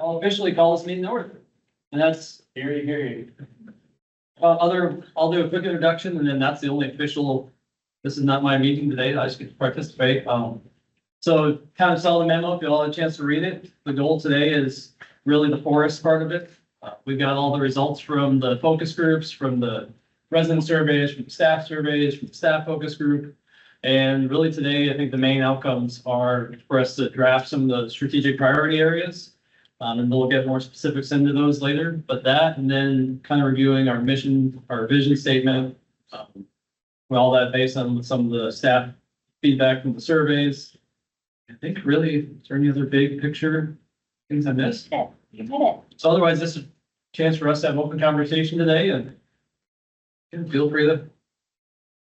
I'll officially call this meeting to order. And that's, Hear you. I'll do a quick introduction and then that's the only official, this is not my meeting today, I just get to participate. So kind of saw the memo, if you all had a chance to read it. The goal today is really the forest part of it. We've got all the results from the focus groups, from the resident surveys, from the staff surveys, from the staff focus group. And really today, I think the main outcomes are for us to draft some of the strategic priority areas. And we'll get more specifics into those later, but that, and then kind of reviewing our mission, our vision statement. With all that based on some of the staff feedback from the surveys. I think really, is there any other big picture things I missed? You did it. So otherwise, this is a chance for us to have open conversation today and feel free to,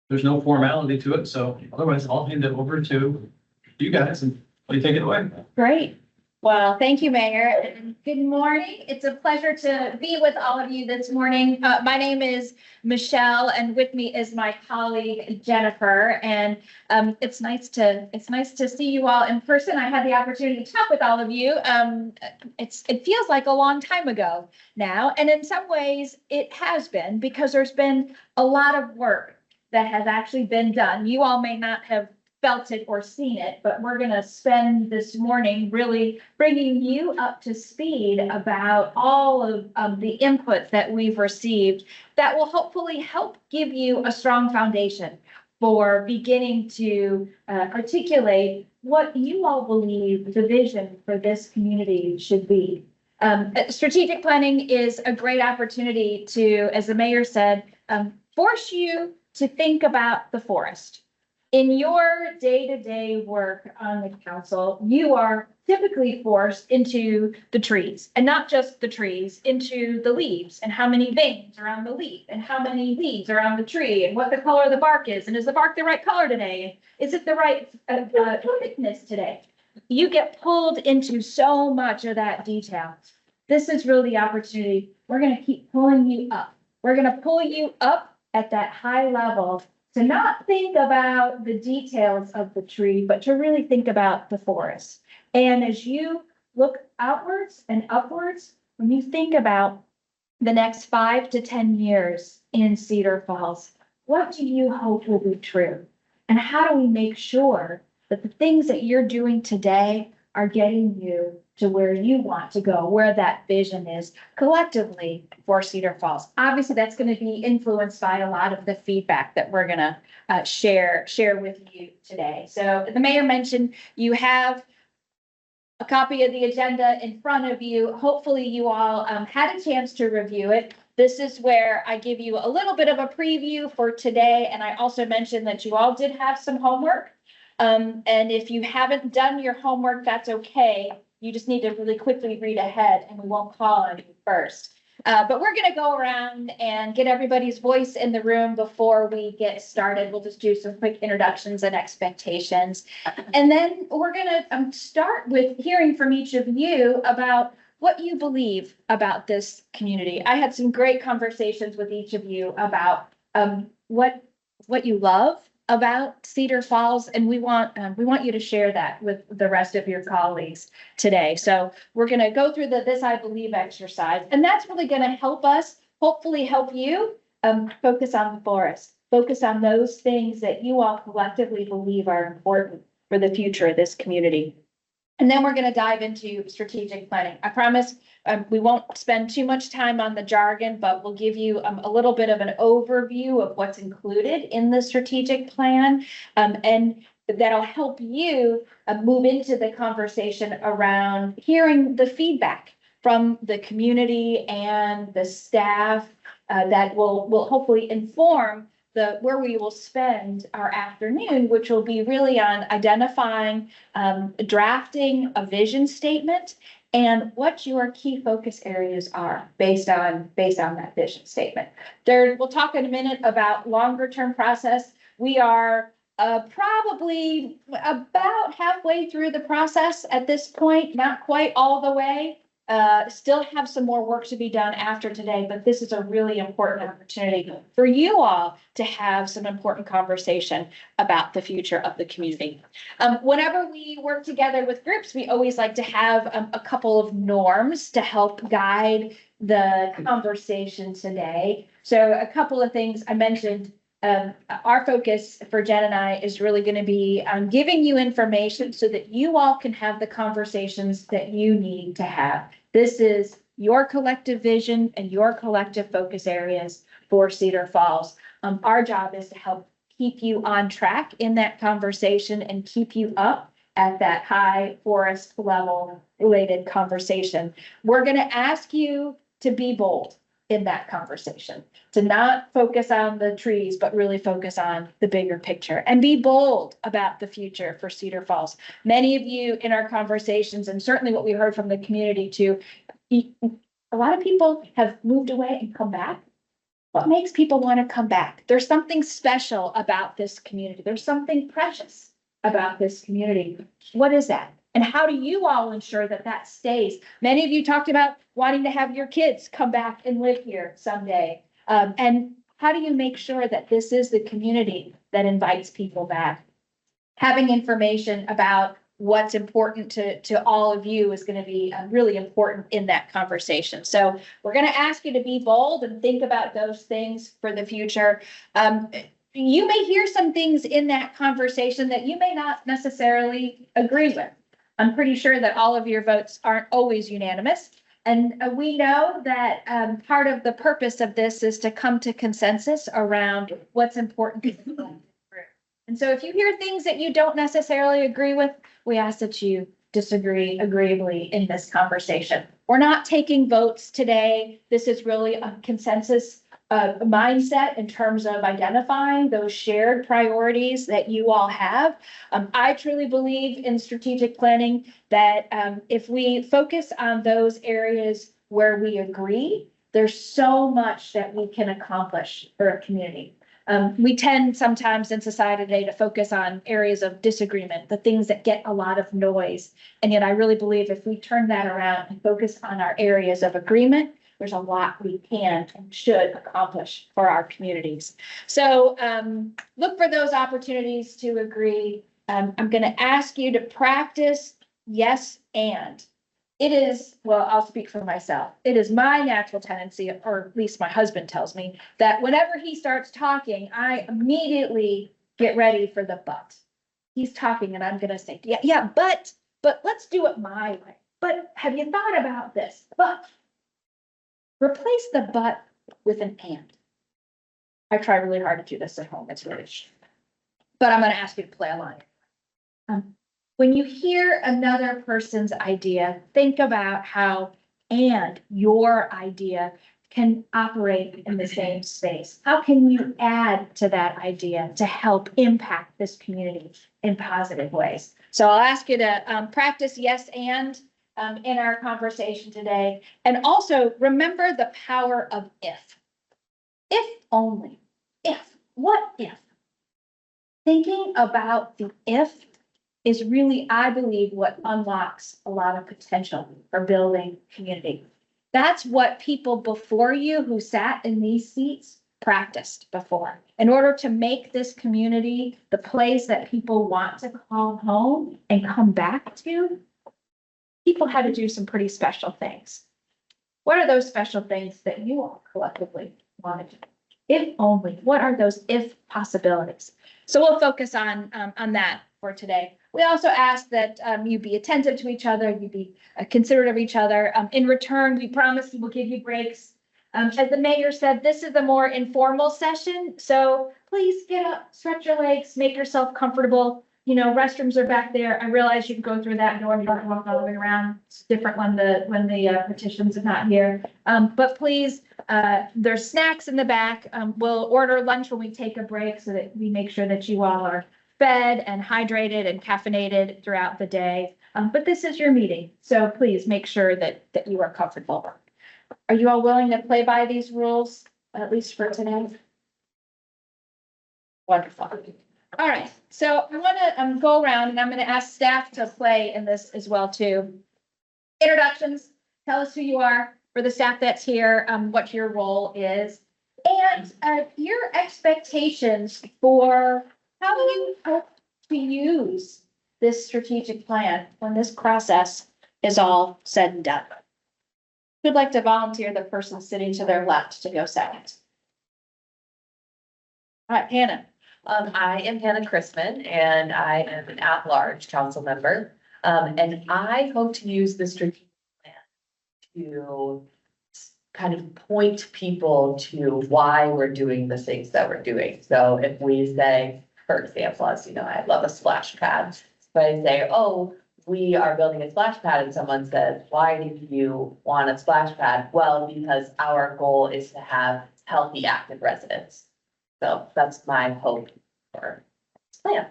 there's no formality to it. So otherwise, I'll hand it over to you guys and you take it away. Great. Well, thank you, Mayor, and good morning. It's a pleasure to be with all of you this morning. My name is Michelle, and with me is my colleague Jennifer. And it's nice to see you all in person. I had the opportunity to talk with all of you. It feels like a long time ago now, and in some ways it has been, because there's been a lot of work that has actually been done. You all may not have felt it or seen it, but we're going to spend this morning really bringing you up to speed about all of the input that we've received that will hopefully help give you a strong foundation for beginning to articulate what you all believe the vision for this community should be. Strategic planning is a great opportunity to, as the mayor said, force you to think about the forest. In your day-to-day work on the council, you are typically forced into the trees, and not just the trees, into the leaves and how many veins are on the leaf and how many leaves are on the tree and what the color of the bark is. And is the bark the right color today? Is it the right thickness today? You get pulled into so much of that detail. This is really the opportunity. We're going to keep pulling you up. We're going to pull you up at that high level to not think about the details of the tree, but to really think about the forest. And as you look outwards and upwards, when you think about the next 5 to 10 years in Cedar Falls, what do you hope will be true? And how do we make sure that the things that you're doing today are getting you to where you want to go, where that vision is collectively for Cedar Falls? Obviously, that's going to be influenced by a lot of the feedback that we're going to share with you today. So the mayor mentioned you have a copy of the agenda in front of you. Hopefully you all had a chance to review it. This is where I give you a little bit of a preview for today. And I also mentioned that you all did have some homework. And if you haven't done your homework, that's okay. You just need to really quickly read ahead and we won't call on you first. But we're going to go around and get everybody's voice in the room before we get started. We'll just do some quick introductions and expectations. And then we're going to start with hearing from each of you about what you believe about this community. I had some great conversations with each of you about what you love about Cedar Falls, and we want you to share that with the rest of your colleagues today. So we're going to go through this I believe exercise, and that's really going to help us, hopefully help you focus on the forest, focus on those things that you all collectively believe are important for the future of this community. And then we're going to dive into strategic planning. I promise we won't spend too much time on the jargon, but we'll give you a little bit of an overview of what's included in the strategic plan. And that'll help you move into the conversation around hearing the feedback from the community and the staff that will hopefully inform where we will spend our afternoon, which will be really on identifying, drafting a vision statement and what your key focus areas are based on that vision statement. We'll talk in a minute about longer term process. We are probably about halfway through the process at this point, not quite all the way. still have some more work to be done after today, but this is a really important opportunity for you all to have some important conversation about the future of the community. Whenever we work together with groups, we always like to have a couple of norms to help guide the conversation today. So a couple of things I mentioned. Our focus for Jen and I is really going to be on giving you information so that you all can have the conversations that you need to have. This is your collective vision and your collective focus areas for Cedar Falls. Our job is to help keep you on track in that conversation and keep you up at that high forest level related conversation. We're going to ask you to be bold in that conversation, to not focus on the trees, but really focus on the bigger picture and be bold about the future for Cedar Falls. Many of you in our conversations, and certainly what we heard from the community too, a lot of people have moved away and come back. What makes people want to come back? There's something special about this community. There's something precious about this community. What is that? And how do you all ensure that that stays? Many of you talked about wanting to have your kids come back and live here someday. And how do you make sure that this is the community that invites people back? Having information about what's important to all of you is going to be really important in that conversation. So we're going to ask you to be bold and think about those things for the future. You may hear some things in that conversation that you may not necessarily agree with. I'm pretty sure that all of your votes aren't always unanimous. And we know that part of the purpose of this is to come to consensus around what's important to the group. And so if you hear things that you don't necessarily agree with, we ask that you disagree agreeably in this conversation. We're not taking votes today. This is really a consensus mindset in terms of identifying those shared priorities that you all have. I truly believe in strategic planning that if we focus on those areas where we agree, there's so much that we can accomplish for a community. We tend sometimes in society today to focus on areas of disagreement, the things that get a lot of noise. And yet I really believe if we turn that around and focus on our areas of agreement, there's a lot we can and should accomplish for our communities. So look for those opportunities to agree. I'm going to ask you to practice yes and. It is, well, I'll speak for myself. It is my natural tendency, or at least my husband tells me, that whenever he starts talking, I immediately get ready for the but. He's talking and I'm going to say, yeah, but let's do it my way. But have you thought about this? But replace the but with an and. I try really hard to do this at home. It's really, but I'm going to ask you to play along. When you hear another person's idea, think about how and your idea can operate in the same space. How can you add to that idea to help impact this community in positive ways? So I'll ask you to practice yes and in our conversation today. And also remember the power of if. If only. If. What if? Thinking about the if is really, I believe, what unlocks a lot of potential for building community. That's what people before you who sat in these seats practiced before. In order to make this community the place that people want to call home and come back to, people had to do some pretty special things. What are those special things that you all collectively wanted to do? If only, what are those if possibilities? So we'll focus on that for today. We also ask that you be attentive to each other, you be considerate of each other. In return, we promise we will give you breaks. As the mayor said, this is a more informal session, so please get up, stretch your legs, make yourself comfortable. You know, restrooms are back there. I realize you can go through that door and you don't walk all the way around. It's different when the petitions are not here. But please, there's snacks in the back. We'll order lunch when we take a break so that we make sure that you all are fed and hydrated and caffeinated throughout the day. But this is your meeting, so please make sure that you are comfortable. Are you all willing to play by these rules, at least for today? Wonderful. All right, so I want to go around and I'm going to ask staff to play in this as well too. Introductions, tell us who you are for the staff that's here, what your role is. And, your expectations for how you hope to use this strategic plan when this process is all said and done. Who'd like to volunteer the person sitting to their left to go second? All right, Hannah. I am Hannah Chrisman and I am an at-large council member. And I hope to use the strategic plan to kind of point people to why we're doing the things that we're doing. So if we say, for example, as you know, I love a splash pad. So I say, oh, we are building a splash pad, and someone says, why do you want a splash pad? Well, because our goal is to have healthy, active residents. So that's my hope for this plan.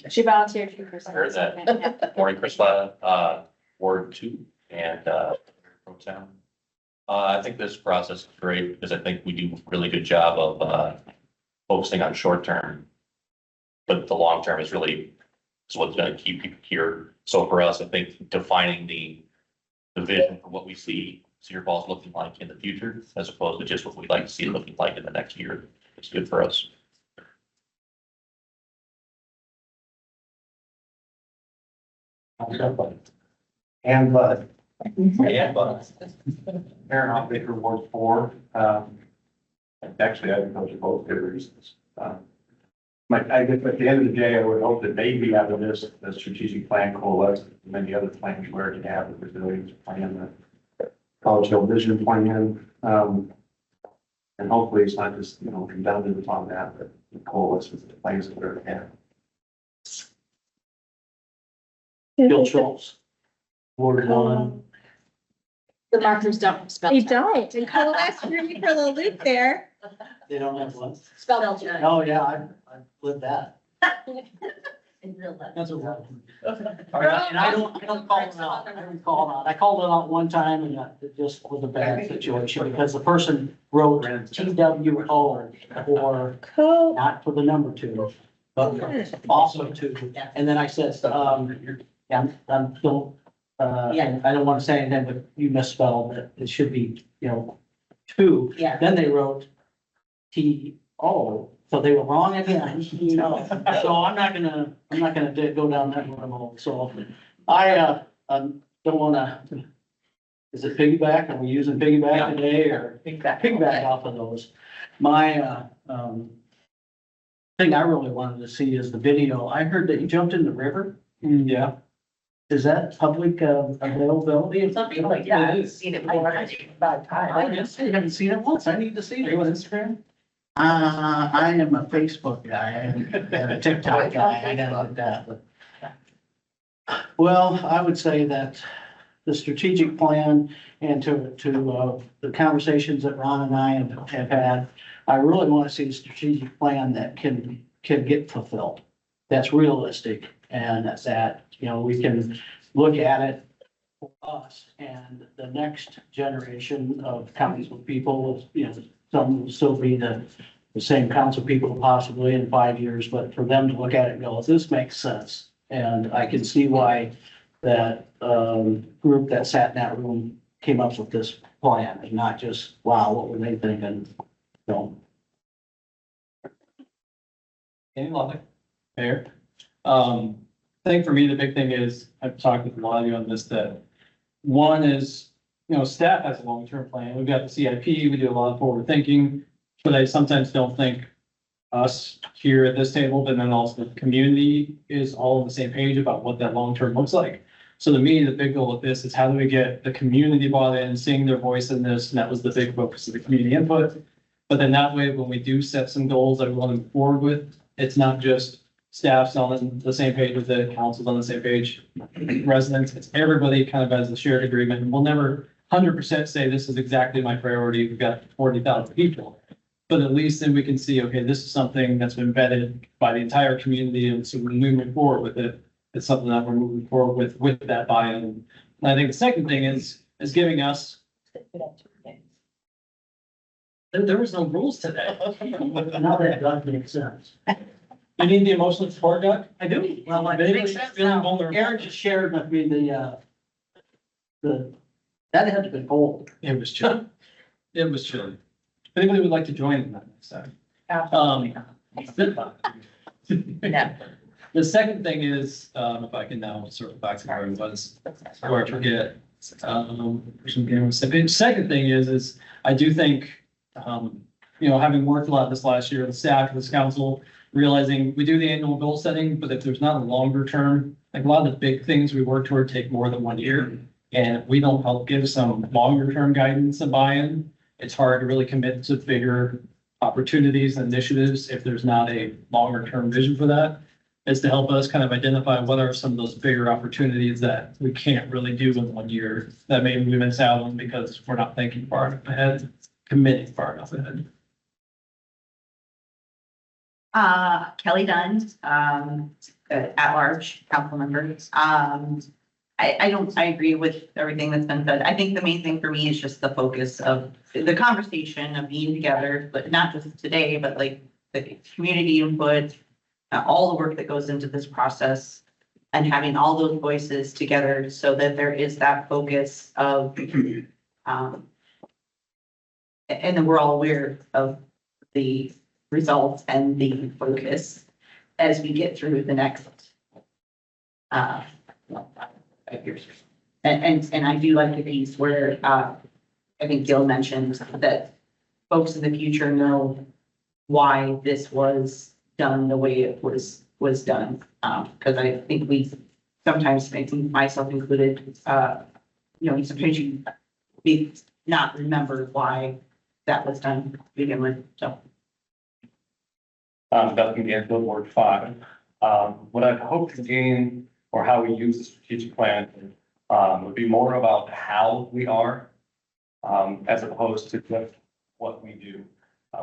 She volunteered for Heard second. that. Morning, Priscilla, Ward 2 and Pro Town. I think this process is great because I think we do a really good job of focusing on short term. But the long term is what's going to keep people here. So for us, I think defining the vision for what we see Cedar Falls looking like in the future, as opposed to just what we'd like to see it looking like in the next year, is good for us. And Bud, Yeah, but Aaron Baker, Ward 4. Actually, I think those are both good reasons. I guess at the end of the day, I would hope that maybe out of this, the strategic plan coalesces with many other plans we already have, the resilience plan, the College Hill vision plan. And hopefully it's not just, redundant upon that, but coalesce with the plans that we already have. Bill Schultz, Ward 1. The markers don't spell. You don't, and coalesce threw me for the loop there. They don't have one? Spell. Oh, yeah, I lived that. In real life. That's a word. And I don't call it out. I don't call it out. I called it out one time and it just was a bad situation because the person wrote TWO or not for the number 2, but also 2. And then I said, yeah, don't, I don't want to say anything, but you misspelled it. It should be, 2. Yeah. Then they wrote TO, so they were wrong again, So I'm not gonna go down that road. So I don't wanna, is it piggyback? Are we using piggyback today or piggyback off of those? My thing I really wanted to see is the video. I heard that you jumped in the river. Yeah. Is that public availability? Some people like, yeah, I've seen it more than 5 I times. haven't seen it once. I need to see Are you on it. Instagram? I am a Facebook guy and a TikTok guy. I gotta do that, but. Well, I would say that the strategic plan and to the conversations that Ron and I have had, I really want to see a strategic plan that can get fulfilled. That's realistic and that's that, we can look at it for us and the next generation of council people, some will still be the same council people possibly in 5 years, but for them to look at it and go, this makes sense. And I can see why that group that sat in that room came up with this plan and not just, wow, what were they thinking? Any luck? Fair. I think for me, the big thing is, I've talked with a lot of you on this, that one is, staff has a long-term plan. We've got the CIP, we do a lot of forward thinking, but I sometimes don't think us here at this table, but then also the community is all on the same page about what that long-term looks like. So to me, the big goal of this is how do we get the community bought in, seeing their voice in this, and that was the big focus of the community input. But then that way, when we do set some goals that we want to move forward with, it's not just staff's on the same page with the council's on the same page, residents, it's everybody kind of has a shared agreement. And we'll never 100% say this is exactly my priority. We've got 40,000 people. But at least then we can see, okay, this is something that's been vetted by the entire community. And so when we move forward with it, it's something that we're moving forward with that buy-in. And I think the second thing is giving us. There was no rules today. Now that does make sense. You need the emotional support, Doug? I do. Well, Feeling vulnerable. Aaron just shared with me that had to be cold. It was chilly. It was chilly. If anybody would like to join in that next time. No. The second thing is, if I can now circle back to where I was, before I forget. Second thing is I do think, having worked a lot this last year, the staff, this council, realizing we do the annual goal setting, but if there's not a longer term, like a lot of the big things we work toward take more than 1 year. And if we don't help give some longer term guidance and buy-in, it's hard to really commit to bigger opportunities and initiatives if there's not a longer term vision for that. Is to help us kind of identify what are some of those bigger opportunities that we can't really do in 1 year that maybe we miss out on because we're not thinking far enough ahead, committing far enough ahead. Kelly Dunn, at large council members. I agree with everything that's been said. I think the main thing for me is just the focus of the conversation of being together, but not just today, but like the community input, all the work that goes into this process and having all those voices together so that there is that focus of, and then we're all aware of the results and the focus as we get through the next 5 years. And I do like the piece where I think Gil mentioned that folks in the future know why this was done the way it was done. Because I think we sometimes, I think myself included, sometimes you may not remember why that was done to begin with, so. Duncan Ganfield, Ward 5. What I'd hoped to gain, or how we use the strategic plan, would be more about how we are, as opposed to just what we do.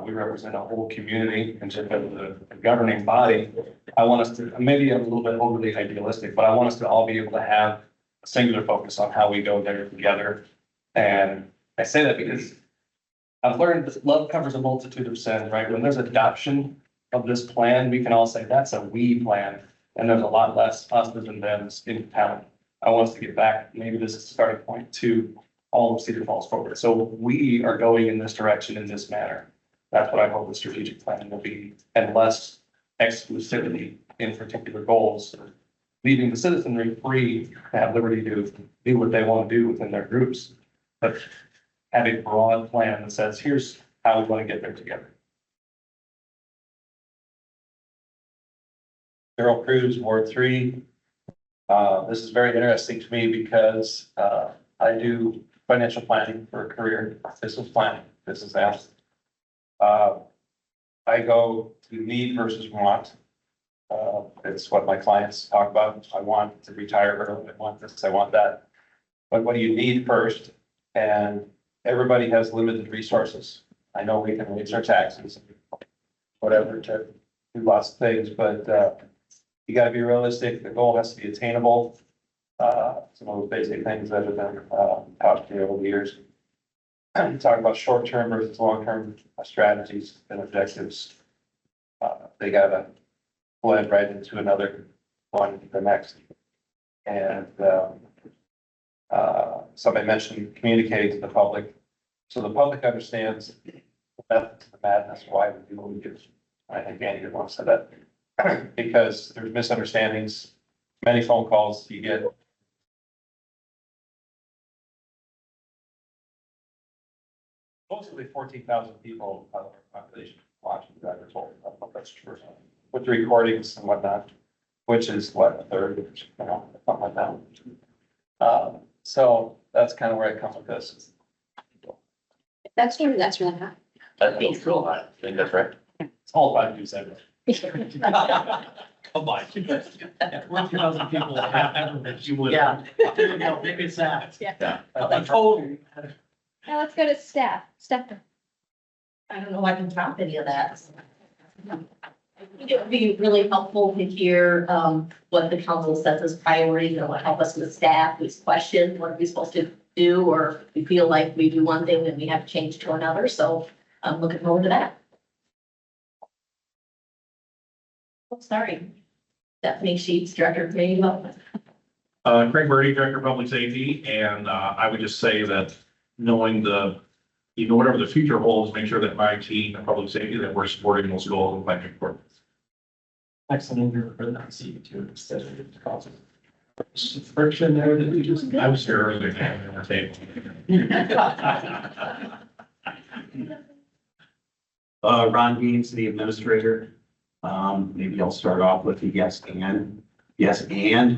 We represent a whole community, and just as the governing body, I want us to, maybe I'm a little bit overly idealistic, but I want us to all be able to have a singular focus on how we go there together. And I say that because I've learned that love covers a multitude of sins, right? When there's adoption of this plan, we can all say that's a we plan, and there's a lot less us than them in town. I want us to get back, maybe this is the starting point to all of Cedar Falls forward. So we are going in this direction in this manner. That's what I hope the strategic plan will be, and less exclusivity in particular goals, leaving the citizenry free to have liberty to do what they want to do within their groups. But have a broad plan that says, here's how we want to get there together. Darrell Cruz, Ward 3. This is very interesting to me because I do financial planning for a career, business planning, business apps. I go to need versus want. It's what my clients talk about. I want to retire early. I want this, I want that. But what do you need first? And everybody has limited resources. I know we can raise our taxes, whatever, to do lots of things, but you gotta be realistic. The goal has to be attainable. Some of those basic things that have been taught to me over the years. Talk about short-term versus long-term strategies and objectives. They gotta blend right into another one, the next. And somebody mentioned communicating to the public. So the public understands the method to the madness, why we do what we do. I think Andy did once said that. Because there's misunderstandings, many phone calls you get. Mostly 14,000 people out of our population watching the driver's told. I don't know if that's true. With the recordings and whatnot, which is what, a third, something like that. So that's kind of where I come with this. That's true, that's really hot. That feels real high. I think that's right. It's all about news ever. Come on. Yeah, 1,000 people have ever, you would. Yeah. There you go, maybe it's that. Yeah. A total. Now let's go to staff. Stefan. I don't know if I can top any of that. It would be really helpful to hear what the council sets as priorities and what help us with staff, these questions, what are we supposed to do? Or we feel like we do one thing and we have to change to another. So I'm looking forward to that. Oh, sorry. Stephanie Sheets, Director of Community Development. Craig Birdie, Director of Public Safety, and I would just say that knowing whatever the future holds, make sure that my team and public safety, that we're supporting those goals and planning for. Excellent, you're for that see too, instead of causing some friction there that you just. I was here earlier than on the table. Ron Dean, City Administrator. Maybe I'll start off with a yes, and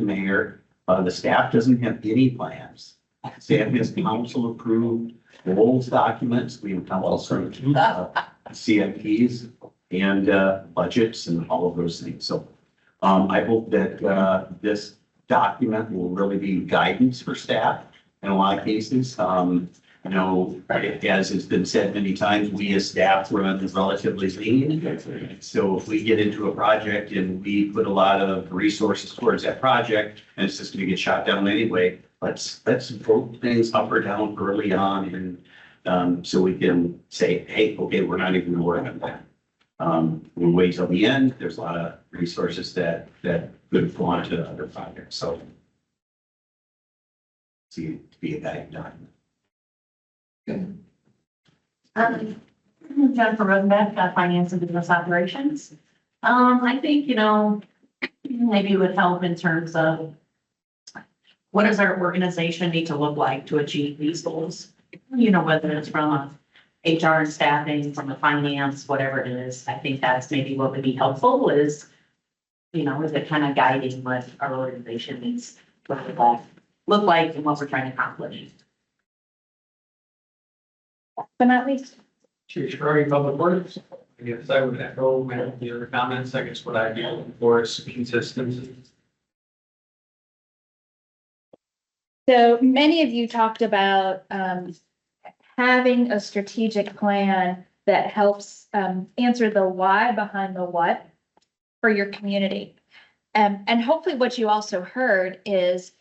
Mayor. The staff doesn't have any plans. Staff has council approved goals documents. We have council approved CIPs and budgets and all of those things. So I hope that this document will really be guidance for staff in a lot of cases. You know, as has been said many times, we as staff run relatively lean. So if we get into a project and we put a lot of resources towards that project and it's just gonna get shot down anyway, let's vote things up or down early on and so we can say, hey, okay, we're not even gonna work on that. We'll wait till the end. There's a lot of resources that could go on to other projects, so. See, to be a guide document. Jennifer Rosenbeck, Finance and Business Operations. I think, maybe it would help in terms of what does our organization need to look like to achieve these goals? Whether it's from a HR and staffing, from a finance, whatever it is, I think that's maybe what would be helpful is it kind of guiding what our organization needs to look like and what we're trying to accomplish. But not least. Chief Shirley, Public Works. I guess I would echo many of the other comments. I guess what I'd be looking for is consistency. So many of you talked about having a strategic plan that helps answer the why behind the what for your community. And hopefully what you also heard is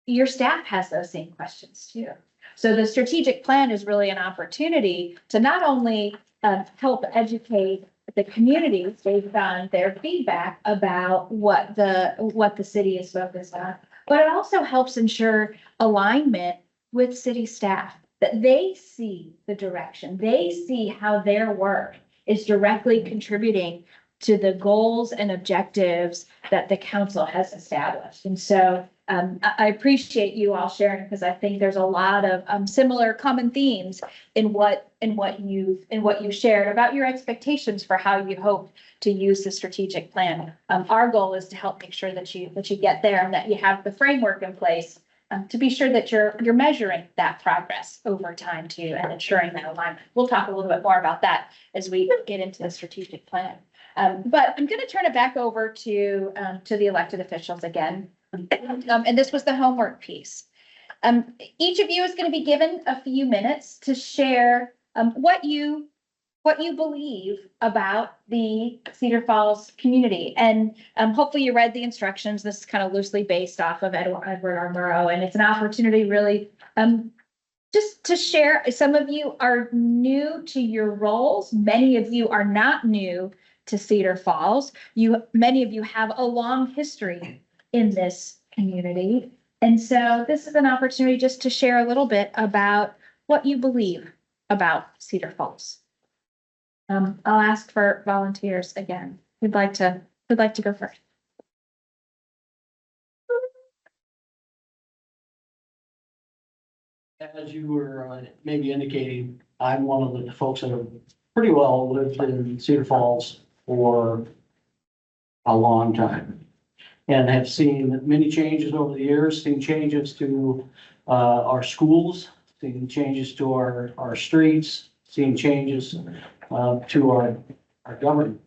your staff has those same questions too. So the strategic plan is really an opportunity to not only help educate the community based on their feedback about what the city is focused on, but it also helps ensure alignment with city staff, that they see the direction, they see how their work is directly contributing to the goals and objectives that the council has established. And so I appreciate you all sharing, because I think there's a lot of similar common themes in what you shared about your expectations for how you hope to use the strategic plan. Our goal is to help make sure that you get there and that you have the framework in place to be sure that you're measuring that progress over time too and ensuring that alignment. We'll talk a little bit more about that as we get into the strategic plan. But I'm going to turn it back over to the elected officials again. And this was the homework piece. Each of you is going to be given a few minutes to share what you believe about the Cedar Falls community. And hopefully you read the instructions. This is kind of loosely based off of Edward R. Murrow, and it's an opportunity really just to share. Some of you are new to your roles. Many of you are not new to Cedar Falls. Many of you have a long history in this community. And so this is an opportunity just to share a little bit about what you believe about Cedar Falls. I'll ask for volunteers again. Who'd like to go first? As you were maybe indicating, I'm one of the folks that have pretty well lived in Cedar Falls for a long time. And have seen many changes over the years, seen changes to our schools, seen changes to our streets, seen changes to our government.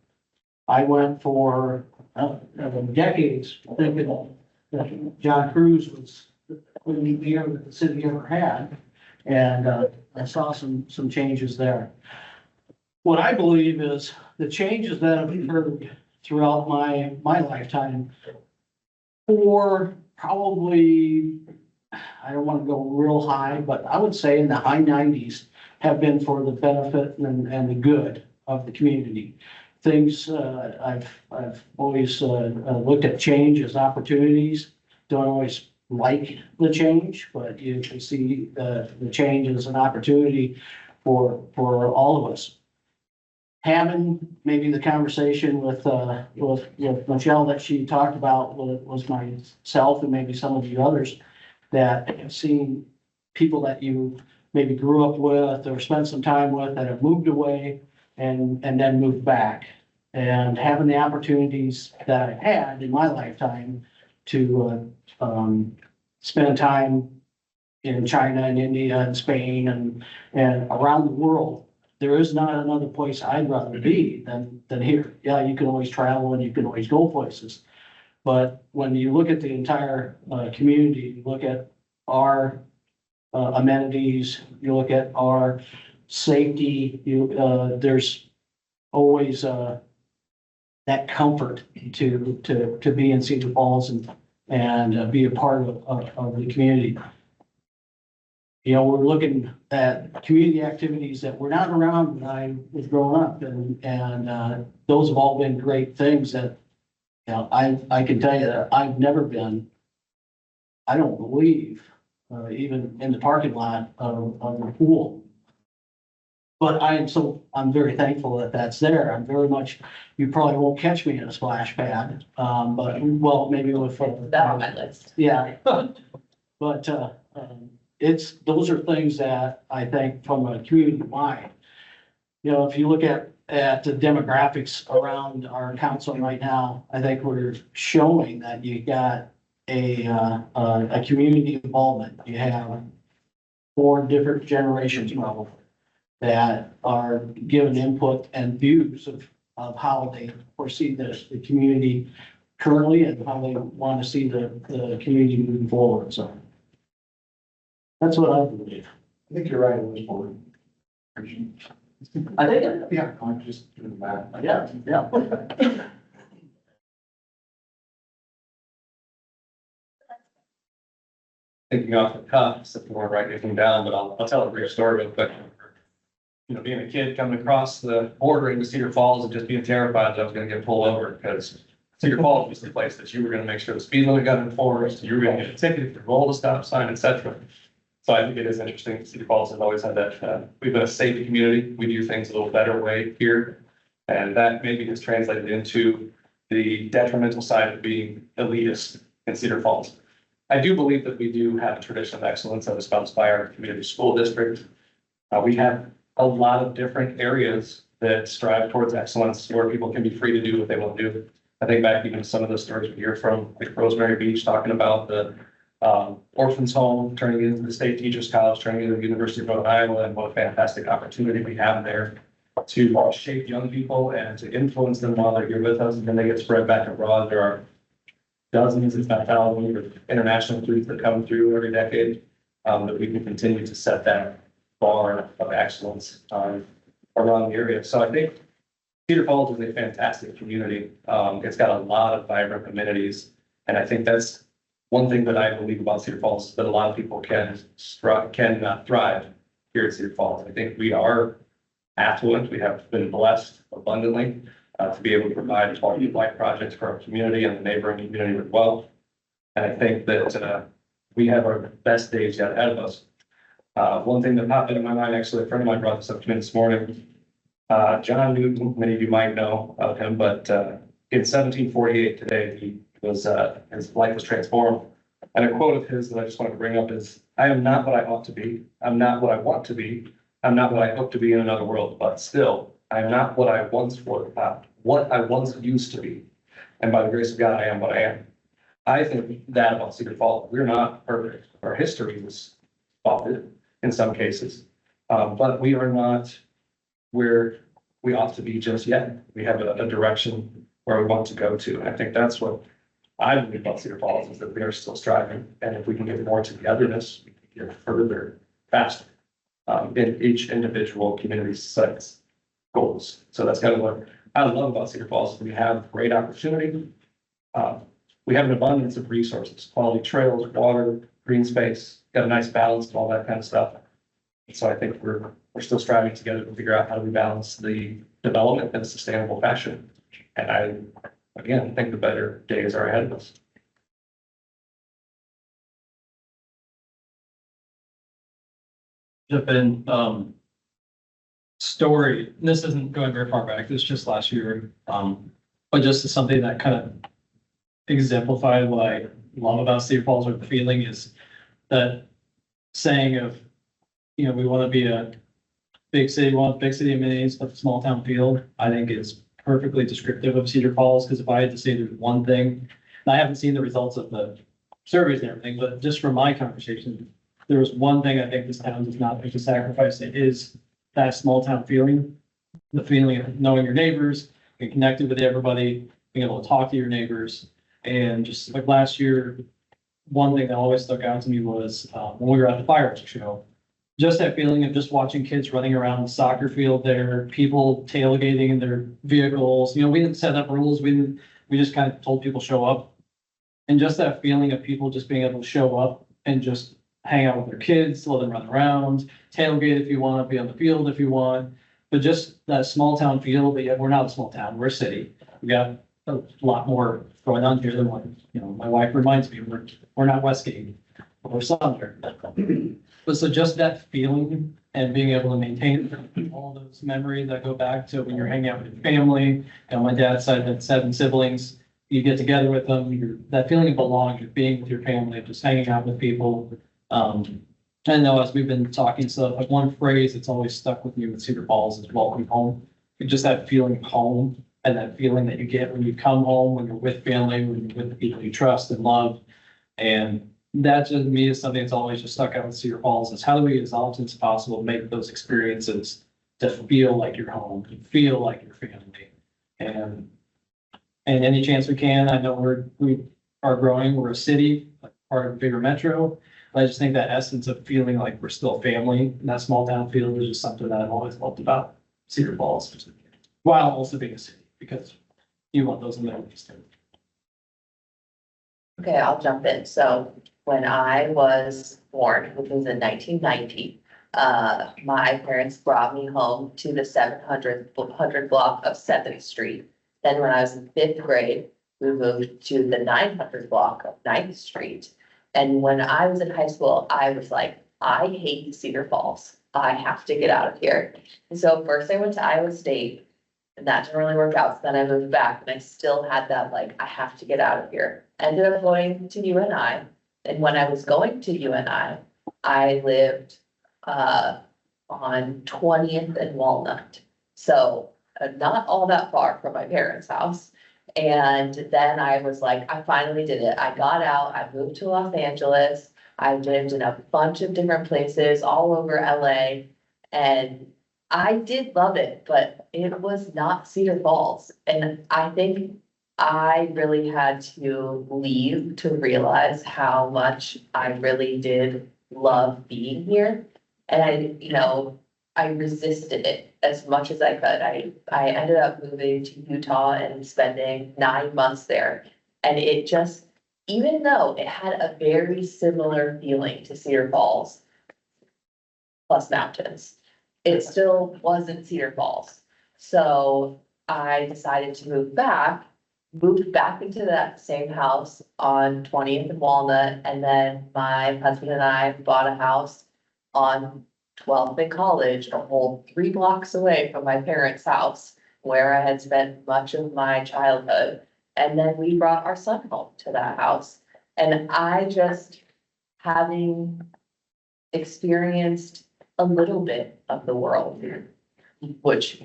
I went for decades thinking that John Cruz was the leader that the city ever had. And I saw some changes there. What I believe is the changes that have occurred throughout my lifetime, for probably, I don't want to go real high, but I would say in the high 90s have been for the benefit and the good of the community. Things I've always looked at change as opportunities. Don't always like the change, but you can see the change as an opportunity for all of us. Having maybe the conversation with Michelle that she talked about was myself and maybe some of you others that have seen people that you maybe grew up with or spent some time with that have moved away and then moved back. And having the opportunities that I had in my lifetime to spend time in China and India and Spain and around the world. There is not another place I'd rather be than here. Yeah, you can always travel and you can always go places. But when you look at the entire community, you look at our amenities, you look at our safety, there's always that comfort to be in Cedar Falls and be a part of the community. You know, we're looking at community activities that were not around when I was growing up, and those have all been great things that, you know, I can tell you that I've never been, I don't believe, even in the parking lot of the pool. But I'm very thankful that that's there. I'm very much, you probably won't catch me in a splash pad, but, well, maybe with. That on my list. Yeah. But, those are things that I think from a community wide. You know, if you look at the demographics around our council right now, I think we're showing that you got a community involvement. You have 4 different generations probably that are giving input and views of how they foresee the community currently and how they want to see the community moving forward. So that's what I believe. I think you're right on this board. I think, Yeah, I'm just doing that. yeah. Thinking off the cuff, so if you want to write anything down, but I'll tell a brief story real quick. You know, being a kid coming across the border into Cedar Falls and just being terrified that I was gonna get pulled over because Cedar Falls was the place that you were gonna make sure the speed limit got enforced, you were gonna get a ticket if you rolled a stop sign, et cetera. So I think it is interesting. Cedar Falls has always had that, we've been a safe community. We do things a little better way here. And that maybe has translated into the detrimental side of being elitist in Cedar Falls. I do believe that we do have a tradition of excellence that is sponsored by our community school district. We have a lot of different areas that strive towards excellence where people can be free to do what they want to do. I think back even to some of the stories we hear from like Rosemary Beach talking about the orphans home, turning into the State Teachers College, turning into the University of Rhode Island, and what a fantastic opportunity we have there to shape young people and to influence them while they're here with us, and then they get spread back abroad. There are dozens, if not thousands, of international students that come through every decade, that we can continue to set that bar of excellence around the area. So I think Cedar Falls is a fantastic community. It's got a lot of vibrant amenities, and I think that's one thing that I believe about Cedar Falls, that a lot of people can thrive here at Cedar Falls. I think we are affluent. We have been blessed abundantly to be able to provide quality of life projects for our community and the neighboring community as well. And I think that we have our best days yet ahead of us. One thing that popped into my mind, actually, a friend of mine brought this up to me this morning. John Newton, many of you might know of him, but in 1748 today, his life was transformed. And a quote of his that I just wanted to bring up is, "I am not what I ought to be. I'm not what I want to be. I'm not what I hope to be in another world, but still, I am not what I once used to be. And by the grace of God, I am what I am." I think that about Cedar Falls. We're not perfect. Our history is faulted in some cases, but we are not where we ought to be just yet. We have a direction where we want to go to. And I think that's what I believe about Cedar Falls, is that we are still striving. And if we can get more togetherness, we can get further, faster in each individual community site's goals. So that's kind of what I love about Cedar Falls. We have great opportunity. We have an abundance of resources, quality trails, water, green space, got a nice balance of all that kind of stuff. So I think we're still striving together to figure out how do we balance the development in a sustainable fashion. And I, again, think the better days are ahead of us. have been, story, and this isn't going very far back, this is just last year, but just as something that kind of exemplified what I love about Cedar Falls, or the feeling is that saying of, you know, we want to be a big city, we want big city amenities, but small town feel, I think is perfectly descriptive of Cedar Falls, because if I had to say there's one thing, and I haven't seen the results of the surveys and everything, but just from my conversation, there was one thing I think this town does not make to sacrifice, it is that small town feeling, the feeling of knowing your neighbors, being connected with everybody, being able to talk to your neighbors. And just like last year, one thing that always stuck out to me was when we were at the fireworks show, just that feeling of just watching kids running around the soccer field there, people tailgating in their vehicles. You know, we didn't set up rules. We just kind of told people show up. And just that feeling of people just being able to show up and just hang out with their kids, let them run around, tailgate if you want, be on the field if you want. But just that small town feel, but yet we're not a small town, we're a city. We got a lot more going on here than what, you know, my wife reminds me, we're not Westgate, we're Sumter. But so just that feeling and being able to maintain all those memories that go back to when you're hanging out with your family. And my dad's side had 7 siblings, you get together with them, that feeling of belonging, of being with your family, just hanging out with people. I know as we've been talking, so like one phrase that's always stuck with me with Cedar Falls is welcome home. Just that feeling of home and that feeling that you get when you come home, when you're with family, when you're with the people you trust and love. And that to me is something that's always just stuck out with Cedar Falls, is how do we as often as possible make those experiences to feel like you're home, to feel like your family. And any chance we can, I know we are growing, we're a city, like part of a bigger metro. But I just think that essence of feeling like we're still family, and that small town feel is just something that I've always loved about Cedar Falls. While also being a city, because you want those amenities too. Okay, I'll jump in. So when I was born, which was in 1990, my parents brought me home to the 700 block of 7th Street. Then when I was in 5th grade, we moved to the 900 block of 9th Street. And when I was in high school, I was like, I hate Cedar Falls. I have to get out of here. And so first I went to Iowa State, and that didn't really work out. So then I moved back, and I still had that, like, I have to get out of here. Ended up going to UNI. And when I was going to UNI, I lived on 20th and Walnut. So not all that far from my parents' house. And then I was like, I finally did it. I got out, I moved to Los Angeles. I lived in a bunch of different places all over LA. And I did love it, but it was not Cedar Falls. And I think I really had to leave to realize how much I really did love being here. And I resisted it as much as I could. I ended up moving to Utah and spending 9 months there. And it just, even though it had a very similar feeling to Cedar Falls, plus mountains, it still wasn't Cedar Falls. So I decided to moved back into that same house on 20th and Walnut. And then my husband and I bought a house on 12th and College, a whole 3 blocks away from my parents' house, where I had spent much of my childhood. And then we brought our son home to that house. And I just, having experienced a little bit of the world, which,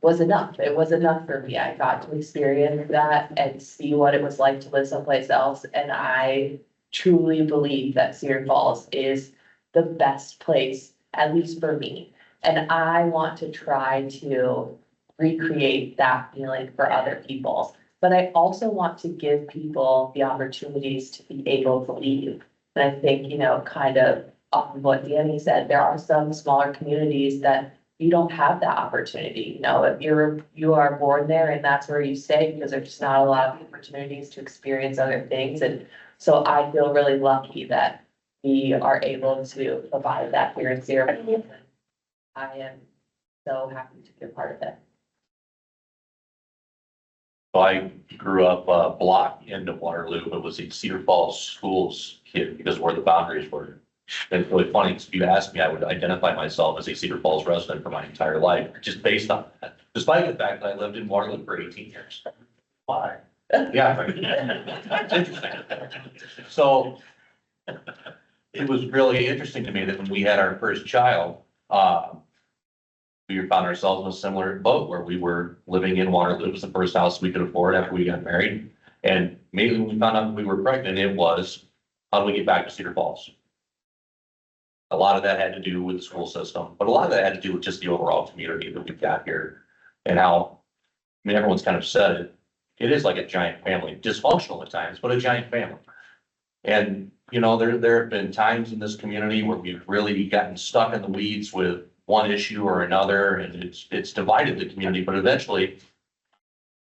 was enough. It was enough for me. I got to experience that and see what it was like to live someplace else. And I truly believe that Cedar Falls is the best place, at least for me. And I want to try to recreate that feeling for other people. But I also want to give people the opportunities to be able to leave. And I think, kind of off of what Danny said, there are some smaller communities that you don't have that opportunity. If you are born there and that's where you stay, because there's just not a lot of opportunities to experience other things. And so I feel really lucky that we are able to provide that here in Cedar Falls. I am so happy to be a part of it. So I grew up a block into Waterloo, but was a Cedar Falls schools kid because where the boundaries were. And it's really funny, because if you asked me, I would identify myself as a Cedar Falls resident for my entire life, just based on that, despite the fact that I lived in Waterloo for 18 years. Why? Yeah, right. It's interesting. So it was really interesting to me that when we had our first child, we found ourselves in a similar boat where we were living in Waterloo. It was the first house we could afford after we got married. And maybe when we found out we were pregnant, it was, how do we get back to Cedar Falls? A lot of that had to do with the school system, but a lot of that had to do with just the overall community that we've got here. And how, I mean, everyone's kind of said it, it is like a giant family, dysfunctional at times, but a giant family. And, you know, there have been times in this community where we've really gotten stuck in the weeds with one issue or another, and it's divided the community, but eventually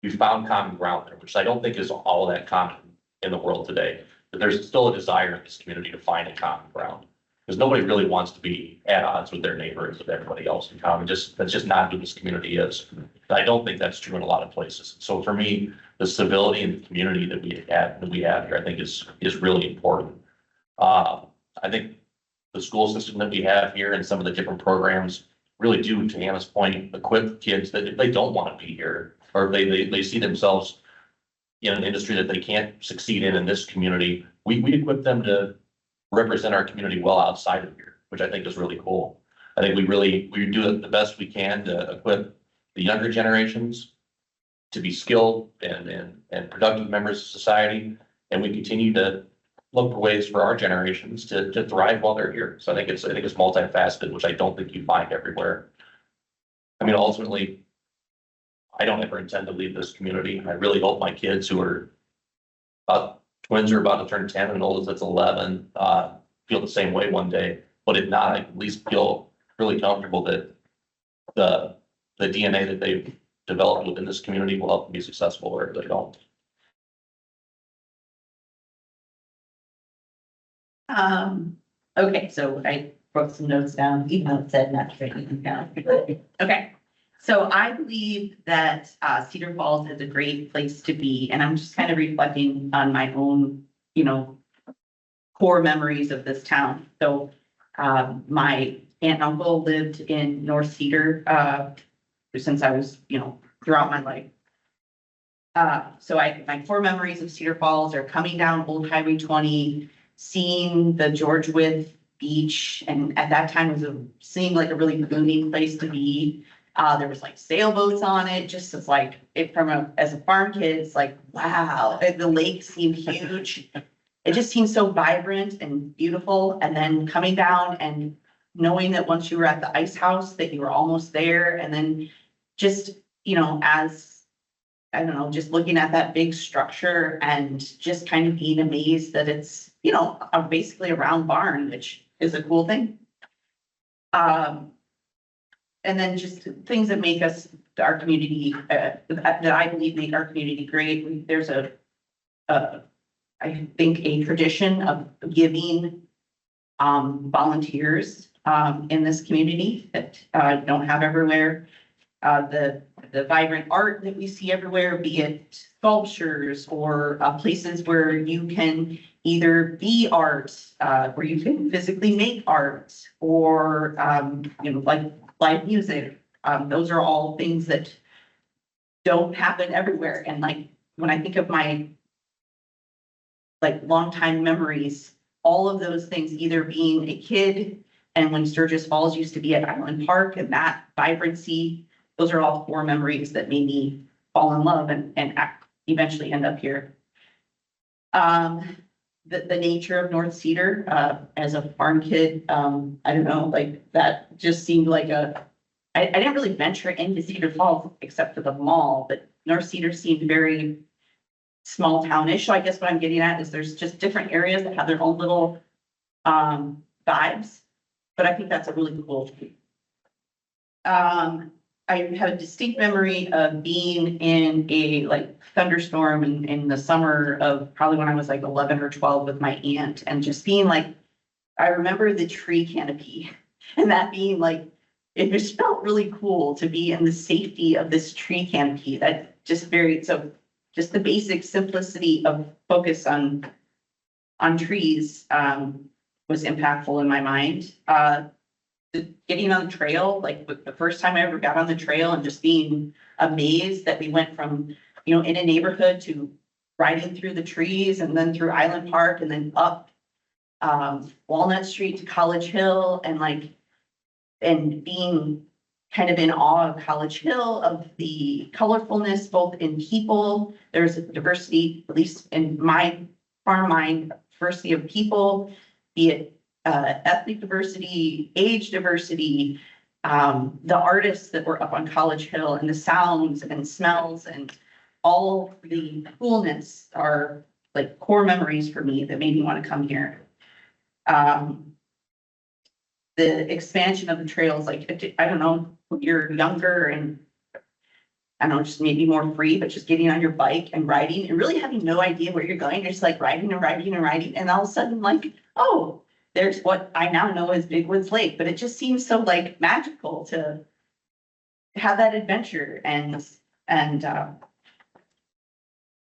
we found common ground there, which I don't think is all that common in the world today. But there's still a desire in this community to find a common ground. Because nobody really wants to be at odds with their neighbors, with everybody else in town. That's just not who this community is. I don't think that's true in a lot of places. So for me, the civility in the community that we have here, I think is really important. I think the school system that we have here and some of the different programs really do, to Hannah's point, equip kids that if they don't want to be here, or they see themselves in an industry that they can't succeed in this community, we equip them to represent our community well outside of here, which I think is really cool. I think we do the best we can to equip the younger generations to be skilled and productive members of society. And we continue to look for ways for our generations to thrive while they're here. So I think it's multifaceted, which I don't think you find everywhere. I mean, ultimately, I don't ever intend to leave this community. I really hope my kids who are twins are about to turn 10 and oldest that's 11, feel the same way one day. But if not, I at least feel really comfortable that the DNA that they've developed within this community will help them be successful wherever they go. Okay, so I wrote some notes down, even though it said not to write anything down. Okay, so I believe that Cedar Falls is a great place to be, and I'm just kind of reflecting on my own, you know, core memories of this town. So my aunt and uncle lived in North Cedar since I was, you know, throughout my life. So my core memories of Cedar Falls are coming down Old Highway 20, seeing the George Wythe Beach, and at that time it seemed like a really booming place to be. There was like sailboats on it, just as like as a farm kid, it's like, wow, the lake seemed huge. It just seemed so vibrant and beautiful. And then coming down and knowing that once you were at the ice house, that you were almost there. And then just, you know, as I don't know, just looking at that big structure and just kind of being amazed that it's, you know, basically a round barn, which is a cool thing. And then just things that make our community, that I believe make our community great. There's I think a tradition of giving volunteers in this community that don't have everywhere. The vibrant art that we see everywhere, be it sculptures or places where you can either be art, where you can physically make art, or you know, like live music. Those are all things that don't happen everywhere. And like when I think of my like longtime memories, all of those things, either being a kid and when Sturgis Falls used to be at Island Park and that vibrancy, those are all core memories that made me fall in love and eventually end up here. The nature of North Cedar, as a farm kid, I don't know, like that just seemed like I didn't really venture into Cedar Falls except for the mall, but North Cedar seemed very small townish. So I guess what I'm getting at is there's just different areas that have their own little vibes, but I think that's a really cool thing. I have a distinct memory of being in a like thunderstorm in the summer of probably when I was like 11 or 12 with my aunt, and just being like, I remember the tree canopy and that being like, it just felt really cool to be in the safety of this tree canopy. That just just the basic simplicity of focus on trees was impactful in my mind. Getting on the trail, like the first time I ever got on the trail and just being amazed that we went from, in a neighborhood to riding through the trees and then through Island Park and then up Walnut Street to College Hill and being kind of in awe of College Hill, of the colorfulness, both in people. There's a diversity, at least in my farm mind, diversity of people, be it ethnic diversity, age diversity, the artists that were up on College Hill and the sounds and smells and all the coolness are like core memories for me that made me want to come here. The expansion of the trails, like, I don't know, when you're younger and I don't know, just maybe more free, but just getting on your bike and riding and really having no idea where you're going. You're just like riding and riding and riding. And all of a sudden, like, oh, there's what I now know as Big Woods Lake, but it just seems so like magical to have that adventure and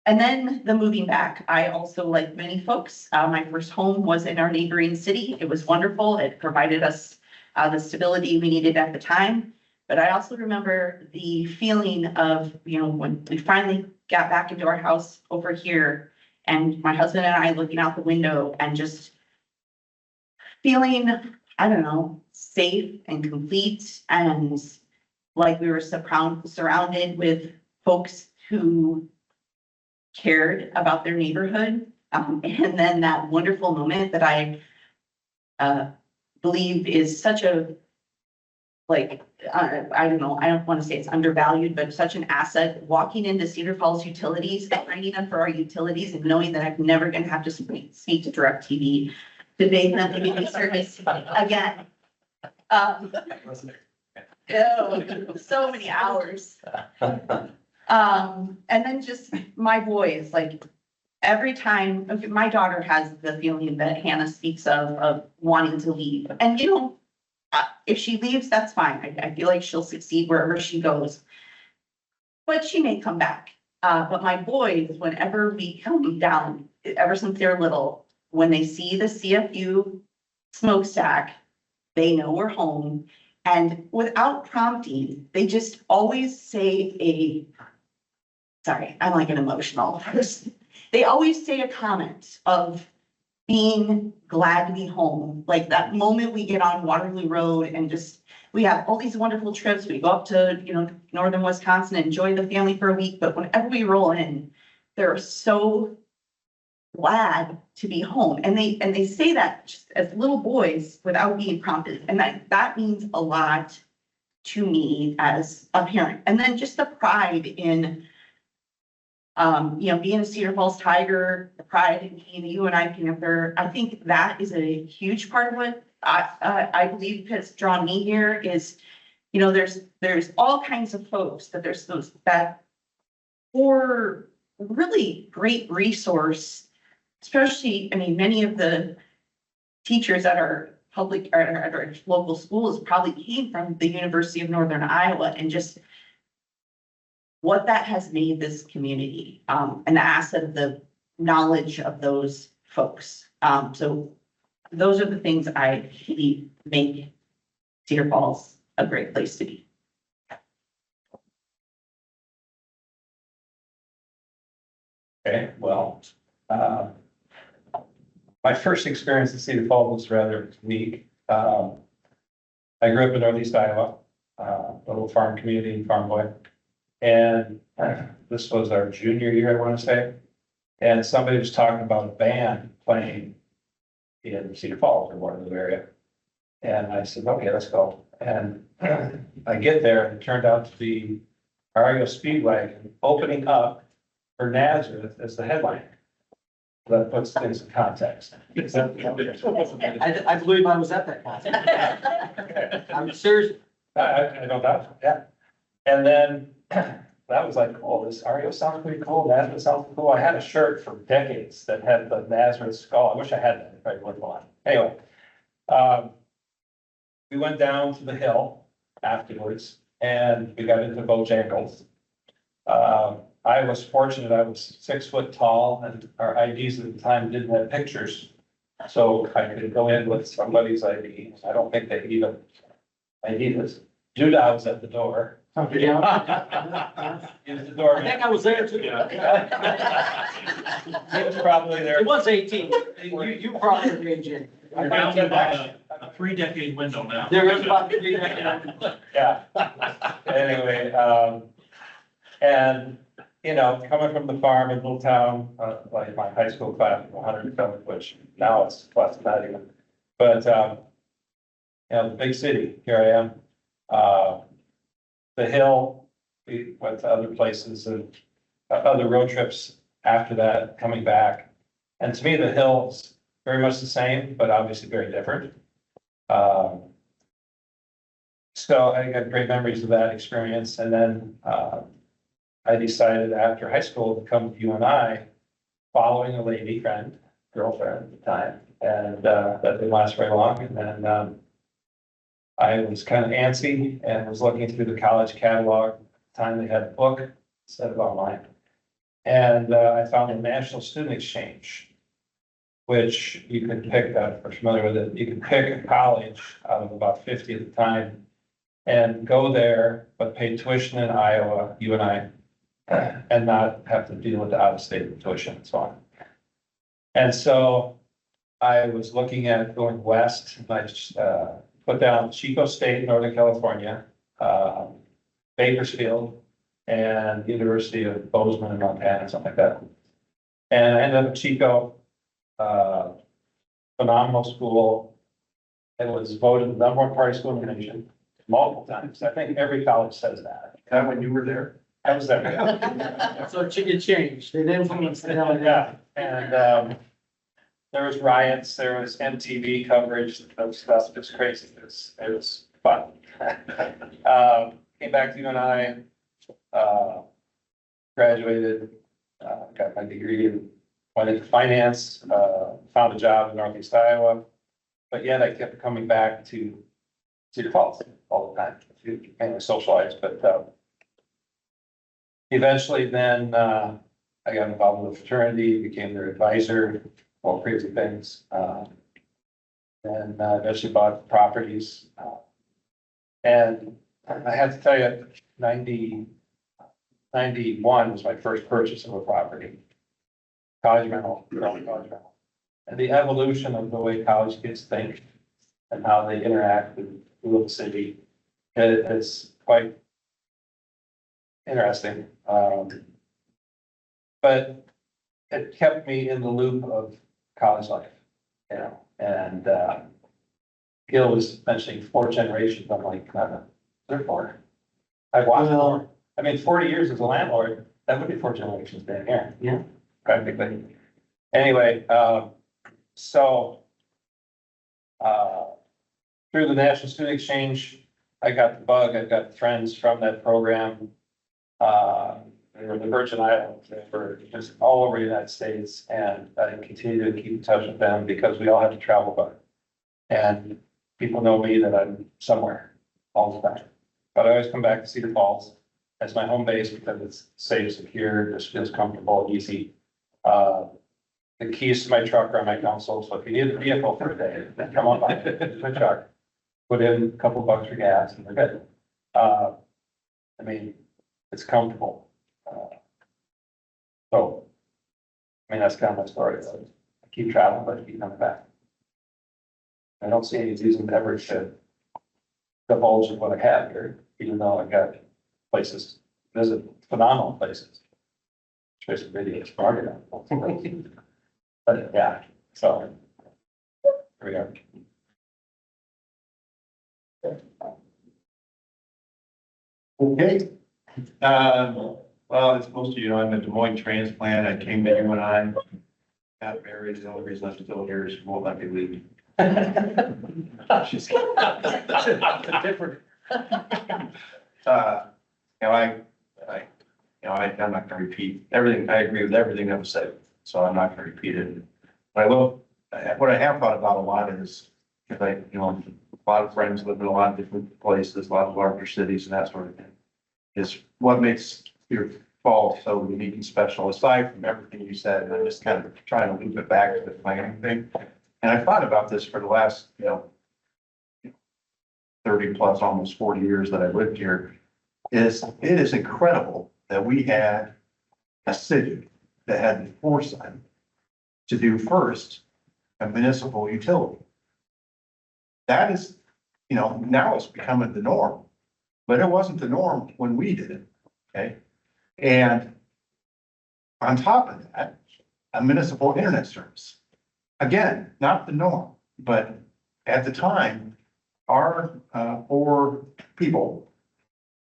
then the moving back. I also, like many folks, my first home was in our neighboring city. It was wonderful. It provided us the stability we needed at the time. But I also remember the feeling of, when we finally got back into our house over here and my husband and I looking out the window and just feeling, I don't know, safe and complete and like we were surrounded with folks who cared about their neighborhood. And then that wonderful moment that I believe is such a, I don't know, I don't want to say it's undervalued, but such an asset, walking into Cedar Falls Utilities and signing up for our utilities and knowing that I'm never going to have to speak to DirecTV to make them community service again. So many hours. And then just my boys, like every time, okay, my daughter has the feeling that Hannah speaks of wanting to leave. And if she leaves, that's fine. I feel like she'll succeed wherever she goes. But she may come back. But my boys, whenever we come down, ever since they're little, when they see the CFU smokestack, they know we're home. And without prompting, they just always say sorry, I'm like an emotional person. They always say a comment of being glad to be home. Like that moment we get on Waterloo Road and just, we have all these wonderful trips. We go up to, northern Wisconsin, enjoy the family for a week. But whenever we roll in, they're so glad to be home. And they say that just as little boys without being prompted. And that means a lot to me as a parent. And then just the pride in, being a Cedar Falls Tiger, the pride in being a UNI Panther. I think that is a huge part of what I believe has drawn me here is, there's all kinds of folks that there's those that for really great resource, especially, many of the teachers at our public or at our local schools probably came from the University of Northern Iowa and just what that has made this community, an asset of the knowledge of those folks. So those are the things I believe make Cedar Falls a great place to be. Okay, well, my first experience in Cedar Falls was rather unique. I grew up in Northeast Iowa, a little farm community, farm boy. And this was our junior year, I want to say. And somebody was talking about a band playing in Cedar Falls or Waterloo area. And I said, okay, let's go. And I get there and it turned out to be REO Speedwagon opening up for Nazareth as the headliner. That puts things in context. I believe I was at that concert. I'm serious. I don't doubt, yeah. And then that was like, oh, this REO sounds pretty cool. Nazareth sounds cool. I had a shirt for decades that had the Nazareth skull. I wish I had that. If I would want. Anyway, we went down to the hill afterwards and we got into Bojangles. I was fortunate. I was 6 foot tall and our IDs at the time didn't have pictures. So I could go in with somebody's ID. I don't think they even, ID this. Judah was at the door. Yeah. He was the door. I was there too. He was probably there. It was 18. You probably aged in. You're down to about a 3-decade window now. There is about 3 Yeah. Anyway, and, you know, coming from the farm in little town, like my high school class, 100 coming, which now it's less than that even. But, you know, the big city, here I am. The hill, we went to other places and other road trips after that, coming back. And to me, the hill's very much the same, but obviously very different. So I got great memories of that experience. And then I decided after high school to come to UNI, following a lady friend, girlfriend at the time. And that didn't last very long. And then I was kind of antsy and was looking through the college catalog. At the time they had a book instead of online. And I found the National Student Exchange, which you could pick, if you're familiar with it, you could pick a college out of about 50 at the time and go there, but pay tuition in Iowa, UNI, and not have to deal with the out-of-state tuition and so on. And so I was looking at going west, and I put down Chico State, Northern California, Bakersfield, and University of Bozeman in Montana, something like that. And I ended up at Chico, phenomenal school. It was voted the #1 party school in the nation multiple times. I think every college says that. That when you were there? I was there. Yeah. So it changed. It influenced the hell Yeah, and there was riots, there was MTV coverage of stuff. It was crazy. It was fun. Came back to UNI, graduated, got my degree and went into finance, found a job in Northeast Iowa. But yet I kept coming back to Cedar Falls all the time to kind of socialize, but eventually then I got involved with a fraternity, became their advisor, all crazy things. And eventually bought properties. And I have to tell you, 91 was my first purchase of a property. College rental, college rental. And the evolution of the way college kids think and how they interact with the little city, it's quite interesting. But it kept me in the loop of college life, you know, and Gil was mentioning 4 generations. I'm like, they're 4. I've watched 4. I mean, 40 years as a landlord, that would be 4 generations down here. Yeah. Practically. Anyway, so through the National Student Exchange, I got the bug. I've got friends from that program. They were in the Virgin Islands, they were just all over the United States, and I continue to keep in touch with them because we all had to travel bug. And people know me that I'm somewhere all the time. But I always come back to Cedar Falls as my home base because it's safe, secure, just feels comfortable, easy. The keys to my truck are on my console, so if you need a vehicle for a day, then come on by, my truck. Put in a couple bucks for gas and we're good. I mean, it's comfortable. So, I mean, that's kind of my story. I keep traveling, but I keep coming back. I don't see any reason ever to divulge of what I have here, even though I got places, visit phenomenal places. Trace videos, but yeah, so here we are. Okay. Well, as most of you know, I'm a Des Moines transplant. I came to UNI, got married. The only reason I'm still here is she won't let me leave. She's different. I'm not gonna repeat everything. I agree with everything that was said, so I'm not gonna repeat it. But what I have thought about a lot is, because a lot of friends live in a lot of different places, a lot of larger cities and that sort of thing, is what makes your fall so unique and special, aside from everything you said, and I'm just kind of trying to loop it back to the planning thing. And I thought about this for the last, 30 plus, almost 40 years that I lived here, it is incredible that we had a city that had the foresight to do first a municipal utility. That is, now it's becoming the norm, but it wasn't the norm when we did it, okay? And on top of that, a municipal internet service. Again, not the norm, but at the time, our four people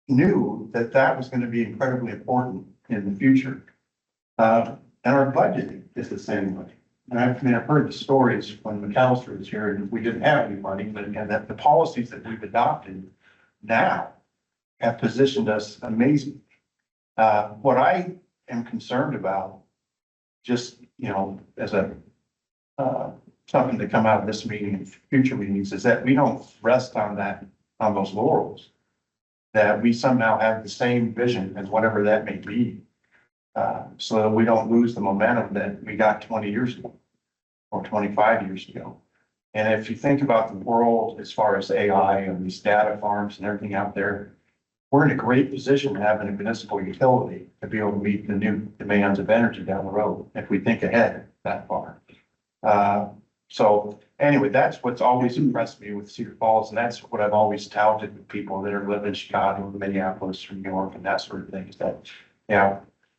knew that that was going to be incredibly important in the future. And our budget is the same way. And I've heard the stories when McAllister was here and we didn't have any money, but and that the policies that we've adopted now have positioned us amazingly. What I am concerned about, just, as a, something to come out of this meeting and future meetings, is that we don't rest on those laurels. That we somehow have the same vision as whatever that may be. So that we don't lose the momentum that we got 20 years ago or 25 years ago. And if you think about the world as far as AI and these data farms and everything out there, we're in a great position having a municipal utility to be able to meet the new demands of energy down the road, if we think ahead that far. So anyway, that's what's always impressed me with Cedar Falls, and that's what I've always touted with people that are living in Chicago, Minneapolis, or New York, and that sort of thing, is that,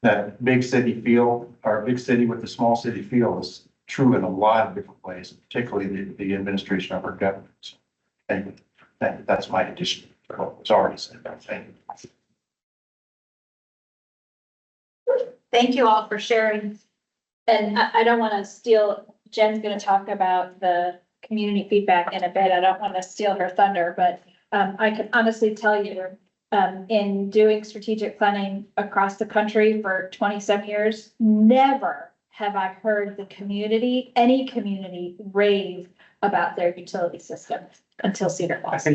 that big city feel, or big city with the small city feel, is true in a lot of different ways, particularly the administration of our government. So, anyway, that's my addition to what was already said. Thank you. Thank you all for sharing. And I don't want to steal, Jen's going to talk about the community feedback in a bit. I don't want to steal her thunder, but I can honestly tell you, in doing strategic planning across the country for 27 years, never have I heard the community, any community, rave about their utility system until Cedar Falls.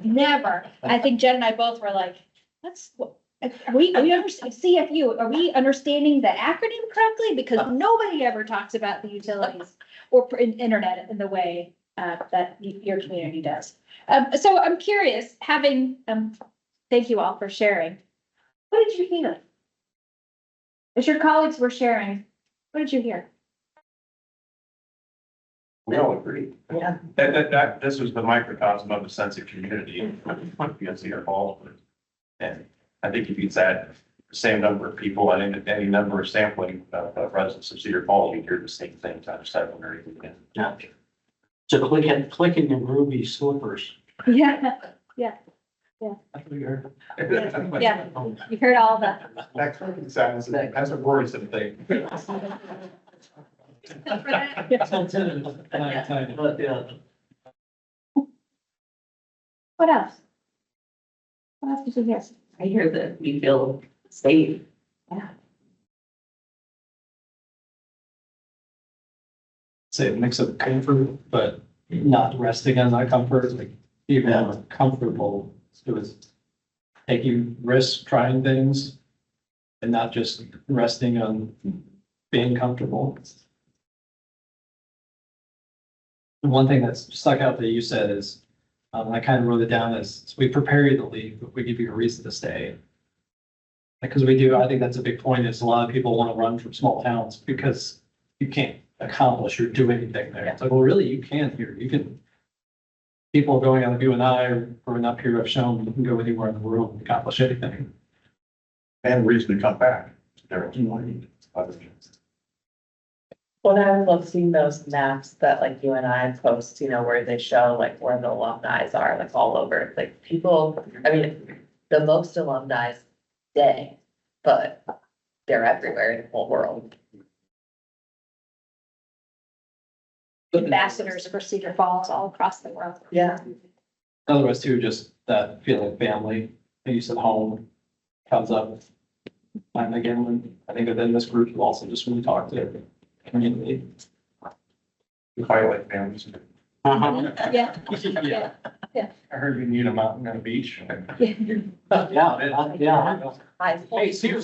Never. I think Jen and I both were like, we understand CFU, are we understanding the acronym correctly? Because nobody ever talks about the utilities or internet in the way that your community does. So I'm curious, having, thank you all for sharing. What did you hear? As your colleagues were sharing, what did you hear? We all agree. Yeah. That this was the microcosm of a sense of community against Cedar Falls. And I think if you said the same number of people and any number of sampling residents of Cedar Falls, you'd hear the same thing times seven or even 10. Yeah. So clicking in Ruby slippers. Yeah, That's what you heard. yeah, you heard all that. That clicking sounds, that's a worrisome thing. What else? What else did you hear? I hear that we feel safe. Say a mix of comfort, but not resting on that comfort, like even comfortable. It was taking risks, trying things, and not just resting on being comfortable. One thing that's stuck out that you said is, I kind of wrote it down as, we prepare you to leave, but we give you a reason to stay. Because we do, I think that's a big point, is a lot of people want to run from small towns because you can't accomplish or do anything there. It's like, well, really, you can here. You can, people going on the UNI or growing up here have shown you can go anywhere in the world and accomplish anything. And reason to come back. There. Well, I love seeing those maps that like you and I post, where they show like where the alumni are, like all over, like people, I mean, the most alumni day, but they're everywhere in the whole world. Ambassadors for Cedar Falls all across the world. Yeah. Otherwise too, just that feeling of family, like you said, home comes up. And again, when I think within this group, also just when we talk to community. We highlight families. Yeah. Yeah. I heard we need a mountain and a beach. Yeah. Hey, Cedar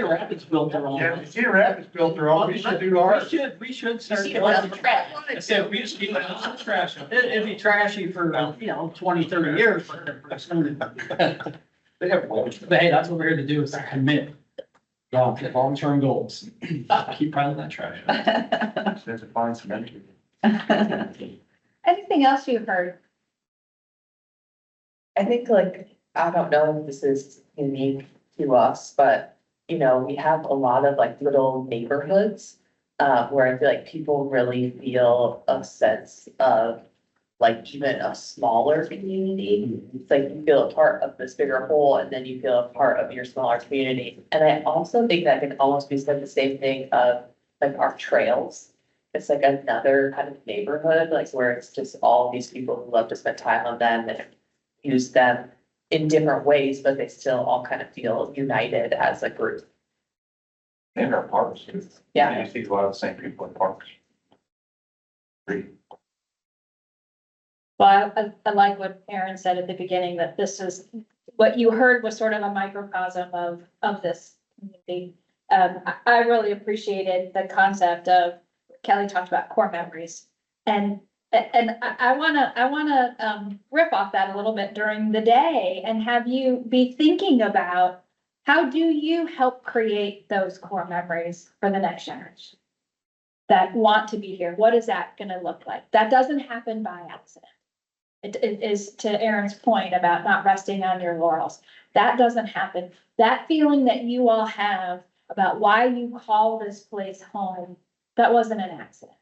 Rapids built their own. Yeah, Cedar Rapids built their own, we should do ours. We should start. See, well, trash. I said, we just keep it out, trash. It'd be trashy for, 20, 30 years. They have one. But hey, that's what we're here to do, is to commit. Long-term goals. Keep piling that trash. There's a fine cement. Anything else you've heard? I think like, I don't know if this is unique to us, but we have a lot of like little neighborhoods. Where I feel like people really feel a sense of like even a smaller community. It's like you feel a part of this bigger whole and then you feel a part of your smaller community. And I also think that can almost be said the same thing of like our trails. It's like another kind of neighborhood, like where it's just all these people who love to spend time on them and use them in different ways, but they still all kind of feel united as a group. And our parks. Yeah. You see a lot of the same people in parks. Well, I like what Aaron said at the beginning, that this is, what you heard was sort of a microcosm of this community. I really appreciated the concept of, Kelly talked about core memories. And I wanna riff off that a little bit during the day and have you be thinking about, how do you help create those core memories for the next generation that want to be here? What is that gonna look like? That doesn't happen by accident. It is, to Aaron's point about not resting on your laurels. That doesn't happen. That feeling that you all have about why you call this place home, that wasn't an accident.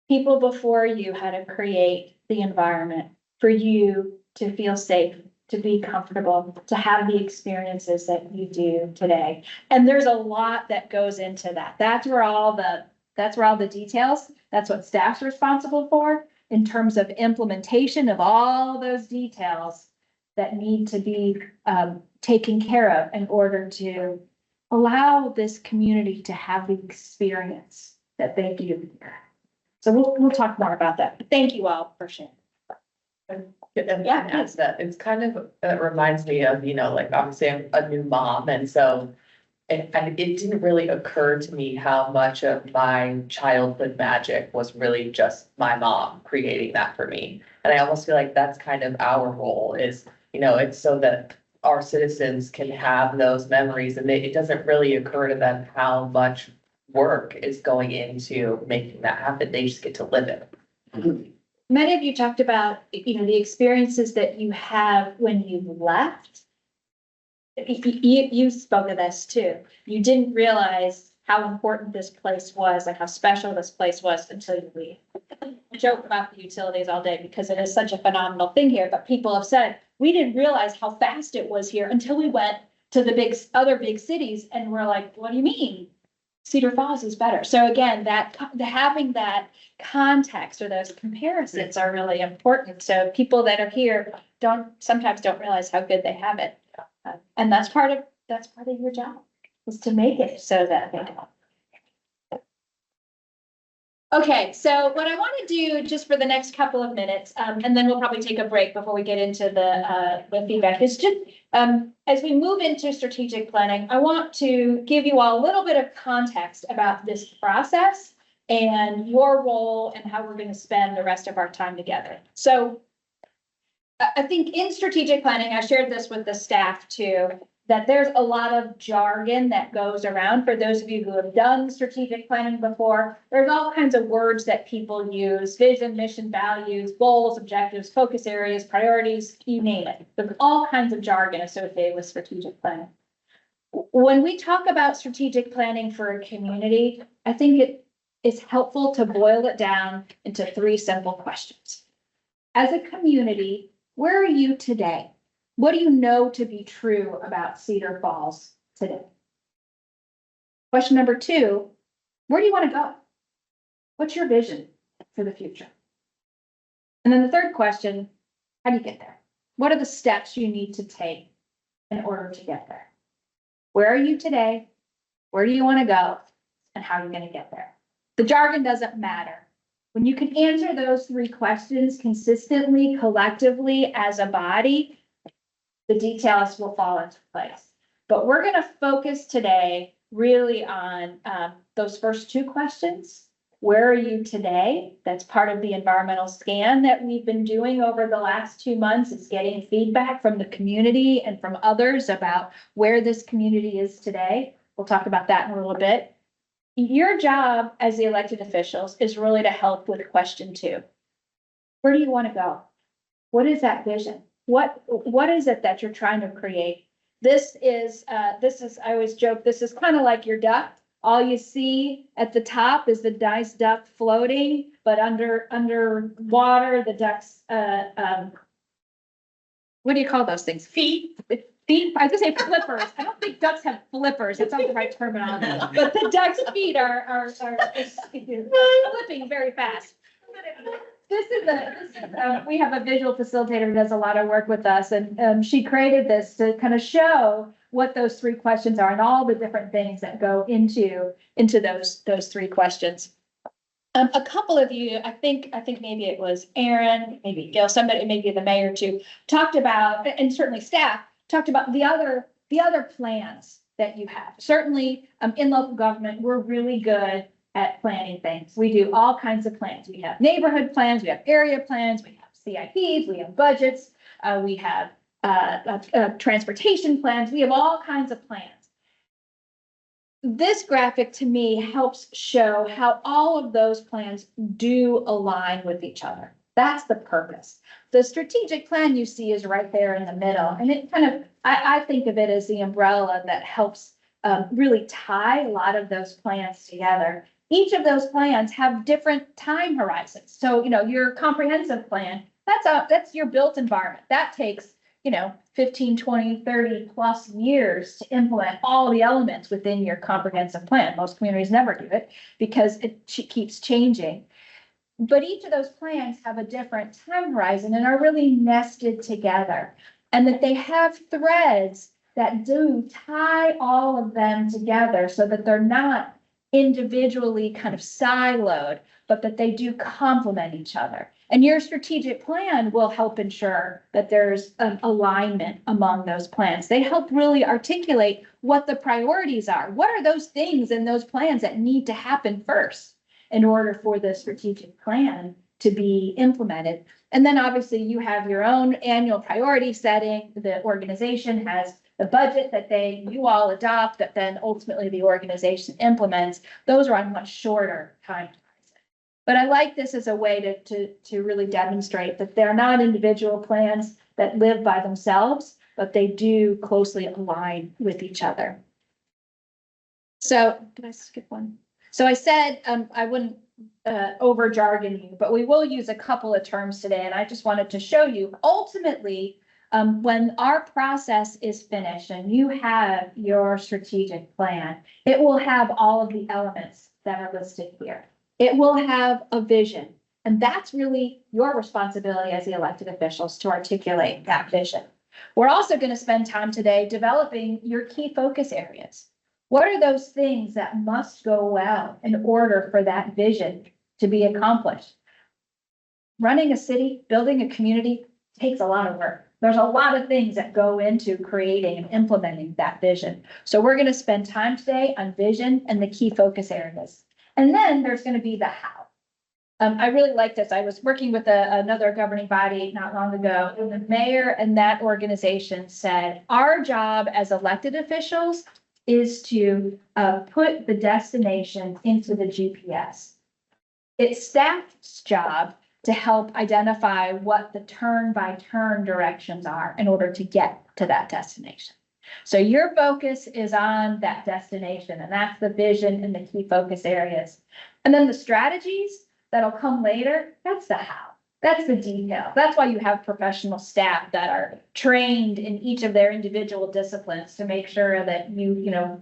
People before you had to create the environment for you to feel safe, to be comfortable, to have the experiences that you do today. And there's a lot that goes into that. That's where all the details, that's what staff's responsible for in terms of implementation of all those details that need to be taken care of in order to allow this community to have the experience that they do here. So we'll talk more about that. But thank you all for sharing. Yeah, that's that. It's kind of, it reminds me of, like obviously I'm a new mom and so. And it didn't really occur to me how much of my childhood magic was really just my mom creating that for me. And I almost feel like that's kind of our role is, it's so that our citizens can have those memories and it doesn't really occur to them how much work is going into making that happen. They just get to live it. Many of you talked about, the experiences that you have when you left. You spoke of this too. You didn't realize how important this place was and how special this place was until you leave. I joke about the utilities all day because it is such a phenomenal thing here, but people have said, we didn't realize how fast it was here until we went to the other big cities and we're like, what do you mean? Cedar Falls is better. So again, having that context or those comparisons are really important. So people that are here sometimes don't realize how good they have it. And that's part of your job, is to make it so that they don't. Okay, so what I want to do just for the next couple of minutes, and then we'll probably take a break before we get into the feedback, is just as we move into strategic planning, I want to give you all a little bit of context about this process and your role and how we're going to spend the rest of our time together. So I think in strategic planning, I shared this with the staff too, that there's a lot of jargon that goes around. For those of you who have done strategic planning before, there's all kinds of words that people use: vision, mission, values, goals, objectives, focus areas, priorities, you name it. There's all kinds of jargon associated with strategic planning. When we talk about strategic planning for a community, I think it is helpful to boil it down into 3 simple questions. As a community, where are you today? What do you know to be true about Cedar Falls today? Question number 2, where do you want to go? What's your vision for the future? And then the third question, how do you get there? What are the steps you need to take in order to get there? Where are you today? Where do you want to go? And how are you going to get there? The jargon doesn't matter. When you can answer those three questions consistently, collectively as a body, the details will fall into place. But we're going to focus today really on those first two questions. Where are you today? That's part of the environmental scan that we've been doing over the last 2 months. It's getting feedback from the community and from others about where this community is today. We'll talk about that in a little bit. Your job as the elected officials is really to help with question 2. Where do you want to go? What is that vision? What is it that you're trying to create? This is, I always joke, this is kind of like your duck. All you see at the top is the nice duck floating, but underwater, the duck's, what do you call those things? Feet? Feet, I was gonna say flippers. I don't think ducks have flippers. That's not the right terminology. But the duck's feet are flipping very fast. We have a visual facilitator who does a lot of work with us, and she created this to kind of show what those three questions are and all the different things that go into those three questions. A couple of you, I think maybe it was Aaron, maybe Gail, somebody, maybe the mayor too, talked about, and certainly staff talked about the other plans that you have. Certainly, in local government, we're really good at planning things. We do all kinds of plans. We have neighborhood plans, we have area plans, we have CIPs, we have budgets, we have transportation plans. We have all kinds of plans. This graphic to me helps show how all of those plans do align with each other. That's the purpose. The strategic plan you see is right there in the middle. And it kind of, I think of it as the umbrella that helps really tie a lot of those plans together. Each of those plans have different time horizons. So, your comprehensive plan, that's your built environment. That takes 15, 20, 30 plus years to implement all the elements within your comprehensive plan. Most communities never do it because it keeps changing. But each of those plans have a different time horizon and are really nested together. And that they have threads that do tie all of them together so that they're not individually kind of siloed, but that they do complement each other. And your strategic plan will help ensure that there's an alignment among those plans. They help really articulate what the priorities are. What are those things in those plans that need to happen first in order for the strategic plan to be implemented? And then obviously you have your own annual priority setting. The organization has the budget that you all adopt, that then ultimately the organization implements. Those are on much shorter time horizon. But I like this as a way to really demonstrate that they're not individual plans that live by themselves, but they do closely align with each other. So did I skip one? So I said I wouldn't over jargon you, but we will use a couple of terms today. And I just wanted to show you ultimately, when our process is finished and you have your strategic plan, it will have all of the elements that are listed here. It will have a vision, and that's really your responsibility as the elected officials to articulate that vision. We're also going to spend time today developing your key focus areas. What are those things that must go well in order for that vision to be accomplished? Running a city, building a community takes a lot of work. There's a lot of things that go into creating and implementing that vision. So we're going to spend time today on vision and the key focus areas. And then there's going to be the how. I really like this. I was working with another governing body not long ago, and the mayor and that organization said, our job as elected officials is to put the destination into the GPS. It's staff's job to help identify what the turn-by-turn directions are in order to get to that destination. So your focus is on that destination, and that's the vision and the key focus areas. And then the strategies that'll come later, that's the how. That's the detail. That's why you have professional staff that are trained in each of their individual disciplines to make sure that you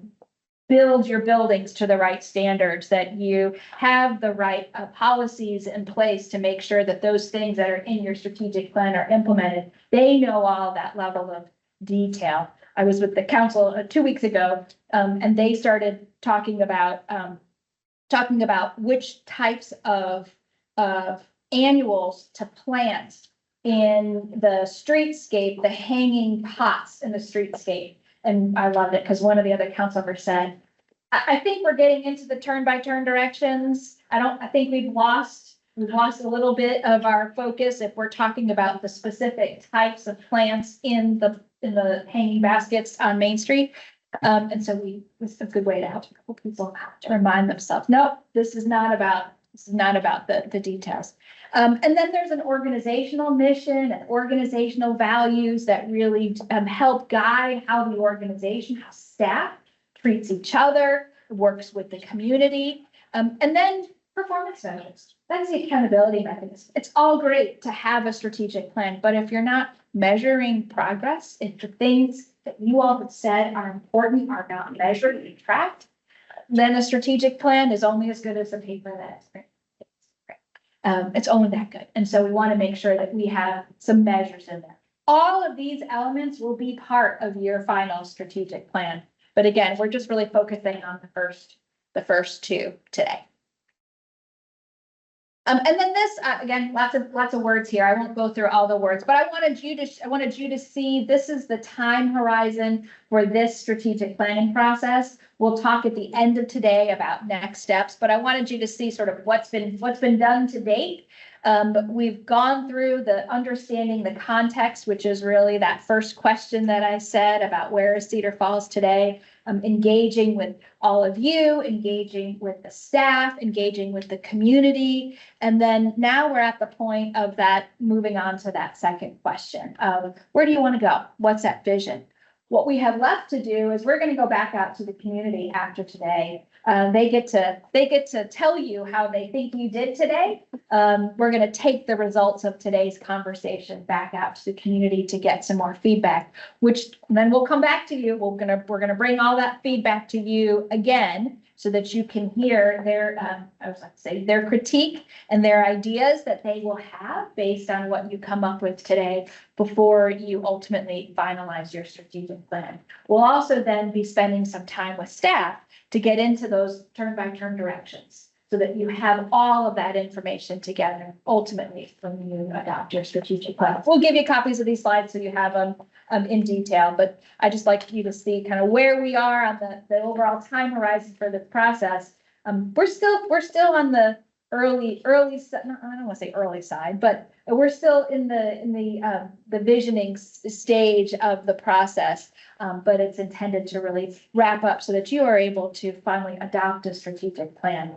build your buildings to the right standards, that you have the right policies in place to make sure that those things that are in your strategic plan are implemented. They know all that level of detail. I was with the council 2 weeks ago, and they started talking about which types of of annuals to plant in the streetscape, the hanging pots in the streetscape. And I loved it because one of the other council members said, I think we're getting into the turn by turn directions. I think we've lost a little bit of our focus if we're talking about the specific types of plants in the hanging baskets on Main Street. And so it's a good way to help people to remind themselves, nope, this is not about the details. And then there's an organizational mission and organizational values that really help guide how the organization, how staff treats each other, works with the community. And then performance measures. That's the accountability mechanism. It's all great to have a strategic plan, but if you're not measuring progress, if the things that you all have said are important are not measured and tracked, then a strategic plan is only as good as the paper that it's printed. It's only that good. And so we want to make sure that we have some measures in there. All of these elements will be part of your final strategic plan. But again, we're just really focusing on the first two today. And then this, again, lots of words here. I won't go through all the words, but I wanted you to see this is the time horizon for this strategic planning process. We'll talk at the end of today about next steps, but I wanted you to see sort of what's been done to date. We've gone through the understanding the context, which is really that first question that I said about where is Cedar Falls today, engaging with all of you, engaging with the staff, engaging with the community. And then now we're at the point of that moving on to that second question of where do you want to go? What's that vision? What we have left to do is we're going to go back out to the community after today. They get to tell you how they think you did today. We're going to take the results of today's conversation back out to the community to get some more feedback, which then we'll come back to you. We're going to bring all that feedback to you again so that you can hear their critique and their ideas that they will have based on what you come up with today before you ultimately finalize your strategic plan. We'll also then be spending some time with staff to get into those turn-by-turn directions so that you have all of that information together ultimately when you adopt your strategic plan. We'll give you copies of these slides so you have them in detail, but I just like you to see kind of where we are on the overall time horizon for this process. We're still on the early, I don't want to say early side, but we're still in the visioning stage of the process. But it's intended to really wrap up so that you are able to finally adopt a strategic plan.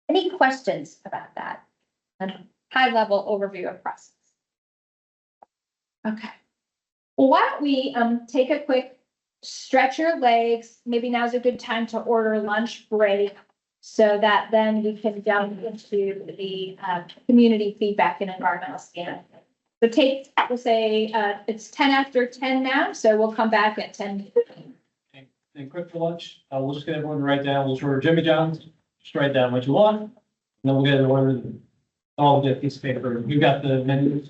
Any questions about that? A high level overview of process. Okay. Well, why don't we take a quick stretch your legs. Maybe now's a good time to order lunch break so that then we can jump into the community feedback and environmental scan. So we'll say it's 10 after 10 now, so we'll come back at 10. And quick for lunch, we'll just get everyone to write down, we'll order Jimmy John's, just write down what you want. And then we'll get it ordered, all get a piece of paper. You got the menu.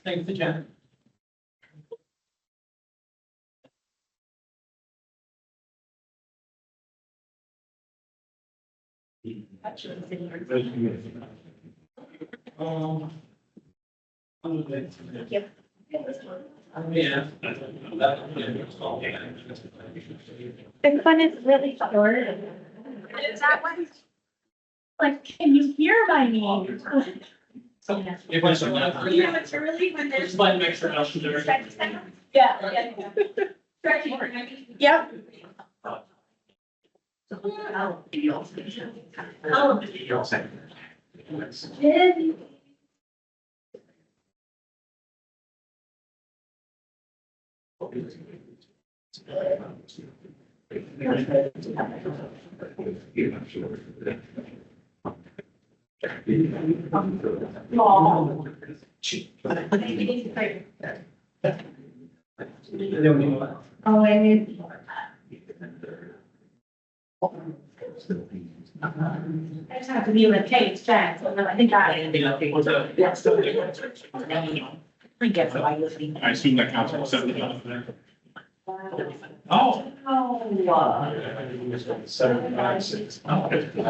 Thanks, Jen. Yep. Yeah. This one is really short. Is that one? Like, can you hear my name? So, if I show up early, Yeah, it's early when there's. just find an extra option there. Yeah. Yep. Oh, I need. I just have to be in the case, Jack, so I think I. I guess why you. I assume that counts for 7 there. Oh. Oh.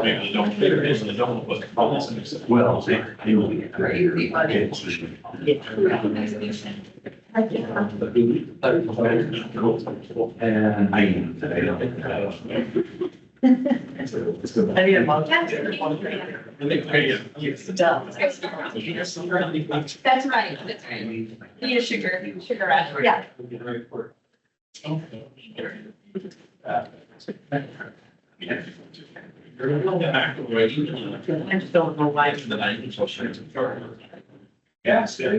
Maybe don't fit it in the double, but. Well, and I am today. That's right, that's right. Need a sugar rush. Yeah. I just don't know why. Yes, well,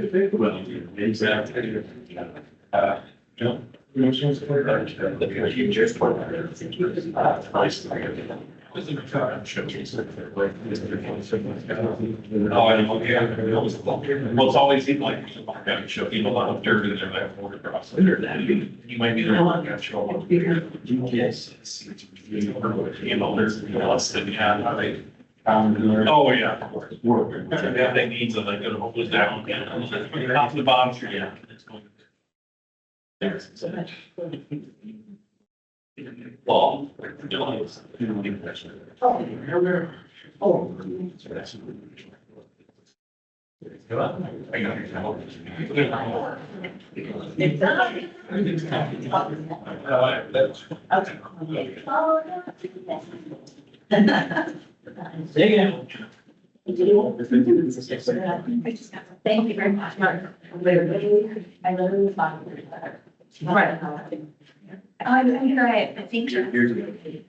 exactly. No. Oh, I don't, yeah. Well, it's always like, show people a lot of dirt in there, that border across. You might be the one that show. Yes. You know, there's, less than, yeah, they. Oh, yeah, of course. Yeah, they need to like, go hold it down, off the bottom, yeah. There's. Well. Thank you very much, Mark. I literally thought. Right. I'm great. Thank you.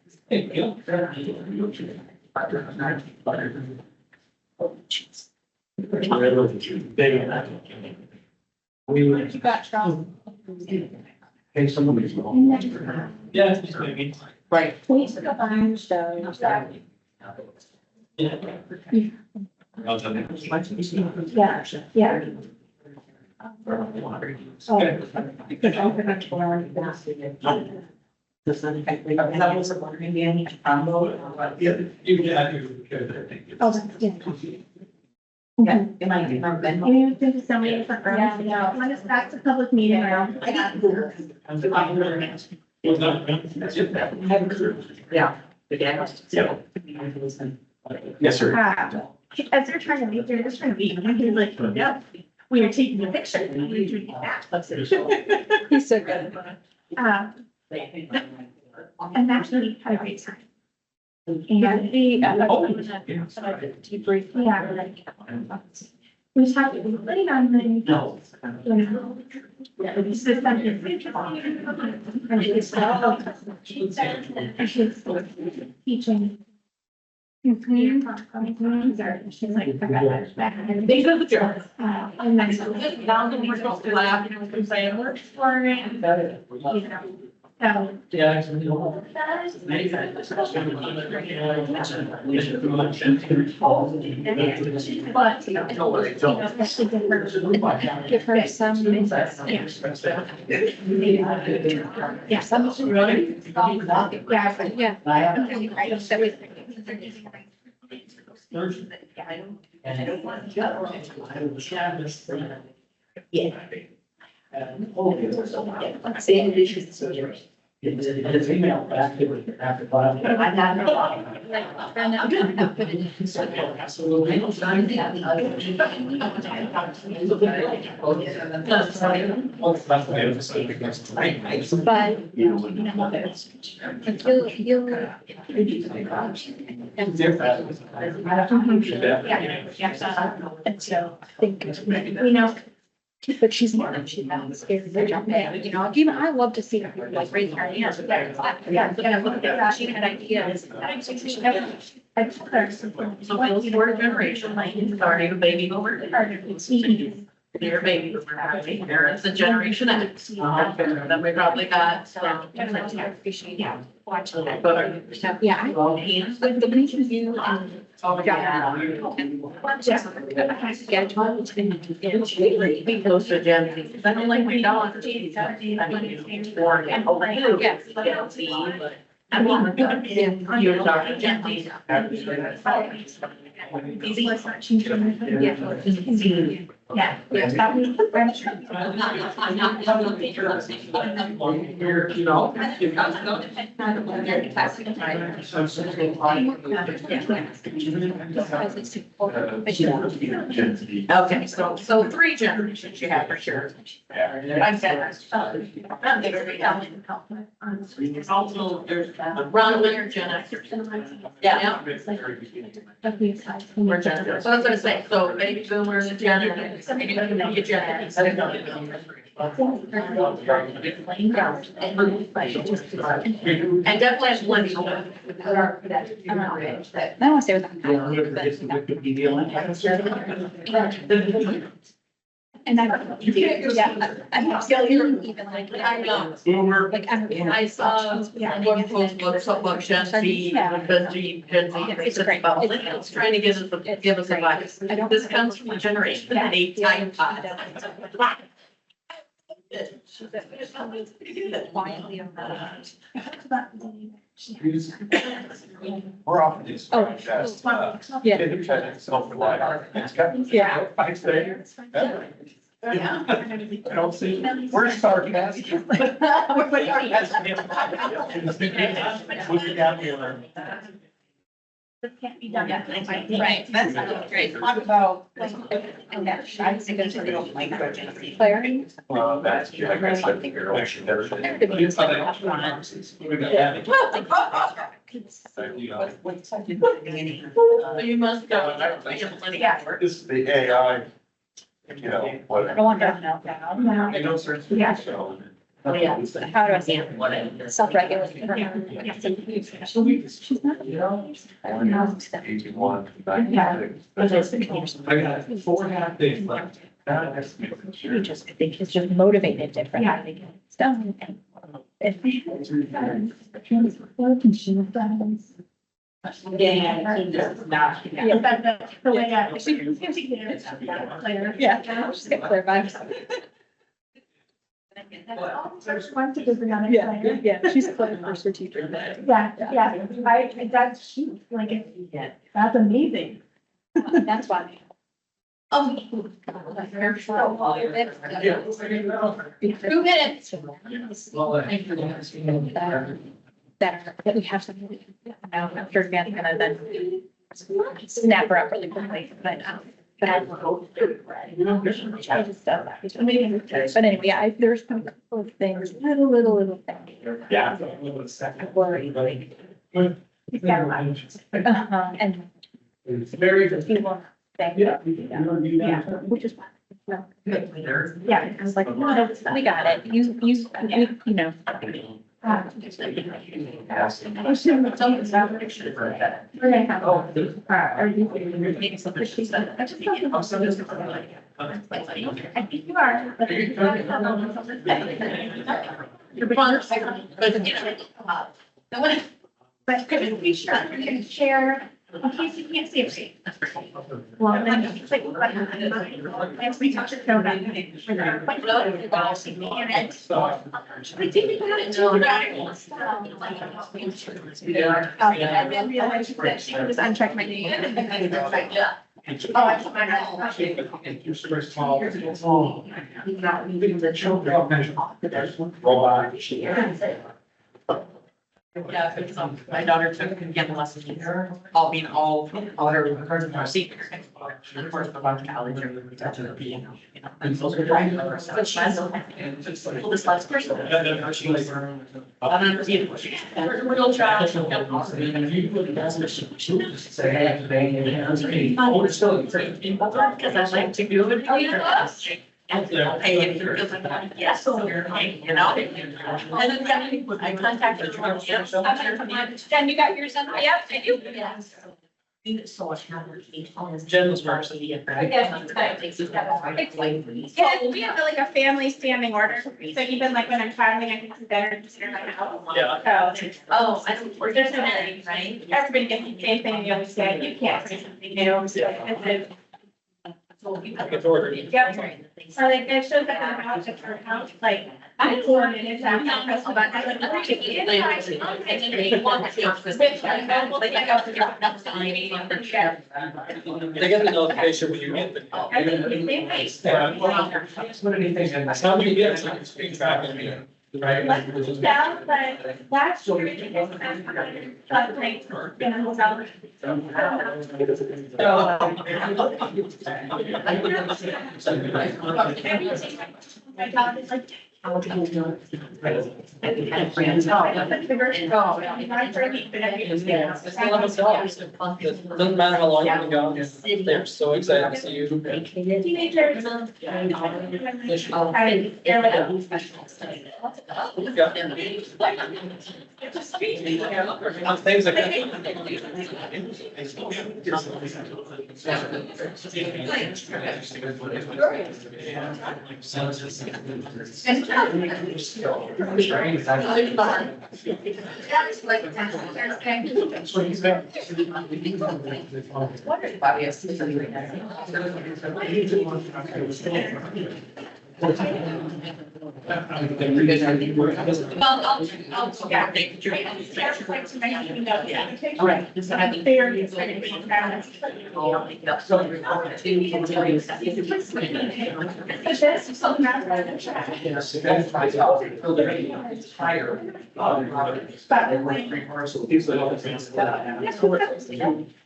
What you got, Charles? Hey, somebody's. Yeah, it's just maybe. Right. We took a bunch, so. Yeah, yeah. That was wondering, any combo. Yeah, you can. Oh, that's, yeah. Yeah, it might be. You do so many different rooms. Yeah, no. When it's back to public meeting room. Yeah. Yes, sir. As they're trying to meet, they're just trying to meet, and he's like, yep, we are taking a picture. And we're doing that. He's so good. And actually had a great time. And the, debrief, yeah, like, we talked, we played on the. No. The system is interesting. And she's, she's teaching. She's like, They go to the job. and then so. Now that we're supposed to laugh, and we're saying, we're for it. You know, so. Yeah. But, you know, especially give her some, yeah. Yeah, some. Yeah, yeah. Right, that was. His email back after class. I got But, you and so I think, you know, but she's not, she's not scared to jump in, you know, even I love to see her like raise her hands. Yeah, and I look at that, she had ideas. I told her. So Bill's fourth generation, like, he's already a baby boomer. You're a baby boomer, there's a generation X. Then we probably got, Yeah, watching that. But. Yeah, but the reason you and. Oh, yeah. Schedule. Be close to Gen Z, because I don't like my dog. I mean, or, Yes. Gen Z, but. I mean, you're talking Gen Z. Easy. Yeah. Yeah. Okay, so three generations you have for sure. I said. Also, there's Ron Leonard, Gen X. Yeah. We're Gen X. So I was gonna say, so baby boomers, Gen X, maybe you Gen X. And definitely has one. I don't want to stay with that. And I'm still even like. I know. Like, I'm. I saw one post about something about Gen Z, Gen Z, It's great. it's trying to give us advice. I don't. This comes from a generation that ate time pots. Quietly. We're off of this. Oh. Yeah. Self-reliant. Yeah. I say. Yeah. I don't see, we're sarcastic. This can't be done. Right, that's great. Talk about. I think there's a little language. Clarity. Well, that's, I guess I think you're. You must go. Yeah. This is the AI, you know, I whatever. don't want to. I know certain. Yeah. So. Yeah. How do I say it? Self-regulate. She's not. I don't know. 81, Yeah. 96. I got 4.5 days left. She just, I think it's just motivated different. Yeah. Stuff. And if she has working, she will balance. Yeah, that's the way I. Yeah, she's got clear vibes. Yeah, she's clear for strategic. That's huge, like, that's amazing. That's why. Oh. 2 minutes. That we have some. I'm sure Dan's gonna then snap her up really quickly, but. I just stuff. But anyway, yeah, there's some couple of things, little things. Yeah. Worry, like. And. It's very. People think. Yeah. Which is. Yeah, I was like, no, we got it. You know. We're gonna have. Are you? I think you are. But could we share, in case you can't see it? Well, then it's like, as we talked to Code about it. We did I didn't realize that she was unchecked my name. Oh, I took mine out. Yeah, it's, my daughter took again lessons, all being all her senior. And of course, the bunch of college or the piano, you know. And so this last person. I don't see it. Real child. Because I like to do it. And pay it because I'm like, yes, so you're paying, you know? And then I contacted her. Jen, you got yours on? Yep, I do. Yes. So much more. Jen was first. Yeah, we have like a family standing order, so even like when I'm traveling, I can sit there and consider my house. Yeah. Oh, I don't, or there's a, right? Everybody gets the same thing, you always say, you can't say something new, so this is. It's ordered. Yep. Or like it shows up in the house at her house, like. I don't want it, it's not press the button. They get the notification when you get the. That's how you get it. Screen tracking, right? Down, but last year. It was like, you know, my dog is like. Doesn't matter how long you've been gone, they're so excited to see you. Teenagers. Things like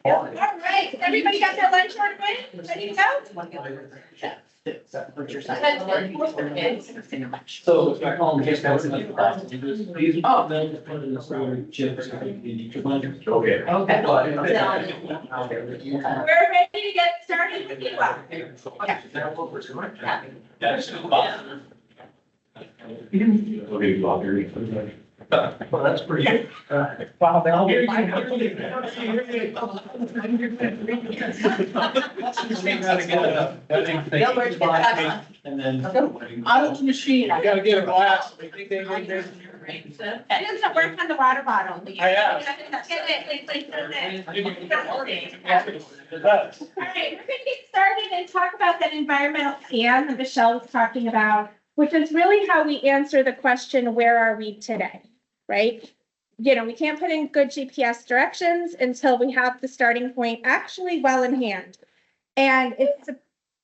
All right, everybody got their lunch ordered with? Ready to go? So I call them just. Oh. Then put in the chips. Okay. We're ready to get started with you. Well, that's pretty good. Wow. And then. Out of the machine. I gotta get a glass. It doesn't work on the water bottle. I have. All right, we're gonna get started and talk about that environmental plan that Michelle was talking about, which is really how we answer the question, where are we today, right? You know, we can't put in good GPS directions until we have the starting point actually well in hand. And it's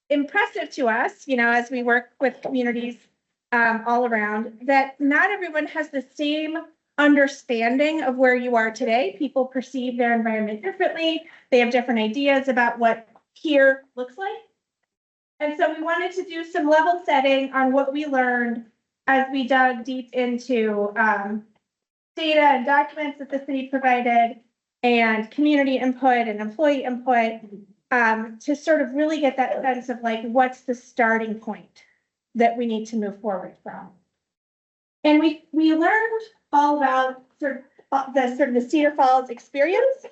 impressive to us, you know, as we work with communities all around, that not everyone has the same understanding of where you are today. People perceive their environment differently. They have different ideas about what here looks like. And so we wanted to do some level setting on what we learned as we dug deep into data and documents that the city provided and community input and employee input to sort of really get that sense of like, what's the starting point that we need to move forward from. And we learned all about the Cedar Falls experience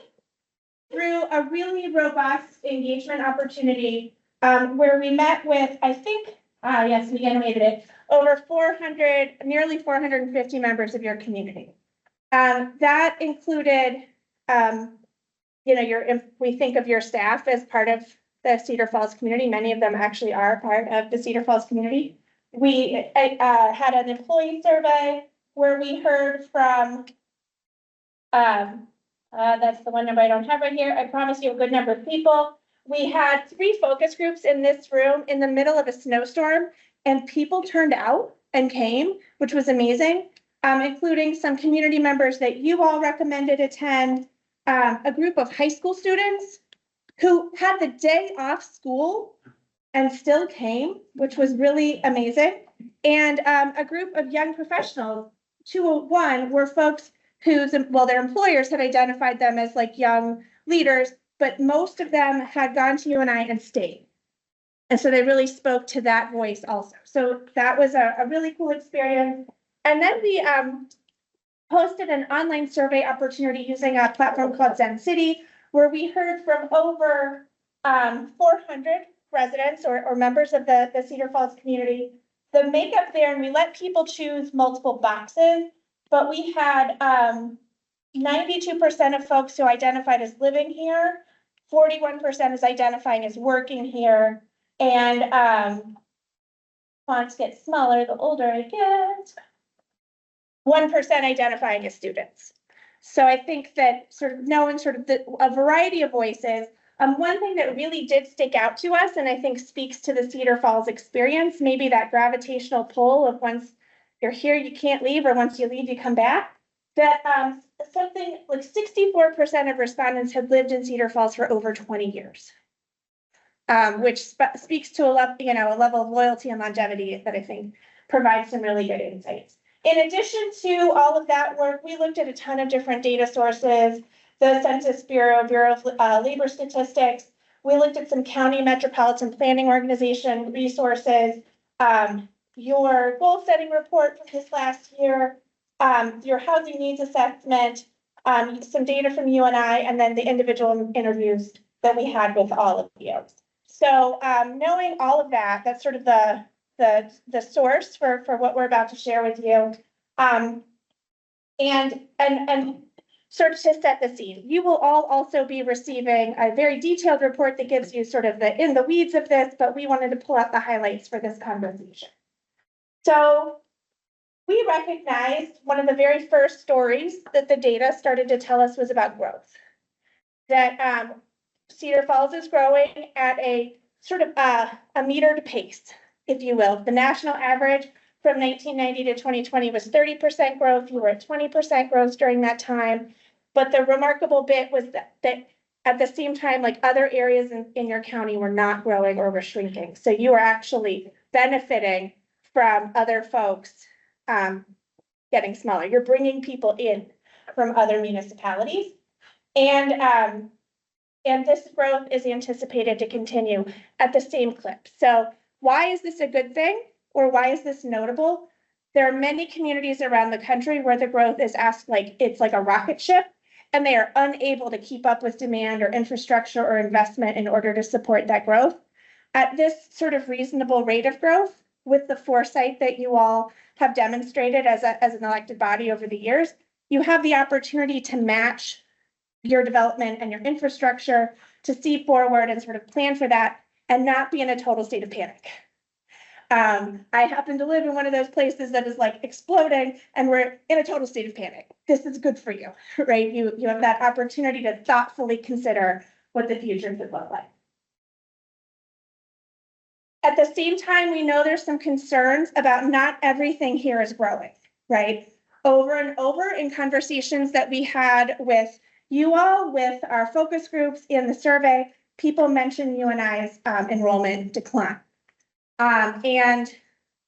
through a really robust engagement opportunity where we met with, I think, yes, we animated it, over 400, nearly 450 members of your community. That included, you know, we think of your staff as part of the Cedar Falls community. Many of them actually are part of the Cedar Falls community. We had an employee survey where we heard from, that's the one number I don't have right here. I promise you a good number of people. We had 3 focus groups in this room in the middle of a snowstorm, and people turned out and came, which was amazing, including some community members that you all recommended attend, a group of high school students who had the day off school and still came, which was really amazing, and a group of young professionals. 201 were folks whose, well, their employers had identified them as like young leaders, but most of them had gone to UNI and stayed. And so they really spoke to that voice also. So that was a really cool experience. And then we hosted an online survey opportunity using a platform called Zen City, where we heard from over 400 residents or members of the Cedar Falls community. The makeup there, and we let people choose multiple boxes, but we had 92% of folks who identified as living here, 41% is identifying as working here, And, fonts get smaller the older I get. 1% identifying as students. So I think that sort of knowing sort of a variety of voices. One thing that really did stick out to us, and I think speaks to the Cedar Falls experience, maybe that gravitational pull of once you're here, you can't leave, or once you leave, you come back. That something like 64% of respondents had lived in Cedar Falls for over 20 years. Which speaks to a level of loyalty and longevity that I think provides some really good insights. In addition to all of that work, we looked at a ton of different data sources, the Census Bureau, Bureau of Labor Statistics. We looked at some county metropolitan planning organization resources, your goal setting report from this last year, your housing needs assessment, some data from you and I, and then the individual interviews that we had with all of you. So knowing all of that, that's sort of the source for what we're about to share with you. And sort of to set the scene, you will all also be receiving a very detailed report that gives you sort of the in the weeds of this, but we wanted to pull out the highlights for this conversation. So we recognized one of the very first stories that the data started to tell us was about growth. That Cedar Falls is growing at a sort of a metered pace, if you will. The national average from 1990 to 2020 was 30% growth. You were at 20% growth during that time. But the remarkable bit was that at the same time, like other areas in your county were not growing or were shrinking. So you are actually benefiting from other folks getting smaller. You're bringing people in from other municipalities. And this growth is anticipated to continue at the same clip. So why is this a good thing, or why is this notable? There are many communities around the country where the growth is it's like a rocket ship, and they are unable to keep up with demand or infrastructure or investment in order to support that growth. At this sort of reasonable rate of growth, with the foresight that you all have demonstrated as an elected body over the years, you have the opportunity to match your development and your infrastructure to see forward and sort of plan for that and not be in a total state of panic. I happen to live in one of those places that is like exploding and we're in a total state of panic. This is good for you, right? You have that opportunity to thoughtfully consider what the future could look like. At the same time, we know there's some concerns about not everything here is growing, right? Over and over in conversations that we had with you all, with our focus groups in the survey, people mentioned UNI's enrollment decline. And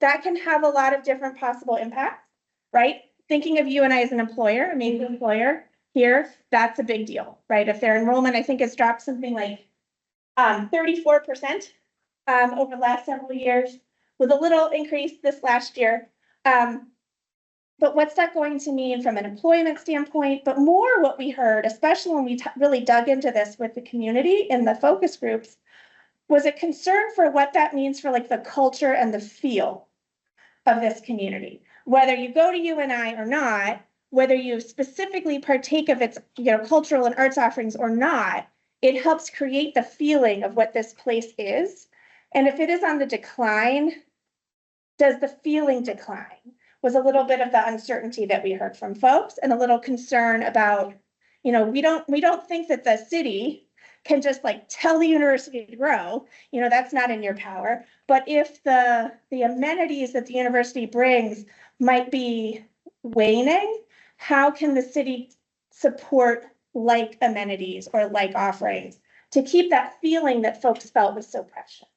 that can have a lot of different possible impacts, right? Thinking of UNI as an employer, a major employer here, that's a big deal, right? If their enrollment, I think, has dropped something like 34% over the last several years, with a little increase this last year. But what's that going to mean from an employment standpoint? But more what we heard, especially when we really dug into this with the community in the focus groups, was a concern for what that means for like the culture and the feel of this community. Whether you go to UNI or not, whether you specifically partake of its cultural and arts offerings or not, it helps create the feeling of what this place is. And if it is on the decline, does the feeling decline? Was a little bit of the uncertainty that we heard from folks, and a little concern about, we don't think that the city can just like tell the university to grow, that's not in your power. But if the amenities that the university brings might be waning, how can the city support like amenities or like offerings to keep that feeling that folks felt was so precious?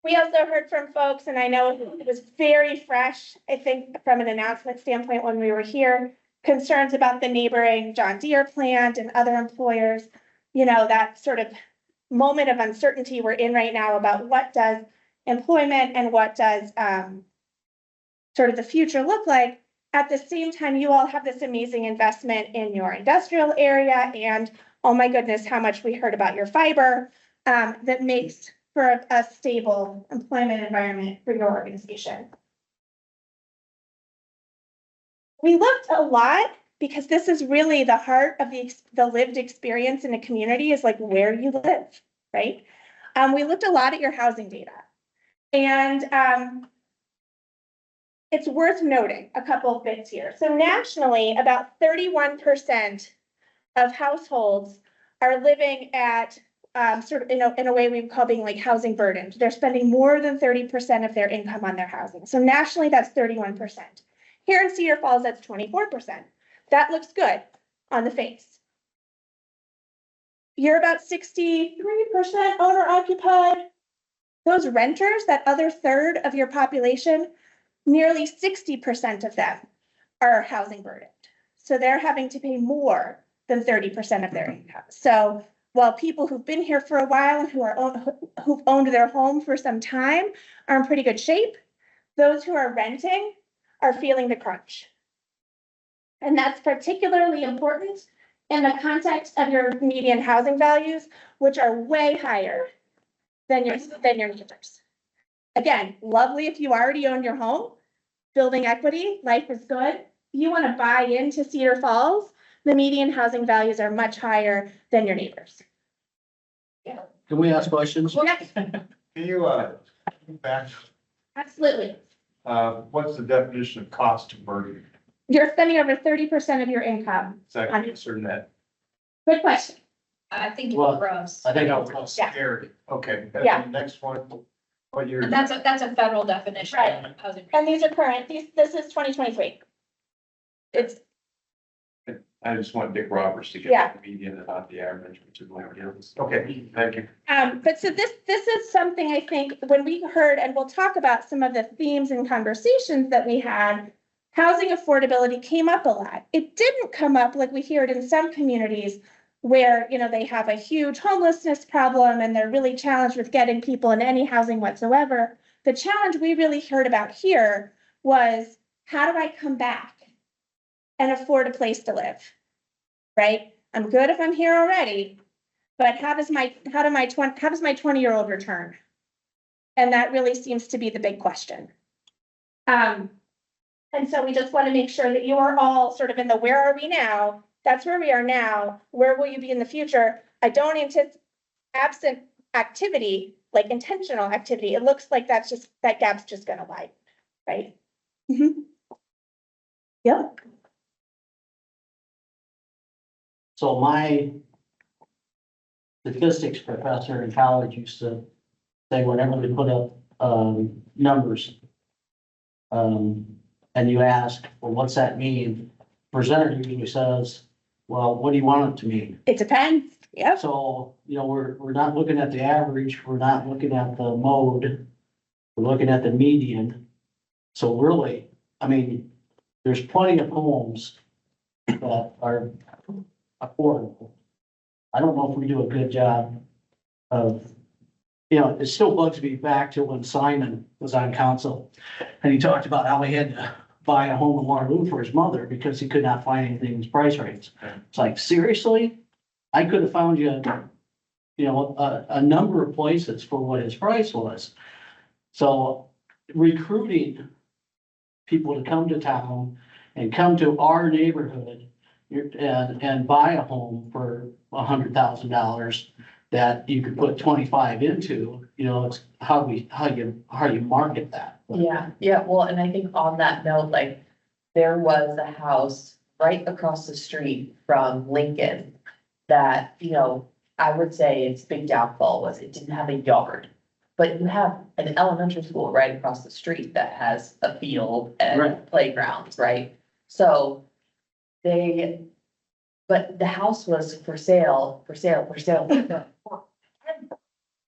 We also heard from folks, and I know it was very fresh, I think, from an announcement standpoint when we were here, concerns about the neighboring John Deere plant and other employers, that sort of moment of uncertainty we're in right now about what does employment and what does sort of the future look like. At the same time, you all have this amazing investment in your industrial area, and oh my goodness, how much we heard about your fiber that makes for a stable employment environment for your organization. We looked a lot because this is really the heart of the lived experience in a community, is like where you live, right? We looked a lot at your housing data. And, it's worth noting a couple of bits here. So nationally, about 31% of households are living at, sort of in a way we would call being like housing burdened. They're spending more than 30% of their income on their housing. So nationally, that's 31%. Here in Cedar Falls, that's 24%. That looks good on the face. You're about 63% owner occupied. Those renters, that other third of your population, nearly 60% of them are housing burdened. So they're having to pay more than 30% of their income. So while people who've been here for a while and who've owned their home for some time are in pretty good shape, those who are renting are feeling the crunch. And that's particularly important in the context of your median housing values, which are way higher than your neighbors. Again, lovely if you already own your home, building equity, life is good. You want to buy into Cedar Falls, the median housing values are much higher than your neighbors. Can we ask questions? Yes, Can you, back, absolutely. what's the definition of cost to burden? You're spending over 30% of your income. Is that gross or net? Good question. I think it's Well, gross. I think I'll. Yeah. Okay. Yeah. And the next one, what year? And that's a federal definition Right. of housing. And these are current, this is 2023. It's, I just want Dick Roberts to Yeah. get the median and not the average, which is what it is. Okay, thank you. but so this is something I think when we heard, and we'll talk about some of the themes and conversations that we had, housing affordability came up a lot. It didn't come up like we hear it in some communities where, you know, they have a huge homelessness problem and they're really challenged with getting people in any housing whatsoever. The challenge we really heard about here was, how do I come back and afford a place to live? Right? I'm good if I'm here already, but how does my 20-year-old return? And that really seems to be the big question. And so we just want to make sure that you are all sort of in the where are we now? That's where we are now. Where will you be in the future? I don't anticipate, absent activity, like intentional activity, it looks like that gap's just gonna widen, right? Mm-hmm. Yep. So my statistics professor in college used to say whenever we put up, numbers, and you ask, well, what's that mean? Presenter usually says, well, what do you want it to mean? It depends. Yep. So, you know, we're not looking at the average, we're not looking at the mode, we're looking at the median. So really, I mean, there's plenty of homes that are affordable. I don't know if we do a good job of, you know, it still bugs me back to when Simon was on council. And he talked about how he had to buy a home in Waterloo for his mother because he could not find anything in his price range. It's like, seriously? I could have found you, you know, a number of places for what his price was. So recruiting people to come to town and come to our neighborhood and buy a home for $100,000 that you could put 25 into, you know, it's how you market that. Yeah, well, and I think on that note, like, there was a house right across the street from Lincoln that, you know, I would say its big downfall was it didn't have a yard. But you have an elementary school right across the street that has a field and Right. playgrounds, right? So but the house was for sale.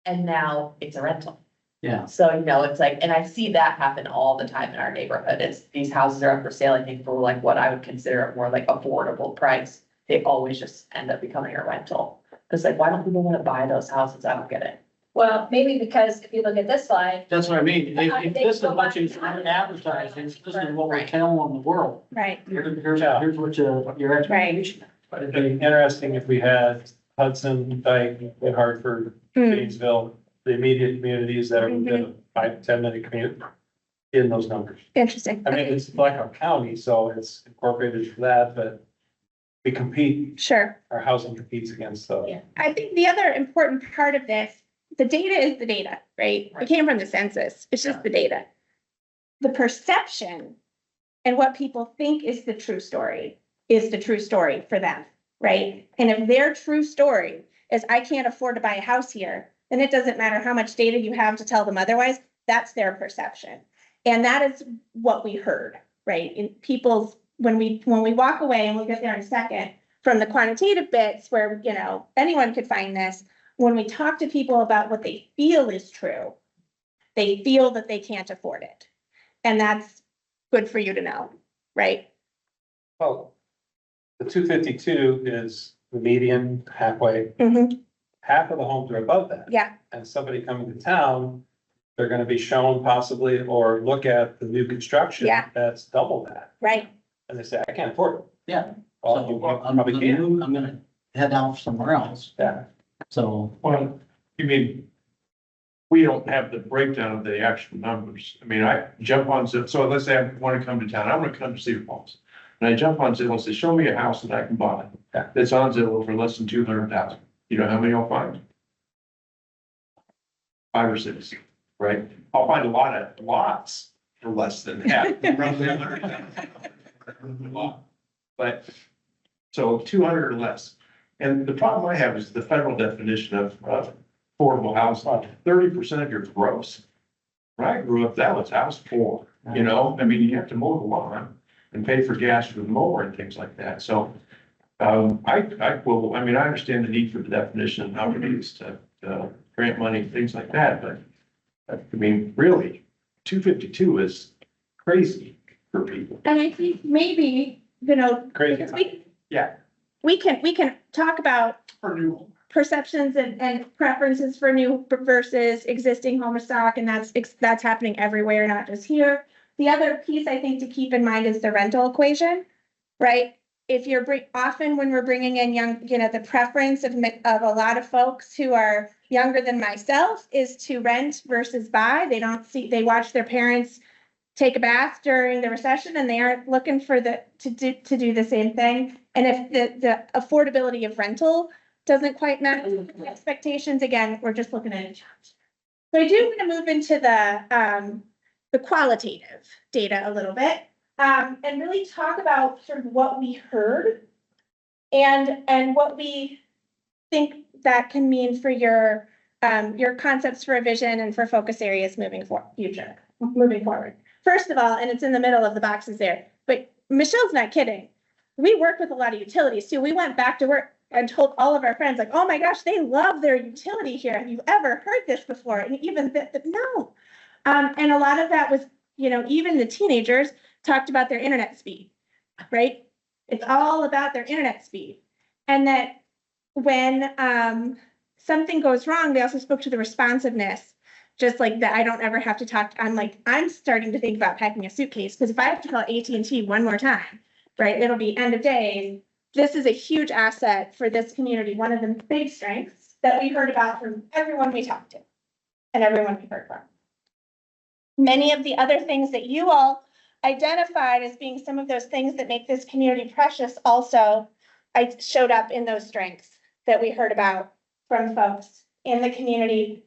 And now it's a rental. Yeah. So, you know, it's like, and I see that happen all the time in our neighborhood. It's, these houses are up for sale, I think, for like what I would consider a more like affordable price. They always just end up becoming a rental. It's like, why don't people want to buy those houses? I don't get it. Well, maybe because if you look at this slide, That's what I mean. If this is what you advertising, this is what we're telling the world. Right. Here's what your expectation. It'd be interesting if we had Hudson, Dyke, and Hartford, Janesville, the immediate communities that are within a 5 to 10-minute commute in those numbers. Interesting. I mean, it's Blackhawk County, so it's incorporated for that, but we compete, Sure. our housing competes against those. I think the other important part of this the data is the data, right? It came from the census. It's just the data. The perception and what people think is the true story for them, right? And if their true story is I can't afford to buy a house here, then it doesn't matter how much data you have to tell them otherwise. That's their perception. And that is what we heard, right? In people's, when we walk away, and we'll get there in a second, from the quantitative bits where, you know, anyone could find this, when we talk to people about what they feel is true, they feel that they can't afford it. And that's good for you to know, right? Well, the 252 is the median halfway. Mhm. Half of the homes are above that. Yeah, And somebody coming to town, they're gonna be shown possibly, or look at the new construction. Yeah. That's double that. right. And they say, I can't afford it. Yeah. Well, So you I'm probably can. I'm gonna head out somewhere else. Yeah. So, Well, you mean, we don't have the breakdown of the actual numbers. I mean, I jump on, so let's say I want to come to town, I want to come to Cedar Falls. And I jump on Zillow and say, show me a house that I can buy. Yeah. That's on Zillow for less than 200,000. You know how many I'll find? 5 or 6, right? I'll find a lot of lots for less than half. Roughly 100,000. But, so 200 or less. And the problem I have is the federal definition of affordable house, 30% of your gross. When I grew up, that was house poor, you know, I mean, you have to mow the lawn and pay for gas for the mower and things like that, so. I mean, I understand the need for the definition and how it is to grant money, things like that, but. I mean, really, 252 is crazy for people. And I think maybe, you know, Crazy. because Yeah. we can talk about For new. perceptions and preferences for new versus existing home stock, and that's happening everywhere, not just here. The other piece I think to keep in mind is the rental equation, right? If you're often when we're bringing in young, you know, the preference of a lot of folks who are younger than myself is to rent versus buy. They watch their parents take a bath during the recession and they aren't looking for to do the same thing. And if the affordability of rental doesn't quite match expectations, again, we're just looking at a challenge. So I do want to move into the qualitative data a little bit, and really talk about sort of what we heard and what we think that can mean for your concepts for a vision and for focus areas moving forward. First of all, and it's in the middle of the boxes there, but Michelle's not kidding. We work with a lot of utilities too. We went back to work and told all of our friends, like, oh my gosh, they love their utility here. Have you ever heard this before? And even no. And a lot of that was, you know, even the teenagers talked about their internet speed, right? It's all about their internet speed. And that when something goes wrong, they also spoke to the responsiveness, just like that I don't ever have to talk. I'm starting to think about packing a suitcase, because if I have to call AT&T one more time, right, it'll be end of days. This is a huge asset for this community. One of the big strengths that we heard about from everyone we talked to and everyone we heard from. Many of the other things that you all identified as being some of those things that make this community precious also I showed up in those strengths that we heard about from folks in the community.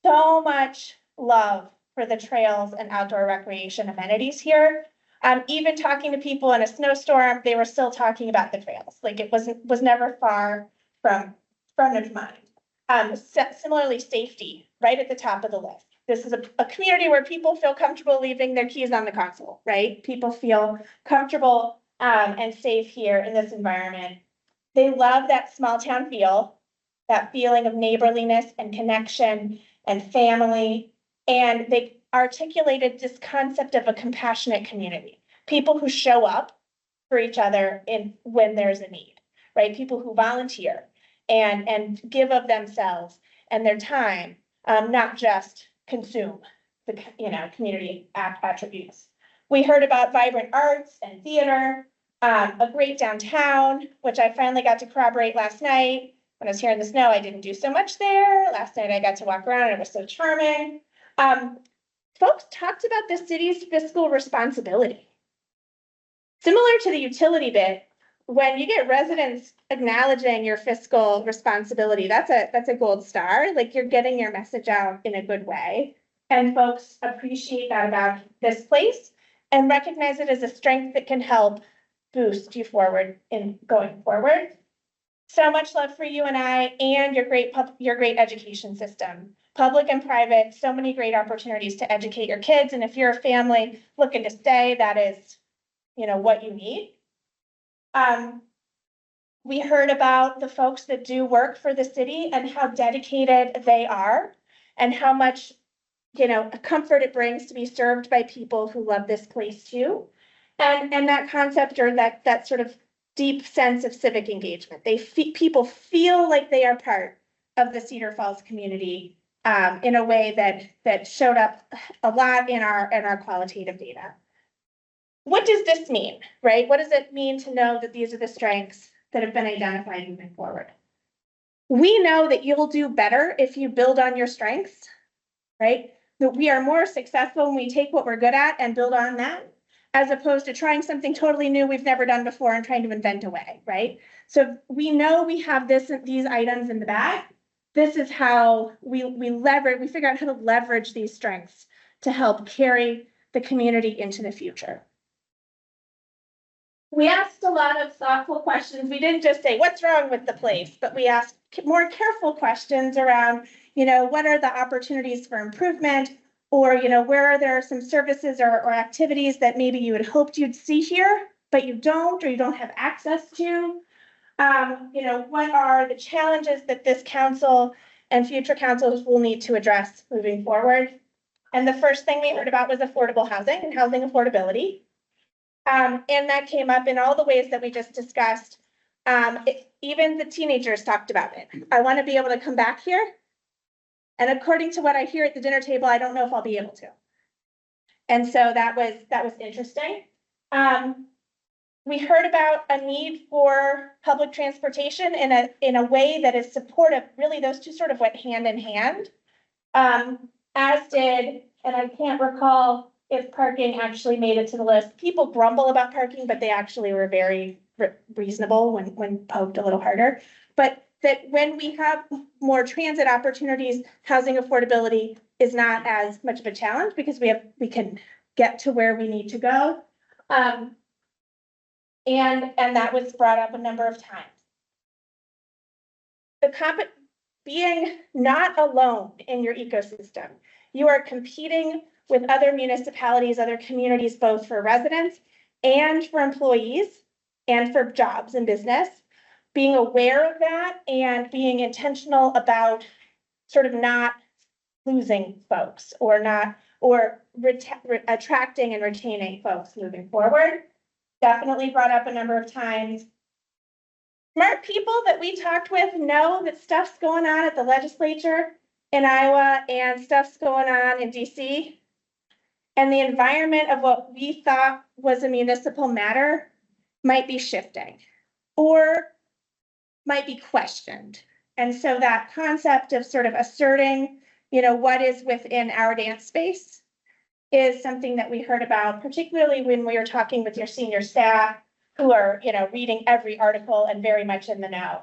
So much love for the trails and outdoor recreation amenities here. Even talking to people in a snowstorm, they were still talking about the trails. Like it was never far from front of mind. Similarly, safety, right at the top of the list. This is a community where people feel comfortable leaving their keys on the console, right? People feel comfortable and safe here in this environment. They love that small town feel, that feeling of neighborliness and connection and family. And they articulated this concept of a compassionate community. People who show up for each other when there's a need, right? People who volunteer and give of themselves and their time, not just consume the community attributes. We heard about vibrant arts and theater, a great downtown, which I finally got to corroborate last night. When I was here in the snow, I didn't do so much there. Last night I got to walk around and it was so charming. Folks talked about the city's fiscal responsibility. Similar to the utility bit, when you get residents acknowledging your fiscal responsibility, that's a gold star. Like you're getting your message out in a good way. And folks appreciate that about this place and recognize it as a strength that can help boost you forward in going forward. So much love for you and I and your great education system, public and private, so many great opportunities to educate your kids. And if you're a family looking to stay, that is, what you need. We heard about the folks that do work for the city and how dedicated they are and how much, comfort it brings to be served by people who love this place too. And that concept or that sort of deep sense of civic engagement. People feel like they are part of the Cedar Falls community in a way that showed up a lot in our qualitative data. What does this mean, right? What does it mean to know that these are the strengths that have been identified moving forward? We know that you'll do better if you build on your strengths, right? That we are more successful when we take what we're good at and build on that, as opposed to trying something totally new we've never done before and trying to invent a way, right? So we know we have these items in the bag. This is how we figure out how to leverage these strengths to help carry the community into the future. We asked a lot of thoughtful questions. We didn't just say, what's wrong with the place? But we asked more careful questions around, what are the opportunities for improvement? Or, where are there some services or activities that maybe you had hoped you'd see here, but you don't, or you don't have access to? What are the challenges that this council and future councils will need to address moving forward? And the first thing we heard about was affordable housing and housing affordability. And that came up in all the ways that we just discussed. Even the teenagers talked about it. I want to be able to come back here. And according to what I hear at the dinner table, I don't know if I'll be able to. And so that was interesting. We heard about a need for public transportation in a way that is supportive. Really, those two sort of went hand in hand. As did, and I can't recall if parking actually made it to the list. People grumble about parking, but they actually were very reasonable when poked a little harder. But that when we have more transit opportunities, housing affordability is not as much of a challenge because we can get to where we need to go. And that was brought up a number of times. Being not alone in your ecosystem, you are competing with other municipalities, other communities, both for residents and for employees and for jobs and business. Being aware of that and being intentional about sort of not losing folks or attracting and retaining folks moving forward. Definitely brought up a number of times. Smart people that we talked with know that stuff's going on at the legislature in Iowa and stuff's going on in DC. And the environment of what we thought was a municipal matter might be shifting or might be questioned. And so that concept of sort of asserting, what is within our dance space is something that we heard about, particularly when we were talking with your senior staff who are, reading every article and very much in the know.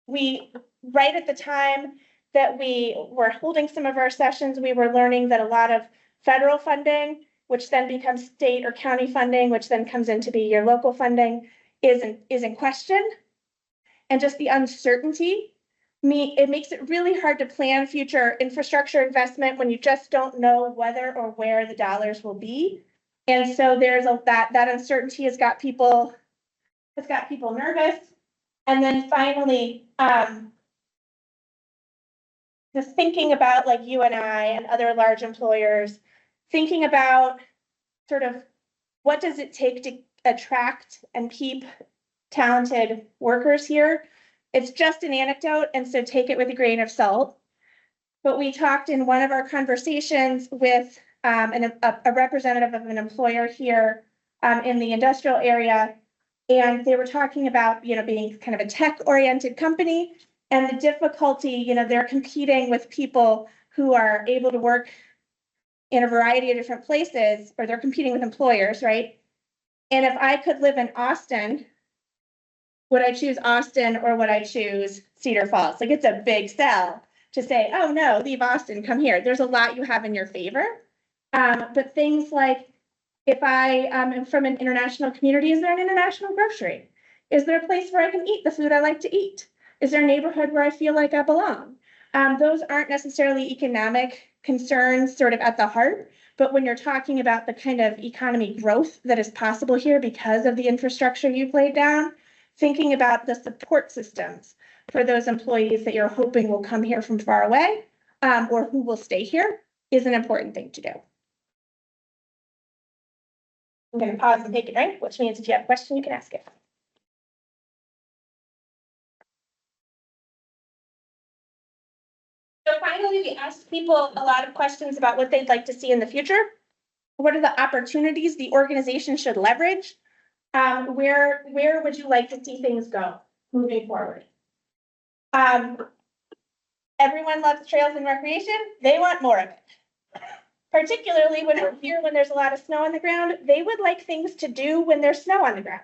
Right at the time that we were holding some of our sessions, we were learning that a lot of federal funding, which then becomes state or county funding, which then comes into be your local funding, is in question. And just the uncertainty, it makes it really hard to plan future infrastructure investment when you just don't know whether or where the dollars will be. And so there's that uncertainty has got people nervous. And then finally, just thinking about like you and I and other large employers, thinking about sort of what does it take to attract and keep talented workers here. It's just an anecdote, and so take it with a grain of salt. But we talked in one of our conversations with a representative of an employer here in the industrial area, and they were talking about, being kind of a tech-oriented company and the difficulty, they're competing with people who are able to work in a variety of different places, or they're competing with employers, right? And if I could live in Austin, would I choose Austin or would I choose Cedar Falls? Like, it's a big sell to say, oh no, leave Austin, come here. There's a lot you have in your favor. But things like, if I am from an international community, is there an international grocery? Is there a place where I can eat the food I like to eat? Is there a neighborhood where I feel like I belong? Those aren't necessarily economic concerns sort of at the heart, but when you're talking about the kind of economy growth that is possible here because of the infrastructure you've laid down, thinking about the support systems for those employees that you're hoping will come here from far away, or who will stay here, is an important thing to do. I'm going to pause and take a drink, which means if you have a question, you can ask it. So finally, we asked people a lot of questions about what they'd like to see in the future. What are the opportunities the organization should leverage? Where would you like to see things go moving forward? Everyone loves trails and recreation. They want more of it. Particularly when we're here, when there's a lot of snow on the ground, they would like things to do when there's snow on the ground.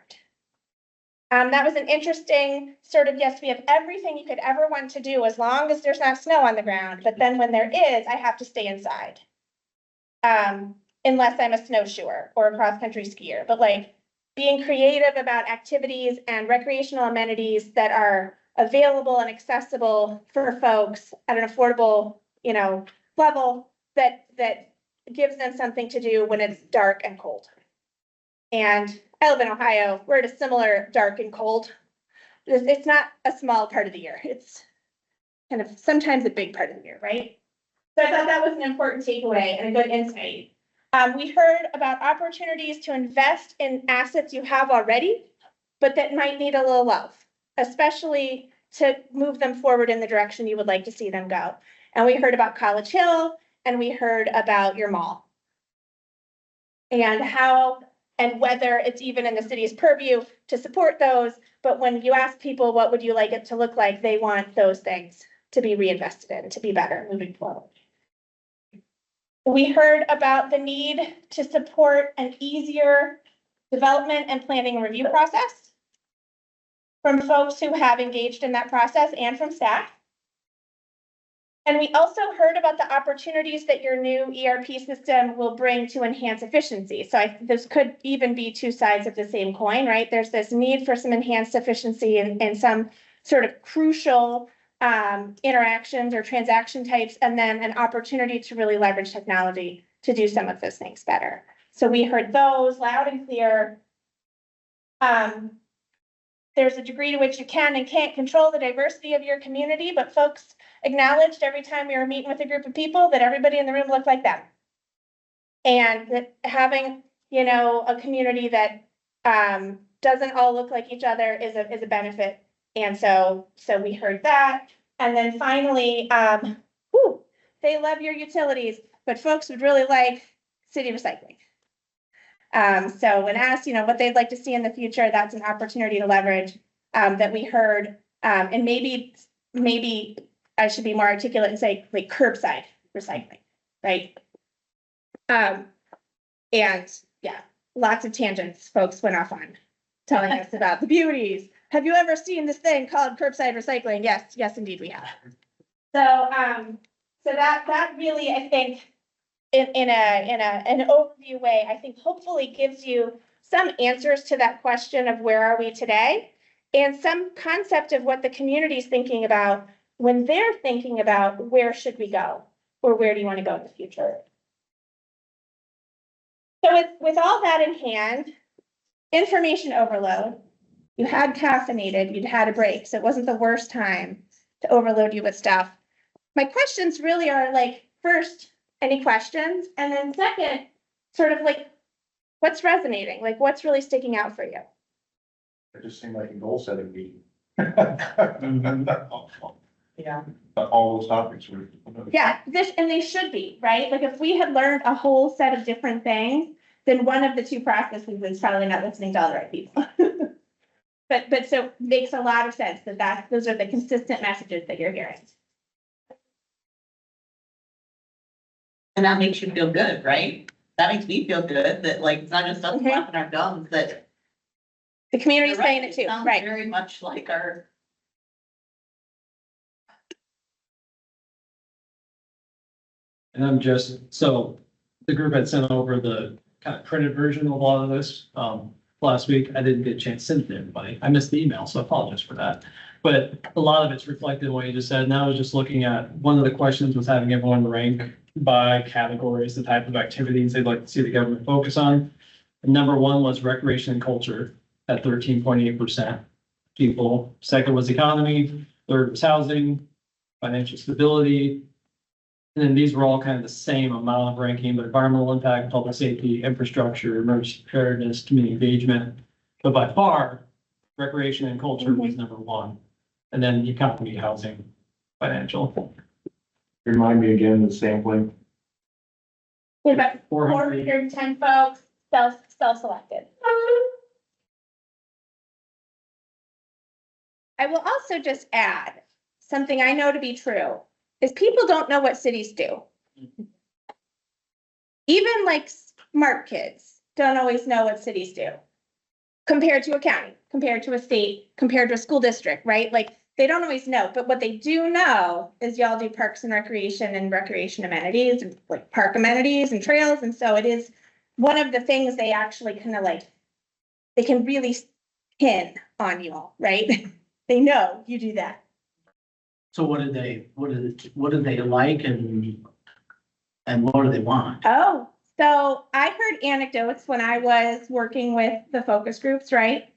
That was an interesting sort of, yes, we have everything you could ever want to do as long as there's not snow on the ground. But then when there is, I have to stay inside. Unless I'm a snowshoer or a cross-country skier. But like being creative about activities and recreational amenities that are available and accessible for folks at an affordable, level that gives them something to do when it's dark and cold. And I live in Ohio. We're at a similar dark and cold. It's not a small part of the year. It's kind of sometimes a big part of the year, right? So I thought that was an important takeaway and a good insight. We heard about opportunities to invest in assets you have already, but that might need a little love, especially to move them forward in the direction you would like to see them go. And we heard about College Hill, and we heard about your mall. And how and whether it's even in the city's purview to support those, but when you ask people what would you like it to look like, they want those things to be reinvested in, to be better moving forward. We heard about the need to support an easier development and planning and review process from folks who have engaged in that process and from staff. And we also heard about the opportunities that your new ERP system will bring to enhance efficiency. So this could even be two sides of the same coin, right? There's this need for some enhanced efficiency and some sort of crucial interactions or transaction types, and then an opportunity to really leverage technology to do some of those things better. So we heard those loud and clear. There's a degree to which you can and can't control the diversity of your community, but folks acknowledged every time we were meeting with a group of people that everybody in the room looked like them. And that having, a community that doesn't all look like each other is a benefit. And so we heard that. And then finally, they love your utilities, but folks would really like city recycling. So when asked, what they'd like to see in the future, that's an opportunity to leverage that we heard. And maybe I should be more articulate and say like curbside recycling, right? And yeah, lots of tangents folks went off on telling us about the beauties. Have you ever seen this thing called curbside recycling? Yes, indeed we have. So that really, I think, in an overview way, I think hopefully gives you some answers to that question of where are we today, and some concept of what the community is thinking about when they're thinking about where should we go, or where do you want to go in the future. So with all that in hand, information overload, you had caffeinated, you'd had a break, so it wasn't the worst time to overload you with stuff. My questions really are like, first, any questions? And then second, sort of like, what's resonating? Like, what's really sticking out for you? It just seemed like a goal setting meeting. Yeah. All those topics were. Yeah, and they should be, right? Like if we had learned a whole set of different things, then one of the two processes is probably not listening to all the right people. But so it makes a lot of sense that those are the consistent messages that you're hearing. And that makes you feel good, right? that makes me feel good that like, it's not just us Mhm. flapping our gums, that. The community's You're right, saying it too, sounds right? Very much like our. And I'm just, so the group had sent over the kind of printed version of a lot of this, last week. I didn't get a chance to send it to everybody. I missed the email, so I apologize for that. But a lot of it's reflected in what you just said. Now I was just looking at, one of the questions was having everyone rank by categories, the type of activities they'd like to see the government focus on. And number one was recreation and culture at 13.8% people. Second was economy, third was housing, financial stability. And then these were all kind of the same amount of ranking, but environmental impact, public safety, infrastructure, emergency preparedness, community engagement. But by far, recreation and culture was number one. And then economy, housing, financial. Remind me again, the sampling. We have about 400. 410 folks self-selected. I will also just add, something I know to be true, is people don't know what cities do. Even like smart kids don't always know what cities do. Compared to a county, compared to a state, compared to a school district, right? Like, they don't always know, but what they do know is y'all do parks and recreation amenities, and like park amenities and trails, and so it is one of the things they actually kind of like, they can really pin on y'all, right? They know you do that. So what do they like and what do they want? Oh, so I heard anecdotes when I was working with the focus groups, right?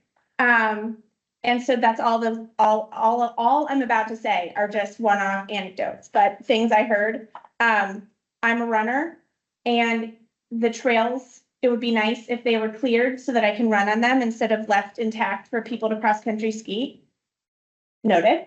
And so that's all I'm about to say are just one-off anecdotes, but things I heard. I'm a runner, and the trails, it would be nice if they were cleared so that I can run on them instead of left intact for people to cross-country ski. Noted.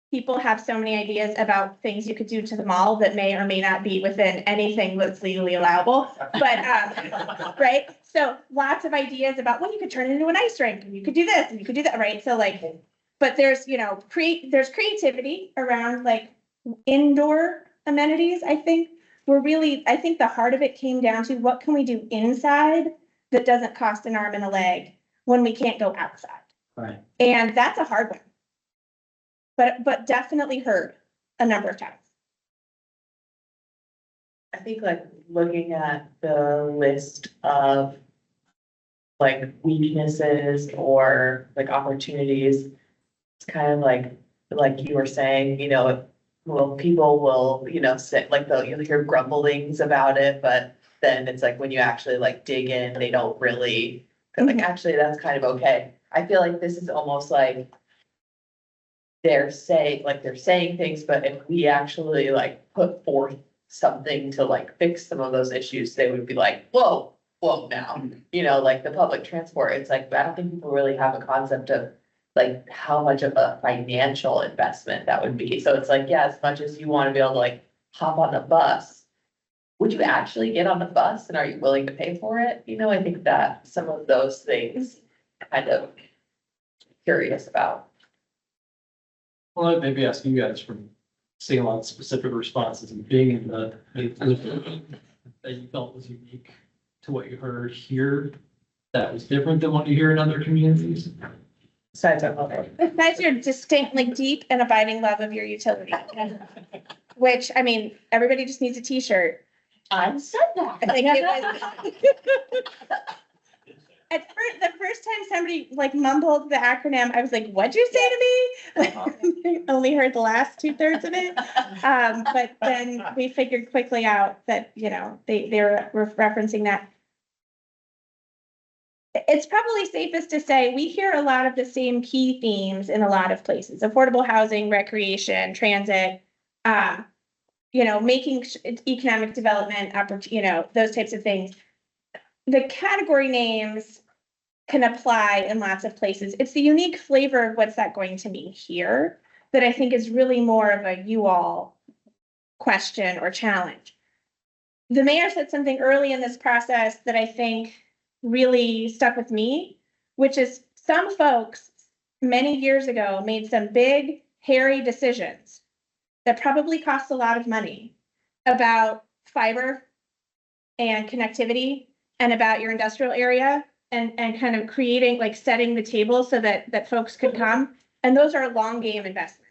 People have so many ideas about things you could do to the mall that may or may not be within anything that's legally allowable, but, right? So lots of ideas about, well, you could turn it into an ice rink, and you could do this, and you could do that, right? So like, but there's, you know, there's creativity around like indoor amenities, I think. I think the heart of it came down to what can we do inside that doesn't cost an arm and a leg when we can't go outside? Right. And that's a hard one. But definitely heard a number of times. I think like looking at the list of like weaknesses or like opportunities, it's kind of like you were saying, you know, well, people will, you know, say like you'll hear grumblings about it, but then it's like when you actually like dig in, they don't really, like, actually, that's kind of okay. I feel like this is almost like they're saying things, but if we actually like put forth something to like fix some of those issues, they would be like, whoa now, you know, like the public transport, it's like, I don't think people really have a concept of like how much of a financial investment that would be. So it's like, yeah, as much as you want to be able to like hop on the bus, would you actually get on the bus, and are you willing to pay for it? You know, I think that some of those things kind of curious about. Well, I'd maybe ask you guys from seeing a lot of specific responses and being in the that you felt was unique to what you heard here, that was different than what you hear in other communities. Besides our mother. Besides your distinctly deep and abiding love of your utility. Which, I mean, everybody just needs a t-shirt. I said that. I think it was. At first, the first time somebody like mumbled the acronym, I was like, what'd you say to me? Like, only heard the last 2/3 of it. But then we figured quickly out that, you know, they were referencing that. It's probably safest to say we hear a lot of the same key themes in a lot of places: affordable housing, recreation, transit, you know, making economic development, you know, those types of things. The category names can apply in lots of places. It's the unique flavor of what's that going to mean here that I think is really more of a you all question or challenge. The mayor said something early in this process that I think really stuck with me, which is some folks many years ago made some big, hairy decisions that probably cost a lot of money about fiber and connectivity and about your industrial area and kind of creating, like setting the table so that folks could come. And those are long game investments.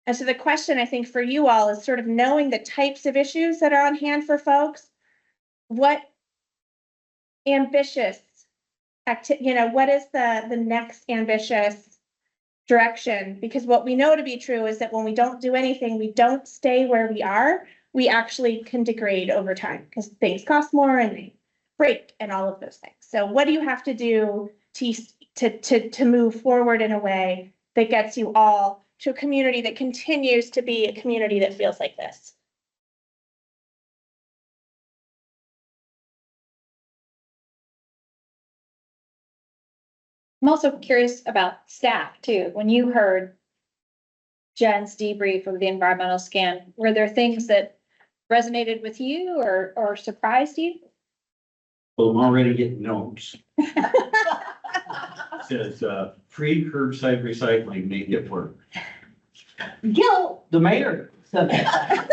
And so the question I think for you all is sort of knowing the types of issues that are on hand for folks. What ambitious what is the next ambitious direction? Because what we know to be true is that when we don't do anything, we don't stay where we are. We actually can degrade over time because things cost more and they break and all of those things. So what do you have to do to move forward in a way that gets you all to a community that continues to be a community that feels like this? I'm also curious about staff too. When you heard Jen's debrief of the environmental scan, were there things that resonated with you or surprised you? Well, I'm already getting notes. Says, free curbside recycling, make it work. Gil, the mayor said that.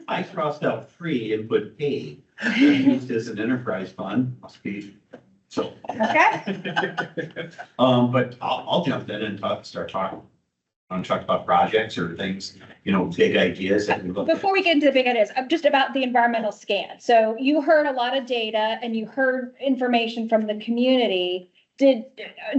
I crossed out free and put paid. Used as an enterprise fund, must be, so. Okay. But I'll jump in and start talking. Want to talk about projects or things, big ideas that we look at. Before we get into the big ideas, I'm just about the environmental scan. So you heard a lot of data and you heard information from the community. Did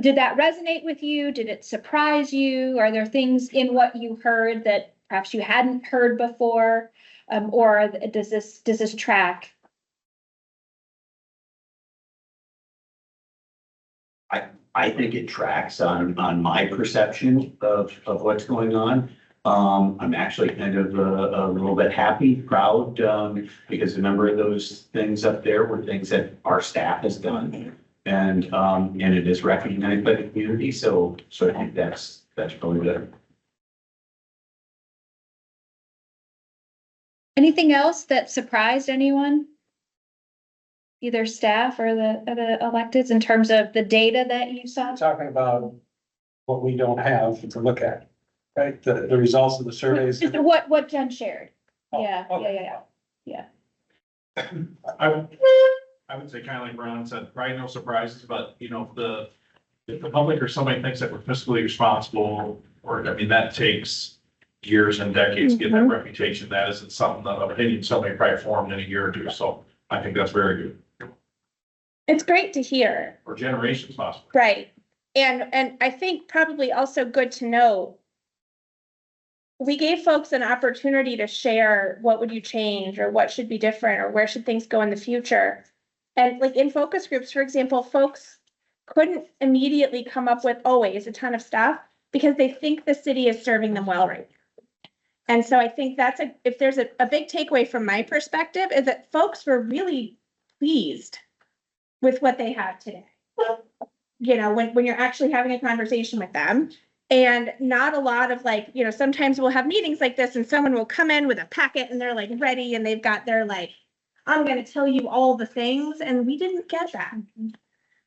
that resonate with you? Did it surprise you? Are there things in what you heard that perhaps you hadn't heard before? Or does this track? I think it tracks on my perception of what's going on. I'm actually kind of a little bit happy, proud, because a number of those things up there were things that our staff has done. And it is recognized by the community. So I think that's really good. Anything else that surprised anyone? Either staff or the electeds in terms of the data that you saw? Talking about what we don't have to look at, right? The results of the surveys. Just what Jen shared. Oh, Yeah, okay. yeah. I would say kind of like Ron said, probably no surprises, but if the public or somebody thinks that we're fiscally responsible, that takes years and decades to get that reputation. That isn't something that, opinion somebody probably formed in a year or two. So I think that's very good. It's great to hear. Or generations possibly. Right. And I think probably also good to know, we gave folks an opportunity to share what would you change or what should be different or where should things go in the future. And like in focus groups, for example, folks couldn't immediately come up with always a ton of stuff because they think the city is serving them well right now. And so I think if there's a big takeaway from my perspective is that folks were really pleased with what they have today. When you're actually having a conversation with them, and not a lot of sometimes we'll have meetings like this and someone will come in with a packet and they're like ready and they've got their I'm going to tell you all the things, and we didn't get that.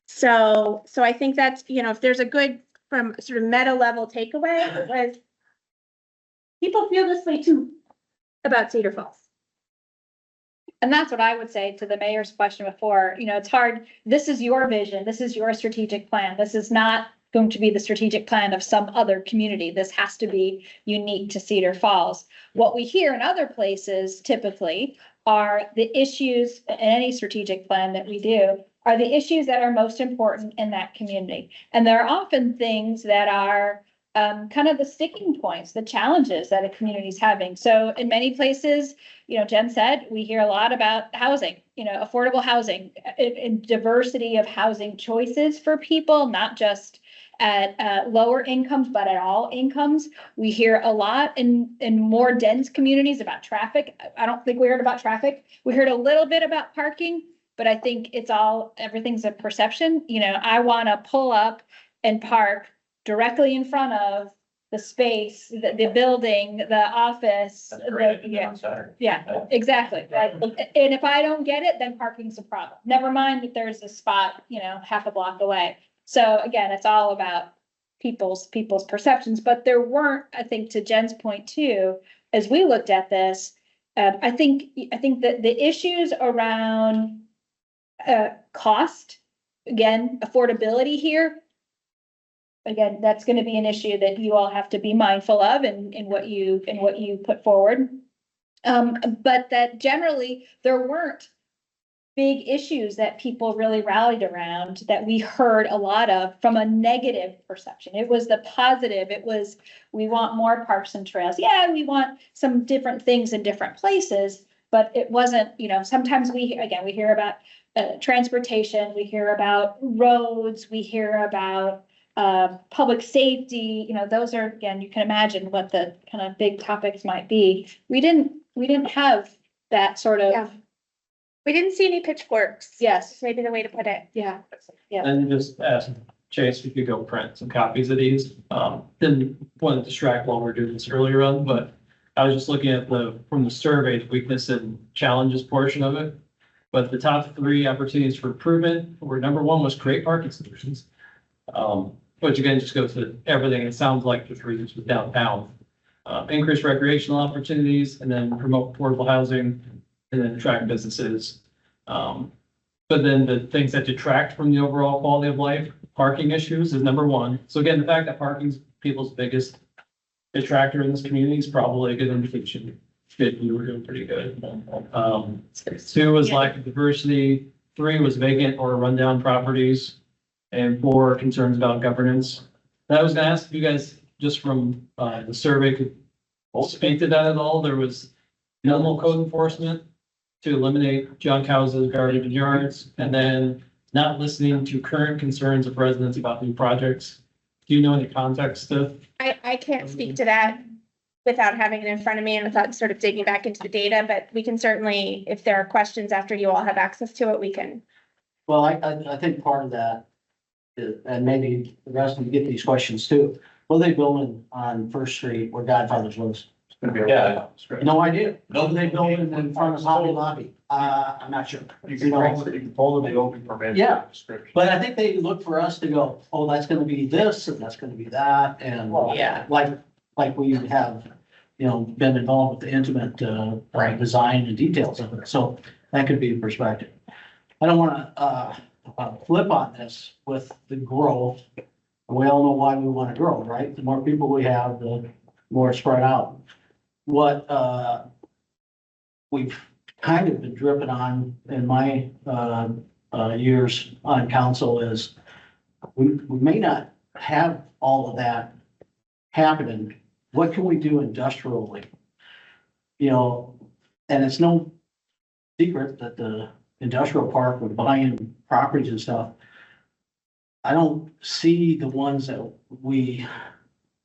So I think that's, if there's a good from sort of meta level takeaway, it was people feel this way too about Cedar Falls. And that's what I would say to the mayor's question before. It's hard. This is your vision. This is your strategic plan. This is not going to be the strategic plan of some other community. This has to be unique to Cedar Falls. What we hear in other places typically are the issues in any strategic plan that we do are the issues that are most important in that community. And there are often things that are kind of the sticking points, the challenges that a community is having. So in many places, Jen said, we hear a lot about housing, affordable housing, and diversity of housing choices for people, not just at lower incomes, but at all incomes. We hear a lot in more dense communities about traffic. I don't think we heard about traffic. We heard a little bit about parking, but I think everything's a perception. I want to pull up and park directly in front of the space, the building, the office. Yeah, exactly. And if I don't get it, then parking's a problem. Never mind that there's a spot, half a block away. So again, it's all about people's perceptions, but there weren't, I think to Jen's point too, as we looked at this, I think that the issues around cost, again, affordability here. Again, that's gonna be an issue that you all have to be mindful of in what you put forward. But that generally, there weren't big issues that people really rallied around that we heard a lot of from a negative perception. It was the positive. It was, we want more parks and trails. Yeah, we want some different things in different places, but it wasn't, sometimes we hear about transportation, we hear about roads, we hear about public safety, those are, again, you can imagine what the kind of big topics might be. We didn't have that sort of. Yeah. We didn't see any pitchforks. Yes. Maybe the way to put it. Yeah. And just ask Chase if you could go print some copies of these. Didn't want to distract while we were doing this earlier on, but I was just looking at from the survey, the weakness and challenges portion of it. But the top 3 opportunities for improvement were number 1 was create parking solutions. Which again, just goes to everything. It sounds like the 3 was downtown. Increase recreational opportunities and then promote affordable housing and then attract businesses. But then the things that detract from the overall quality of life, parking issues is number 1. So again, the fact that parking's people's biggest detractor in this community is probably a good indication that you were doing pretty good. 2 was lack of diversity. 3 was vacant or rundown properties. And 4, concerns about governance. I was gonna ask if you guys, just from the survey, could speak to that at all. There was minimal code enforcement to eliminate junk houses, garbage and yards, and then not listening to current concerns of residents about new projects. Do you know any context to? I can't speak to that without having it in front of me and without sort of digging back into the data, but we can certainly, if there are questions after you all have access to it, we can. Well, I think part of that is, and maybe the rest of you get these questions too. What are they building on First Street where Godfather's lives? Yeah. No idea. What are they building in front of Hobby Lobby? I'm not sure. You can pull the open permit. Yeah. Description. But I think they look for us to go, oh, that's gonna be this and that's gonna be that, and Yeah. like we have, been involved with the intimate design and details of it. So that could be a perspective. I don't wanna flip on this with the growth. We all know why we wanna grow, right? The more people we have, the more spread out. What we've kind of been dripping on in my years on council is we may not have all of that happening. What can we do industrially? And it's no secret that the industrial park, we're buying properties and stuff. I don't see the ones that we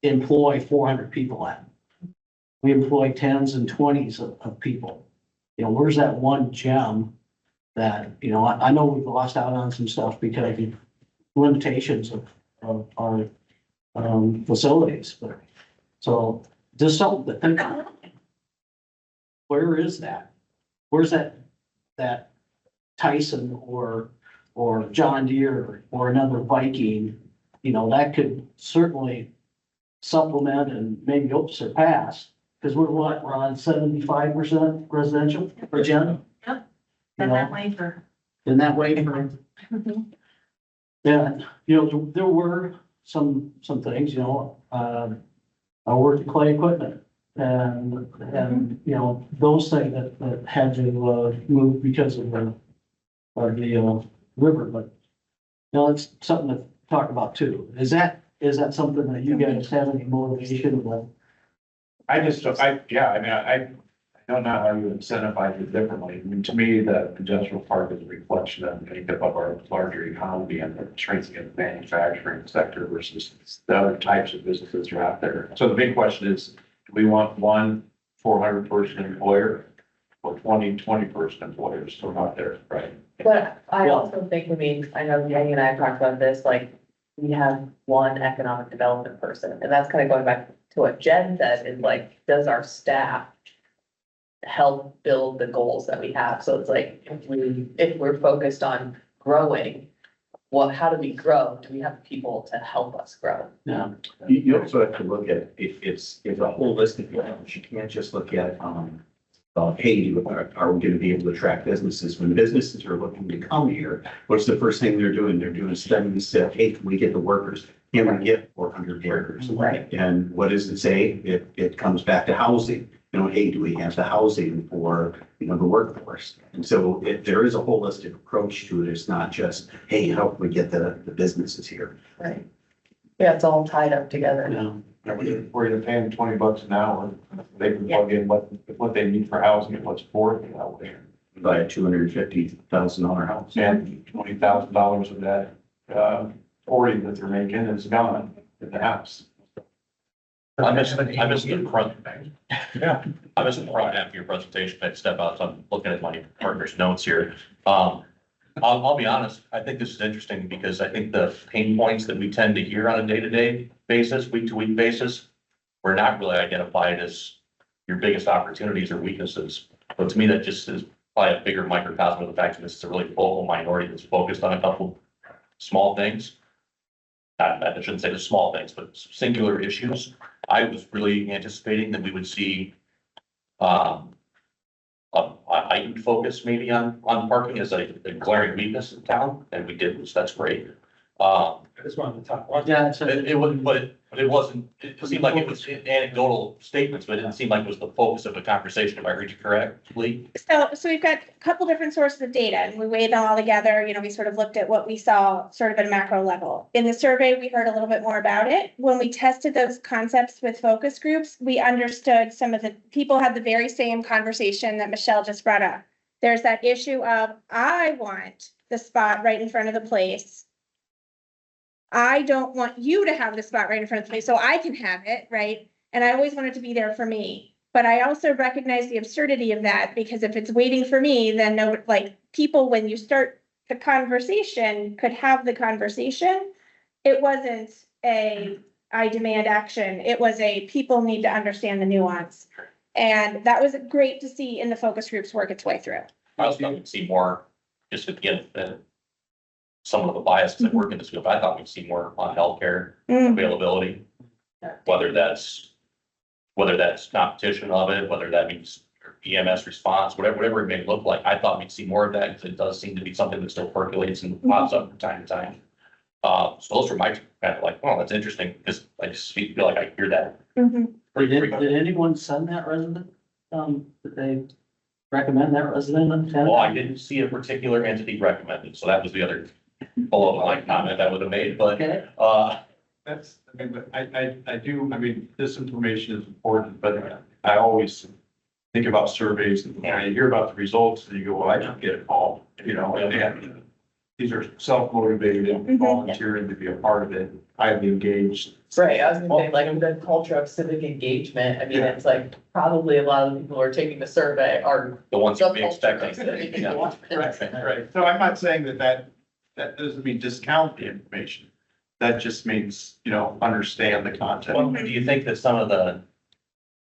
employ 400 people at. We employ 10s and 20s of people. Where's that one gem that, I know we've lost out on some stuff because of limitations of our facilities, but so just something to think about. Where is that? Where's that Tyson or John Deere or another Viking? That could certainly supplement and maybe surpass. Because we're on 75% residential for Jen? Yep. Been that way for. In that way for. Yeah, there were some things, I worked in clay equipment and, those things that had to, move because of the river, but. It's something to talk about too. Is that something that you guys have any motivation with? I don't know how you incentivize it differently. To me, the industrial park is a reflection of the makeup of our larger economy and the shrinking of the manufacturing sector versus the other types of businesses that are out there. So the big question is, do we want 1 400-person employer or 20-person employers still out there, right? But I also think, I know Yang and I have talked about this, we have one economic development person, and that's kind of going back to what Jen said, is does our staff help build the goals that we have? So it's if we're focused on growing, how do we grow? Do we have people to help us grow? Yeah. You also have to look at, it's a holistic approach. You can't just look at, hey, are we gonna be able to attract businesses? When businesses are looking to come here, what's the first thing they're doing? They're doing a study and say, hey, can we get the workers? Can we get 400 workers? Right. And what does it say? It comes back to housing. You know, hey, do we have the housing for, you know, the workforce? And so there is a holistic approach to it. It's not just, hey, how can we get the businesses here? Right. Yeah, it's all tied up together. You know, We're gonna pay them $20 an hour. They can plug in what they need for housing and what's for it out there. Buy a $250,000 house. And $20,000 of that, 40 that they're making is gone in the house. I missed the front. Yeah, I missed the front half of your presentation. I step out, so I'm looking at my partner's notes here. I'll be honest, I think this is interesting because I think the pain points that we tend to hear on a day-to-day basis, week-to-week basis, were not really identified as your biggest opportunities or weaknesses. But to me, that just is probably a bigger microcosm of the fact that this is a really vocal minority that's focused on a couple small things. I shouldn't say the small things, but singular issues. I was really anticipating that we would see a heightened focus maybe on parking as a glaring weakness in town, and we did, so that's great. It's one of the top ones. yeah, it's It wasn't, but it wasn't, it seemed like it was anecdotal statements, but it didn't seem like it was the focus of the conversation, if I heard you correctly. So we've got a couple different sources of data and we weighed them all together, we sort of looked at what we saw sort of at a macro level. In the survey, we heard a little bit more about it. When we tested those concepts with focus groups, we understood some of the people had the very same conversation that Michelle just brought up. There's that issue of, I want the spot right in front of the place. I don't want you to have the spot right in front of me so I can have it, right? And I always want it to be there for me. But I also recognize the absurdity of that because if it's waiting for me, then no, like people, when you start the conversation, could have the conversation. It wasn't a, I demand action. It was a, people need to understand the nuance. And that was great to see in the focus groups work its way through. I was going to see more, just again, some of the biases that work in this field. I thought we'd see more on healthcare availability, whether that's competition of it, whether that means EMS response, whatever it may look like. I thought we'd see more of that because it does seem to be something that still percolates and pops up from time to time. So those were my kind of like, oh, that's interesting because I just feel like I hear that. Did anyone send that resident? Did they recommend that resident? Well, I didn't see a particular entity recommended, so that was the other below the line comment I would have made, but, Okay. That's, I mean, but I do, I mean, this information is important, but I always think about surveys and you hear about the results and you go, well, I don't get it all, and these are self-motivated, volunteering to be a part of it, highly engaged. Right, I was gonna say, like, the culture of civic engagement, I mean, it's like, probably a lot of the people who are taking the survey are. the ones the that we culture of expect. civic Yeah. engagement. Right. So I'm not saying that doesn't mean discount the information. That just means, understand the Well, content. do you think that some of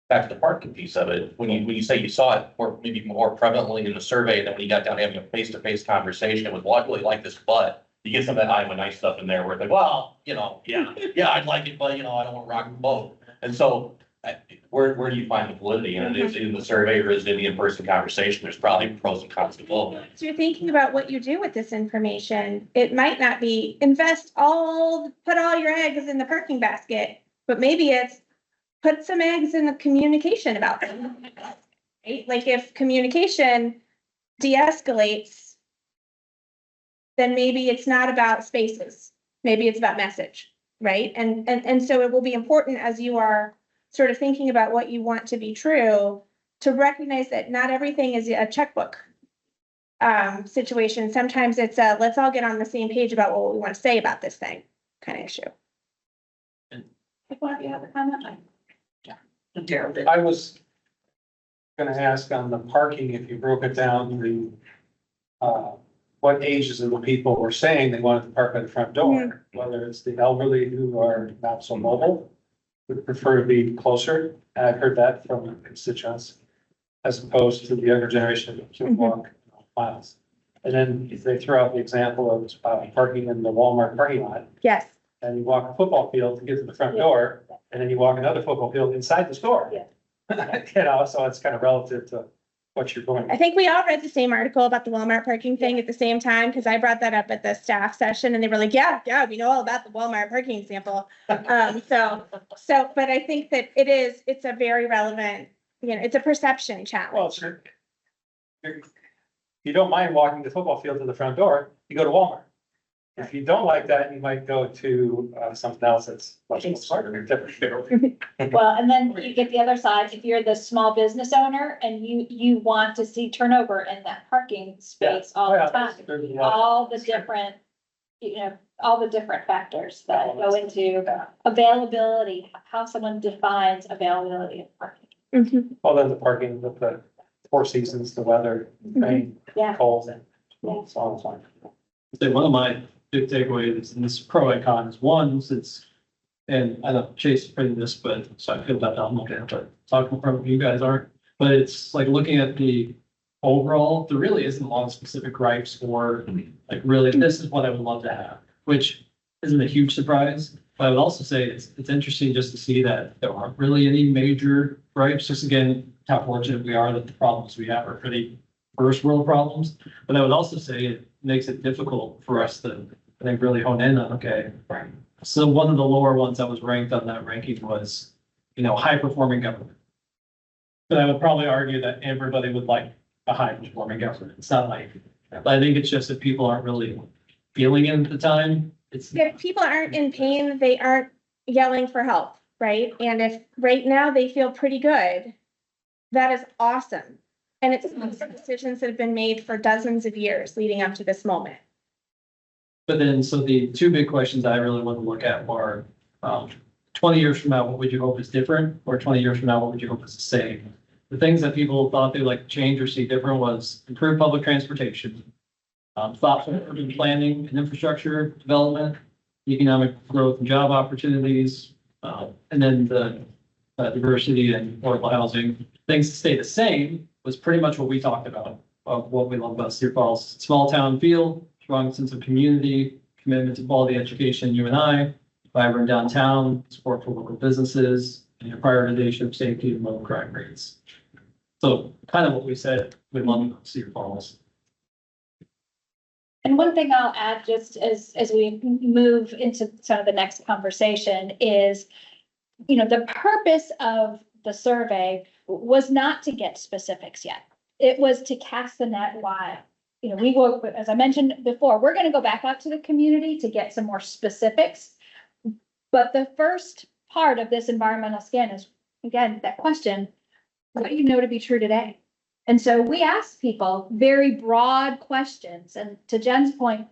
back to the parking piece of it, when you say you saw it more, maybe more prevalently in the survey, and then when you got down to having a face-to-face conversation, it was, well, I really like this, but you get some of that I'm a nice stuff in there where it's like, well, yeah, I'd like it, but I don't want to rock the boat. And so where do you find the validity in it? Is it in the survey or is it in the in-person conversation? There's probably pros and cons to both. So you're thinking about what you do with this information. It might not be put all your eggs in the parking basket, but maybe it's put some eggs in the communication about them. Right? Like if communication de-escalates, then maybe it's not about spaces. Maybe it's about message, right? And so it will be important as you are sort of thinking about what you want to be true, to recognize that not everything is a checkbook situation. Sometimes it's a, let's all get on the same page about what we want to say about this thing kind of issue. What, you have a comment? Daryl did. I was gonna ask on the parking, if you broke it down, what ages of the people were saying they wanted to park at the front door, whether it's the elderly who are not so mobile, would prefer to be closer. And I've heard that from constituents, as opposed to the younger generation who can walk miles. And then if they throw out the example of parking in the Walmart parking lot, Yes. and you walk a football field to get to the front door, and then you walk another football field inside the store. Yeah. So it's kind of relative to what you're going. I think we all read the same article about the Walmart parking thing at the same time, because I brought that up at the staff session and they were like, yeah, we know all about the Walmart parking example. But I think that it's a very relevant, it's a perception Well, challenge. sure. You don't mind walking the football field to the front door, you go to Walmart. If you don't like that, you might go to something else that's much more smarter and different. Well, and then you get the other side, if you're the small business owner and you want to see turnover in that parking space all the time. All the different, all the different factors that go into availability, how someone defines availability of parking. Mhm. Well, then the parking with the four seasons, the weather, rain, Yeah. cold, and so on and so on. Say one of my big takeaways in this pro and cons, one, since, and I know Chase printed this, but so I feel that I'm looking at, but talking from you guys aren't. But it's like looking at the overall, there really isn't a lot of specific gripes or like really, this is what I would love to have, which isn't a huge surprise. But I would also say it's interesting just to see that there aren't really any major gripes. Just again, how fortunate we are that the problems we have are pretty first world problems. But I would also say it makes it difficult for us to, I think, really hone in on, okay. So one of the lower ones that was ranked on that ranking was, high performing government. But I would probably argue that everybody would like a high performing government. It's not like, I think it's just that people aren't really feeling it at the time. It's, If people aren't in pain, they aren't yelling for help, right? And if right now they feel pretty good, that is awesome. And it's decisions that have been made for dozens of years leading up to this moment. but then, so the two big questions I really want to look at are, 20 years from now, what would you hope is different? Or 20 years from now, what would you hope is the same? The things that people thought they'd like to change or see different was improved public transportation, thoughtful urban planning and infrastructure development, economic growth and job opportunities, and then the diversity and affordable housing. Things to stay the same was pretty much what we talked about, of what we love about Cedar Falls. Small town feel, strong sense of community, commitment to quality education, you and I, vibrant downtown, support for local businesses, and your prioritization of safety and low crime rates. So kind of what we said we love about Cedar Falls. And one thing I'll add, just as we move into some of the next conversation is, the purpose of the survey was not to get specifics yet. It was to cast the net wide. We will, as I mentioned before, we're going to go back out to the community to get some more specifics. But the first part of this environmental scan is, again, that question, what do you know to be true today? And so we asked people very broad questions. And to Jen's point,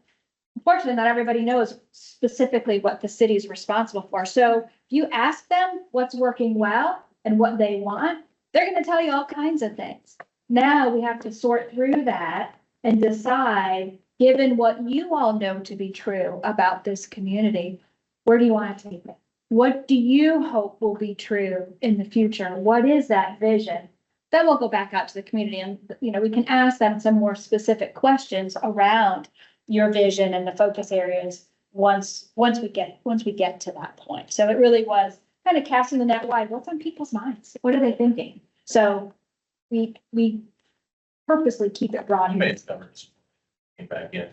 unfortunately, not everybody knows specifically what the city is responsible for. So if you ask them what's working well and what they want, they're going to tell you all kinds of things. Now we have to sort through that and decide, given what you all know to be true about this community, where do you want to take it? What do you hope will be true in the future? What is that vision? Then we'll go back out to the community and, we can ask them some more specific questions around your vision and the focus areas once we get to that point. So it really was kind of casting the net wide. What's on people's minds? What are they thinking? So we purposely keep it broad. You may have covered this. Came back in,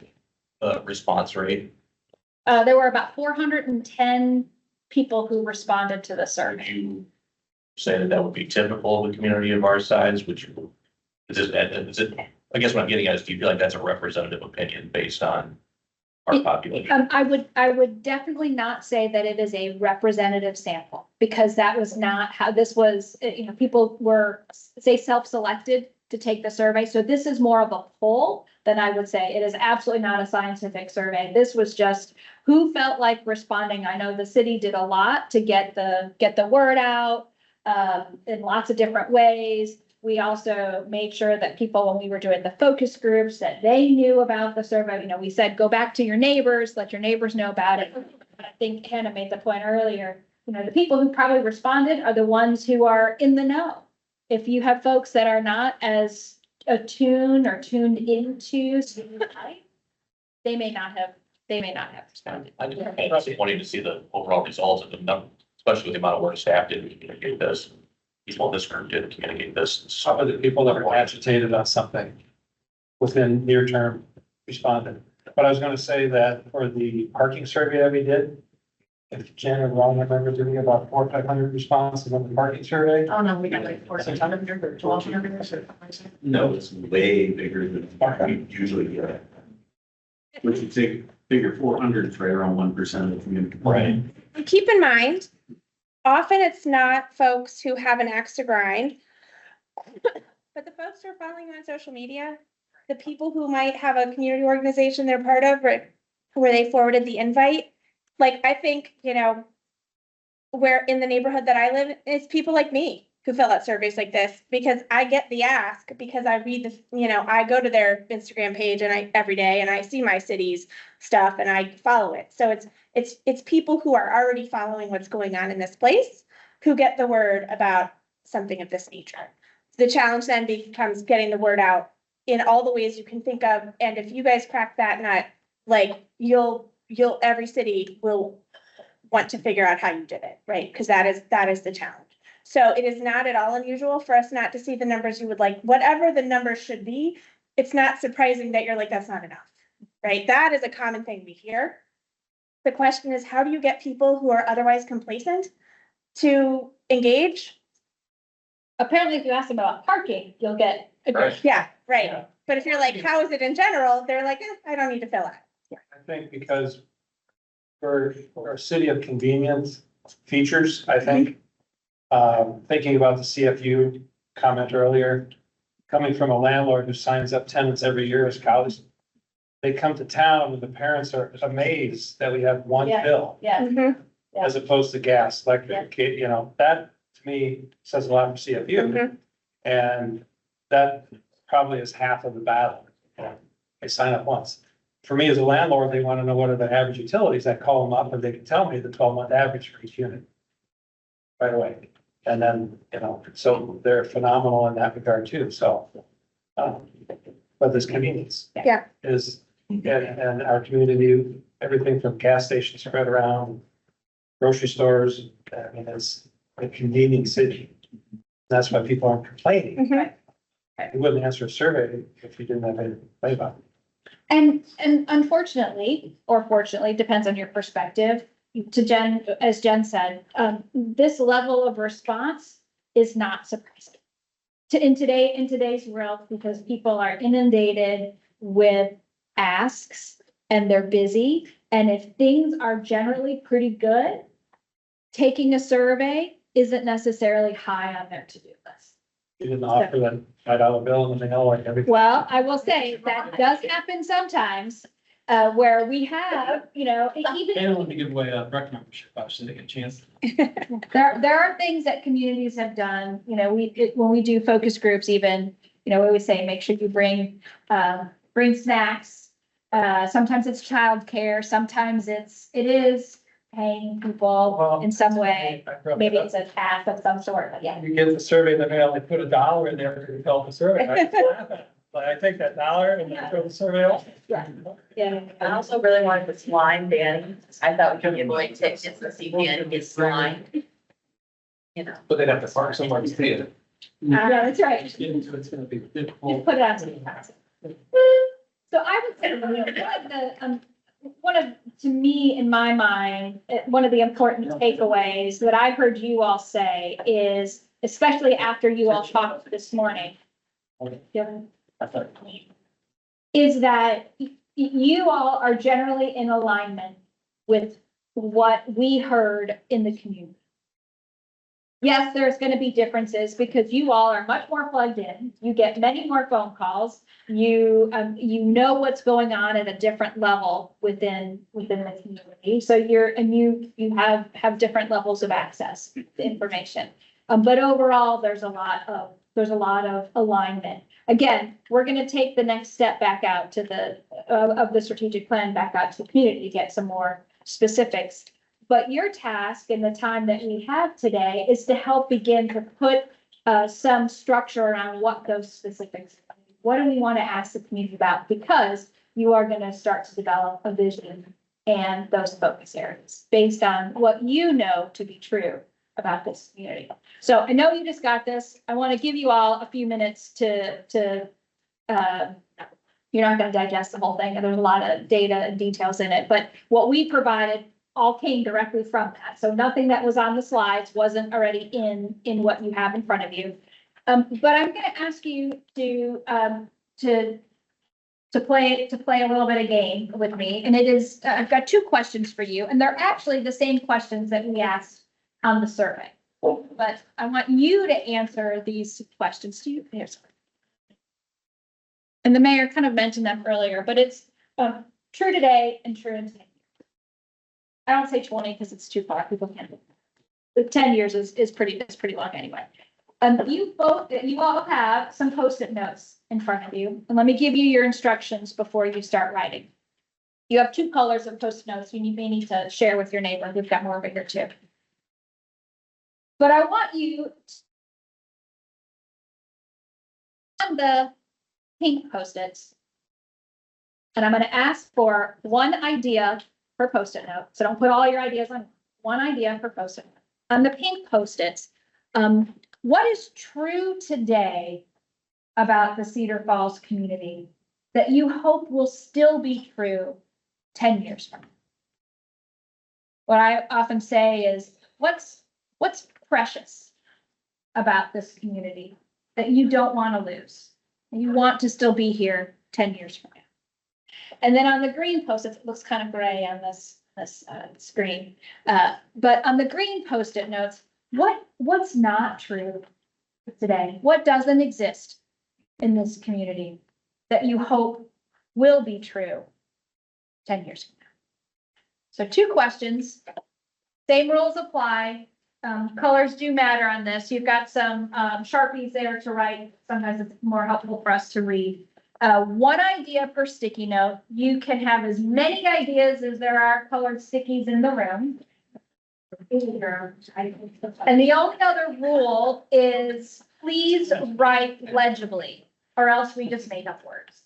response rate. There were about 410 people who responded to the Would survey. you say that would be typical of a community of our size? Is it, I guess what I'm getting at is, do you feel like that's a representative opinion based on our population? I would definitely not say that it is a representative sample, because that was not how this was, people were, say, self-selected to take the survey. So this is more of a poll than I would say. It is absolutely not a scientific survey. This was just who felt like responding. I know the city did a lot to get the word out in lots of different ways. We also made sure that people, when we were doing the focus groups, that they knew about the survey. We said, go back to your neighbors, let your neighbors know about it. I think Hannah made the point earlier, the people who probably responded are the ones who are in the know. If you have folks that are not as attuned or tuned into, they may not have responded. I do wanting to see the overall results of the number, especially with the amount of work staff did to get this. well, this group did communicate this. Some of the people that are agitated on something within near term responded. But I was gonna say that for the parking survey that we did, if Jen and Ron remember doing about 400 or 500 responses on the parking survey. Oh, no, we got like 400 or 1,200. No, it's way bigger than we usually get. Which you take, figure 400 is right around 1% of the community. Right. And keep in mind, often it's not folks who have an axe to grind. But the folks who are following on social media, the people who might have a community organization they're part of, or where they forwarded the invite. Like, I think, where in the neighborhood that I live, it's people like me who fill out surveys like this, because I get the ask, because I read I go to their Instagram page and every day, and I see my city's stuff and I follow it. So it's people who are already following what's going on in this place who get the word about something of this nature. The challenge then becomes getting the word out in all the ways you can think of. And if you guys crack that nut, like every city will want to figure out how you did it, right? Because that is the challenge. So it is not at all unusual for us not to see the numbers you would like. Whatever the numbers should be, it's not surprising that you're like, that's not enough, right? That is a common thing we hear. The question is, how do you get people who are otherwise complacent to engage? Apparently, if you ask them about parking, you'll get, Right. Yeah, right. Yeah. But if you're like, how is it in general? They're like, I don't need to fill out. I think because for a city of convenience features, I think, thinking about the CFU comment earlier, coming from a landlord who signs up tenants every year as college, they come to town and the parents are amazed that we have one Yeah. bill yeah, Mhm, as opposed to gas, electric, that to me says a lot for CFU. mhm. And that probably is half of the battle. They sign up once. For me as a landlord, they want to know what are the average utilities. I call them up and they can tell me the 12-month average for each unit. Right away. And then, so they're phenomenal in that regard too. So, but this convenience. Yeah. Is, and our community, everything from gas stations spread around, grocery stores, I mean, it's a convenient city. That's why people aren't complaining. Mhm. You wouldn't answer a survey if you didn't have anything to complain about. and unfortunately, or fortunately, depends on your perspective, to Jen, as Jen said, this level of response is not surprising. In today's world, because people are inundated with asks and they're busy, and if things are generally pretty good, taking a survey isn't necessarily high on their to-do list. You didn't offer that $5 bill in the mail like everything. Well, I will say that does happen sometimes, where we have, even. And let me give away a rec membership, so they get a chance. There are things that communities have done, when we do focus groups even, we always say, make sure you bring snacks. Sometimes it's childcare, sometimes it is paying people in some way. Maybe it's a task of some sort, but yeah. You get the survey in the mail, they put $1 in there to fill out the survey. But I take that $1 and I throw the survey off. Yeah. I also really wanted to slime Danny. I thought we could give away tickets to see Danny get slimed. But they'd have to park somewhere to see it. Yeah, that's right. Get into it's gonna be Just difficult. put it out to the council. So I would say, to me, in my mind, one of the important takeaways that I've heard you all say is, especially after you all talked this morning, is that you all are generally in alignment with what we heard in the community. Yes, there's going to be differences because you all are much more plugged in. You get many more phone calls. You know what's going on at a different level within the community. So you have different levels of access to information. But overall, there's a lot of alignment. Again, we're going to take the next step back out to the strategic plan back out to the community to get some more specifics. But your task in the time that we have today is to help begin to put some structure around what those specifics are. What do we want to ask the community about? Because you are going to start to develop a vision and those focus areas based on what you know to be true about this community. So I know you just got this. I want to give you all a few minutes you're not going to digest the whole thing. There's a lot of data and details in it, but what we provided all came directly from that. So nothing that was on the slides wasn't already in what you have in front of you. But I'm going to ask you to play a little bit of game with me. And it is, I've got two questions for you, and they're actually the same questions that we asked on the survey. But I want you to answer these questions. And the mayor kind of mentioned them earlier, but it's true today and true in 10 years. I don't say 20 because it's too far. People can't. The 10 years is pretty long anyway. You all have some Post-it notes in front of you, and let me give you your instructions before you start writing. You have two colors of Post-it notes. You may need to share with your neighbor. We've got more over here too. But I want you on the pink Post-its, and I'm going to ask for one idea per Post-it note. So don't put all your ideas on one idea per Post-it note. On the pink Post-its, what is true today about the Cedar Falls community that you hope will still be true 10 years from now? What I often say is, what's precious about this community that you don't want to lose? And you want to still be here 10 years from now. And then on the green Post-its, it looks kind of gray on this screen. But on the green Post-it notes, what's not true today? What doesn't exist in this community that you hope will be true 10 years from now? So two questions, same rules apply. Colors do matter on this. You've got some Sharpies there to write. Sometimes it's more helpful for us to read. One idea per sticky note. You can have as many ideas as there are colored stickies in the room. And the only other rule is please write legibly, or else we just make up words.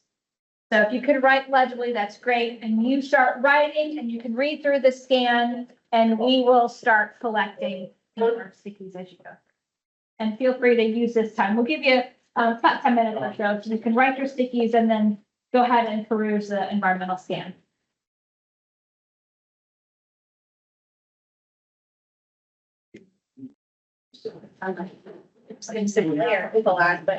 So if you could write legibly, that's great. And you start writing and you can read through the scan and we will start collecting your stickies as you go. And feel free to use this time. We'll give you about 10 minutes or so. So you can write your stickies and then go ahead and peruse the environmental scan. It's been sitting here with a lot, but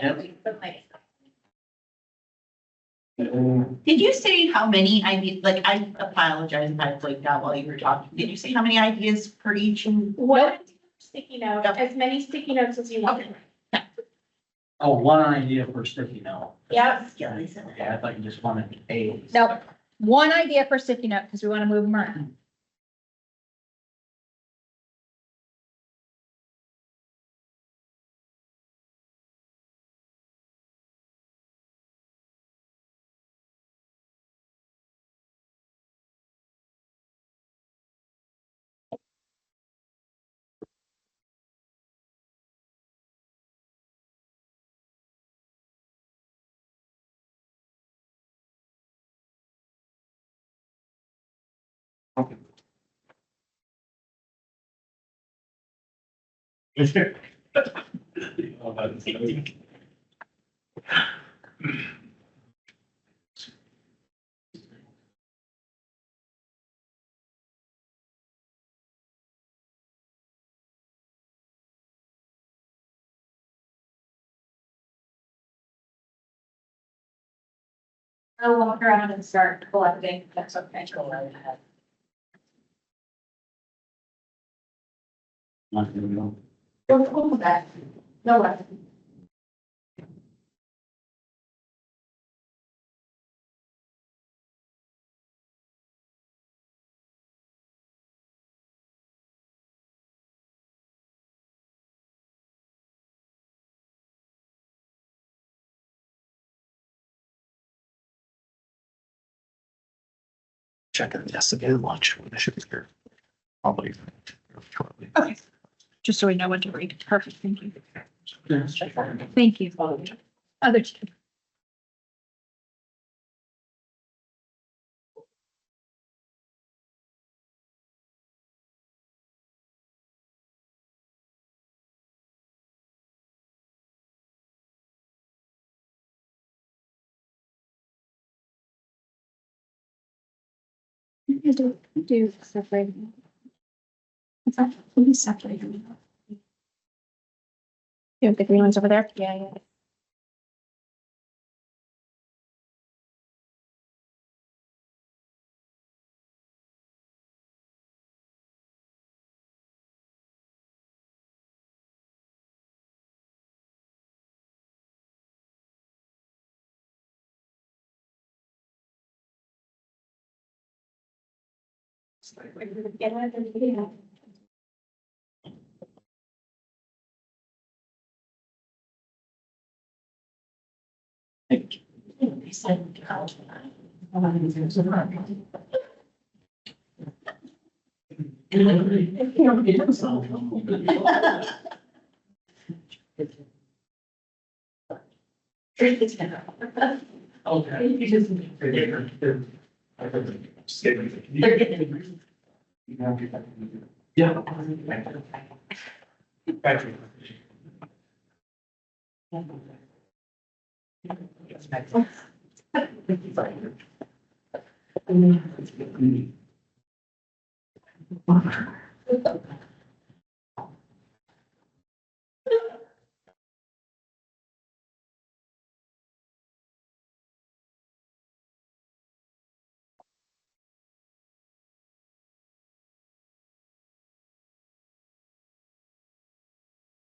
Did you say how many ideas, like, I apologize if I flaked out while you were talking. Did you say how many ideas per each? One sticky note, as many sticky notes as you want. Oh, one idea per sticky note. Yep. Yeah, I thought you just wanted a. Nope. One idea per sticky note because we want to move them around. I'll walk around and start collecting. That's okay. Go right ahead. Don't hold that. No way. Checking this again, lunch. I should be here. Probably shortly. Okay. Just so we know what to read. Perfect. Thank you. Thank you. Other two. Do separate. What's that? We separate. You have the green ones over there? Yeah.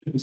It's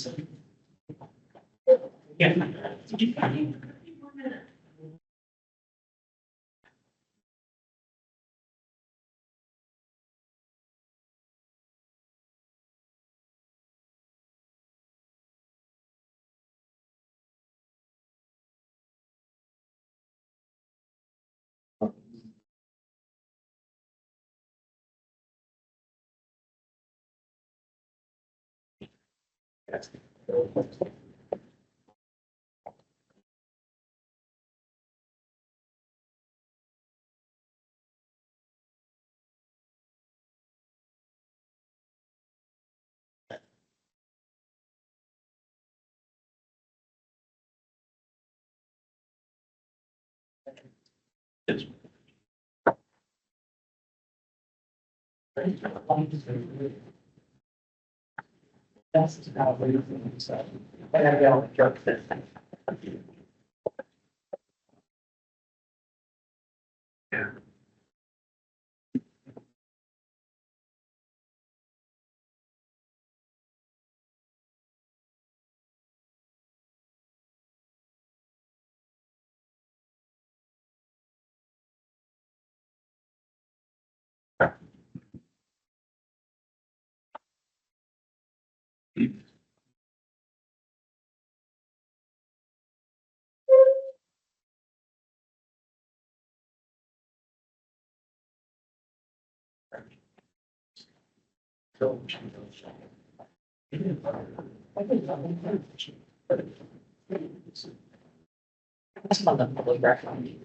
That's not the public record.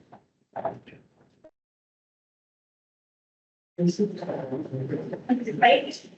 Right?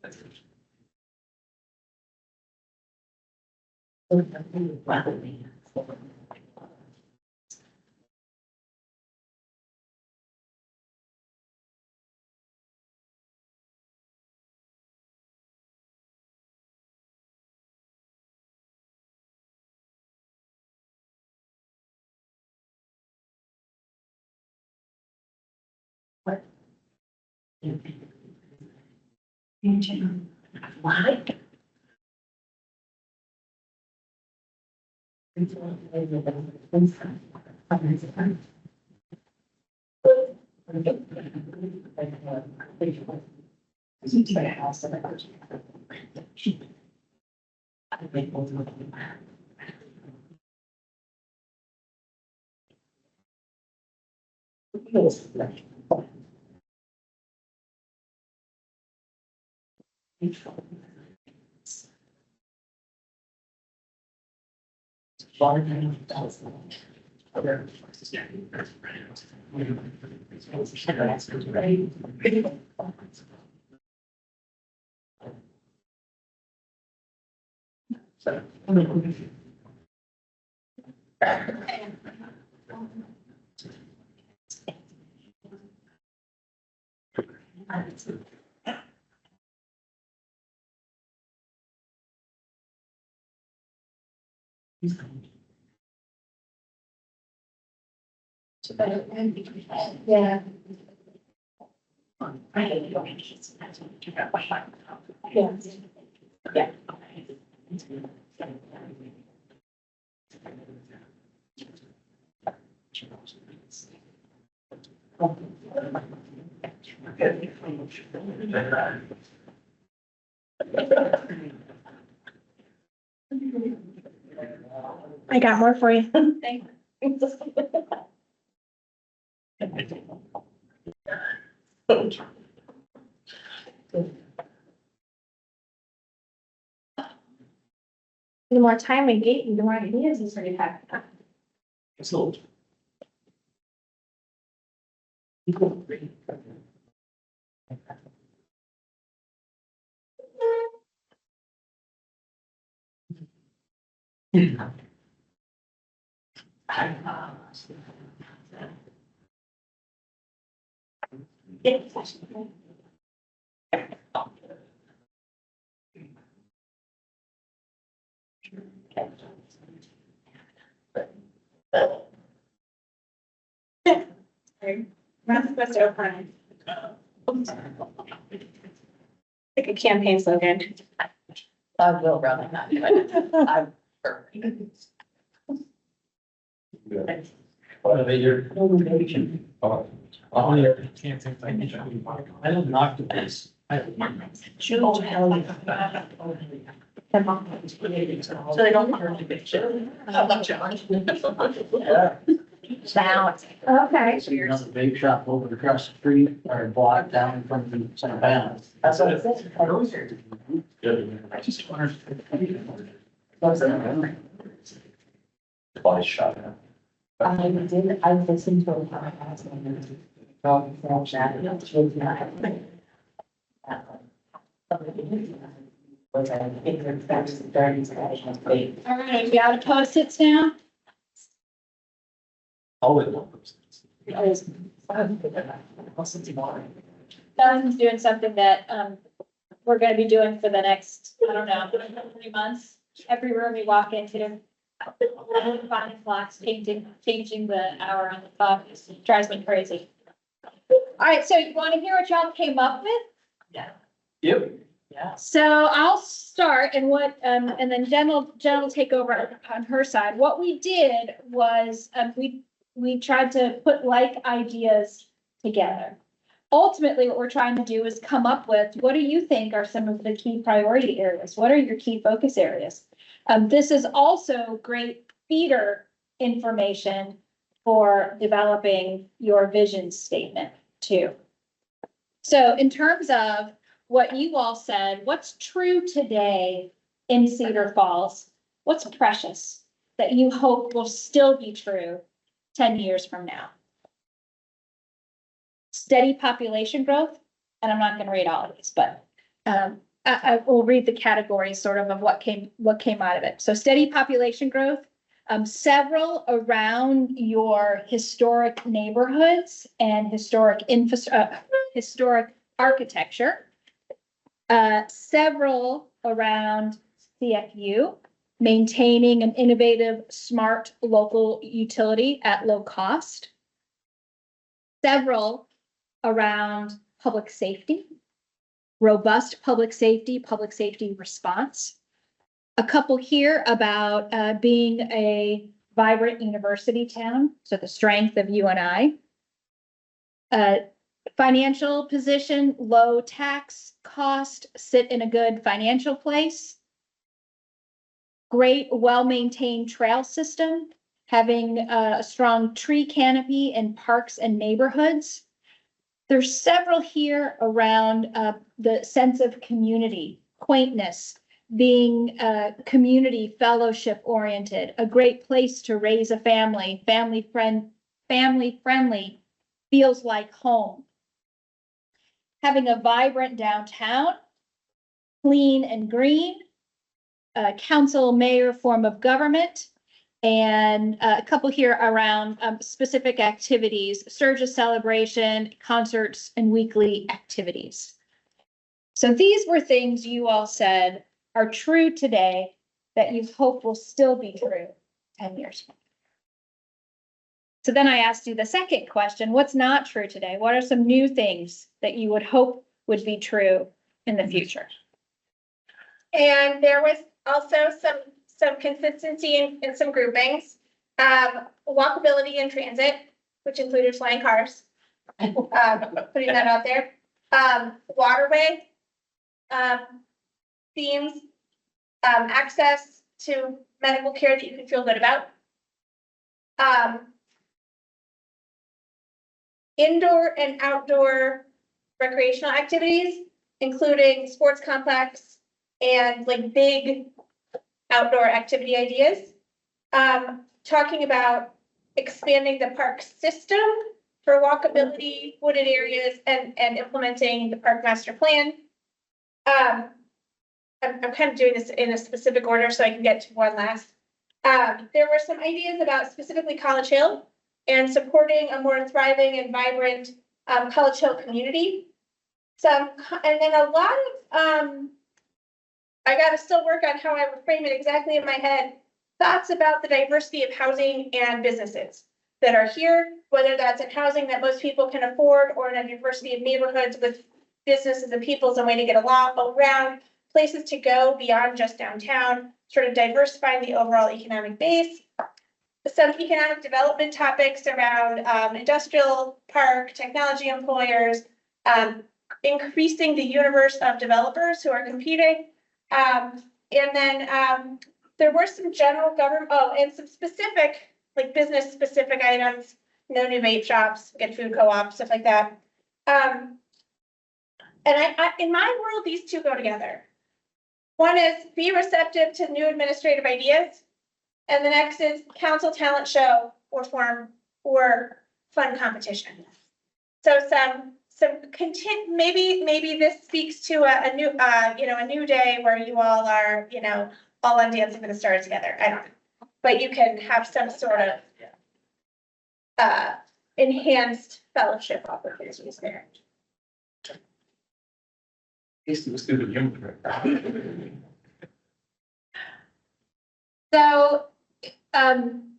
Yeah. Yeah. I got more for you. Thank The more time we get, the more ideas you sort of have. Not supposed to open. Like a campaign slogan. I will run that. I'm I don't knock the place. So they don't hurt the picture. I'm not challenged. Sounds. Okay. So you're another big shop over across the street or block down from the St. Valens. That's what it says. I just wonder. Body shot. I listened to a podcast and from that. She was not. Was I think that's very special. All right, we out of Post-its now? Don's doing something that, we're gonna be doing for the next, I don't know, 3 months. Every room we walk into, finding clocks, changing the hour on the clock, it drives me crazy. All right, so you wanna hear what y'all came up with? Yep. So I'll start and and then Jen will take over on her side. What we did was, we tried to put like ideas together. Ultimately, what we're trying to do is come up with, what do you think are some of the key priority areas? What are your key focus areas? This is also great feeder information for developing your vision statement too. So in terms of what you all said, what's true today in Cedar Falls? What's precious that you hope will still be true 10 years from now? Steady population growth, and I'm not gonna read all of these, but I will read the categories sort of what came out of it. So steady population growth, several around your historic neighborhoods and historic architecture. Several around CFU, maintaining an innovative, smart local utility at low cost. Several around public safety, robust public safety response. A couple here about being a vibrant university town, so the strength of UNI. Financial position, low tax cost, sit in a good financial place. Great, well-maintained trail system, having a strong tree canopy in parks and neighborhoods. There's several here around the sense of community, quaintness, being community fellowship oriented, a great place to raise a family, family friendly, feels like home. Having a vibrant downtown, clean and green, council mayor form of government, and a couple here around specific activities, Sturgis celebration, concerts, and weekly activities. So these were things you all said are true today that you hope will still be true 10 years from now. So then I asked you the second question, what's not true today? What are some new things that you would hope would be true in the future? And there was also some consistency in some groupings. Walkability in transit, which included flying cars. Putting that out there. Waterway themes, access to medical care that you can feel good about. Indoor and outdoor recreational activities, including sports complex and like big outdoor activity ideas. Talking about expanding the park system for walkability, wooded areas, and implementing the park master plan. I'm kind of doing this in a specific order so I can get to one last. There were some ideas about specifically College Hill and supporting a more thriving and vibrant College Hill community. And then a lot of, I got to still work on how I would frame it exactly in my head, thoughts about the diversity of housing and businesses that are here, whether that's in housing that most people can afford or in a diversity of neighborhoods with businesses and peoples and way to get along around, places to go beyond just downtown, sort of diversifying the overall economic base. Some economic development topics around industrial park, technology employers, increasing the universe of developers who are competing. And then there were some general government, and some specific, like business specific items, no new vape shops, get food co-op, stuff like that. And I in my world, these two go together. One is be receptive to new administrative ideas. And the next is council talent show or form or fun competition. So maybe this speaks to a new, a new day where you all are, all on Dancing with the Stars together. I don't know, but you can have some sort of enhanced fellowship opportunities there. So, I'm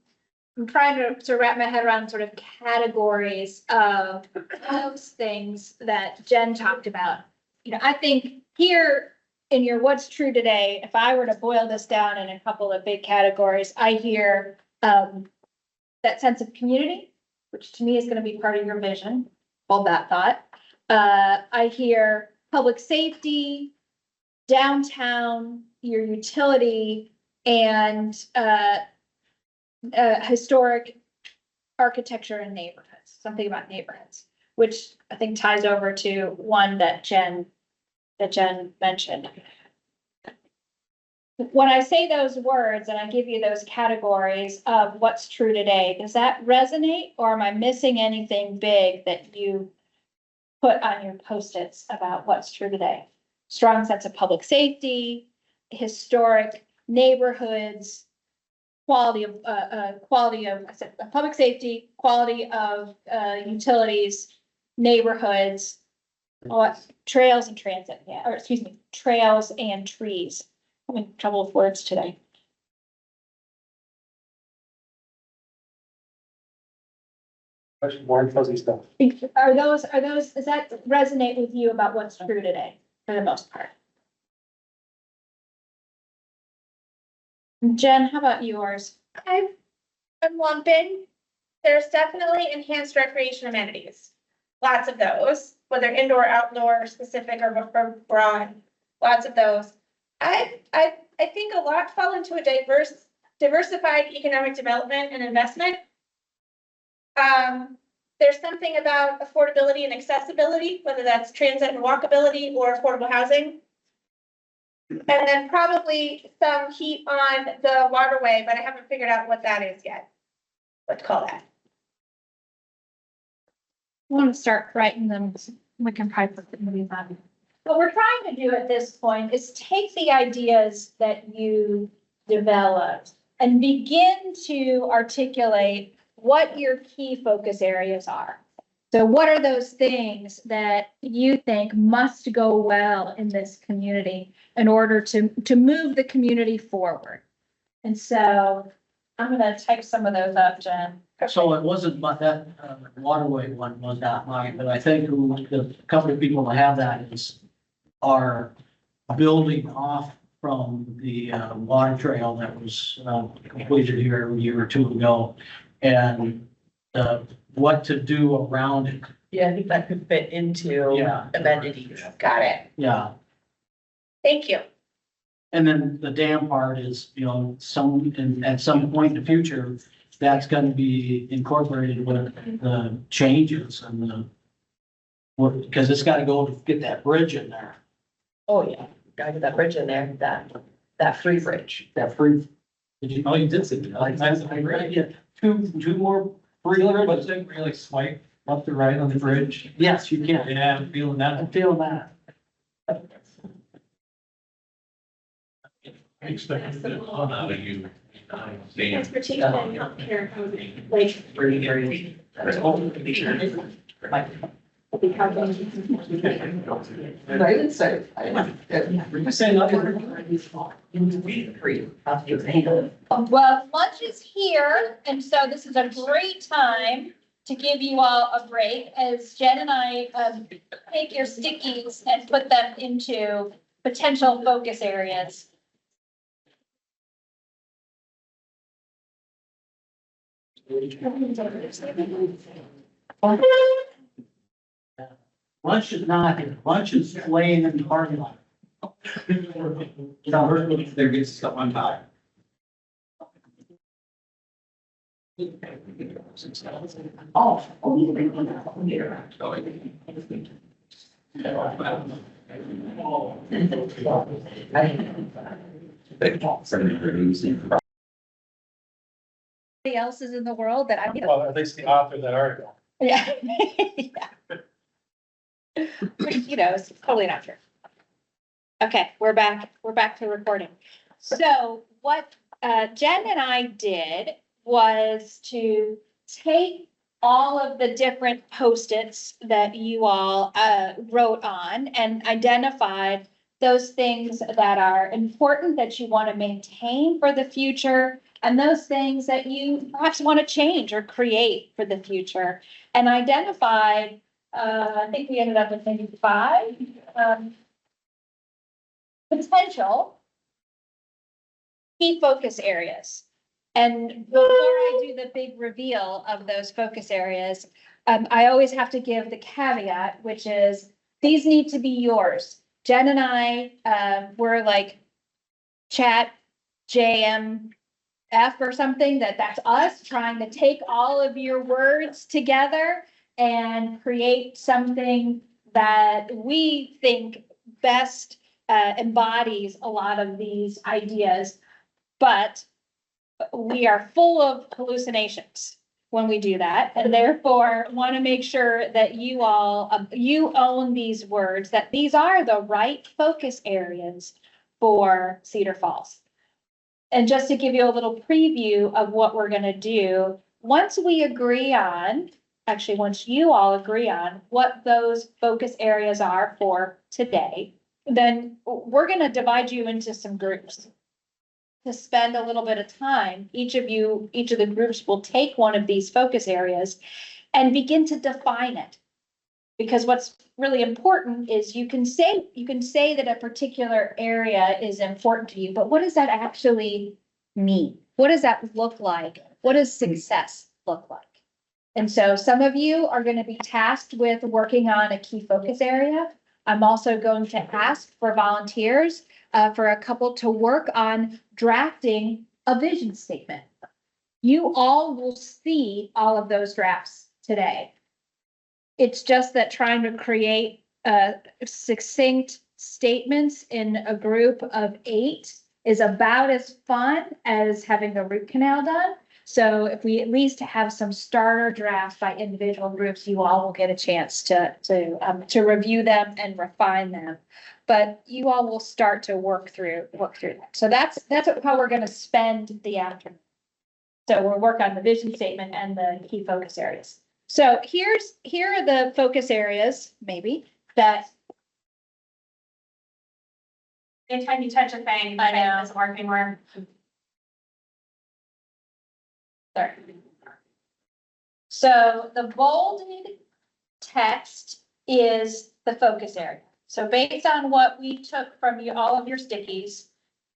trying to wrap my head around sort of categories of those things that Jen talked about. I think here in your what's true today, if I were to boil this down in a couple of big categories, I hear that sense of community, which to me is going to be part of your vision. Hold that thought. I hear public safety, downtown, your utility, and historic architecture and neighborhoods, something about neighborhoods, which I think ties over to one that Jen mentioned. When I say those words and I give you those categories of what's true today, does that resonate, or am I missing anything big that you put on your Post-its about what's true today? strong sense of public safety, historic neighborhoods, quality of, I said, public safety, quality of, utilities, neighborhoods, trails and transit, yeah, or excuse me, trails and trees. I'm in trouble with words today. Warm fuzzy stuff. Are those, does that resonate with you about what's true today, for the most part? Jen, how about yours? I'm lumping. There's definitely enhanced recreation amenities. Lots of those, whether indoor, outdoor, specific or broad, lots of those. I think a lot fall into a diversified economic development and investment. There's something about affordability and accessibility, whether that's transit and walkability or affordable housing. And then probably some heat on the waterway, but I haven't figured out what that is yet. What to call that? I want to start writing them. We can probably put them in that. What we're trying to do at this point is take the ideas that you developed and begin to articulate what your key focus areas are. So what are those things that you think must go well in this community in order to move the community forward? And so I'm gonna type some of those up, Jen. So it wasn't, but that waterway one was not mine, but I think the couple of people that have that are building off from the water trail that was completed here a year or two ago. And what to do around it. Yeah, I think that could fit into Yeah. amenities. Got it. Yeah. Thank you. And then the dam part is, at some point in the future, that's gonna be incorporated with the changes and because it's gotta go to get that bridge in there, Oh, yeah, gotta get that bridge in there, that free bridge. that free. Oh, you did say that. Nice. I read it. Yeah, two more free But bridges. didn't really swipe left or right on the bridge. Yes, you can. Yeah, I'm feeling that. I'm feeling that. I expect that out of you. Transportation and healthcare housing, like. I didn't say. We're just saying nothing. Well, lunch is here, and so this is a great time to give you all a break as Jen and I take your stickies and put them into potential focus areas. Lunch is not here. Lunch is laying in the parking lot. There gets stuff on top. Oh. Anybody else is in the world that I. Well, at least the author of that article. Yeah. Yeah. Which, it's totally not true. Okay, we're back to recording. So what Jen and I did was to take all of the different Post-its that you all wrote on and identified those things that are important that you want to maintain for the future and those things that you perhaps want to change or create for the future, and identified, I think we ended up with maybe 5 potential key focus areas. And before I do the big reveal of those focus areas, I always have to give the caveat, which is these need to be yours. Jen and I were like chat JMF or something, that's us trying to take all of your words together and create something that we think best embodies a lot of these ideas. But we are full of hallucinations. when we do that, and therefore want to make sure that you all, you own these words, that these are the right focus areas for Cedar Falls. And just to give you a little preview of what we're gonna do, once we agree on, actually, once you all agree on what those focus areas are for today, then we're gonna divide you into some groups to spend a little bit of time. Each of the groups will take one of these focus areas and begin to define it. Because what's really important is you can say that a particular area is important to you, but what does that actually mean? What does that look like? What does success look like? And so some of you are going to be tasked with working on a key focus area. I'm also going to ask for volunteers for a couple to work on drafting a vision statement. You all will see all of those drafts today. It's just that trying to create succinct statements in a group of 8 is about as fun as having the root canal done. So if we at least have some starter drafts by individual groups, you all will get a chance to review them and refine them. But you all will start to work through that. So that's how we're going to spend the afternoon. So we'll work on the vision statement and the key focus areas. So here are the focus areas, maybe, that. Anytime you touch a thing, I know. it's working where. Sorry. So the bolded text is the focus area. So based on what we took from you, all of your stickies,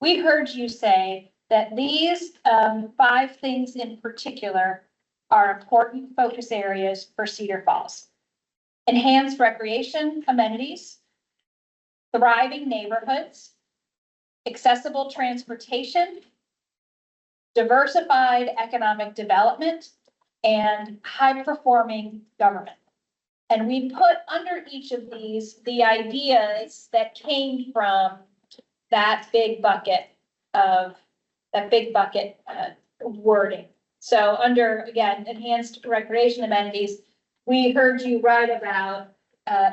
we heard you say that these 5 things in particular are important focus areas for Cedar Falls. Enhanced recreation amenities, thriving neighborhoods, accessible transportation, diversified economic development, and high-performing government. And we put under each of these the ideas that came from that big bucket wording. So under, again, enhanced recreation amenities, we heard you write about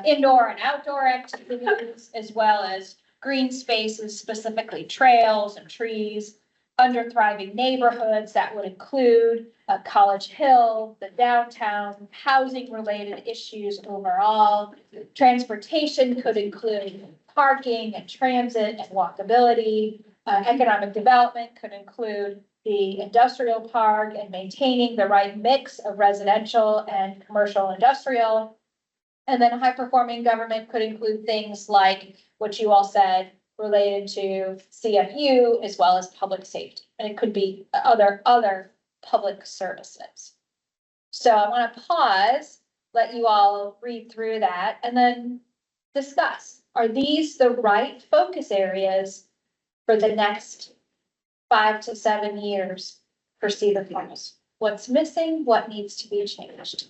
indoor and outdoor activities, as well as green spaces, specifically trails and trees. Under thriving neighborhoods, that would include College Hill, the downtown, housing-related issues overall. Transportation could include parking and transit and walkability. Economic development could include the industrial park and maintaining the right mix of residential and commercial industrial. And then high-performing government could include things like what you all said, related to CFU as well as public safety. And it could be other public services. So I want to pause, let you all read through that, and then discuss. Are these the right focus areas for the next 5 to 7 years for Cedar Falls? What's missing? What needs to be changed?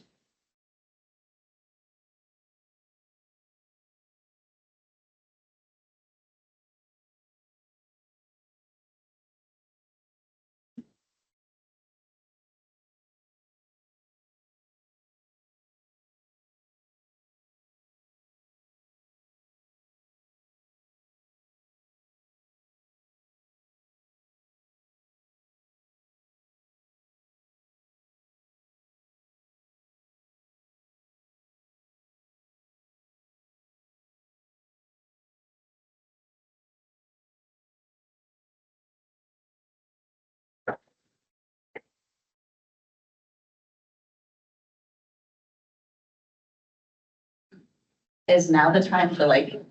Is now the time to like,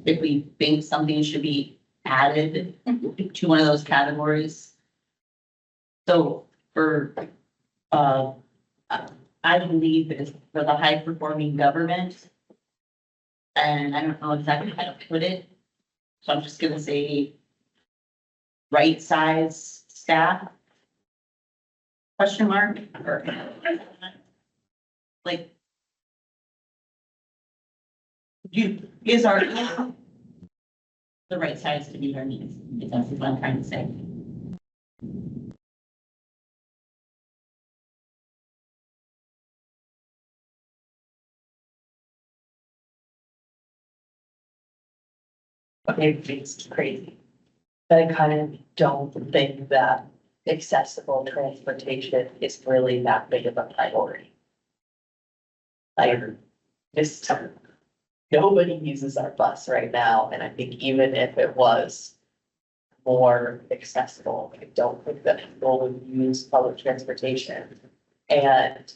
if we think something should be added to one of those categories? So for, I believe is for the high performing government. And I don't know exactly how to put it. So I'm just gonna say right size staff? Question mark, or like, is our the right size to meet our needs, if that's what I'm trying to say. maybe it's crazy. But I kind of don't think that accessible transportation is really that big of a priority. Like, just, nobody uses our bus right now, and I think even if it was more accessible, I don't think that people would use public transportation. And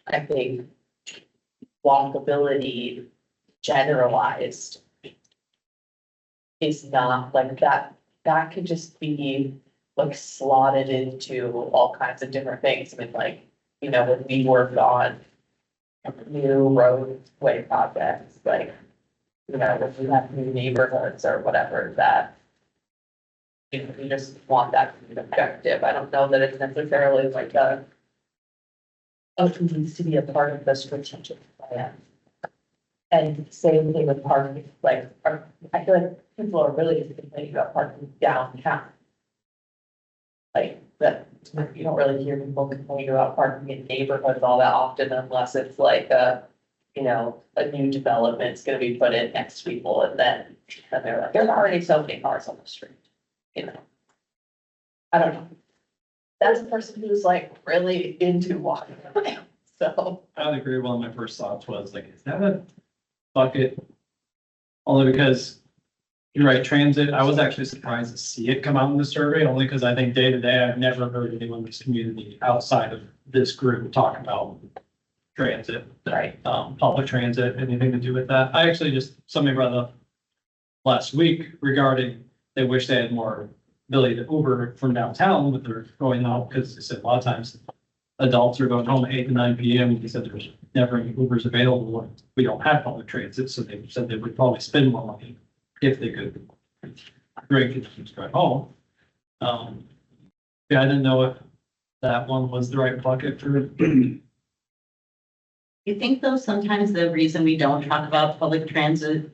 I think walkability generalized is not like that. That could just be like slotted into all kinds of different things. I mean, like, you know, when we work on new roadway projects, like, you know, if we have new neighborhoods or whatever that, you know, we just want that to be objective. I don't know that it's necessarily like it needs to be a part of the strategic plan. And same thing with parking, like, I feel like people are really just complaining about parking downtown. Like, that, you don't really hear people complaining about parking in neighborhoods all that often unless it's like you know, a new development's gonna be put in next to people and they're like, there's already so many cars on the street, you know? I don't know. That's a person who's like really into walking around, so. I would agree. One of my first thoughts was like, is that a bucket? Only because you're right, transit, I was actually surprised to see it come out in the survey, only because I think day to day, I've never heard anyone in this community outside of this group talk about transit, Right. Public transit, anything to do with that. I actually just, somebody brought up last week regarding, they wish they had more ability to Uber from downtown, but they're going out, because they said a lot of times adults are going home at 8 to 9 PM, and they said there's never any Ubers available, and we don't have public transit, so they said they would probably spend more money if they could drink and just drive home. Yeah, I didn't know if that one was the right bucket for. You think though, sometimes the reason we don't talk about public transit.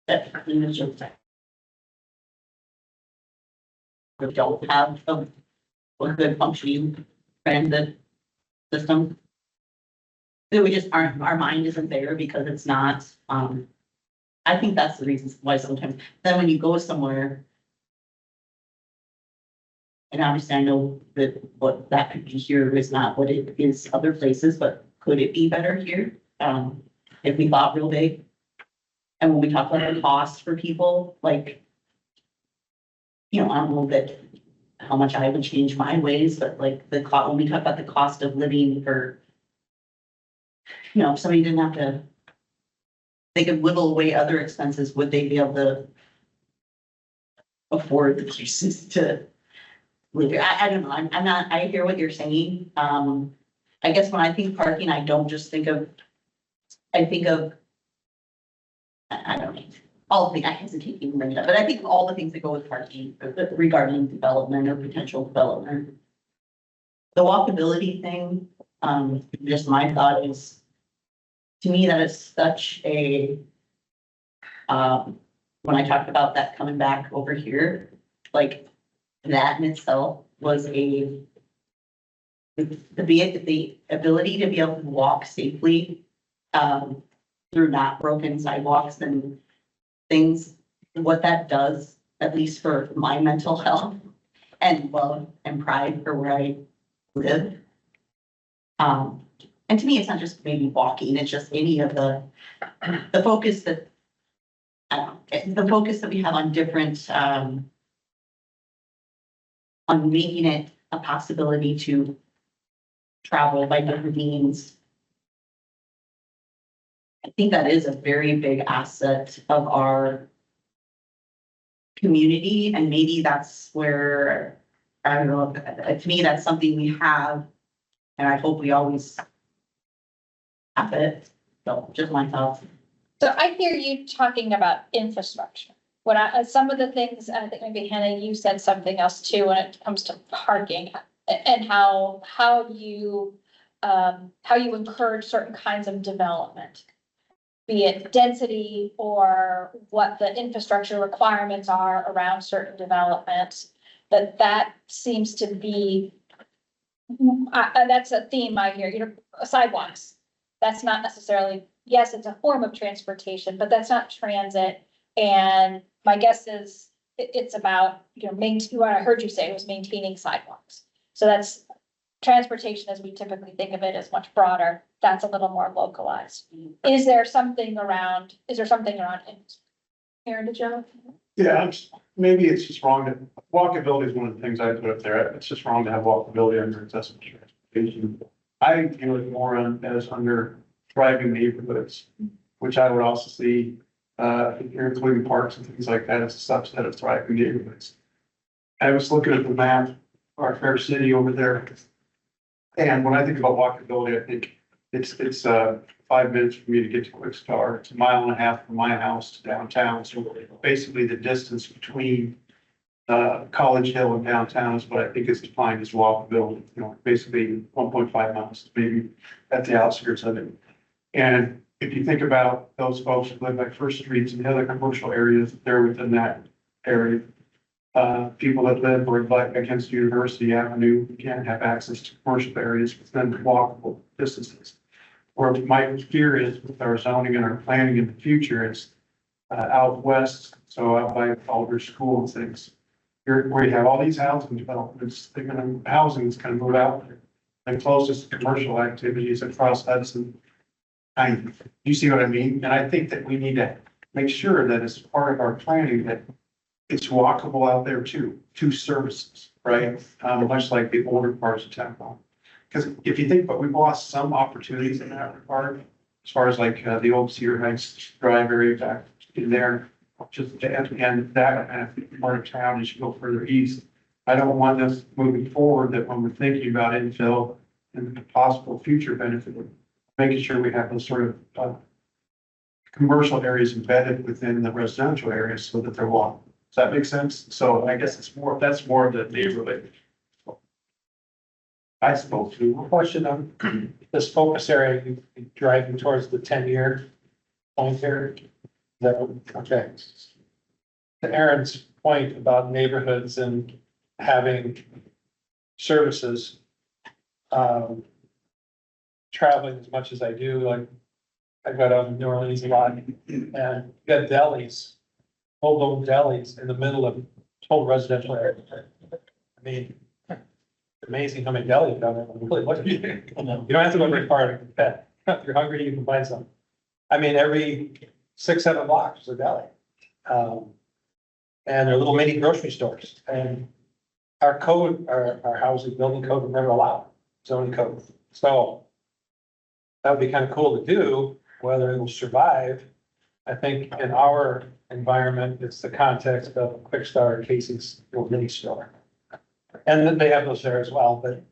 We don't have a good functioning transit system. That we just aren't, our mind isn't there because it's not, I think that's the reason why sometimes, then when you go somewhere. And obviously I know that what that could be here is not what it is other places, but could it be better here? If we thought real big. And when we talk about the cost for people, like. You know, I don't know that how much I would change my ways, but like the cost, when we talk about the cost of living for. You know, if somebody didn't have to. They could whittle away other expenses, would they be able to? Afford the places to. Live here? I don't know, I'm not, I hear what you're saying, I guess when I think parking, I don't just think of. I think of. I don't know, all the things, I hesitate to even bring it up, but I think of all the things that go with parking regarding development or potential development. The walkability thing, just my thought is, to me, that is such a, when I talked about that coming back over here, like, that in itself was the ability to be able to walk safely, through not broken sidewalks and things, what that does, at least for my mental health and love and pride for where I live. And to me, it's not just maybe walking, it's just any of the focus that, I don't know, the focus that we have on different, on making it a possibility to travel by different means. I think that is a very big asset of our community, and maybe that's where, I don't know, to me, that's something we have, and I hope we always have it. So just my thoughts. So I hear you talking about infrastructure. When some of the things, I think maybe Hannah, you said something else too, when it comes to parking and how you encourage certain kinds of development. Be it density or what the infrastructure requirements are around certain developments, that seems to be, that's a theme I hear, you know, sidewalks. That's not necessarily, yes, it's a form of transportation, but that's not transit. And my guess is it's about, what I heard you say was maintaining sidewalks. So that's transportation as we typically think of it is much broader. That's a little more localized. Is there something around it? Aaron, did you have? Yeah, maybe it's just wrong to, walkability is one of the things I put up there. It's just wrong to have walkability under accessible transportation. I view it more as under thriving neighborhoods, which I would also see, if you're including parks and things like that, as a subset of thriving neighborhoods. I was looking at the map, our fair city over there. And when I think about walkability, I think it's 5 minutes for me to get to Quick Start. It's a mile and a half from my house to downtown. So basically the distance between College Hill and downtown is what I think is defined as walkability, basically 1.5 miles, maybe at the outskirts of it. And if you think about those folks who live by First Streets and the other commercial areas, they're within that area. People that live right against University Avenue can't have access to commercial areas within walkable distances. Where my fear is with our zoning and our planning in the future is out west, so out by Alder School and things. Where you have all these housing developments, housing is gonna move out there. And closest commercial activities across Hudson. You see what I mean? And I think that we need to make sure that as part of our planning that it's walkable out there too, to services, right? Much like the older parts of town. Because if you think, but we've lost some opportunities in that regard, as far as like the old Cedar Heights Drive area back in there, just at the end of that part of town as you go further east. I don't want us moving forward that when we're thinking about infill and the possible future benefit, making sure we have those sort of commercial areas embedded within the residential areas so that they're walkable. Does that make sense? So I guess that's more of the neighborhood. I spoke to. Question on this focus area, you driving towards the 10-year point here. Okay. To Aaron's point about neighborhoods and having services, traveling as much as I do, like I go down to New Orleans a lot and you got delis, full-blown delis in the middle of total residential area. I mean, amazing how many delis down there. Really, what do you think? You don't have to go very far to get. If you're hungry, you can find some. I mean, every 6-7 blocks is a deli. And they're little mini grocery stores. And our code, our housing building code would never allow zoning code. So that would be kind of cool to do, whether it will survive. I think in our environment, it's the context of Quick Start, Casey's little mini store. And then they have those there as well, but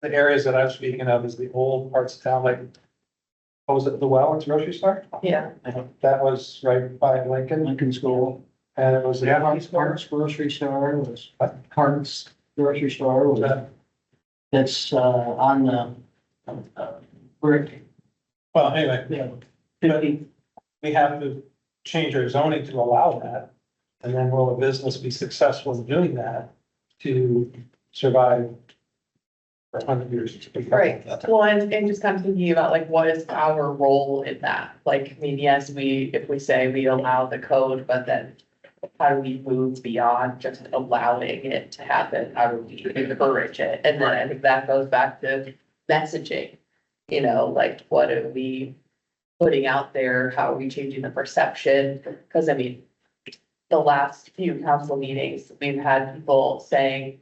the areas that I'm speaking of is the old parts of town, like, what was it, the Wellens grocery store? Yeah. That was right by Lincoln School. And it was the Hart's grocery store was, Hart's grocery store was, it's on the brick. Well, anyway, Yeah. but we have to change our zoning to allow that. And then will a business be successful in doing that to survive for 100 years? Right, well, and just kind of thinking about like, what is our role in that? Like, I mean, yes, if we say we allow the code, but then how do we move beyond just allowing it to happen? How do we encourage it? And then I think that goes back to messaging, like, what are we putting out there? How are we changing the perception? Because I mean, the last few council meetings, we've had people saying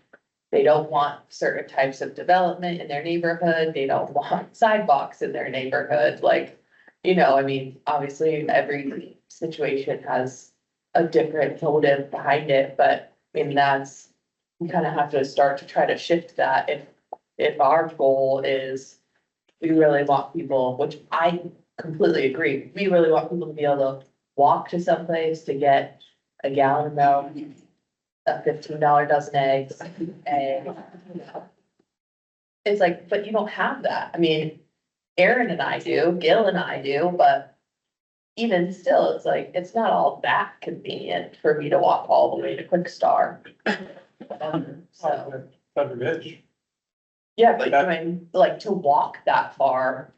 they don't want certain types of development in their neighborhood. They don't want sidewalks in their neighborhood. Like, I mean, obviously every situation has a different motive behind it, but I mean, we kind of have to start to try to shift that. If our goal is, we really want people, which I completely agree, we really want people to be able to walk to someplace to get a gallon of milk, a $15 dozen eggs, and it's like, but you don't have that. I mean, Aaron and I do, Gil and I do, but even still, it's like, it's not all that convenient for me to walk all the way to Quick Start. So, Thunder Ridge. yeah, but I mean, like to walk that far,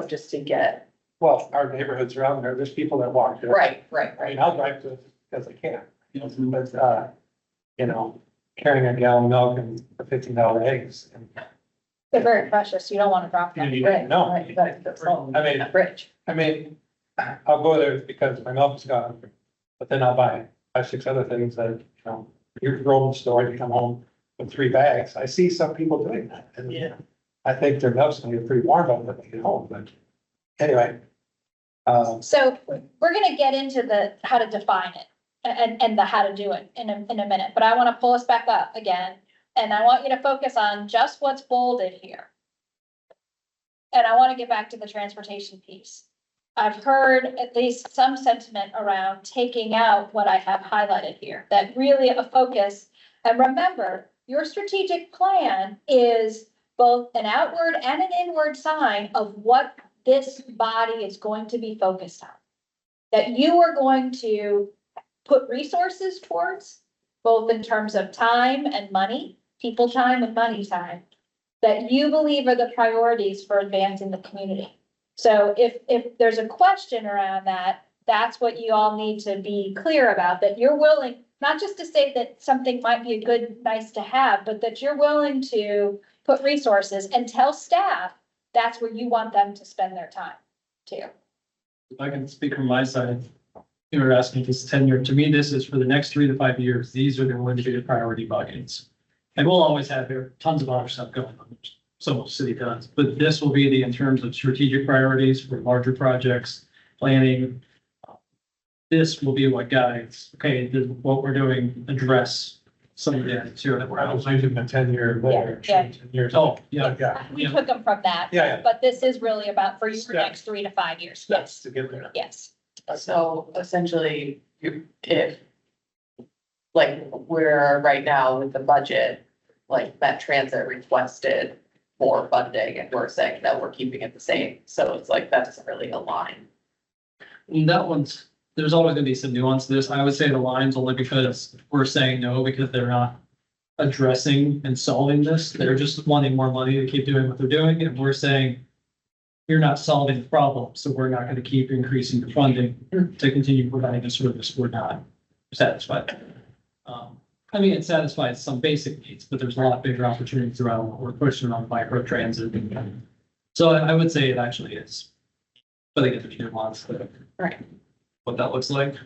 just to get well, our neighborhoods around there, there's people that walk there. right. I mean, I'll drive to it because I can, but, you know, carrying a gallon of milk and $15 eggs. And They're very precious. You don't want to drop them. Right, no. Right, you gotta keep it full. I mean, A fridge. I'll go there because my milk is gone, but then I'll buy 5, 6 other things that, you know, you go in the store, you come home with 3 bags. I see some people doing that. And Yeah. I think their milk's gonna get pretty warm by the time they get home, but anyway. So we're gonna get into the, how to define it and the how to do it in a minute, but I want to pull us back up again. And I want you to focus on just what's bolded here. And I want to get back to the transportation piece. I've heard at least some sentiment around taking out what I have highlighted here, that really a focus. And remember, your strategic plan is both an outward and an inward sign of what this body is going to be focused on. That you are going to put resources towards, both in terms of time and money, people time and money time, that you believe are the priorities for advancing the community. So if there's a question around that, that's what you all need to be clear about, that you're willing, not just to say that something might be a good, nice to have, but that you're willing to put resources and tell staff that's where you want them to spend their time too. If I can speak from my side, you were asking this tenure, to me, this is for the next 3 to 5 years. These are going to be the priority buckets. And we'll always have here tons of other stuff going on, so much city does, but this will be in terms of strategic priorities for larger projects, planning. This will be what guides, okay, what we're doing, address some of the items here that we're. I was using the 10-year there. Yeah, 10 years. Oh, yeah. Yeah. We took them from that. Yeah. But this is really about for your Steps. next 3 to 5 years. Steps Yes, to get there. yes. So essentially, if, like, we're right now with the budget, like, Met Transit requested more funding, and we're saying that we're keeping it the same, so it's like, that doesn't really align. And that one's, there's always gonna be some nuance to this. I would say the lines only because we're saying no, because they're not addressing and solving this. They're just wanting more money to keep doing what they're doing, and we're saying you're not solving the problem, so we're not gonna keep increasing the funding to continue providing the service. We're not satisfied. I mean, it satisfies some basic needs, but there's a lot bigger opportunities around what we're pushing on micro transit. So I would say it actually is. But again, there's nuance to Right. what that looks like.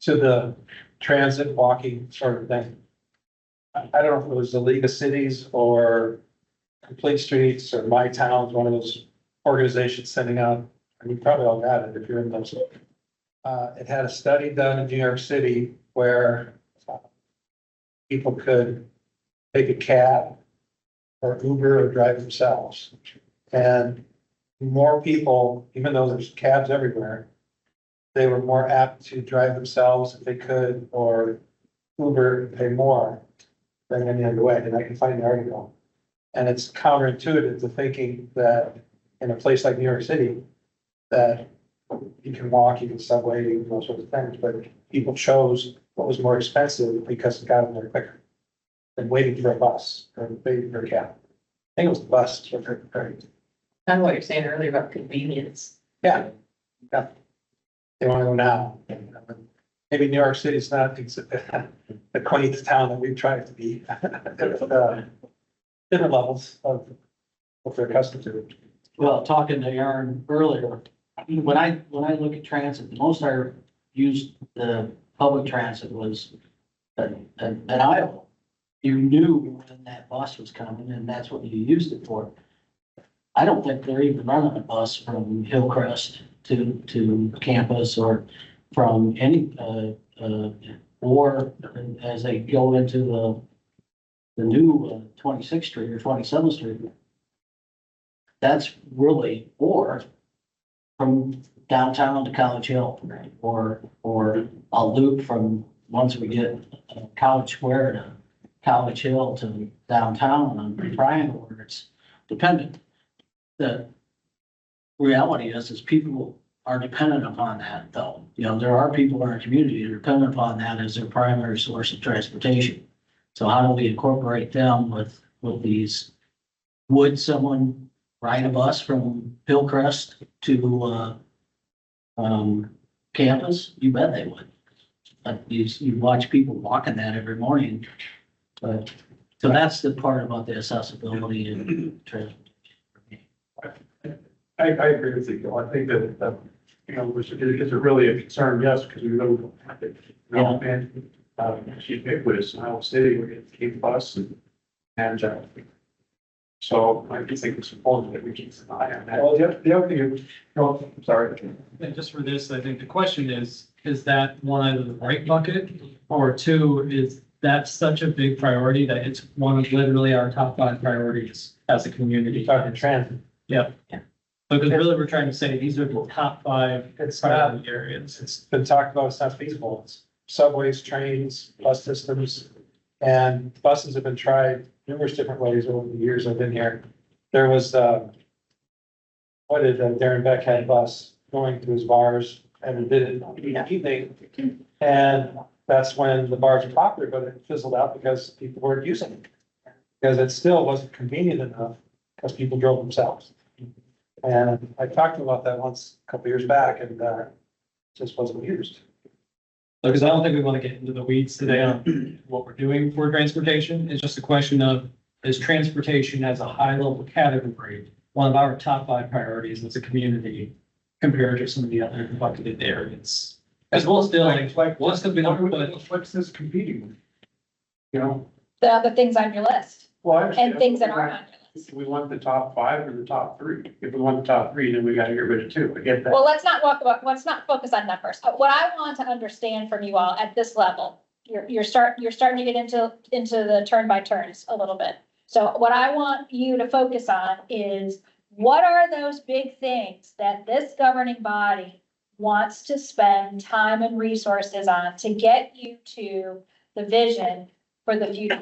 To the transit walking sort of thing. I don't know if it was the League of Cities or Complete Streets or My Towns, one of those organizations sending out, and you probably all got it if you're in those. It had a study done in New York City where people could take a cab or Uber or drive themselves. And more people, even though there's cabs everywhere, they were more apt to drive themselves if they could, or Uber and pay more than any other way. And I can find the article. And it's counterintuitive to thinking that in a place like New York City, that you can walk, you can subway, you can do those sorts of things, but people chose what was more expensive because it got them there quicker than waiting for a bus or waiting for a cab. I think it was the bus. Kind of what you're saying earlier about convenience. Yeah. Yeah. They want to go now. Maybe New York City is not the quaint town that we try to be. Different levels of what they're accustomed to. Well, talking to Aaron earlier, when I look at transit, the most I used the public transit was an Iowa. You knew when that bus was coming and that's what you used it for. I don't think they're even running a bus from Hillcrest to campus or from any, or as they go into the new 26th Street or 27th Street. That's really, or from downtown to College Hill, or a loop from, once we get College Square to College Hill to downtown on Triangle, where it's dependent. The reality is people are dependent upon that, though. You know, there are people in our community that are dependent upon that as their primary source of transportation. So how do we incorporate them with these? Would someone ride a bus from Hillcrest to campus, you bet they would. But you watch people walking that every morning. But, so that's the part about the accessibility and transportation. I agree with you. I think that, you know, is it really a concern? Yes, because we really don't have it. You know, and, she's ubiquitous in Iowa City, we get the Cape bus and, so I do think it's important that we keep an eye on that. Well, the other thing is, oh, I'm sorry. And just for this, I think the question is that one out of the right bucket? Or two, is that such a big priority that it's one of literally our top 5 priorities as a community? You're talking transit. Yep. Because really, we're trying to say these are the top 5 It's not, priority areas. it's been talked about, it's not feasible. It's subways, trains, bus systems. And buses have been tried numerous different ways over the years I've been here. There was, what did Darren Beck had a bus going to his bars and did it in the evening. And that's when the bars were popular, but it fizzled out because people weren't using it. Because it still wasn't convenient enough because people drove themselves. And I talked to him about that once, a couple years back, and just wasn't used. Because I don't think we want to get into the weeds today on what we're doing for transportation. It's just a question of, is transportation as a high level category one of our top 5 priorities as a community compared to some of the other bucketed areas? Because we'll still, we'll still be number one. What's this competing with? You know? The other things on your list Well, I understand. and things that aren't on your list. Do we want the top 5 or the top 3? If we want the top 3, then we gotta get rid of 2. I get that. Well, let's not focus on numbers. What I want to understand from you all at this level, you're starting to get into the turn by turns a little bit. So what I want you to focus on is, what are those big things that this governing body wants to spend time and resources on to get you to the vision for the future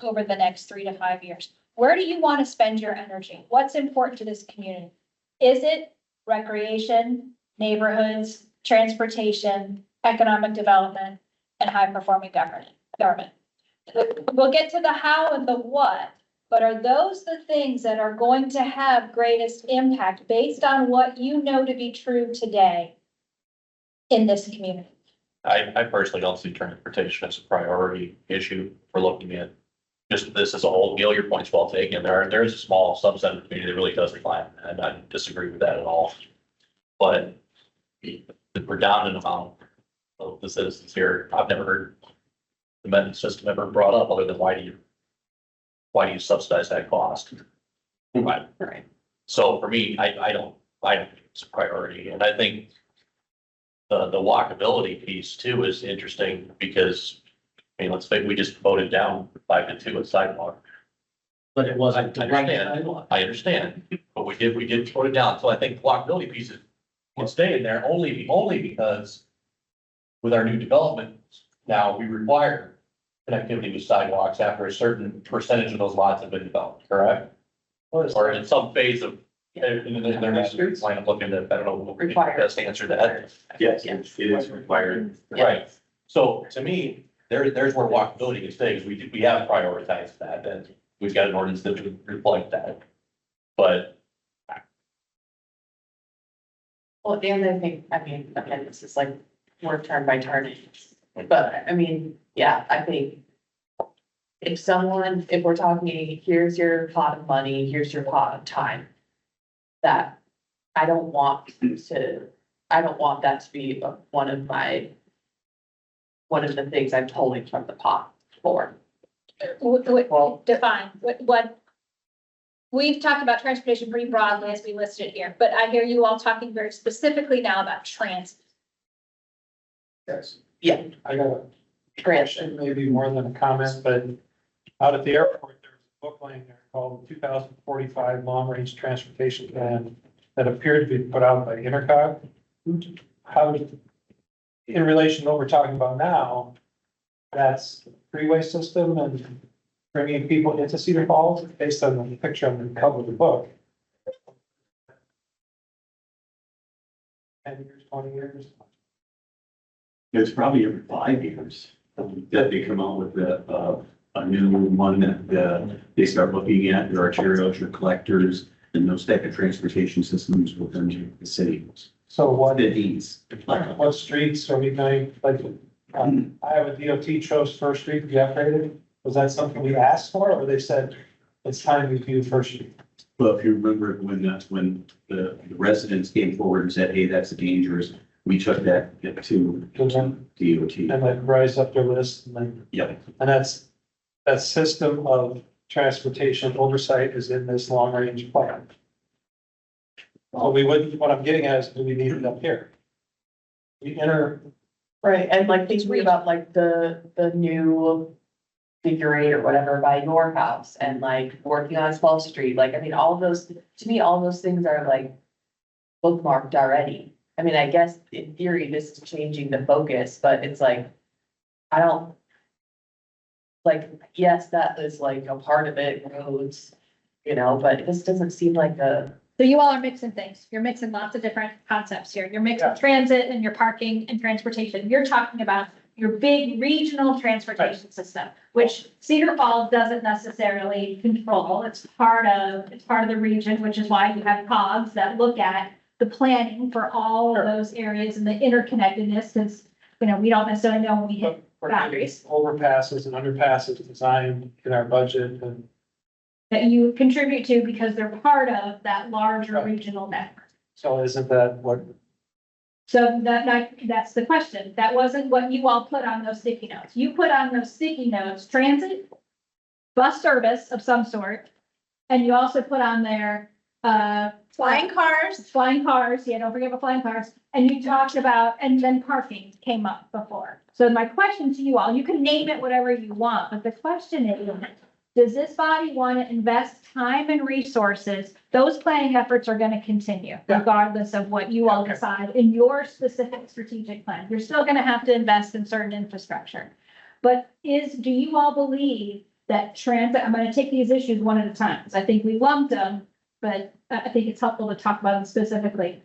over the next 3 to 5 years? Where do you want to spend your energy? What's important to this community? Is it recreation, neighborhoods, transportation, economic development, and high-performing government? We'll get to the how and the what, but are those the things that are going to have greatest impact based on what you know to be true today in this community? I personally don't see transportation as a priority issue. We're looking at just this as a whole. Gil, your point's well taken. There is a small subset of the community that really does rely on that, and I disagree with that at all. But the predominant amount of the citizens here, I've never heard the amendment system ever brought up, other than why do you subsidize that cost? Right. So for me, I don't think it's a priority, and I think the walkability piece too is interesting because, I mean, let's say we just voted down 5 to 2 at sidewalk. But it wasn't the right I sidewalk. understand, but we did vote it down, so I think the walkability piece can stay in there only because with our new development, now we require connectivity with sidewalks after a certain percentage of those lots have been developed, correct? Or in some phase of, in their next plan, I'm looking at, I don't know, who Required. best answer to that. Yes, it is required. Right, so to me, there's where walkability can stay, because we have prioritized that, and we've got an ordinance that would reflect that. But Well, the other thing, I mean, again, this is like, we're turn by turn. But I mean, yeah, I think if we're talking, here's your pot of money, here's your pot of time. That I don't want that to be one of the things I'm pulling from the pot for. Define, what, we've talked about transportation pretty broadly as we listed it here, but I hear you all talking very specifically now about transit. Yes. Yeah. I got a Transit. question, maybe more than a comment, but out at the airport, there's a book laying there called 2045 Long Range Transportation Plan that appeared to be put out by Intercog. How, in relation to what we're talking about now, that's the freeway system and bringing people into Cedar Falls based on the picture on the cover of the book. 10 years, 20 years. It's probably every 5 years that they come out with a new one that they start looking at your arterials, your collectors, and those type of transportation systems within the city. So what, The D's. what streets are we going, like, I have a DOT chose First Street to be upgraded. Was that something we asked for, or they said it's time we do First Street? Well, if you remember when the residents came forward and said, hey, that's dangerous, we took that to To them, DOT. and like rise up their list, and then, Yep. and that's, that system of transportation oversight is in this long range plan. So we wouldn't, what I'm getting at is, do we need it up here? We enter, Right, and like thinking about like the new figure eight or whatever by your house and like working on 12th Street, like, I mean, all of those, to me, all those things are like bookmarked already. I mean, I guess in theory, this is changing the focus, but it's like, I don't. Like, yes, that is like a part of it, roads, you know, but this doesn't seem like a. So you all are mixing things. You're mixing lots of different concepts here. You're mixing Yeah. transit and your parking and transportation. You're talking about your big regional transportation system, which Cedar Falls doesn't necessarily control. It's part of the region, which is why you have COGS that look at the planning for all of those areas and the interconnectedness, because, you know, we don't necessarily know when we hit we're getting boundaries overpasses and underpasses designed in our budget, and that you contribute to because they're part of that larger Right. regional network. so isn't that what, So that's the question. That wasn't what you all put on those sticky notes. You put on those sticky notes, transit, bus service of some sort. And you also put on there, Flying cars. Yeah, don't forget about flying cars. And you talked about, and then parking came up before. So my question to you all, you can name it whatever you want, but the question is, does this body want to invest time and resources? Those planning efforts are going to continue Yeah. regardless of what you all Okay. decide in your specific strategic plan. You're still going to have to invest in certain infrastructure. But do you all believe that transit, I'm going to take these issues one at a time, because I think we lumped them, but I think it's helpful to talk about them specifically.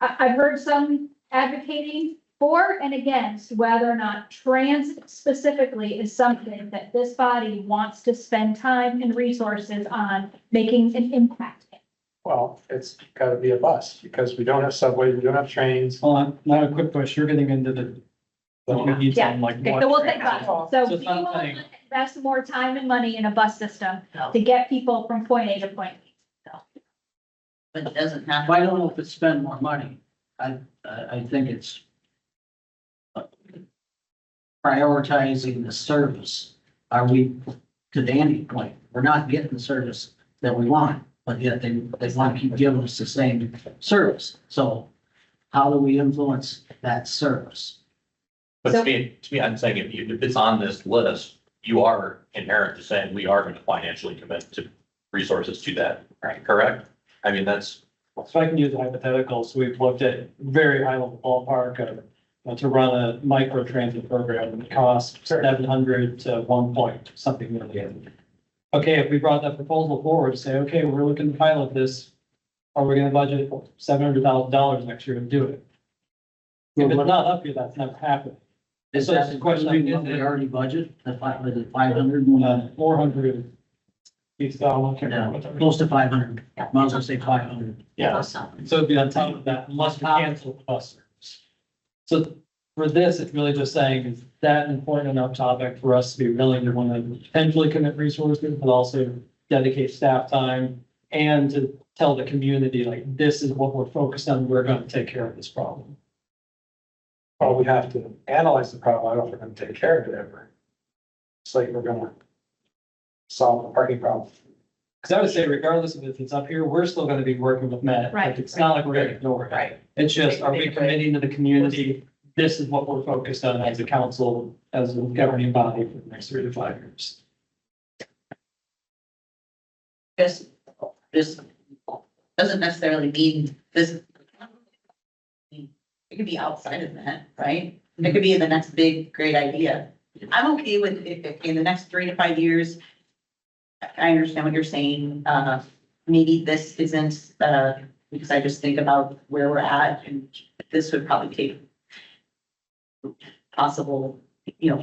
I've heard some advocating for and against whether or not transit specifically is something that this body wants to spend time and resources on making an impact in. well, it's gotta be a bus, because we don't have subway, we don't have trains. Hold on, now a quick question, you're getting into the needs Yeah, on like. Okay, what- so we'll take that. So So do it's you not want saying- to invest more time and money in a bus system to get people from point A to point B? But it doesn't have. I don't know if it's spend more money. I think it's prioritizing the service. Are we, to Danny's point, we're not getting the service that we want, but yet they want to keep giving us the same service. So how do we influence that service? But So- to me, I'm saying if it's on this list, you are inherent to saying we are going to financially commit to resources to that, right? Correct? I mean, that's, So I can use a hypothetical, so we've looked at very high level ballpark of, to run a micro transit program, it costs 700 to 1 point something million. Okay, if we brought that proposal forward, say, okay, we're looking to pilot this, are we gonna budget $700,000 next year to do it? If it's not up here, that's never happened. Is So that that's the the question, question what is we it- already budget, the 500, 400. Close close to 500, might as well say 500. Yeah, so it'd be on top of that, unless we cancel the bus service. So for this, it's really just saying, is that an important enough topic for us to be willing to want to potentially commit resources, but also dedicate staff time and to tell the community, like, this is what we're focused on, we're going to take care of this problem. Well, we have to analyze the problem, I don't know if we're gonna take care of it ever. It's like we're gonna solve the parking problem. Because I would say regardless of if it's up here, we're still going to be working with Matt. Right. Like, it's not like we're going to ignore it. Right. It's just, are we committing to the community? This is what we're focused on as a council, as a governing body for the next 3 to 5 years. This doesn't necessarily mean this. It could be outside of that, right? It could be the next big, great idea. I'm okay with if in the next 3 to 5 years. I understand what you're saying. Maybe this isn't, because I just think about where we're at and this would probably take possible,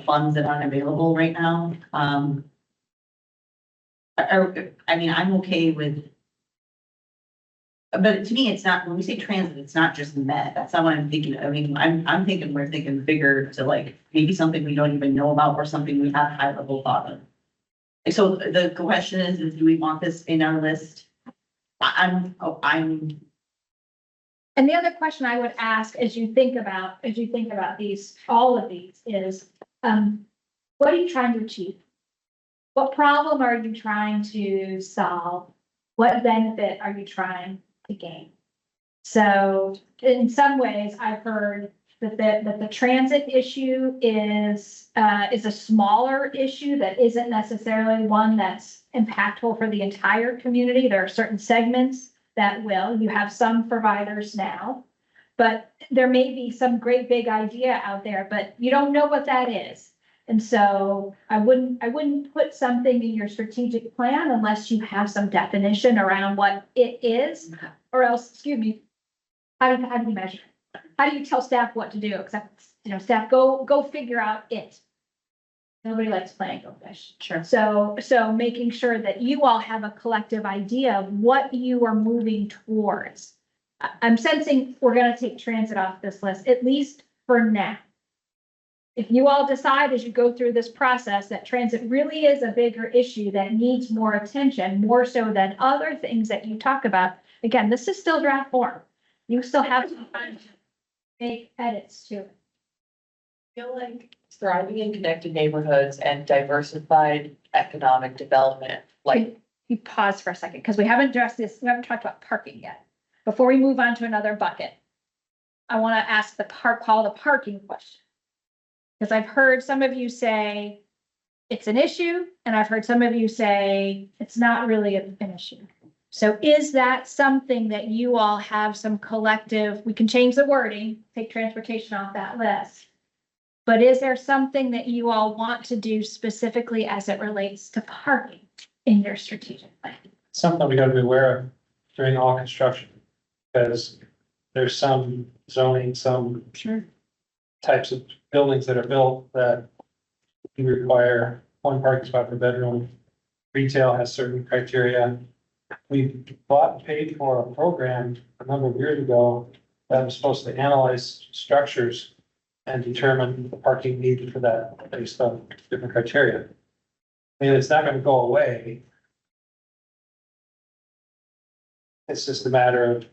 funds that aren't available right now. I mean, I'm okay with But to me, it's not, when we say transit, it's not just met. That's not what I'm thinking. I mean, I'm thinking, we're thinking bigger to like, maybe something we don't even know about or something we have high level thought of. Like, so the question is do we want this in our list? I'm, And the other question I would ask as you think about these, all of these is, what are you trying to achieve? What problem are you trying to solve? What benefit are you trying to gain? So in some ways, I've heard that the transit issue is a smaller issue that isn't necessarily one that's impactful for the entire community. There are certain segments that will. You have some providers now, but there may be some great big idea out there, but you don't know what that is. And so I wouldn't put something in your strategic plan unless you have some definition around what it is, or else, excuse me, how do you measure? How do you tell staff what to do? Except, staff, go figure out it. Nobody likes playing go fish. Sure. So making sure that you all have a collective idea of what you are moving towards. I'm sensing we're gonna take transit off this list, at least for now. If you all decide as you go through this process that transit really is a bigger issue that needs more attention, more so than other things that you talk about, again, this is still draft form. You still have some time to make edits to it. I feel like thriving in connected neighborhoods and diversified economic development, like, You pause for a second, because we haven't addressed this, we haven't talked about parking yet. Before we move on to another bucket, I want to ask call the parking question. Because I've heard some of you say it's an issue, and I've heard some of you say it's not really an issue. So is that something that you all have some collective, we can change the wording, take transportation off that list. But is there something that you all want to do specifically as it relates to parking in your strategic plan? Something we gotta be aware of during all construction. Because there's some zoning, some types of buildings that are built that you require one parking spot per bedroom. Retail has certain criteria. We bought and paid for a program a number of years ago that was supposed to analyze structures and determine the parking needed for that based on different criteria. I mean, it's not gonna go away. It's just a matter of.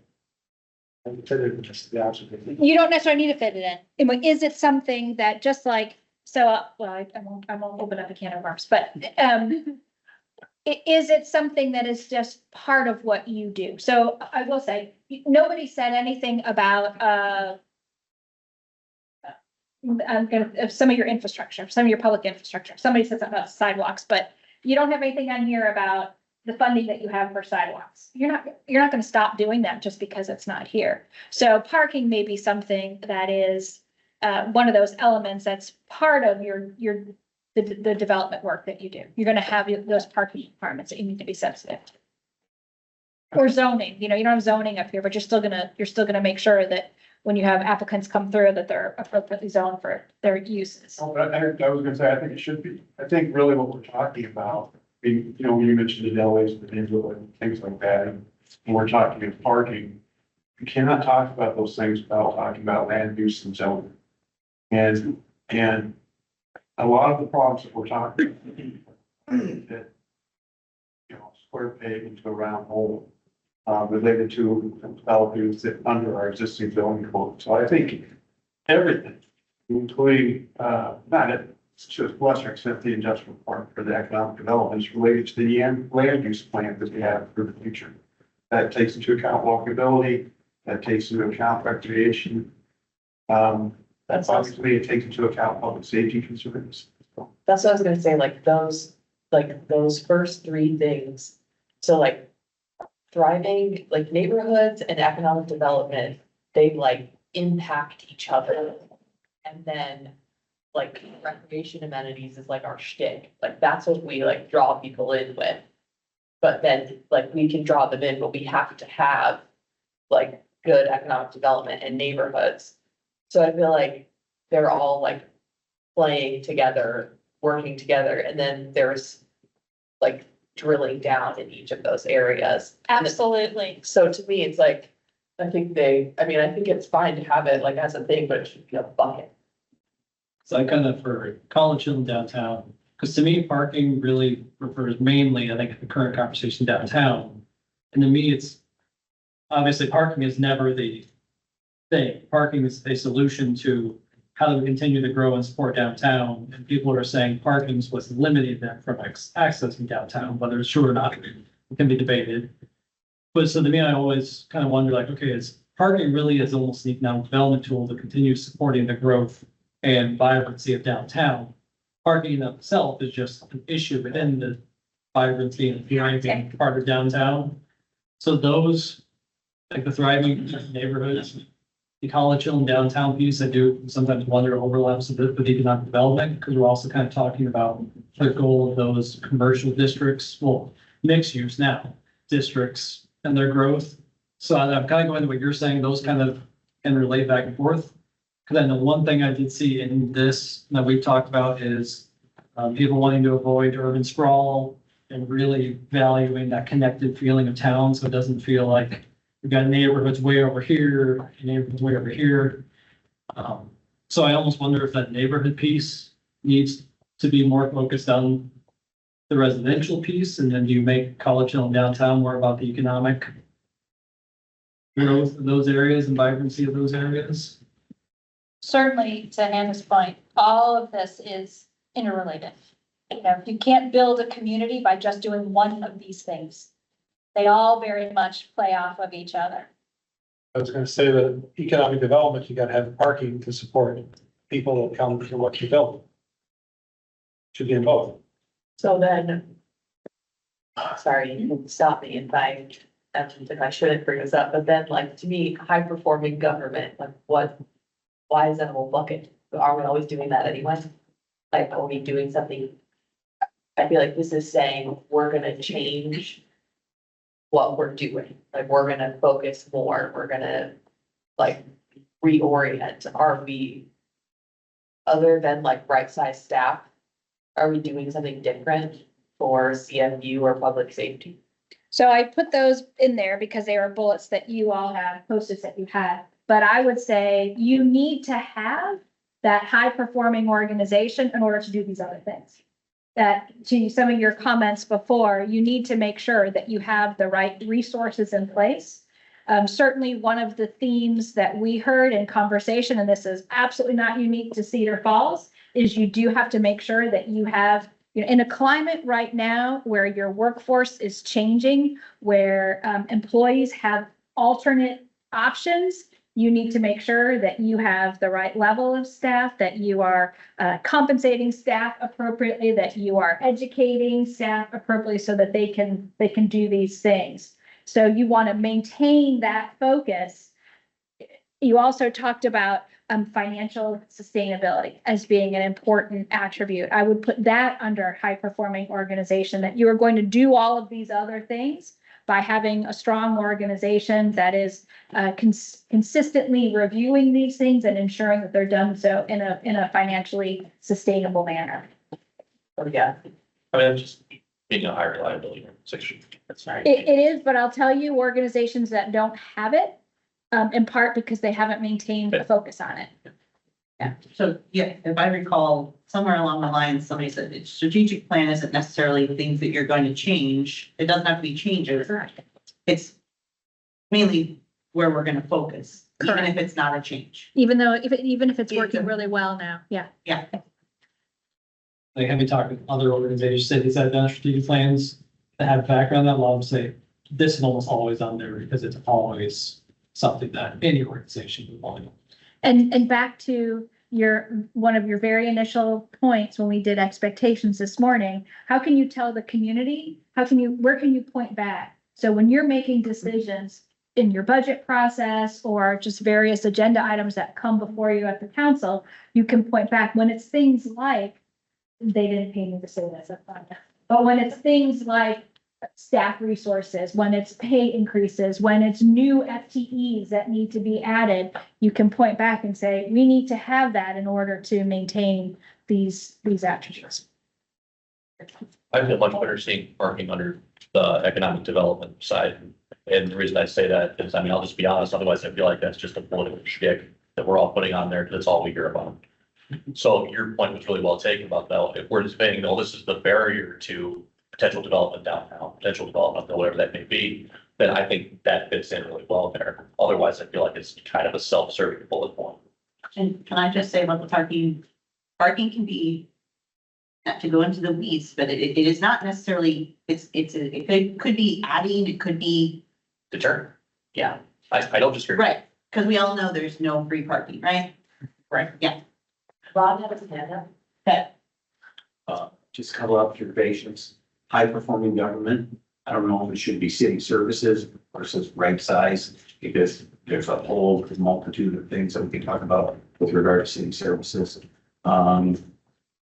The observation. You don't necessarily need to fit it in. And is it something that just like, so, well, I won't open up a can of worms, but, is it something that is just part of what you do? So I will say, nobody said anything about, some of your infrastructure, some of your public infrastructure. Somebody said something about sidewalks, but you don't have anything on here about the funding that you have for sidewalks. You're not going to stop doing that just because it's not here. So parking may be something that is one of those elements that's part of the development work that you do. You're going to have those parking requirements that you need to be sensitive to. Or zoning, you don't have zoning up here, but you're still gonna make sure that when you have applicants come through, that they're appropriately zoned for their uses. I was gonna say, I think it should be. I think really what we're talking about, when you mentioned the delays, the neighborhood, and things like that, and when we're talking about parking, you cannot talk about those things without talking about land use and zoning. And a lot of the problems that we're talking about, that, square peg into a round hole, related to developers that under our existing zoning code. So I think everything, including, not it, to a lesser extent, the industrial part for the economic development is related to the land use plan that we have for the future. That takes into account walkability, that takes into account recreation. That's obviously, it takes into account public safety concerns. that's what I was gonna say, like those first three things. So like thriving, like neighborhoods and economic development, they like impact each other. And then like recreation amenities is like our shtick, like that's what we like draw people in with. But then like we can draw them in, but we have to have like good economic development and neighborhoods. So I feel like they're all like playing together, working together, and then there's like drilling down in each of those areas. Absolutely. So to me, it's like, I think it's fine to have it like as a thing, but it should be a bucket. So I kind of for College Hill downtown, because to me, parking really refers mainly, I think, to the current conversation downtown. And to me, it's obviously parking is never the thing. Parking is a solution to how do we continue to grow and support downtown? And people are saying parking is what's limiting them from accessing downtown, whether it's true or not, it can be debated. But so to me, I always kind of wonder like, okay, is parking really is almost an economic development tool to continue supporting the growth and vibrancy of downtown? Parking in itself is just an issue within the vibrancy and thriving part of downtown. So those, like the thriving neighborhoods, the College Hill and downtown piece, I do sometimes wonder overlaps a bit with economic development, because we're also kind of talking about the goal of those commercial districts, well, mixed use now, districts and their growth. So I'm kind of going to what you're saying, those kind of can relate back and forth. Because I know one thing I did see in this that we've talked about is people wanting to avoid urban sprawl and really valuing that connected feeling of town. So it doesn't feel like we've got neighborhoods way over here, neighborhoods way over here. So I almost wonder if that neighborhood piece needs to be more focused on the residential piece. And then do you make College Hill and downtown more about the economic growth of those areas and vibrancy of those areas? Certainly, to Hannah's point, all of this is interrelated. You know, you can't build a community by just doing one of these things. They all very much play off of each other. I was gonna say that economic development, you gotta have parking to support people that come to what you build. Should be in both. So then, sorry, you can stop me if I shouldn't bring this up, but then like, to me, high performing government, like why is that a whole bucket? Are we always doing that anyway? Like, are we doing something? I feel like this is saying we're gonna change what we're doing. Like, we're gonna focus more, we're gonna like reorient. Are we, other than like right-sized staff, are we doing something different for CFU or public safety? So I put those in there because they were bullets that you all have, post-its that you had. But I would say you need to have that high-performing organization in order to do these other things. That to some of your comments before, you need to make sure that you have the right resources in place. Certainly one of the themes that we heard in conversation, and this is absolutely not unique to Cedar Falls, is you do have to make sure that you have, you know, in a climate right now where your workforce is changing, where employees have alternate options, you need to make sure that you have the right level of staff, that you are compensating staff appropriately, that you are educating staff appropriately so that they can do these things. So you want to maintain that focus. You also talked about financial sustainability as being an important attribute. I would put that under high performing organization, that you are going to do all of these other things by having a strong organization that is consistently reviewing these things and ensuring that they're done so in a financially sustainable manner. Or yeah, I mean, just being a high reliability organization. that's right. It is, but I'll tell you, organizations that don't have it, in part because they haven't maintained a focus on it. So, yeah, if I recall, somewhere along the line, somebody said that strategic plan isn't necessarily things that you're going to change. It doesn't have to be changes. It's mainly where we're gonna focus, even if it's not a change. Even if it's working really well now, yeah. Yeah. Like, have you talked with other organizations, cities that have done strategic plans that have background that law say this is almost always on there because it's always something that any organization would want. And back to one of your very initial points when we did expectations this morning, how can you tell the community? Where can you point back? So when you're making decisions in your budget process or just various agenda items that come before you at the council, you can point back when it's things like, they didn't pay me to say this, that's fine. But when it's things like staff resources, when it's pay increases, when it's new FTEs that need to be added, you can point back and say, we need to have that in order to maintain these attributes. I feel much better seeing parking under the economic development side. And the reason I say that is, I mean, I'll just be honest, otherwise I feel like that's just a political shtick that we're all putting on there, because that's all we hear about. So your point was really well taken about that. If we're just saying, no, this is the barrier to potential development downtown, potential development, or whatever that may be, then I think that fits in really well there. Otherwise, I feel like it's kind of a self-serving bullet point. And can I just say about the parking, parking can be, not to go into the weeds, but it is not necessarily, it could be adding, it could be, Deterrent. yeah, I don't disagree. right. Because we all know there's no free parking, right? Right. Yeah. Rob has his hand up. Just a couple observations. High performing government. I don't know if it should be city services versus right size, because there's a whole multitude of things that we can talk about with regard to city services. And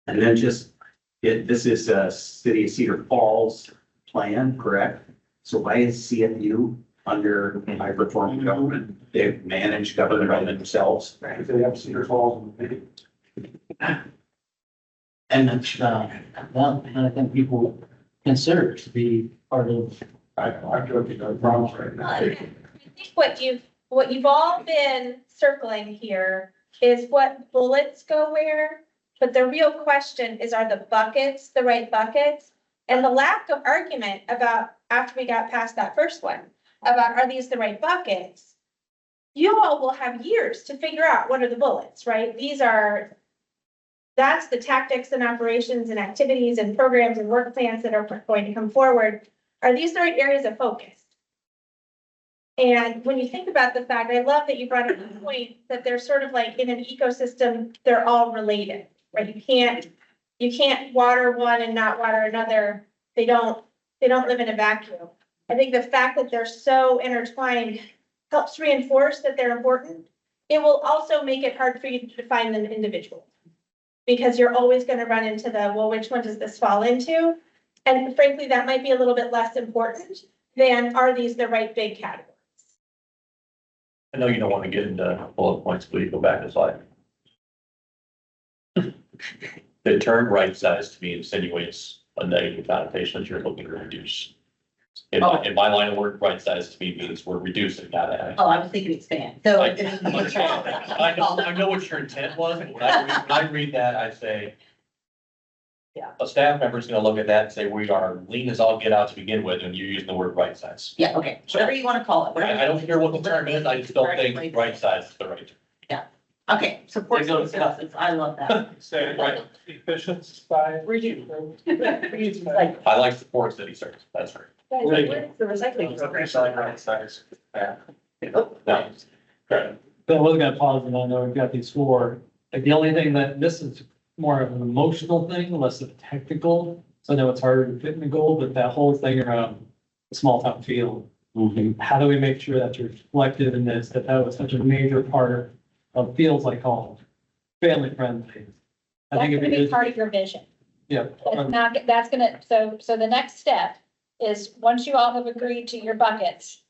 then just, this is a city of Cedar Falls plan, correct? So why is CFU under high performing government? They manage government by themselves. If they have Cedar Falls and And it's, well, I think people consider it to be part of. I'm joking, no problems right now. I think what you've all been circling here is what bullets go where. But the real question is, are the buckets the right buckets? And the lack of argument about, after we got past that first one, about are these the right buckets? You all will have years to figure out what are the bullets, right? That's the tactics and operations and activities and programs and work plans that are going to come forward. Are these the right areas of focus? And when you think about the fact, I love that you brought up the point that they're sort of like in an ecosystem, they're all related, right? You can't water one and not water another. They don't live in a vacuum. I think the fact that they're so intertwined helps reinforce that they're important. It will also make it hard for you to define them individually, because you're always going to run into the, well, which one does this fall into? And frankly, that might be a little bit less important than, are these the right big categories? I know you don't want to get into bullet points, but you go back to slide. The term right size to me insinuates a negative connotation that you're looking to reduce. In my line of work, right size to me means we're reducing, not adding. Oh, I was thinking expand. So. I know what your intent was, but when I read that, I say. Yeah. A staff member is gonna look at that and say, we are lean as all get out to begin with, and you're using the word right size. Yeah, okay, whatever you want to call it. whatever- I don't care what the term is, I just don't think right size is the right term. Okay, support They go to services, I love that. Say, right, efficient by. Reduce. I like support city service, that's right. Where's the recycling program? Right size. Yeah. No, correct. But I was gonna pause, and I know we've got these four, like the only thing that, this is more of an emotional thing, less of a technical. So I know it's harder to fit in the goal, but that whole thing around the small town feel. How do we make sure that's reflected in this, that was such a major part of feels like home, family friendly? I That's think gonna if it be is, part of your vision. yeah. That's not, that's gonna, so the next step is, once you all have agreed to your buckets,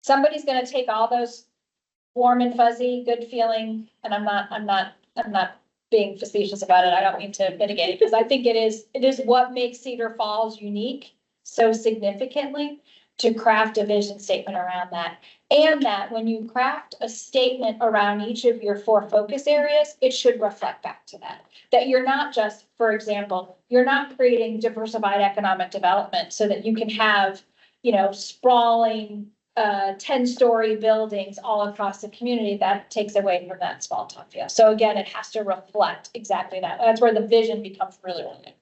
somebody's gonna take all those warm and fuzzy, good feeling, and I'm not being facetious about it. I don't mean to mitigate it, because I think it is what makes Cedar Falls unique so significantly, to craft a vision statement around that. And that when you craft a statement around each of your four focus areas, it should reflect back to that. That you're not just, for example, you're not creating diversified economic development so that you can have, sprawling 10-story buildings all across the community. That takes away from that small town feel. So again, it has to reflect exactly that. That's where the vision becomes really, really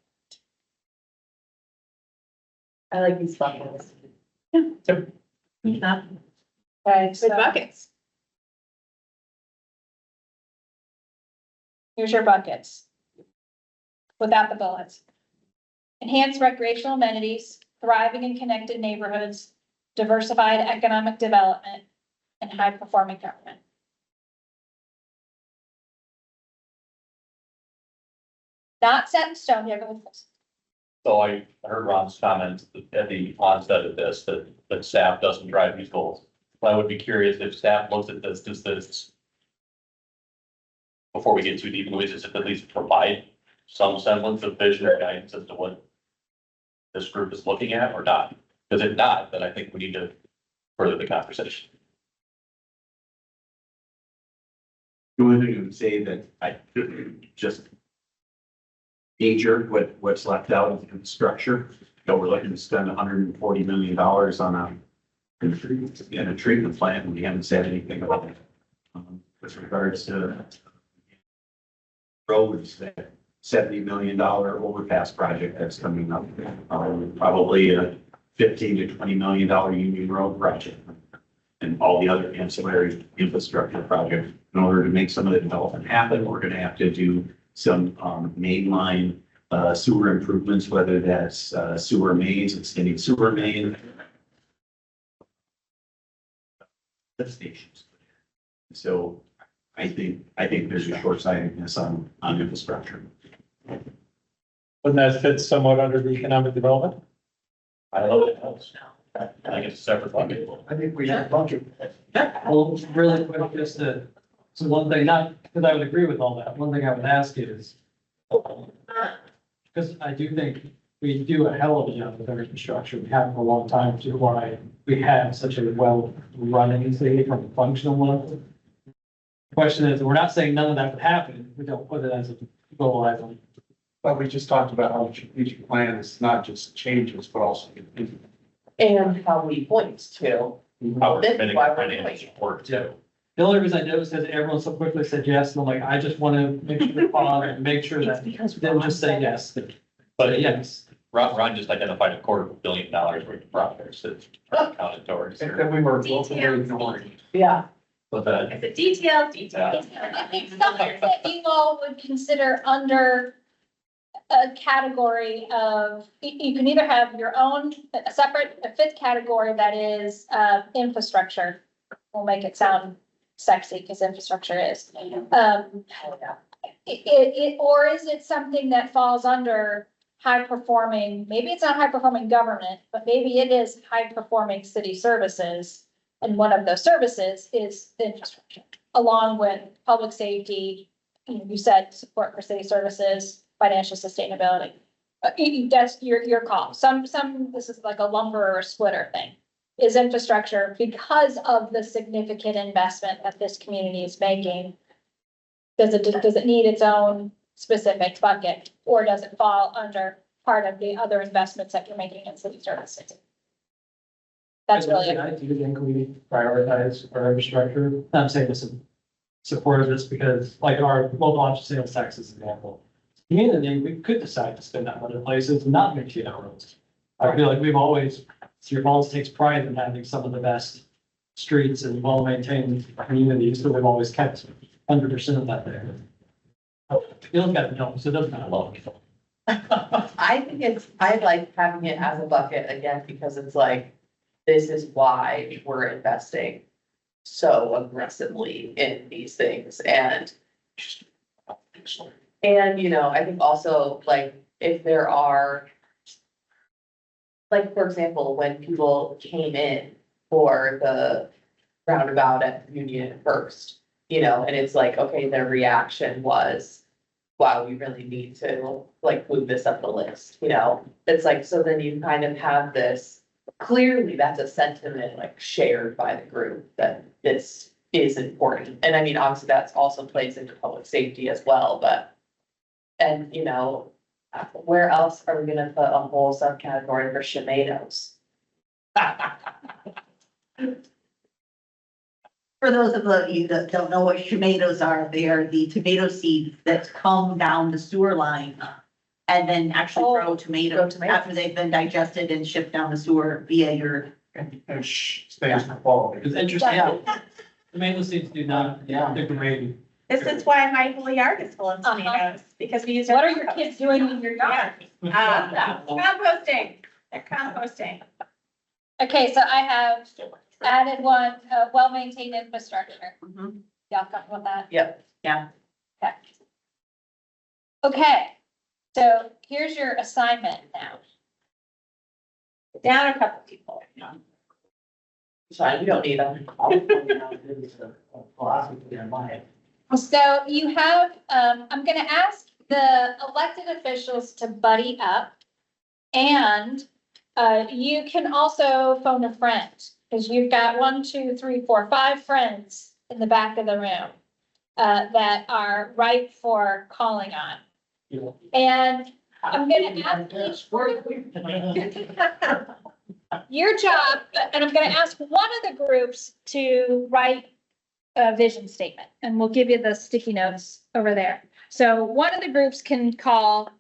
I like these buckets. good. Okay, so buckets. here's your buckets. Without the bullets. Enhance recreational amenities, thriving and connected neighborhoods, diversified economic development, and high-performing government. Not set in stone, yeah, go with this. So I heard Ron's comment at the onset of this, that staff doesn't drive these goals. I would be curious if staff looks at this, does this, before we get too deep into it, does it at least provide some semblance of vision or guidance as to what this group is looking at or not? Because if not, then I think we need to further the conversation. The only thing I would say that I just major what's left out of the structure. So we're looking to spend $140 million on a treatment plant, and we haven't said anything about it. With regards to roads, that $70 million overpass project that's coming up, probably a $15 to $20 million Union Road project, and all the other ancillary infrastructure projects. In order to make some of the development happen, we're going to have to do some mainline sewer improvements, whether that's sewer mains, extending sewer main, lift stations. So I think there's a short-sightedness on infrastructure. Wouldn't that fit somewhat under the economic development? I don't know what it helps. I think it's a separate bucket. I think we have a budget. Well, really quick, just to, so one thing, not, because I would agree with all that, one thing I would ask is, because I do think we do a hell of a job with our infrastructure, we have for a long time, which is why we have such a well-running city from a functional level. Question is, we're not saying none of that would happen, we don't put it as a goal item. But we just talked about how the strategic plan is not just changes, but also. And how we point to. How we're This is committing why we're financial doing it. support too. The only reason I know is because everyone so quickly said yes, and I'm like, I just want to make sure, and make sure It's that because. they don't just say yes, But yes. Ron just identified $250 million worth of projects that are counted towards. That we were locally ignoring. Yeah. But that, It's a detailed. I think something that you all would consider under a category of, you can either have your own, a separate, a fifth category that is, infrastructure. We'll make it sound sexy because infrastructure is. Or is it something that falls under high performing, maybe it's not high performing government, but maybe it is high performing city services. And one of those services is the infrastructure, along with public safety, you said support for city services, financial sustainability. That's your call. This is like a lumber or a splitter thing. Is infrastructure, because of the significant investment that this community is making, does it need its own specific bucket, or does it fall under part of the other investments that you're making in city services? That's really. I do think we prioritize our infrastructure. I'm saying this in support of this because like our local option sales tax is an example. Community, we could decide to spend that in other places and not make our roads. I feel like we've always, Cedar Falls takes pride in having some of the best streets and well-maintained communities, so we've always kept 100% of that there. You look at it, no, so it doesn't matter. I think I like having it as a bucket again, because it's like, this is why we're investing so aggressively in these things and, I think also like if there are, like, for example, when people came in for the roundabout at Union First, and it's like, okay, their reaction was, wow, we really need to like move this up the list, it's like, so then you kind of have this, clearly that's a sentiment like shared by the group that this is important. And I mean, obviously that's also plays into public safety as well, but, and where else are we gonna put a whole subcategory for tomatoes? For those of you that don't know what tomatoes are, they are the tomato seeds that come down the sewer line and then actually grow tomatoes after they've been digested and shipped down the sewer via your. And stands for quality. It's interesting. Tomato seeds do not degrade. This is why my whole yard is full of tomatoes, because we use. What are your kids doing in your yard? Composting, they're composting. Okay, so I have added one, well-maintained infrastructure. Mhm. Y'all comfortable with that? Yep. Okay. Okay, so here's your assignment now. Down a couple people. Sorry, we don't need them. So you have, I'm gonna ask the elected officials to buddy up. And you can also phone a friend, because you've got 1, 2, 3, 4, 5 friends in the back of the room that are ripe for calling on. And I'm gonna ask your job, and I'm gonna ask one of the groups to write a vision statement, and we'll give you the sticky notes over there. So one of the groups can call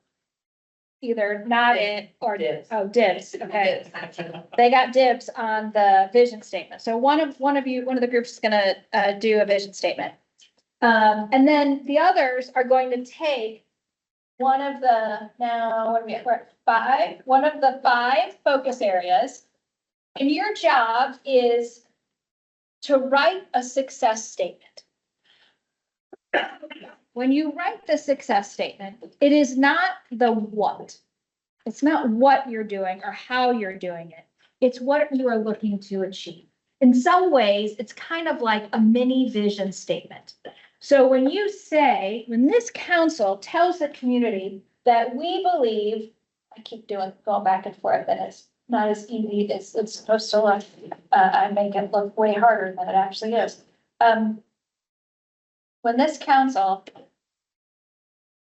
either not it or Dibs. oh, dibs, okay. They got dibs on the vision statement. So one of the groups is gonna do a vision statement. And then the others are going to take one of the, now, what are we at, we're at 5, one of the 5 focus areas. And your job is to write a success statement. When you write the success statement, it is not the what. It's not what you're doing or how you're doing it. It's what you are looking to achieve. In some ways, it's kind of like a mini vision statement. So when you say, when this council tells the community that we believe, I keep going back and forth, and it's not as easy as it's supposed to look. I make it look way harder than it actually is. When this council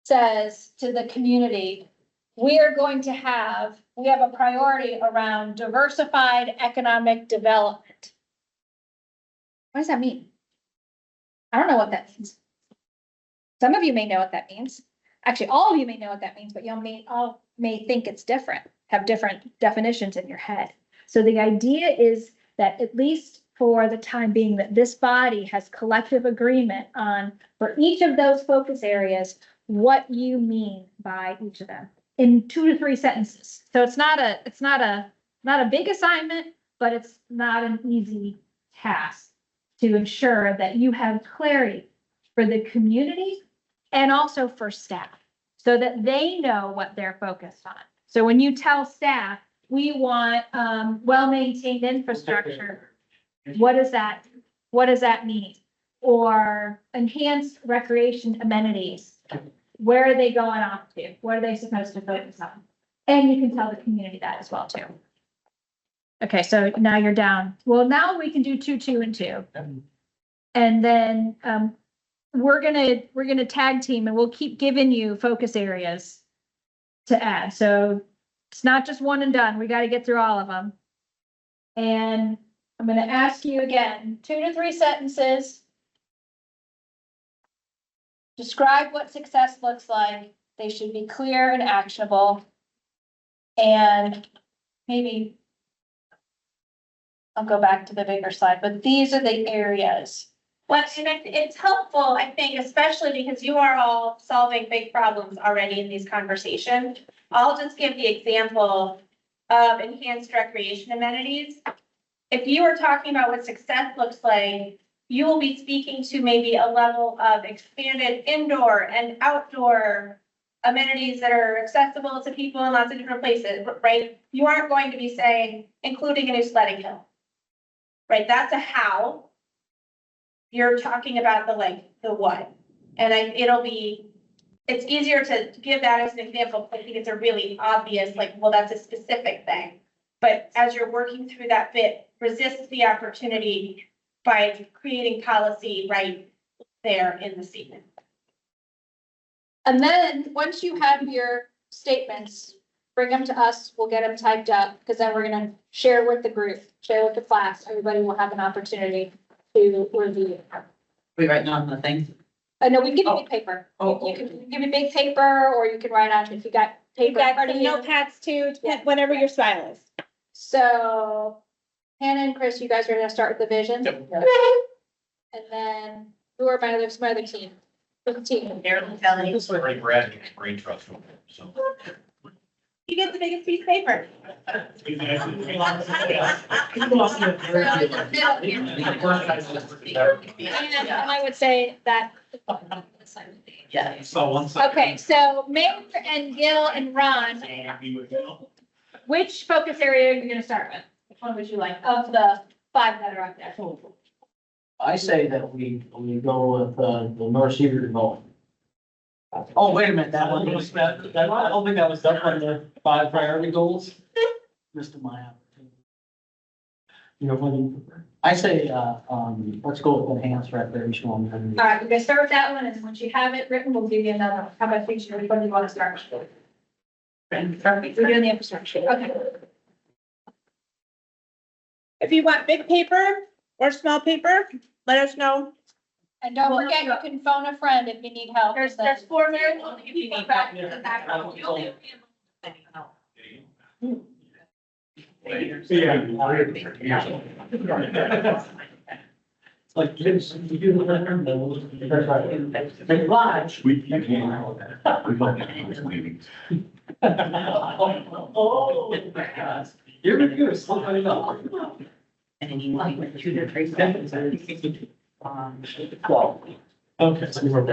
says to the community, we have a priority around diversified economic development. What does that mean? I don't know what that means. Some of you may know what that means. Actually, all of you may know what that means, but you all may think it's different, have different definitions in your head. So the idea is that at least for the time being, that this body has collective agreement on, for each of those focus areas, what you mean by each of them in 2 to 3 sentences. So it's not a big assignment, but it's not an easy task to ensure that you have clarity for the community and also for staff, so that they know what they're focused on. So when you tell staff, we want well-maintained infrastructure, what does that mean? Or enhanced recreation amenities, where are they going off to? What are they supposed to focus on? And you can tell the community that as well too. Okay, so now you're down. Well, now we can do 2, 2, and 2. And then we're gonna tag team, and we'll keep giving you focus areas to add. So it's not just one and done. We got to get through all of them. And I'm gonna ask you again, 2 to 3 sentences. Describe what success looks like. They should be clear and actionable. And maybe I'll go back to the bigger slide, but these are the areas. Well, and it's helpful, I think, especially because you are all solving big problems already in these conversations. I'll just give the example of enhanced recreation amenities. If you are talking about what success looks like, you will be speaking to maybe a level of expanded indoor and outdoor amenities that are accessible to people in lots of different places, right? You aren't going to be saying, including a new sledding hill, right? That's a how. You're talking about the what. And it's easier to give that as an example. I think it's a really obvious, well, that's a specific thing. But as you're working through that bit, resist the opportunity by creating policy right there in the statement. And then once you have your statements, bring them to us. We'll get them typed up, because then we're going to share with the group, share with the class. Everybody will have an opportunity to review. We writing on the thing? No, we can give you big paper. You can give me big paper, or you can write on, if you got paper. We've got in front of some you. notepads too, Yeah. whenever your style is. So Hannah and Chris, you guys are gonna start with the vision? Yep. And then who are my other team? With the team. Marilyn Kelly. This way, Brad, brain trust. So. You get the biggest piece of paper. And I would say that. Yeah. So one side. Okay, so Mayor and Gil and Ron, which focus area are you gonna start with? Which one would you like of the 5 that are up there? I say that we go with the North Cedar development. Oh, wait a minute, that one was, I don't think that was up on the 5 priority goals. Mr. Maya. You know, when I say, let's go with enhanced recreational amenities. All right, we're gonna start with that one, and once you have it written, we'll give you another one. How about things, which one do you want to start? We're doing the infrastructure, okay. If you want big paper or small paper, let us know. And don't forget, you can phone a friend if you need help. There's 4 very lonely people back in the back. it's like this, you do the letter, that's right. Make live. We can't. We don't have those meetings. Oh, my God. You're a good, somebody else. And then you want 2 to 3 seconds. Well, okay, so we're.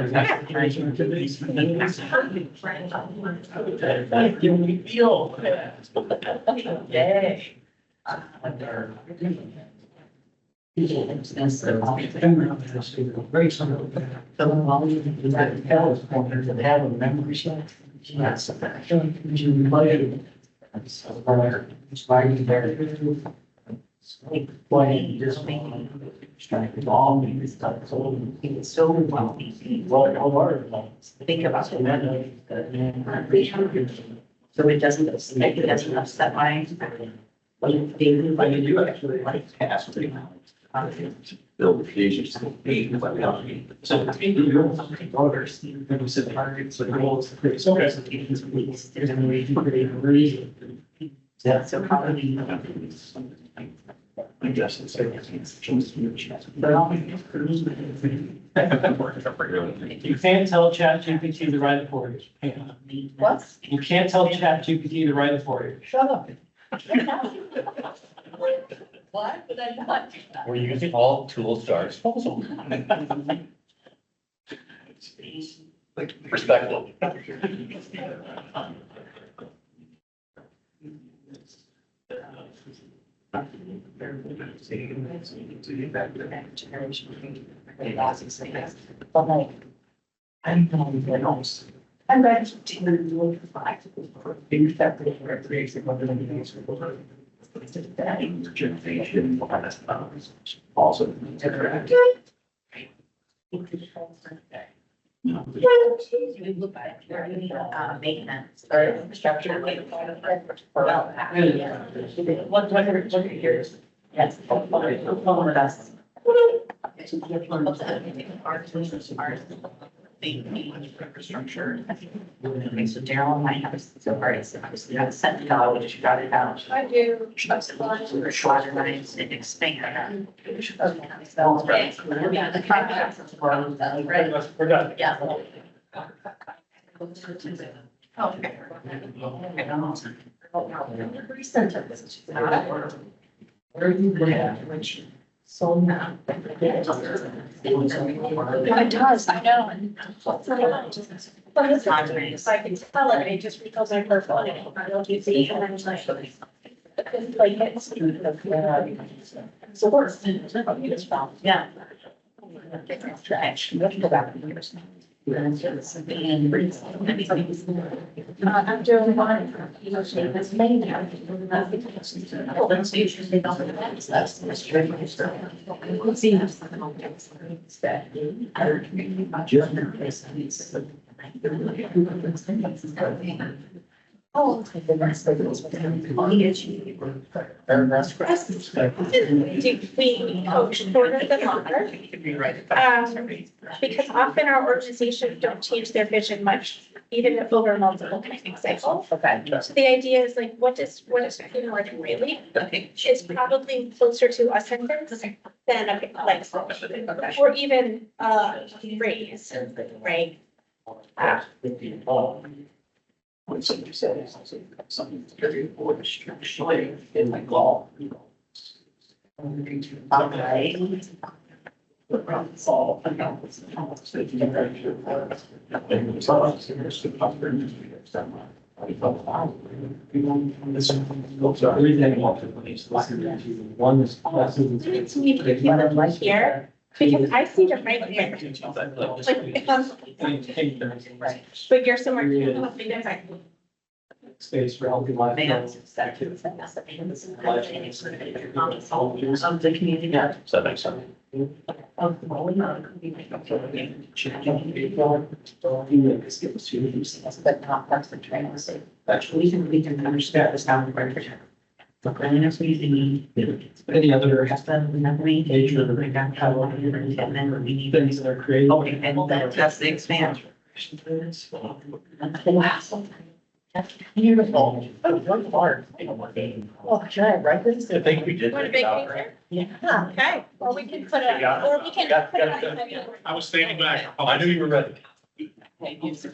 Give me feel. Yay. Have a memory set. Yes. Playing just distracted all me stuff. So It's so well. Think about it. So it doesn't upset my. I mean, you actually. Like, pass it. Build occasions. So you're orders, you set targets, the goals. Yeah, so probably. I guess it's. You can't tell ChatGPT to write it for you. What? You can't tell ChatGPT to write it for you. Shut up. What? Did I not do that? We're using all tools to our disposal. Respectful. I'm going to look for things that they were creating other than these. Generation. Also. You look at maintenance or infrastructure. Well, what years? Yes. With us. Infrastructure. Okay, so Daryl and I have, so already, so obviously have set the dollar, which you got it out. I do. We're modernize and expand. We're done. Yeah. Where are you going? So now. It does, I know. But it's not, it's like, it's tell it, it just refills my purple, and I don't use the, and I'm like. It's like, it's. So worse. Yeah. Trash. Let's go back. I'm doing one, you know, shape this main. Well, that's usually they don't have that, so that's the straight. See. Oh, the rest of it was. We coach shorter than longer. Because often our organizations don't change their vision much, even over multiple planning cycles. Okay. So the idea is like, what is more really? Is probably closer to a sentence than a like, or even a phrase, right? When somebody says something very important, structurally in my law. Everything. One is. If you look here, Because I see them right there. Right. But you're somewhere. Space for healthy life. Of the community. Yeah. So that makes sense. But not parks and trails. We can understand this now. Any other And then we need. things that are created? Okay, and that's the expansion. Wow. That's beautiful. Oh, should I write this? I think we did. Want a big picture? Yeah. Okay, or we can put it, or we can put it on. I was standing back. Oh, I knew you were ready. What's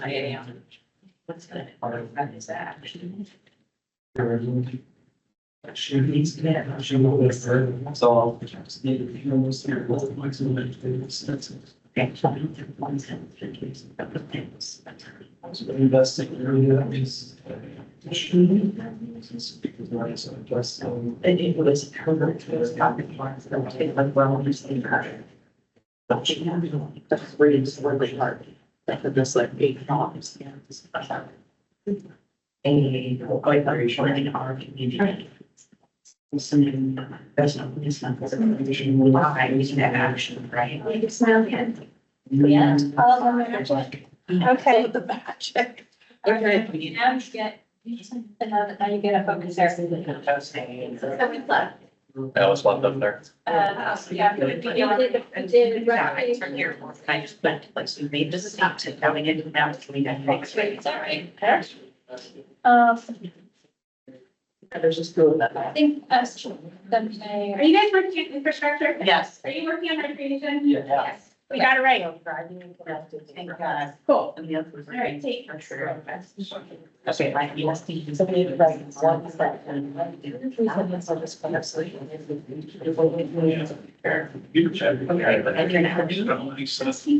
good? What is that? She needs to get, she will live forever. So I'll just need to be almost here. Investing in that means. Because we're also investing. And it was her, it was talking about it, like, well, just in her. But she had, that's really hard. That was just like $8. Yeah. And going very short in our community. Something that's not, it's not. Why we need action, right? Smile again. Yeah. All of them are magic. Okay. The magic. Okay. Now you get, now you get a focus there. So we left. I always left up there. Yeah. We did It's from here. I just went to place, we made this stop to coming in now, so we got fixed. Sorry. There's just two of them. I think us, the mayor. Are you guys working on infrastructure? Yes. Are you working on recreation? Yeah. Yes. We got it right. Thank God. Cool. And the other was. All right, take. Okay, my ESD. So we need to write one second. You chat.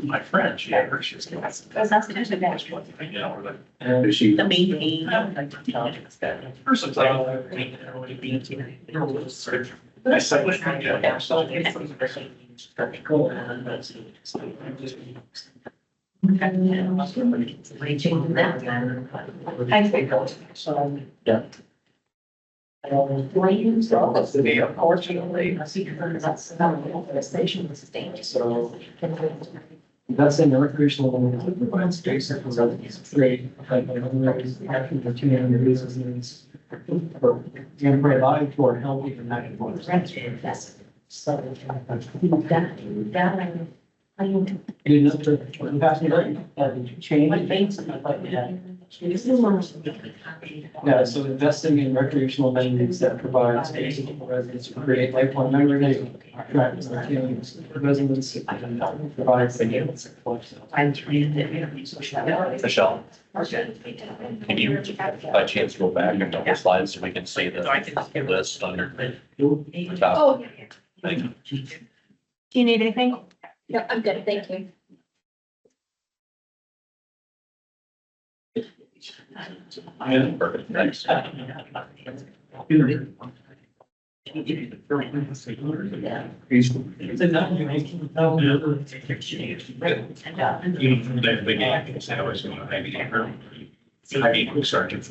My friend, she had her, she was. That's the best. Yeah, we're like. And She, The main thing. Person's like. I said, let's try to get it. cool. Reaching that. I think. So, yeah. Unfortunately. That's not the station was dangerous. So that's in the recreational provides space for residents. Great. Like, after the 200 businesses. And provide for healthy and active lives. So. You know, the past year, did you change? Yeah, so investing in recreational amenities that provide spaces for residents to create lifelong memories, attract and retain residents, and provide. Michelle, can you by chance go back a couple slides so we can see the list under the top? Oh, Thank you. do you need anything? No, I'm good, thank you. Perfect, thanks. It's a non-unique. Sergeant,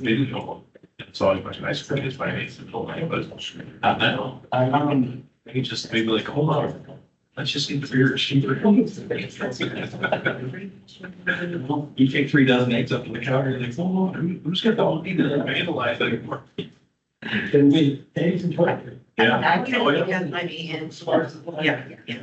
it's always much nicer for his finance and full name, but I know. He just maybe like, hold on, let's just get the beer cheaper. You take 3 dozen eggs up to the counter and like, oh, who's got the whole need to vandalize anymore? Can we, eggs and twenty? Yeah. I can look at my hands. Yeah, yeah.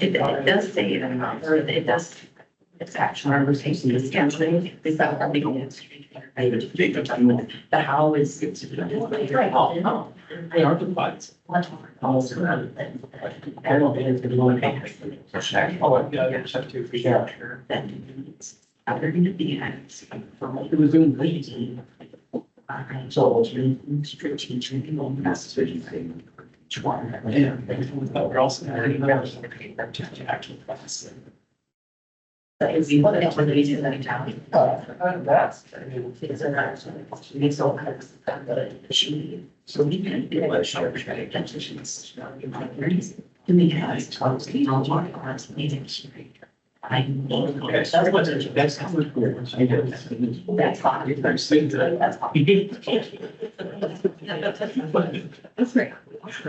It does say it, or it does, it's actually, it's actually, it's that probably. The how is. Right. Oh. They aren't the fights. I don't think it's gonna go in. Oh, yeah, check too, for sure. They're gonna be at. It was doing great. So it's strategic messaging. We're also. That is the one that we do that in town. That's. It's a nice, it's all kinds of stuff that she, so we can do a short attention. She's not in my thirties. And we have tons of people on class meetings. I know. That's what it- that's how it works. I did. That's fine. That's fine. That's great.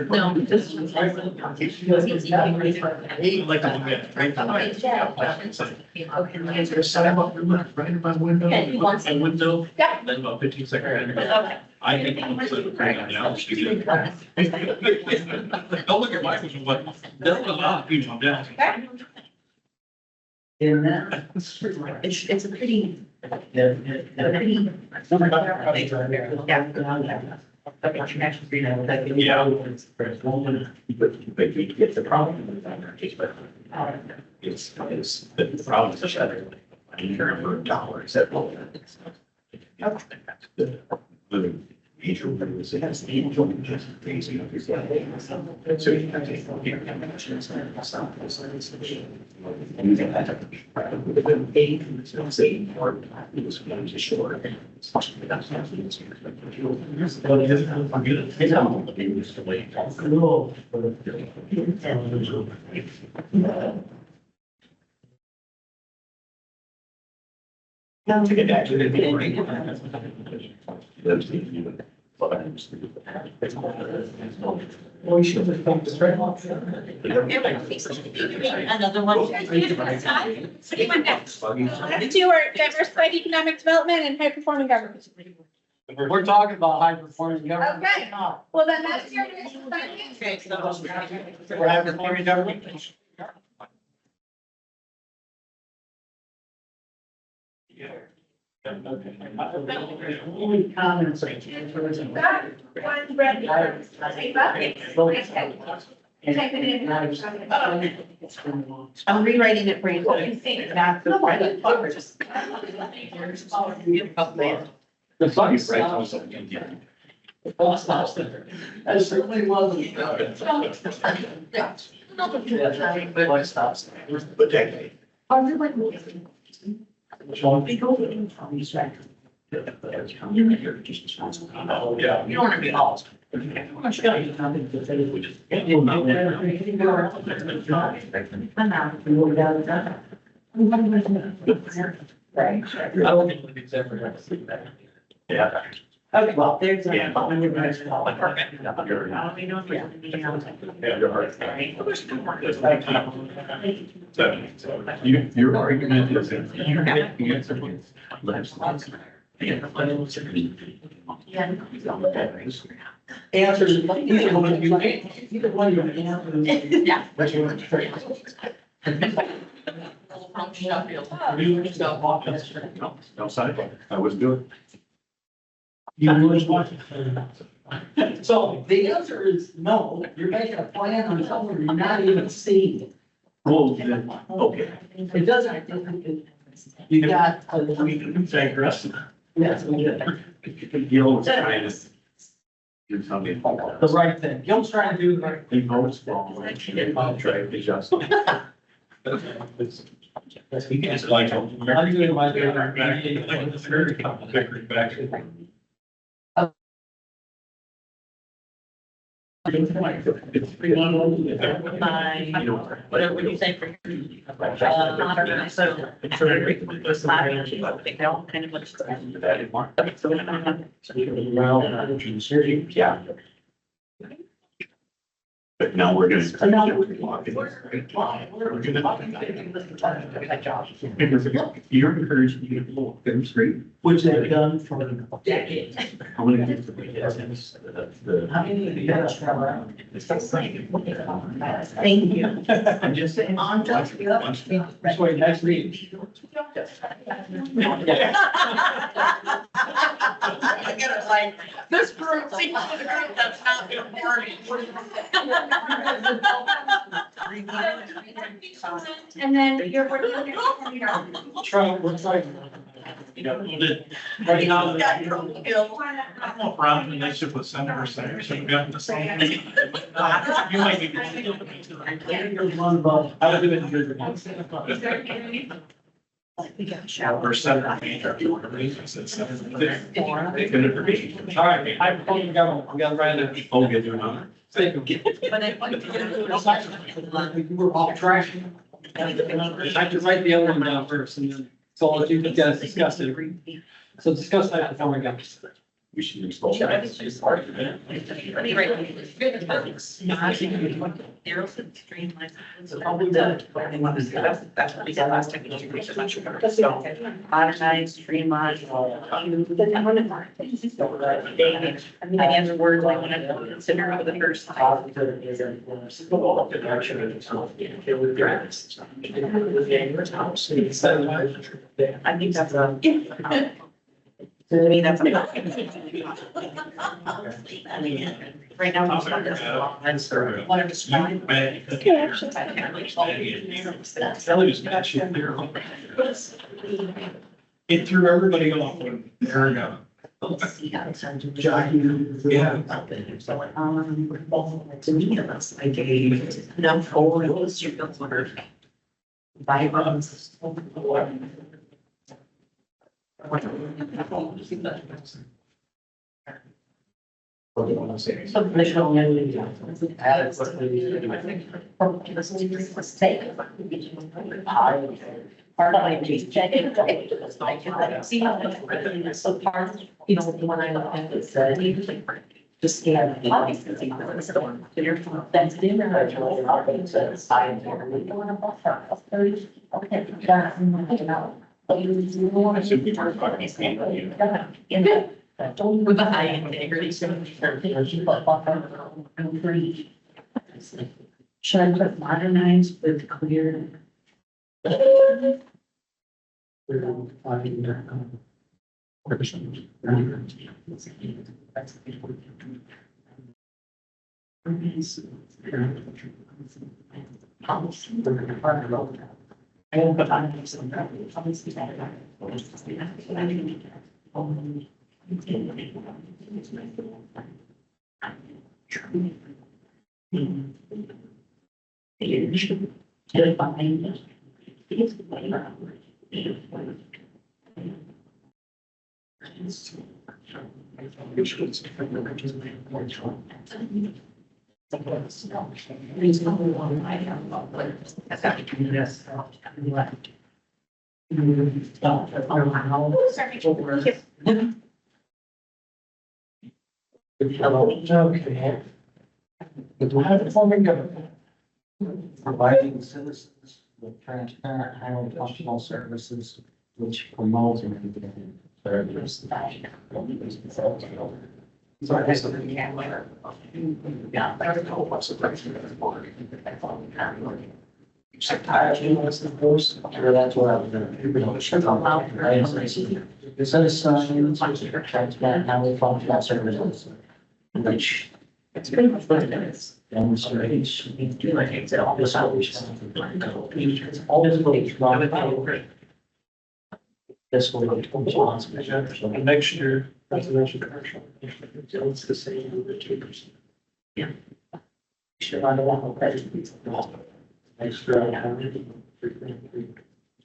No, just. Set up right in my window. Okay, he wants- My window. Yeah. Then about 15 seconds. Okay. I think. Don't look at my vision, but there's a lot of people down. And it's a pretty. Yeah. But you get the problem. It's, the problem is that I'm here for dollars that will. The major rules, it has the joint just raising of your. So you can take. Using that. It was going to short. To get back to the. We should have come to straight. Another one. The two are diversified economic development and high performing government. We're talking about high performing government. Okay, well then that's your. Okay, so. We're high performing government. Only comments. One red. Type it in. I'm rewriting it for you. Not the part that covers. The fun's Right, right. also, yeah. That certainly wasn't. What stops? But decade. They go in from these factories. Oh, yeah. You don't want to be lost. Much got you nothing to say. We just. Right. Yeah. Okay, well, there's. Yeah. Perfect. Your argument is that. Answers, either one you, either one you answer. Yeah. But you want to. No side, I was doing. You really want to. So the answer is no, you're making a plan on something you're not even seeing. Well, then, okay. It doesn't, you got. We can digress. Yes, we did. Gil was trying to. Do something. The right thing. Gil's trying to do the right. He votes wrong. I'll try to adjust. You can just like. I'm doing my favorite. Back. Whatever you say for. Modern, so. They all kind of much. Yeah. But now we're gonna. So now we're. You're encouraged to get a little things straight. Which they've done for decades. How many years have we had since the? How many of you guys are? Thank you. I'm just saying. On just. That's why next week. I get it, like, this group seems to the group that's not been partying. And then you're working. Try, we're trying. Right now, I don't know if Ron's relationship with Senator Cedar should be up to something. You might be. I would do it in good. Or Senator Major, if you want to raise it, said Senator. They could agree. All right, I, we got Ryan. Oh, get your honor. You were off track. I have to write the other one down first and then, so I'll let you guys discuss it. So discuss that before we go. We should install. That's what we did last time. Modernize, streamline. Any other words I want to consider for the first time? I think that's a. To me, that's. I mean, right now. I'm stuck as well. That's one of the strong. It threw everybody off when there we go. Yeah. Yeah. To me, it looks like a enough old illustrated order. By months. Part of my cheese check. See how much. So part, you know, when I look at it, just scan. That's with the high integrity. Should I put modernized with clear? I won't put on some. Okay. Providing citizens with transparent, highly functional services which promote and service. So I guess the. Yeah. That's what I was gonna. Citizens with transparent, highly functional services which. It's pretty much what it is. Demonstrates. Do like it's all this out. Fiscal responsibility. Next year, residential commercial. It's the same with the 2%. Yeah. Should I know that? Extra.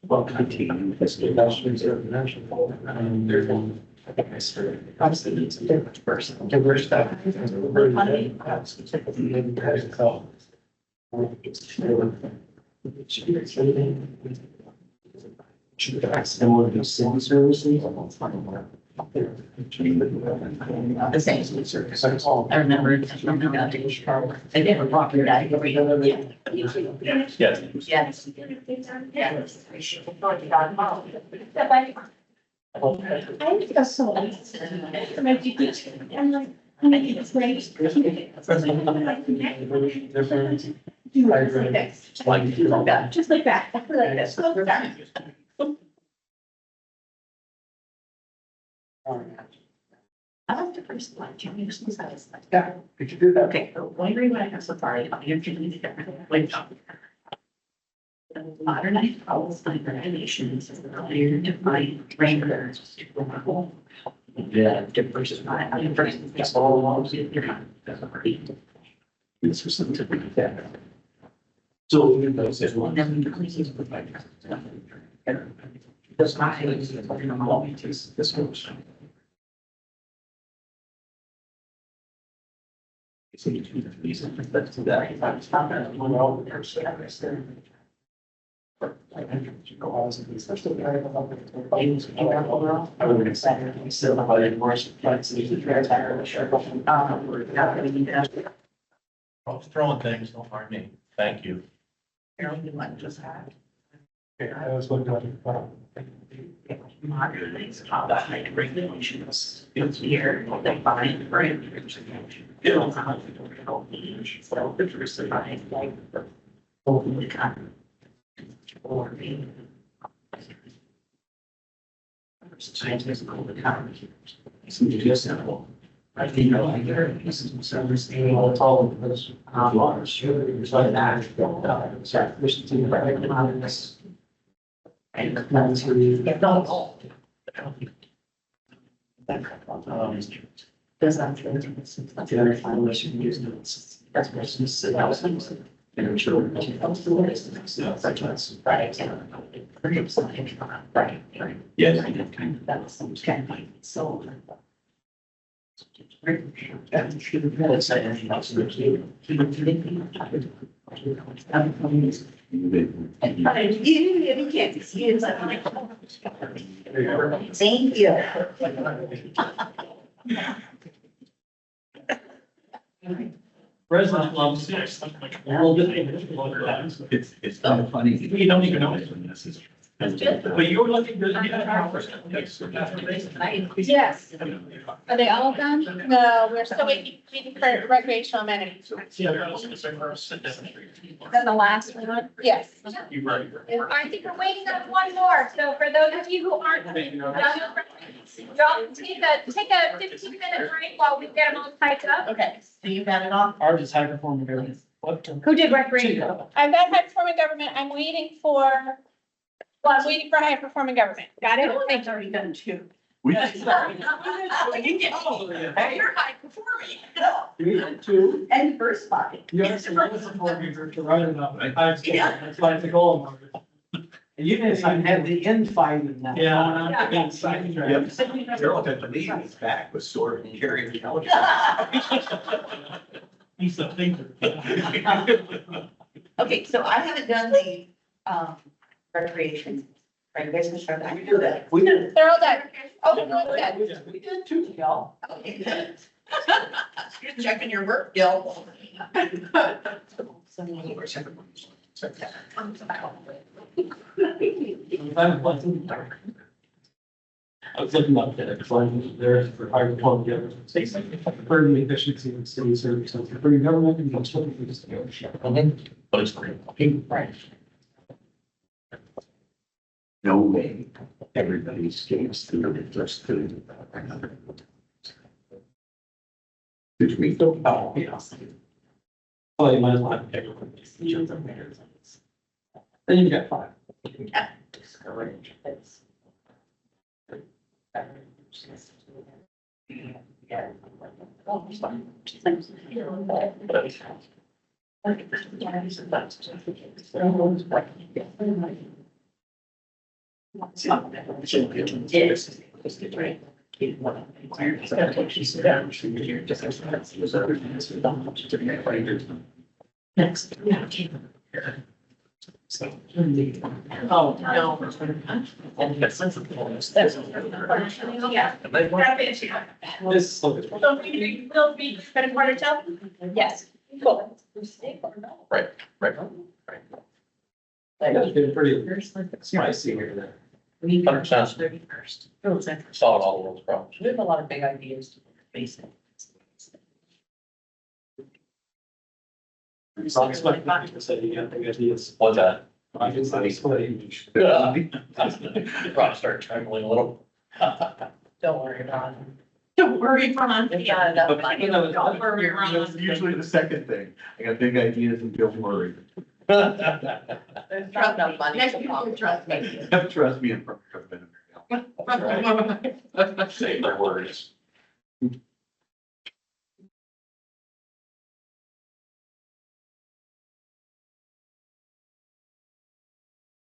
Well, continue. Investments in national. And there's one. That's the needs of different person. Diverse that. And would be city services. The same service. I remember. I did a property. Yes. Yes. I feel so. I'm like, I think it's great. Just like that. Like this. I like the first one, can you just say this? Yeah, could you do that? Okay, so wondering what I have so far, I'm introducing different ways of. Modernized policy and regulations is clear to find frameworks. Yeah, diversify, this was something like that. So. And then we clean it with like. Does not. This goes. Throwing things, don't mind me. Thank you. Okay, I was wondering, Modernize all the height regulations. It's here, they find parameters. Build out the so diversify like open the con. Or being. Scientists call the con. It's just simple. I think I like it. This is service. All of this. Sure. It's like that. And that's who you get all. Does that feel to us? That's the final issue. Use notes. That's business. And sure. Such as. Right. Right. Yes. Kind of that's kind of so. Thank you. President loves this. It's kind of funny. You don't even know it. But you were looking good. Yes. Are they all done? no, we're still waiting for recreational amenities. Then the last one, yes. I think we're waiting on one more, so for those of you who aren't done, y'all take a 15-minute break while we get them all typed up. Okay, so you got it all? Ours is high performing government. Who did recreational? I've got high performing government, I'm waiting for high performing government, got it? Thank you. Already done two. We You're high performing. Two. And first spot. Yes, it was a four meter to write it up. That's why it's a goal. And you didn't even have the infighting now. Yeah. Gerald had to leave, his back was sore and carrying the couch. He's a thinker. Okay, so I haven't done the, recreation. Right, you guys can start that. We do that. We did. They're all done. Oh, they're all done. We did too, y'all. Okay, good. You're checking your work, Gil. I was looking up there, because I'm there for higher quality government. Burden efficiency in city services, for your government and construction. But it's great. Right. No way, everybody skates through it, just through another. Which we don't. Oh, yeah. Oh, you might as well. Then you got five. Discourage this. Next. Oh, no. Yeah. This. So we'll be spending quarter till? Yes, cool. Right. That's been pretty spicy here today. 100%. 31st. Solve all the world's problems. We have a lot of big ideas to face it. So I expect not to say you got the ideas. What's that? I can say split. You probably start trembling a little. Don't worry, Ron. Don't worry, Ron. There's not enough money. Don't worry, That's Ron. usually the second thing. I got big ideas and don't worry. There's not enough money. Next to people pop. trust me. Trust me, I've been there. Say the words.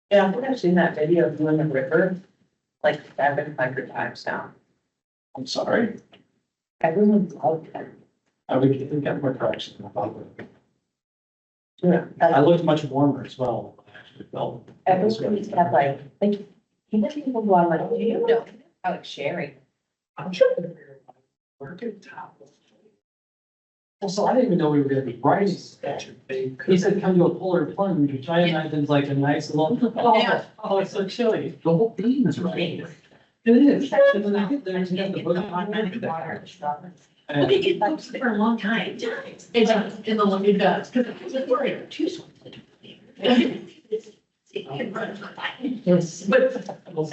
Yeah, I think I've seen that video of you in the river, like 700 times now. I'm sorry. Everyone loved it. I would get more traction than I thought. Yeah. I looked much warmer as well. I actually felt. Everyone used to have like, even people who are like, do you know how it's sharing? I'm sure. We're good top. Well, so I didn't even know we were gonna be writing that. He said, come to a polar plunge, which I imagined like a nice little, Yeah. oh, it's so chilly. The whole theme is right. It is. And then I get there and you got the book. Well, they get books for a long time. It does, in the long, it does, because it's worried too. Yes. But,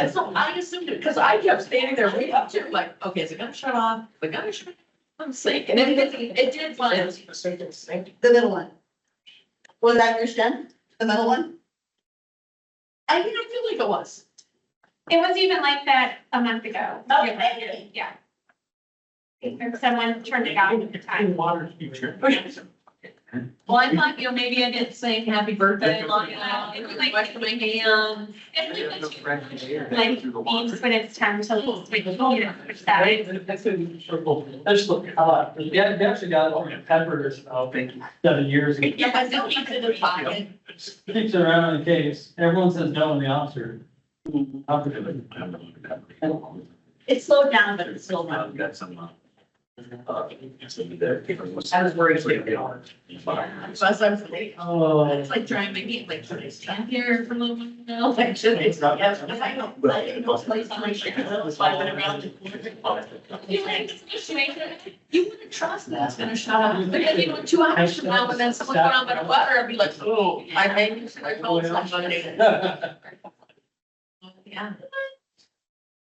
and so I assumed it, because I kept standing there waiting to, like, okay, is it gonna shut off? The gun shut off? I'm sick, and it did fine. The middle one. Was that your stem? The middle one? I mean, I feel like it was. It was even like that a month ago. Okay. Yeah. Someone turned it off at the time. Water future. Well, I thought, maybe I didn't sing happy birthday long enough, and like, my hand. Like, means when it's time to lose, when you know, which that. There's, yeah, they actually got it on peppers, 7 years. ago. Yeah, I still keep it in the pocket. Keeps it around in case. Everyone says no in the officer. It slowed down, but it's still not. Got some, I was worried. Plus, I was like, Oh. it's like driving my feet, like, should I stand here for a little while? No, like, should I? Yeah, because I know, I didn't know place on my shit, I was like, around the corner. You like this situation, you wouldn't trust that it's gonna shut off, because 2 hours from now, when then someone put on my water, I'd be like, oh, I think I told somebody. Yeah.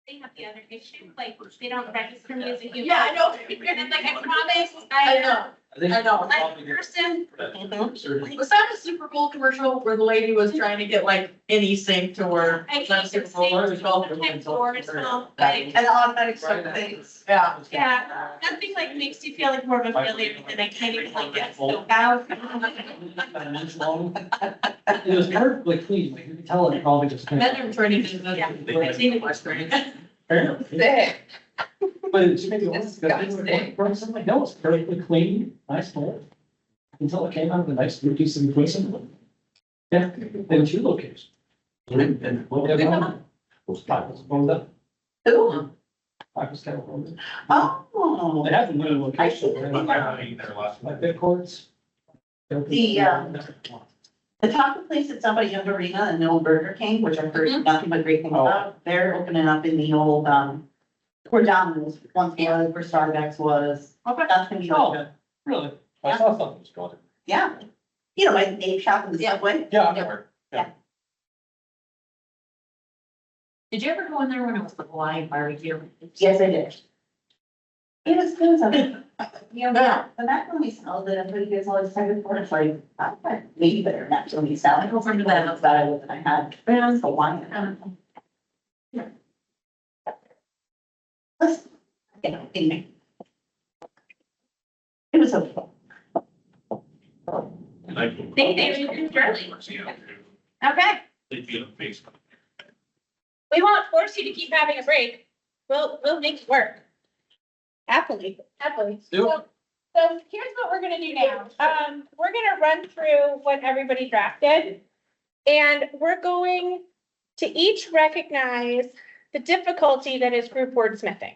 They have the other issue, like, they don't register me as a human. Yeah, I know. And then, like, I promise, I know. I know. I'm a person. Was that a Super Bowl commercial where the lady was trying to get like any sync to work? I Was that a keep Super Bowl saying, commercial? sometimes doors, like, And automatic start things. Yeah. yeah, nothing like makes you feel like more of a failure than I can't even like get so out. An inch long. It was perfectly clean, like you could tell it probably just. Men are turning into the, Yeah. I've seen it was great. Sick. But she made me once, something else, perfectly clean, nice mold. Until it came out of a nice new piece of equipment. Yeah, in 2 locations. Ooh. I was kind of wondering. Oh. They have a new location. I Like big courts. The taco place at somebody in Arena and the old Burger King, which I've heard nothing but great things about, they're opening up in the old, where Domino's once was, where Starbucks was. Okay. That's gonna be Oh, like, really? I saw something was going. yeah. You know, like Dave shop in the subway. Yeah, I've never. Did you ever go in there when it was the Hawaiian barbecue? Yes, I did. It was good, something. You know, the macaroni salad that everybody gets all excited for, it's like, I had way better macaroni salad. I don't remember that. That I had. Yeah. Hawaiian. Listen, you know, it was okay. Thank you, Charlie. Okay, we won't force you to keep having a break. We'll make it work. Happily. So here's what we're gonna do now. We're gonna run through what everybody drafted. And we're going to each recognize the difficulty that is group wordsmithing.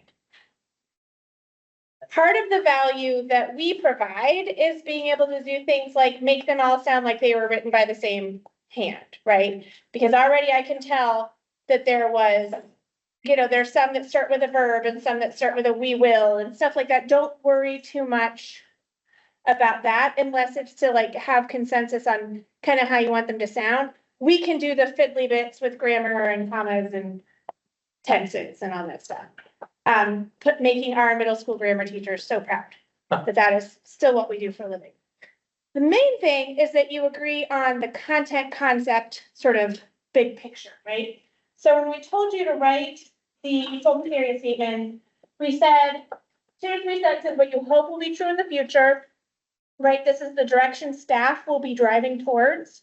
Part of the value that we provide is being able to do things like make them all sound like they were written by the same hand, right? Because already I can tell that there was, there's some that start with a verb and some that start with a we will and stuff like that. Don't worry too much about that unless it's to like have consensus on kind of how you want them to sound. We can do the fiddly bits with grammar and commas and tenses and all that stuff. Making our middle school grammar teachers so proud that that is still what we do for a living. The main thing is that you agree on the content concept, sort of big picture, right? So when we told you to write the focus area statement, we said 2 to 3 sentences, what you hope will be true in the future, right? This is the direction staff will be driving towards.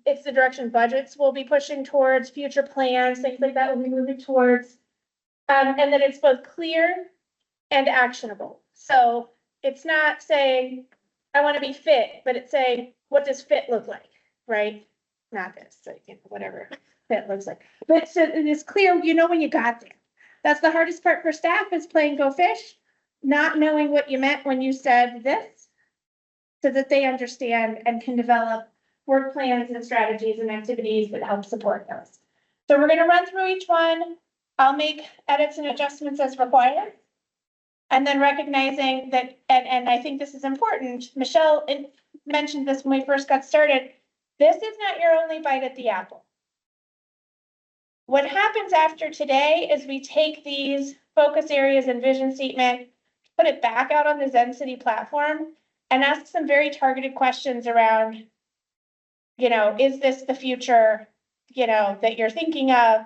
It's the direction budgets will be pushing towards, future plans, things like that will be moving towards. And then it's both clear and actionable. So it's not saying, I want to be fit, but it's saying, what does fit look like, right? Not this, like, you know, whatever fit looks like. But so it is clear, you know, when you got there. That's the hardest part for staff is playing Go Fish, not knowing what you meant when you said this, so that they understand and can develop work plans and strategies and activities that help support those. So we're gonna run through each one. I'll make edits and adjustments as required. And then recognizing that, and I think this is important, Michelle mentioned this when we first got started, this is not your only bite at the apple. What happens after today is we take these focus areas and vision statement, put it back out on the Zen City platform and ask some very targeted questions around, you know, is this the future, you know, that you're thinking of?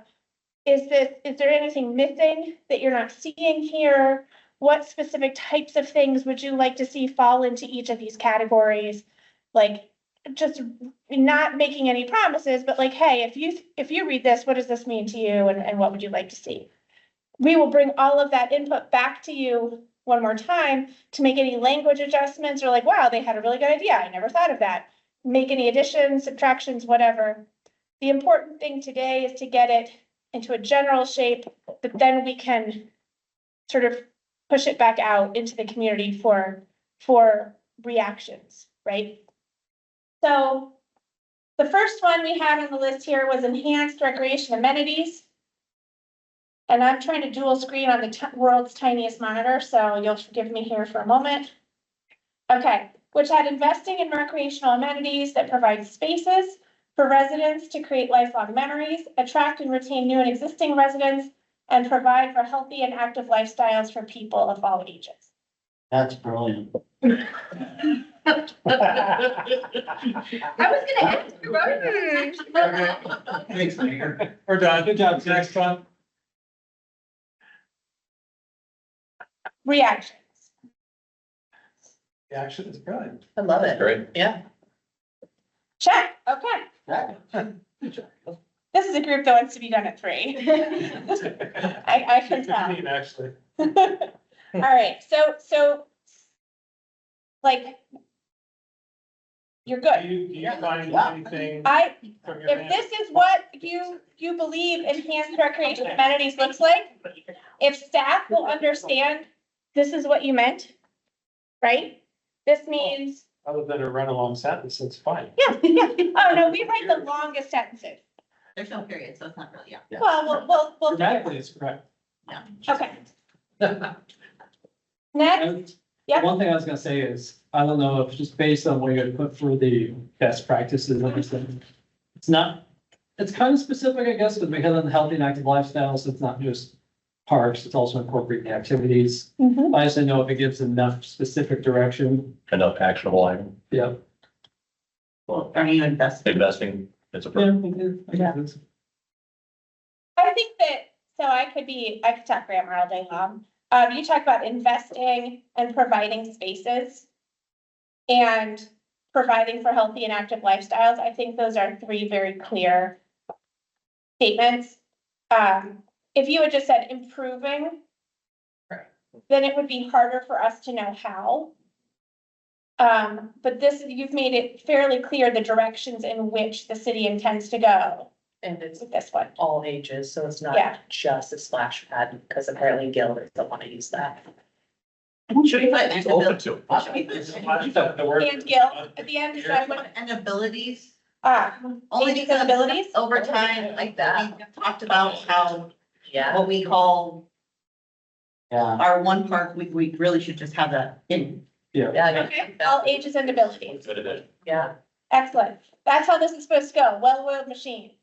Is there anything missing that you're not seeing here? What specific types of things would you like to see fall into each of these categories? Like, just not making any promises, but like, hey, if you read this, what does this mean to you and what would you like to see? We will bring all of that input back to you one more time to make any language adjustments or like, wow, they had a really good idea. I never thought of that. Make any additions, subtractions, whatever. The important thing today is to get it into a general shape, but then we can sort of push it back out into the community for reactions, right? So the first one we had on the list here was enhanced recreation amenities. And I'm trying to dual screen on the world's tiniest monitor, so you'll forgive me here for a moment. Okay, which had investing in recreational amenities that provide spaces for residents to create lifelong memories, attract and retain new and existing residents, and provide for healthy and active lifestyles for people of all ages. That's brilliant. I was gonna ask you, right? Thanks, Mayor. We're done. Good job. Next one. Reactions. The action is brilliant. I love it. Great. Yeah. Check, okay. This is a group that wants to be done at 3. I can tell. Actually. All right, so like, you're Do good. you find anything from your? If this is what you believe enhanced recreation amenities looks like, if staff will understand this is what you meant, right? This means, Other than a run-along sentence, it's fine. yeah, oh, no, we write the longest sentences. There's no period, so it's not really, yeah. Well, we'll. Grammatically, it's correct. Okay. Next, yep. One thing I was gonna say is, I don't know if just based on what you had put for the best practices and everything, it's kind of specific, I guess, but because of the healthy and active lifestyles, it's not just parks, it's also incorporating activities. Mhm. I just don't know if it gives enough specific direction. Enough actionable item, Yeah. Well, are you investing? investing, it's a. I think that, so I could talk grammar all day long. You talk about investing and providing spaces and providing for healthy and active lifestyles. I think those are 3 very clear statements. If you had just said improving, then it would be harder for us to know how. But you've made it fairly clear the directions in which the city intends to go. And it's With this one. all ages, so it's Yeah. not just a splash pad, because apparently Gil doesn't want to use that. Should we put He's open to it. Should we put The word- And Gil, at the end, decide what, and abilities? ages Only and because abilities? over time, like that, we talked about how, Yeah. what we call Yeah. our one park, we really should just have that in. Yeah. Okay, all ages and abilities. Good addition. Yeah. Excellent. That's how this is supposed to go. Well-oiled machine.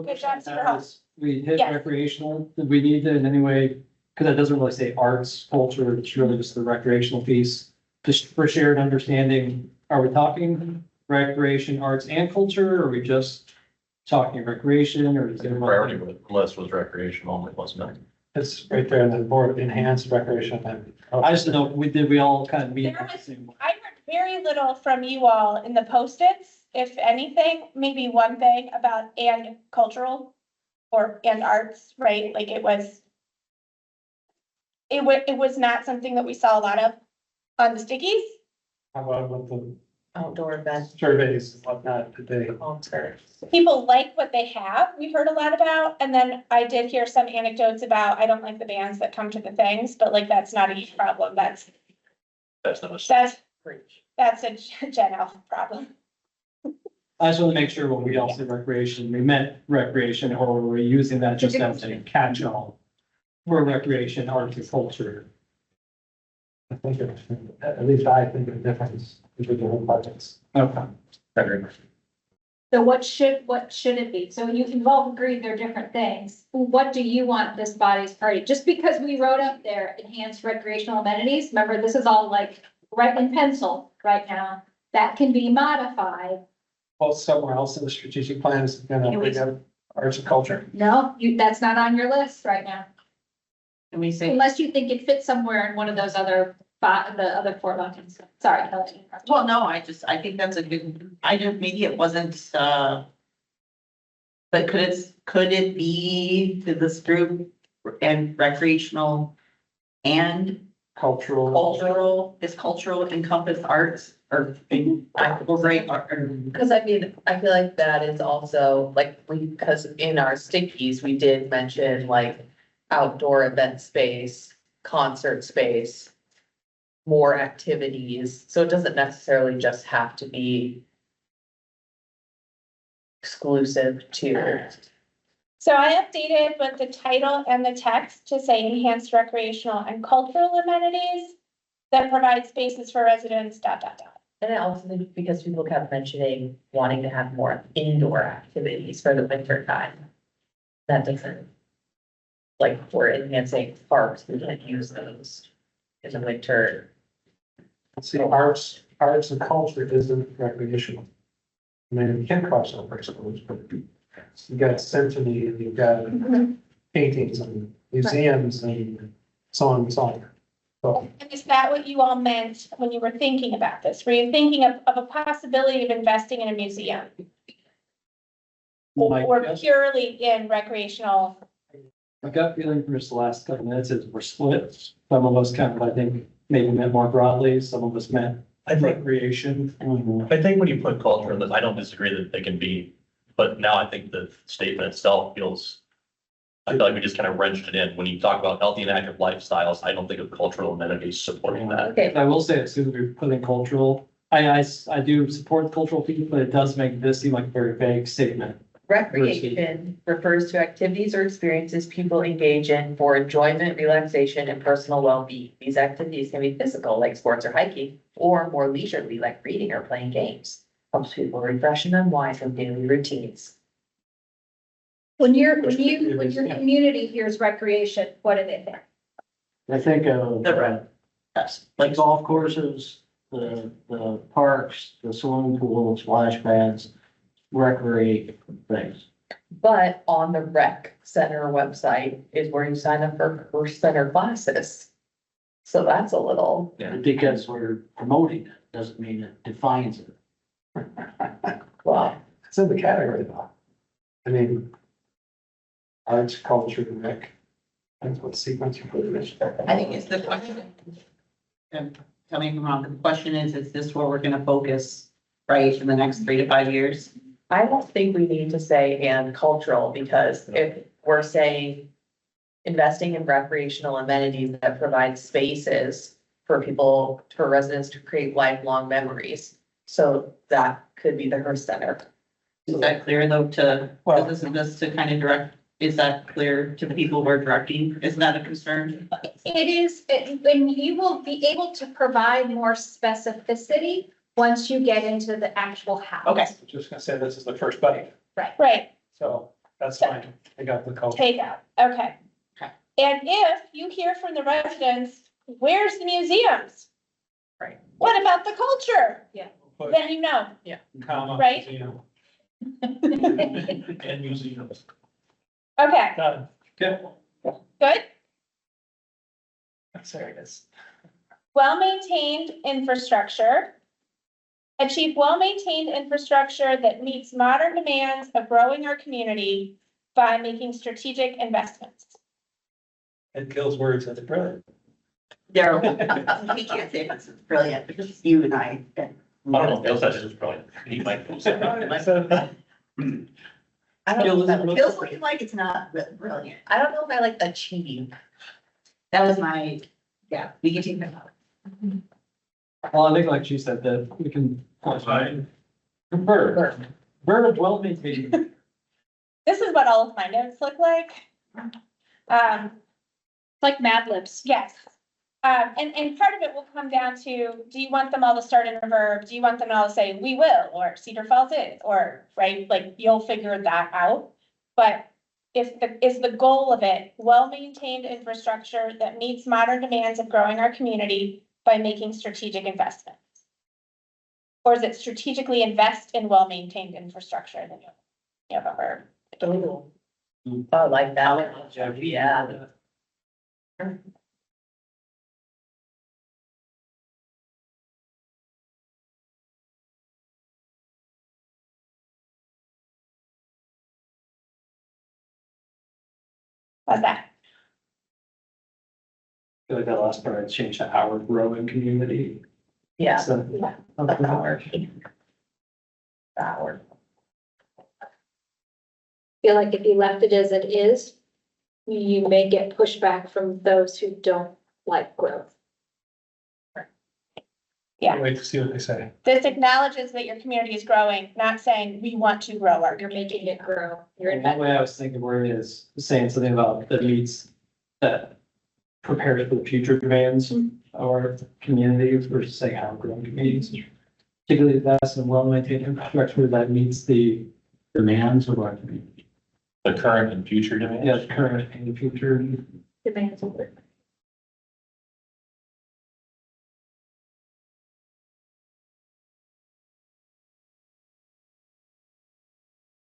Good job, Cedar. We hit Yes. recreational, did we need to in any way, because that doesn't really say arts, culture, it's really just the recreational piece. Just for shared understanding, are we talking recreation, arts and culture, or are we just talking recreation, or is The there? priority list was recreation only, wasn't it? It's right there in the board, enhanced recreation. I just don't know, we all kind of meet. There was- I heard very little from you all in the post-its, if anything, maybe one thing about and cultural and arts, right? Like it was not something that we saw a lot of on the stickies. How about with the Outdoor events, surveys and whatnot today? concerts. People like what they have, we've heard a lot about, and then I did hear some anecdotes about, I don't like the bands that come to the things, but like, that's not a huge problem, that's a Gen Alpha problem. I just want to make sure when we all say recreation, we meant recreation, or were we using that just as a catch-all for recreation, arts and culture? I think at least I think of difference between the whole projects. Okay. So what should it be? So you all agree they're different things. What do you want this body's priority? Just because we wrote up there enhanced recreational amenities, remember, this is all like right in pencil right now. That can be modified. Well, somewhere else in the strategic plan is gonna bring up arts and culture. No, that's not on your list right now, Can we say, unless you think it fits somewhere in one of those other, the other 4 buttons. Sorry. well, no, I think that's a good, maybe it wasn't, but could it be to this group and recreational and Cultural. is cultural encompass arts or, right, Because I mean, I feel like that is also like, because in our stickies, we did mention like outdoor event space, concert space, more activities, so it doesn't necessarily just have to be exclusive to. So I updated both the title and the text to say enhanced recreational and cultural amenities that provide spaces for residents, . And I also think because people kept mentioning wanting to have more indoor activities for the winter time. That doesn't, like, we're enhancing parks, we can't use those in the winter. See, arts and culture isn't recreational. I mean, you can cross over, I suppose, but you got symphony and you've got paintings and museums and so on and so on. So, And is that what you all meant when you were thinking about this? Were you thinking of a possibility of investing in a museum? My Or gut- purely in recreational? My gut feeling from just the last couple minutes is we're split. Some of us kind of, I think, maybe meant more broadly, some of us meant I think, recreation. I think when you put culture in this, I don't disagree that they can be, but now I think the statement itself feels. I feel like we just kind of wrenched it in. When you talk about healthy and active lifestyles, I don't think of cultural amenities supporting that. Okay, I will say as soon as we put in cultural, I do support the cultural piece, but it does make this seem like a very vague statement. recreation refers to activities or experiences people engage in for enjoyment, relaxation, and personal well-being. These activities can be physical, like sports or hiking, or more leisurely, like reading or playing games. Helps people refresh and unwind from daily routines. When your community hears recreation, what do they think? I think of, yes, like golf courses, the parks, the swimming pool, splash pads, recreate things. But on the rec center website is where you sign up for center classes. So that's a little, Because we're promoting it, doesn't mean it defines it. well, it's in the category though. I mean, arts, culture, rec. That's what sequence you put in this. I think it's the question. And tell me if I'm wrong, the question is this where we're gonna focus, right, in the next 3 to 5 years? I don't think we need to say and cultural, because if we're saying investing in recreational amenities that provide spaces for people, for residents to create lifelong memories. So that could be the Hearth Center. Is that clear though this to kind of direct, is that clear to the people we're directing? Is that a concern? It is, and you will be able to provide more specificity once you get into the actual house. Okay. Just gonna say this is the first buddy. Right. So That's fine. I got the code. Take out, okay. Okay. And if you hear from the residents, where's the museums? Right. What about the culture? Put Then you know, comma, Right. museum. And museums. okay, Done. Okay. good. There it is. Well-maintained infrastructure. Achieve well-maintained infrastructure that meets modern demands of growing our community by making strategic investments. It kills words. That's brilliant. Daryl, we can't say this is brilliant, because it's you and I. I don't know if Bill says it was brilliant. He might. I don't know, if it feels looking like it's not brilliant. I don't know if I like achieve. That was my, yeah, we can take that out. Well, I think like she said, that we can. Verb well maintained. This is what all of my notes look like. Like Mad Libs. Yes. And part of it will come down to, do you want them all to start in a verb? Do you want them all to say, we will, or Cedar Falls is, or, right, like, you'll figure that out. But is the goal of it, well-maintained infrastructure that meets modern demands of growing our community by making strategic investments? Or is it strategically invest in well-maintained infrastructure? Then you have a verb. Oh, I like that one. Yeah. How's that? I feel like that last part, I changed to our growing community. Yeah. So, The power. Power. Feel like if you left it as it is, you may get pushback from those who don't like growth. Yeah. Wait to see what they say. This acknowledges that your community is growing, not saying we want to grow our You're community. making it grow. You're and one investing. way I was thinking where it is saying something about that meets, that prepares for the future demands of our community versus saying how growing communities. Particularly that's a well-maintained infrastructure that meets the Demands of our community. The current and future demands. yeah, current and future. Demands of it.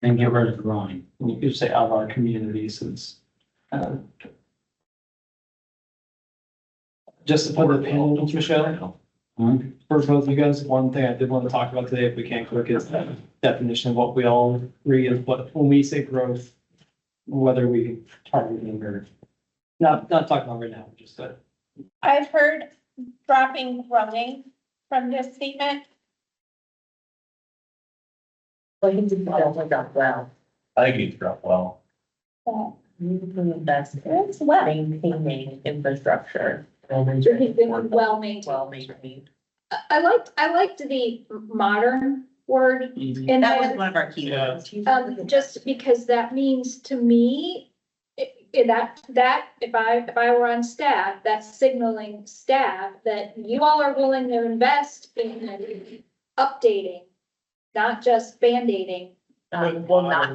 And get rid of growing. And you could say of our communities is. Just to put the pin in, Michelle, for both of you guys, one thing I did want to talk about today, if we can quick, is the definition of what we all agree is, but when we say growth, whether we targeting or not talking about right now, just that. I've heard dropping growing from this statement. Well, you did that job well. I think he's dropped well. That's It's well. maintaining infrastructure. Well maintained. Well maintained. I liked the modern word in That was there, one of our key words. just because that means to me, that if I were on staff, that's signaling staff that you all are willing to invest in updating, not just Band-Aiding Not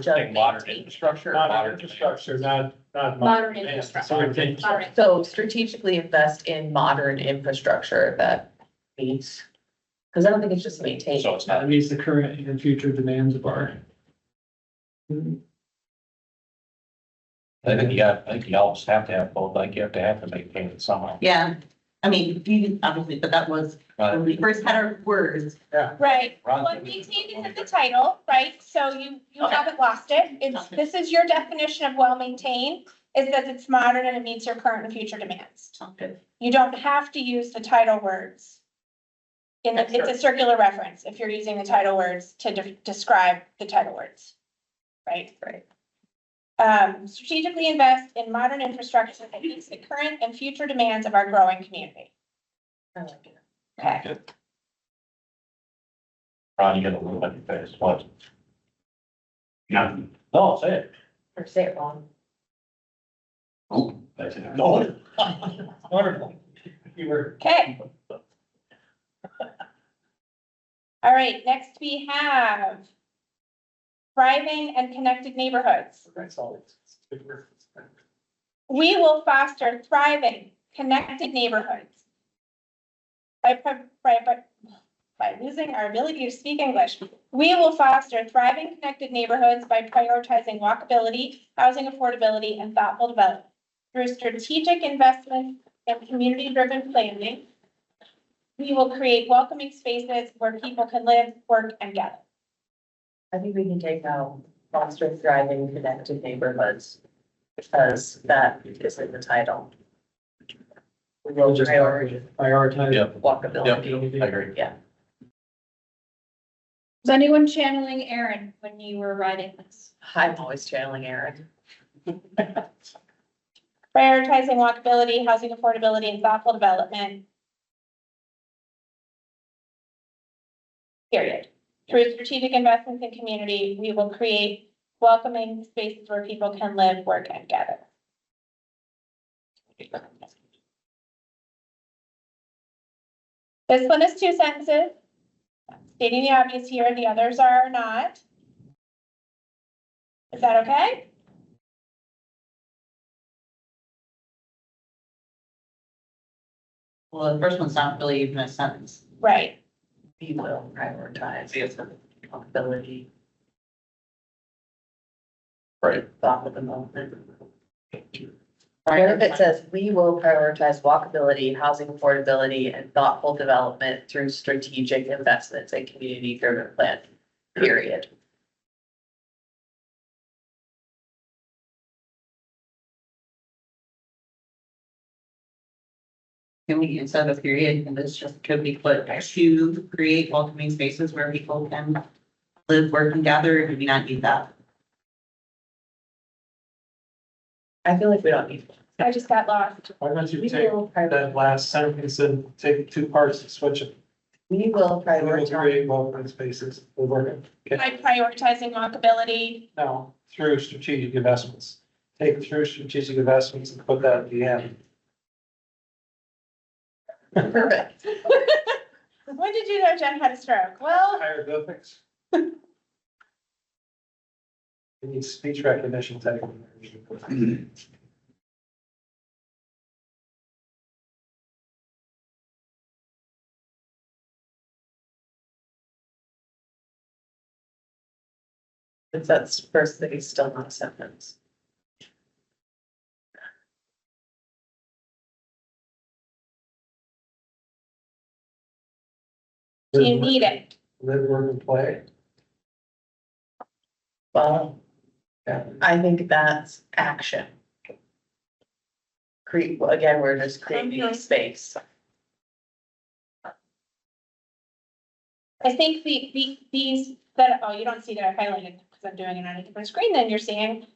just Think modern maintained. infrastructure. or Modern infrastructure, not modern Yeah, infrastructure. sorry. All right. So strategically invest in modern infrastructure that meets, because I don't think it's just maintained. So it's not. That meets the current and future demands of our. I think you almost have to have both, like you have to maintain it somehow. Yeah, I mean, you obviously, but that was, when we first had our words. Right, Ron- well, maintained is in the title, right, so you haven't lost it, this is your definition of well-maintained, is that it's modern and it meets your current and future demands. Sounds good. You don't have to use the title words. It's a circular reference, if you're using the title words to describe the title words. Right? Right. Strategically invest in modern infrastructure that meets the current and future demands of our growing community. I like it. Okay, Ron, you got a little on your face, what? Yeah. No, say it. Or say it wrong. Oh, that's it. No. Wonderful. You were. okay. All right, next we have thriving and connected neighborhoods. That's all. We will foster thriving, connected neighborhoods. By losing our ability to speak English, we will foster thriving, connected neighborhoods by prioritizing walkability, housing affordability, and thoughtful development through strategic investment and community-driven planning. We will create welcoming spaces where people can live, work, and gather. I think we can take out foster thriving connected neighborhoods, because that is in the title. We will Just prioritize prioritize. Yeah. walkability. I agree. Yeah. Was anyone channeling Aaron when you were writing this? I'm always channeling Aaron. Prioritizing walkability, housing affordability, and thoughtful development. Period. Through strategic investments in community, we will create welcoming spaces where people can live, work, and gather. This one is 2 sentences. Stating the obvious here, the others are not. Is that okay? Well, the first one's not really even a sentence. Right. We will prioritize walkability, Right. thoughtful development. What if it says, we will prioritize walkability, housing affordability, and thoughtful development through strategic investments and community-driven plan, period. Can we, instead of a period, and this just could be put to create welcoming spaces where people can live, work, and gather, or do we not need that? I feel like we don't need. I just got lost. Why don't you We take will that prioritize, last sentence and take 2 parts and switch it? we will We will prioritize, create welcoming spaces. We're working. Okay. By prioritizing walkability, No, through strategic investments. Take through strategic investments and put that at the end. perfect. when did you know Jen had a stroke? Well, Hieroglyphics. You need speech recognition technology. That's first thing, is still not a sentence. do you need it? Live, work, and play. Well, Yeah. I think that's action. Create, well, again, we're just creating Mhm. space. I think these that, oh, you don't see that I highlighted because I'm doing it on a different screen than you're seeing.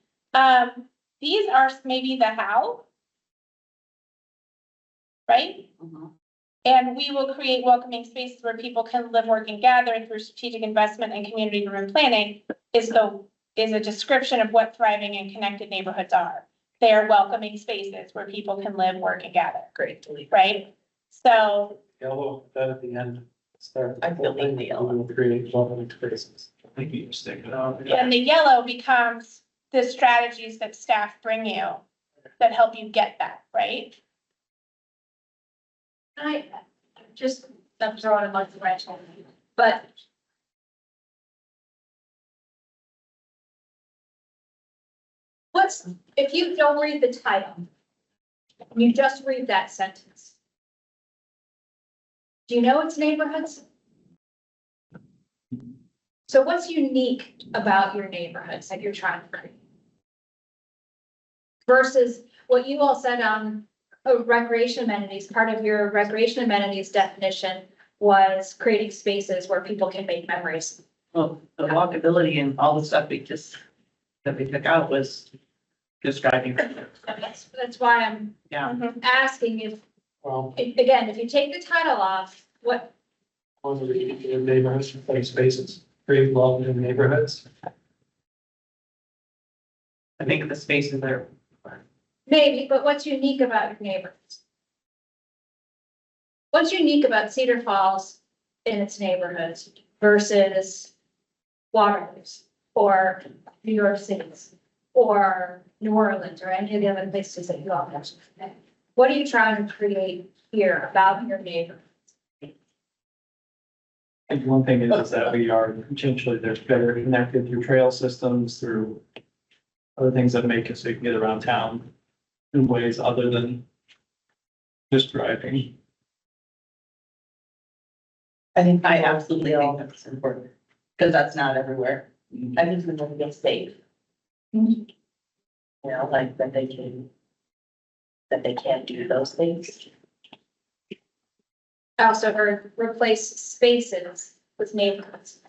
These are maybe the how. Right? And we will create welcoming spaces where people can live, work, and gather through strategic investment and community-driven planning is a description of what thriving and connected neighborhoods are. They are welcoming spaces where people can live, work, and gather, Great, delete. right? So Yellow, that at the end. Start. I feel like the yellow. We will create welcoming spaces. I think you just stick it out. and the yellow becomes the strategies that staff bring you that help you get that, right? I just, I'm throwing a monkey wrench on you, but if you don't read the title, you just read that sentence. Do you know it's neighborhoods? So what's unique about your neighborhoods that you're trying to create? Versus what you all said on recreation amenities, part of your recreation amenities definition was creating spaces where people can make memories. Well, the walkability and all the stuff that we took out was describing. And that's why I'm Yeah. asking if, Well, again, if you take the title off, what, on the neighborhoods, play spaces, create welcoming neighborhoods. I think the spaces are, maybe, but what's unique about your neighborhoods? What's unique about Cedar Falls in its neighborhoods versus Waterloo's? or New York City, or New Orleans, or any of the other places that you all mentioned. What are you trying to create here about your neighborhood? I think one thing is that we are potentially, there's better connected through trail systems, through other things that make it so you can get around town in ways other than just driving. I absolutely think that's important, because that's not everywhere. I think we want to be safe. You know, like that they can't do those things. I also heard replace spaces with neighborhoods.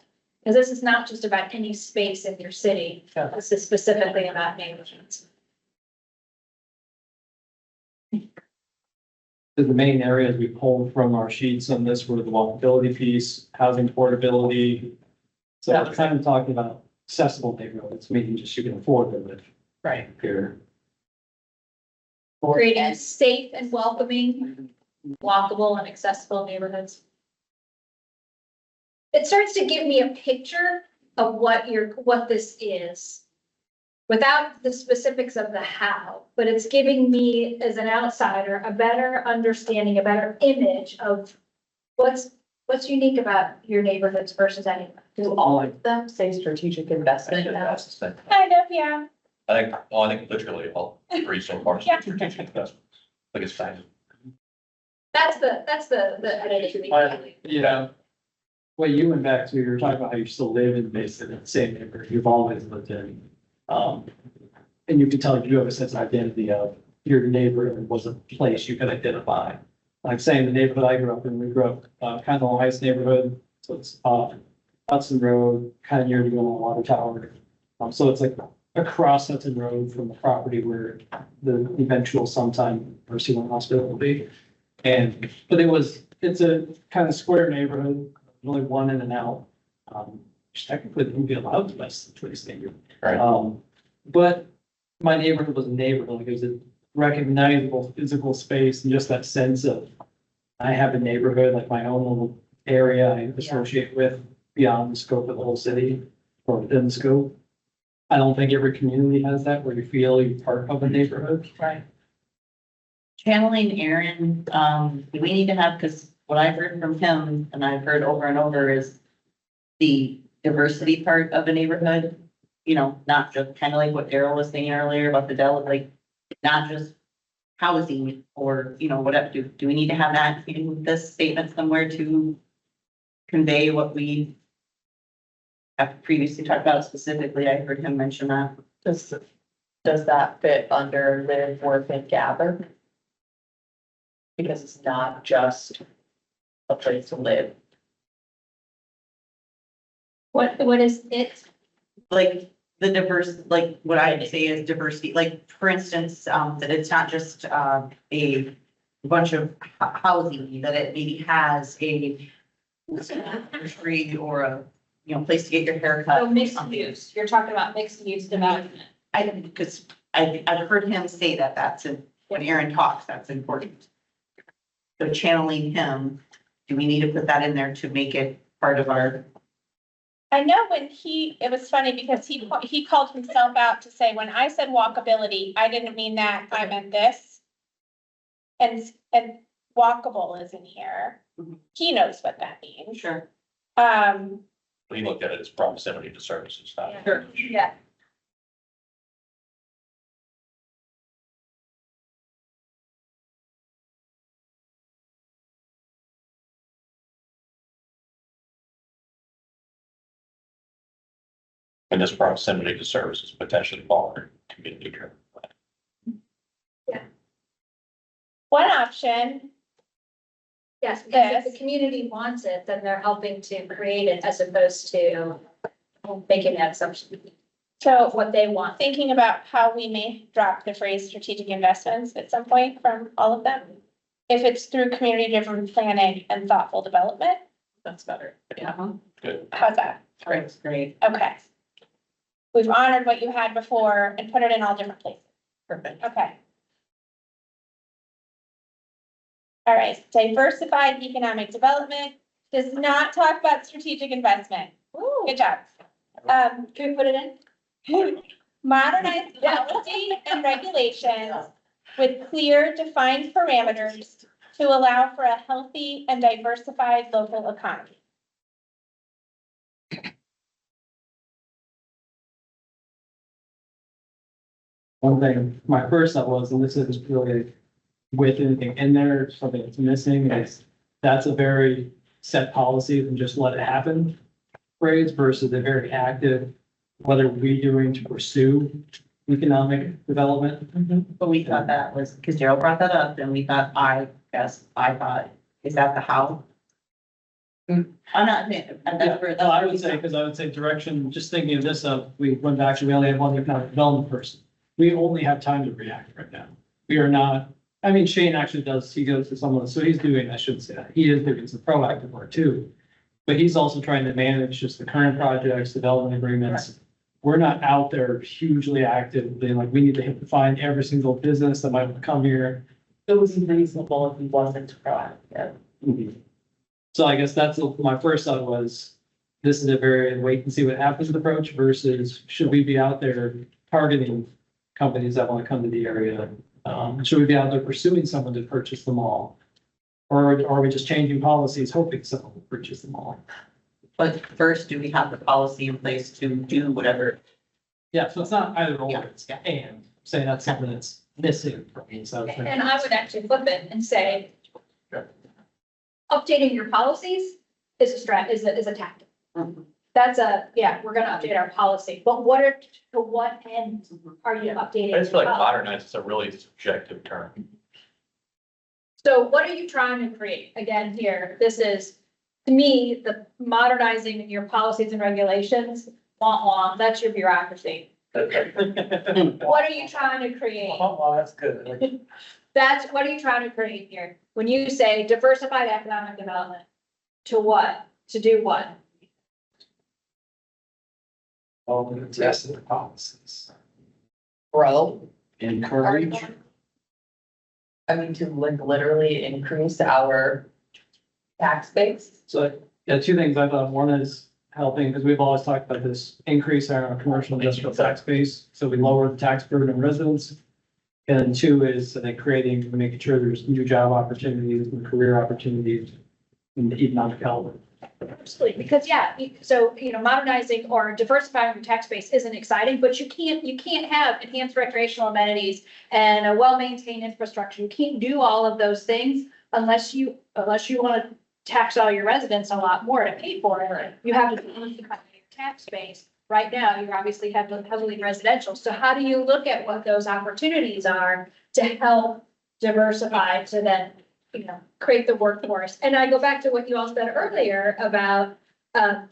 Because this is not just about any space in your city. This is specifically about neighborhoods. The main areas we pulled from our sheets on this were the walkability piece, housing portability. So I'm kind of talking about accessible neighborhoods, meaning just you can afford to live Right. here. Creating safe and welcoming, walkable and accessible neighborhoods. It starts to give me a picture of what this is. Without the specifics of the how, but it's giving me, as an outsider, a better understanding, a better image of what's unique about your neighborhoods versus anyone. Do all of them say strategic investment now? That's the thing. Kind of, yeah. I think literally all three so far. Yeah. Strategic investments. Like it's time. That's the editing. Yeah. Well, you went back to, you were talking about how you still live in basically the same neighborhood you've always lived in. And you can tell you have a sense of identity of your neighborhood was a place you could identify. Like saying the neighborhood I grew up in, we grew up, kind of the Heights neighborhood, so it's, Hudson Road, kind of near the water tower. So it's like across Hudson Road from the property where the eventual sometime Mercy One Hospital will be. But it's a kind of square neighborhood, only one in and out. Which technically wouldn't be allowed to less than today's standard. Right. But my neighborhood was a neighborhood, like it was a recognizable physical space and just that sense of I have a neighborhood, like my own little area I associate with beyond the scope of the whole city or within the scope. I don't think every community has that where you feel you're part of a neighborhood. Right. Channeling Aaron, do we need to have, because what I've heard from him and I've heard over and over is the diversity part of a neighborhood, you know, not just kind of like what Daryl was saying earlier about the like, not just housing or, you know, whatever. Do we need to have that in this statement somewhere to convey what we have previously talked about specifically? I heard him mention that. Does that fit under live, work and gather? Because it's not just a place to live. What is it? Like the diverse, like what I would say is diversity, like for instance, that it's not just a bunch of housing, that it maybe has a nursery or a, you know, place to get your hair cut. Oh, mixed use. You're talking about mixed use development. I think, because I've heard him say that when Aaron talks, that's important. So channeling him, do we need to put that in there to make it part of our? I know it was funny because he called himself out to say, when I said walkability, I didn't mean that, I meant this. And walkable is in here. He knows what that means. Sure. We look at it as proximity to services, not. Sure. Yeah. And this proximity to services potentially fall under community driven. One option, Yes, because if the community wants it, then they're helping to create it as opposed to making that assumption. so What they want. thinking about how we may drop the phrase strategic investments at some point from all of them. If it's through community-driven planning and thoughtful development, That's better. Yeah. Good. how's that? Great, great. Okay. We've honored what you had before and put it in all different places. Perfect. Okay. All right, diversified economic development does not talk about strategic investment. Good job. Can we put it in? Modernize policy and regulations with clear defined parameters to allow for a healthy and diversified local economy. One thing, my first thought was, and this is really with anything in there, something that's missing, is that's a very set policy and just let it happen phrase versus a very active, what are we doing to pursue economic development? But we thought that was, because Gerald brought that up, and we thought, I thought, is that the how? I'm not saying, that's where. No, I would say, because I would say direction, just thinking of this, we went back to, we only have one economic development person. We only have time to react right now. We are not, I mean, Shane actually does, he goes to someone, so he's doing, I shouldn't say that, he is doing some proactive work too. But he's also trying to manage just the current projects, development agreements. We're not out there hugely active, being like, we need to find every single business that might come here. It was reasonable if he wasn't proactive. So I guess that's my first thought was, this is a very wait and see what happens approach versus should we be out there targeting companies that want to come to the area? Should we be out there pursuing someone to purchase them all? Or are we just changing policies, hoping someone will purchase them all? But first, do we have the policy in place to do whatever? Yeah, so it's not either or, Yeah, it's and, I'm saying that's something that's missing from me, so. And I would actually flip it and say, updating your policies is is a tactic. That's we're gonna update our policy, but to what end are you updating? I just feel like your policy? modernize is a really subjective term. So what are you trying to create? Again, here, this is, to me, the modernizing your policies and regulations, that's your bureaucracy. What are you trying to create? Oh, that's good. What are you trying to create here? When you say diversified economic development, to what? To do what? Oh, test the policies. Grow, Encourage. I mean, to like literally increase our tax base. So, yeah, two things I thought. One is helping, because we've always talked about this, increase our commercial industrial tax base, so we lower the tax burden on residents. And then two is, I think, making sure there's new job opportunities and career opportunities in the economic development. Absolutely, because modernizing or diversifying your tax base isn't exciting, but you can't have enhanced recreational amenities and a well-maintained infrastructure. You can't do all of those things unless you want to tax all your residents a lot more to pay for it. You have to diversify your tax base. Right now, you're obviously heavily residential. So how do you look at what those opportunities are to help diversify to then create the workforce? And I go back to what you all said earlier about, I'm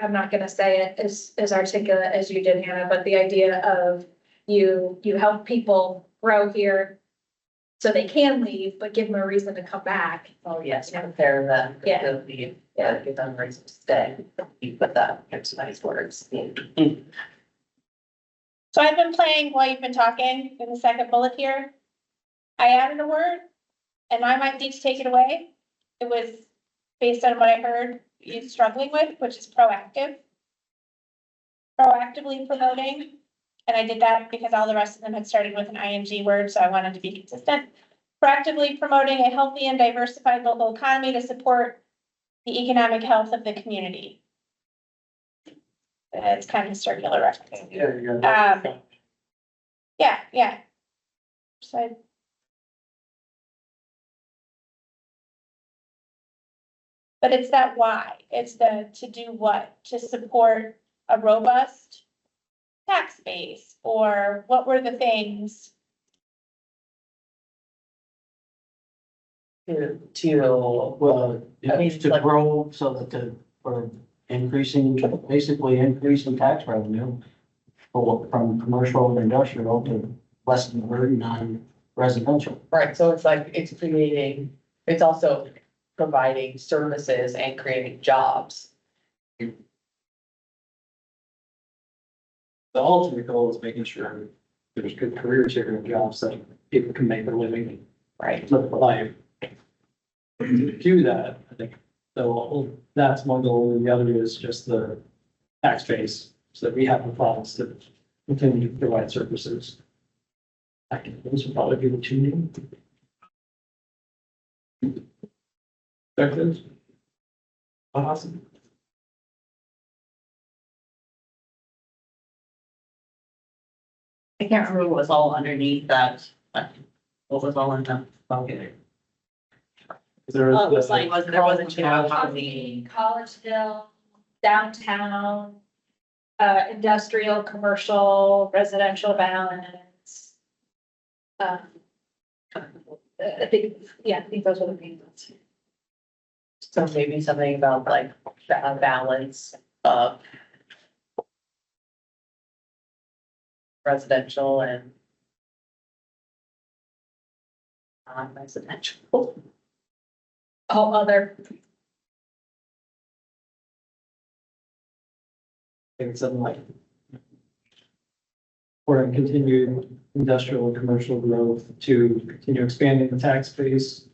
not gonna say it as articulate as you did, Hannah, but the idea of you help people grow here so they can leave, but give them a reason to come back. Oh, yes, prepare them. Yeah. To leave, give them a reason to stay. You put that into nice words. So I've been playing while you've been talking in the second bullet here. I added a word and I might need to take it away. It was based on what I heard you struggling with, which is proactive. Proactively promoting. And I did that because all the rest of them had started with an ing word, so I wanted to be consistent. Proactively promoting a healthy and diversified local economy to support the economic health of the community. It's kind of a circular reference. Yeah, you got Yeah. So. But it's that why, it's to do what, to support a robust tax base, or what were the things? Well, it's to grow so that for basically increasing tax revenue from commercial and industrial to lessen the burden on residential. Right, so it's like, it's also providing services and creating jobs. The ultimate goal is making sure there's good careers here and jobs that people can make a living, Right. live a life. To do that, I think, so that's one goal, and the other is just the tax base, so that we have the funds to continue to provide services. I think those would probably be the two new. Objectives. Awesome. I can't remember what was all underneath that, what was all in the bucket. There Oh, it was the- like, There wasn't. Coffee, Collegeville, downtown, industrial, commercial, residential balance. I think those are the main ones. so maybe something about like a balance of residential and non-residential. All other, I think it's something like. We're in continued industrial and commercial growth to continue expanding the tax base.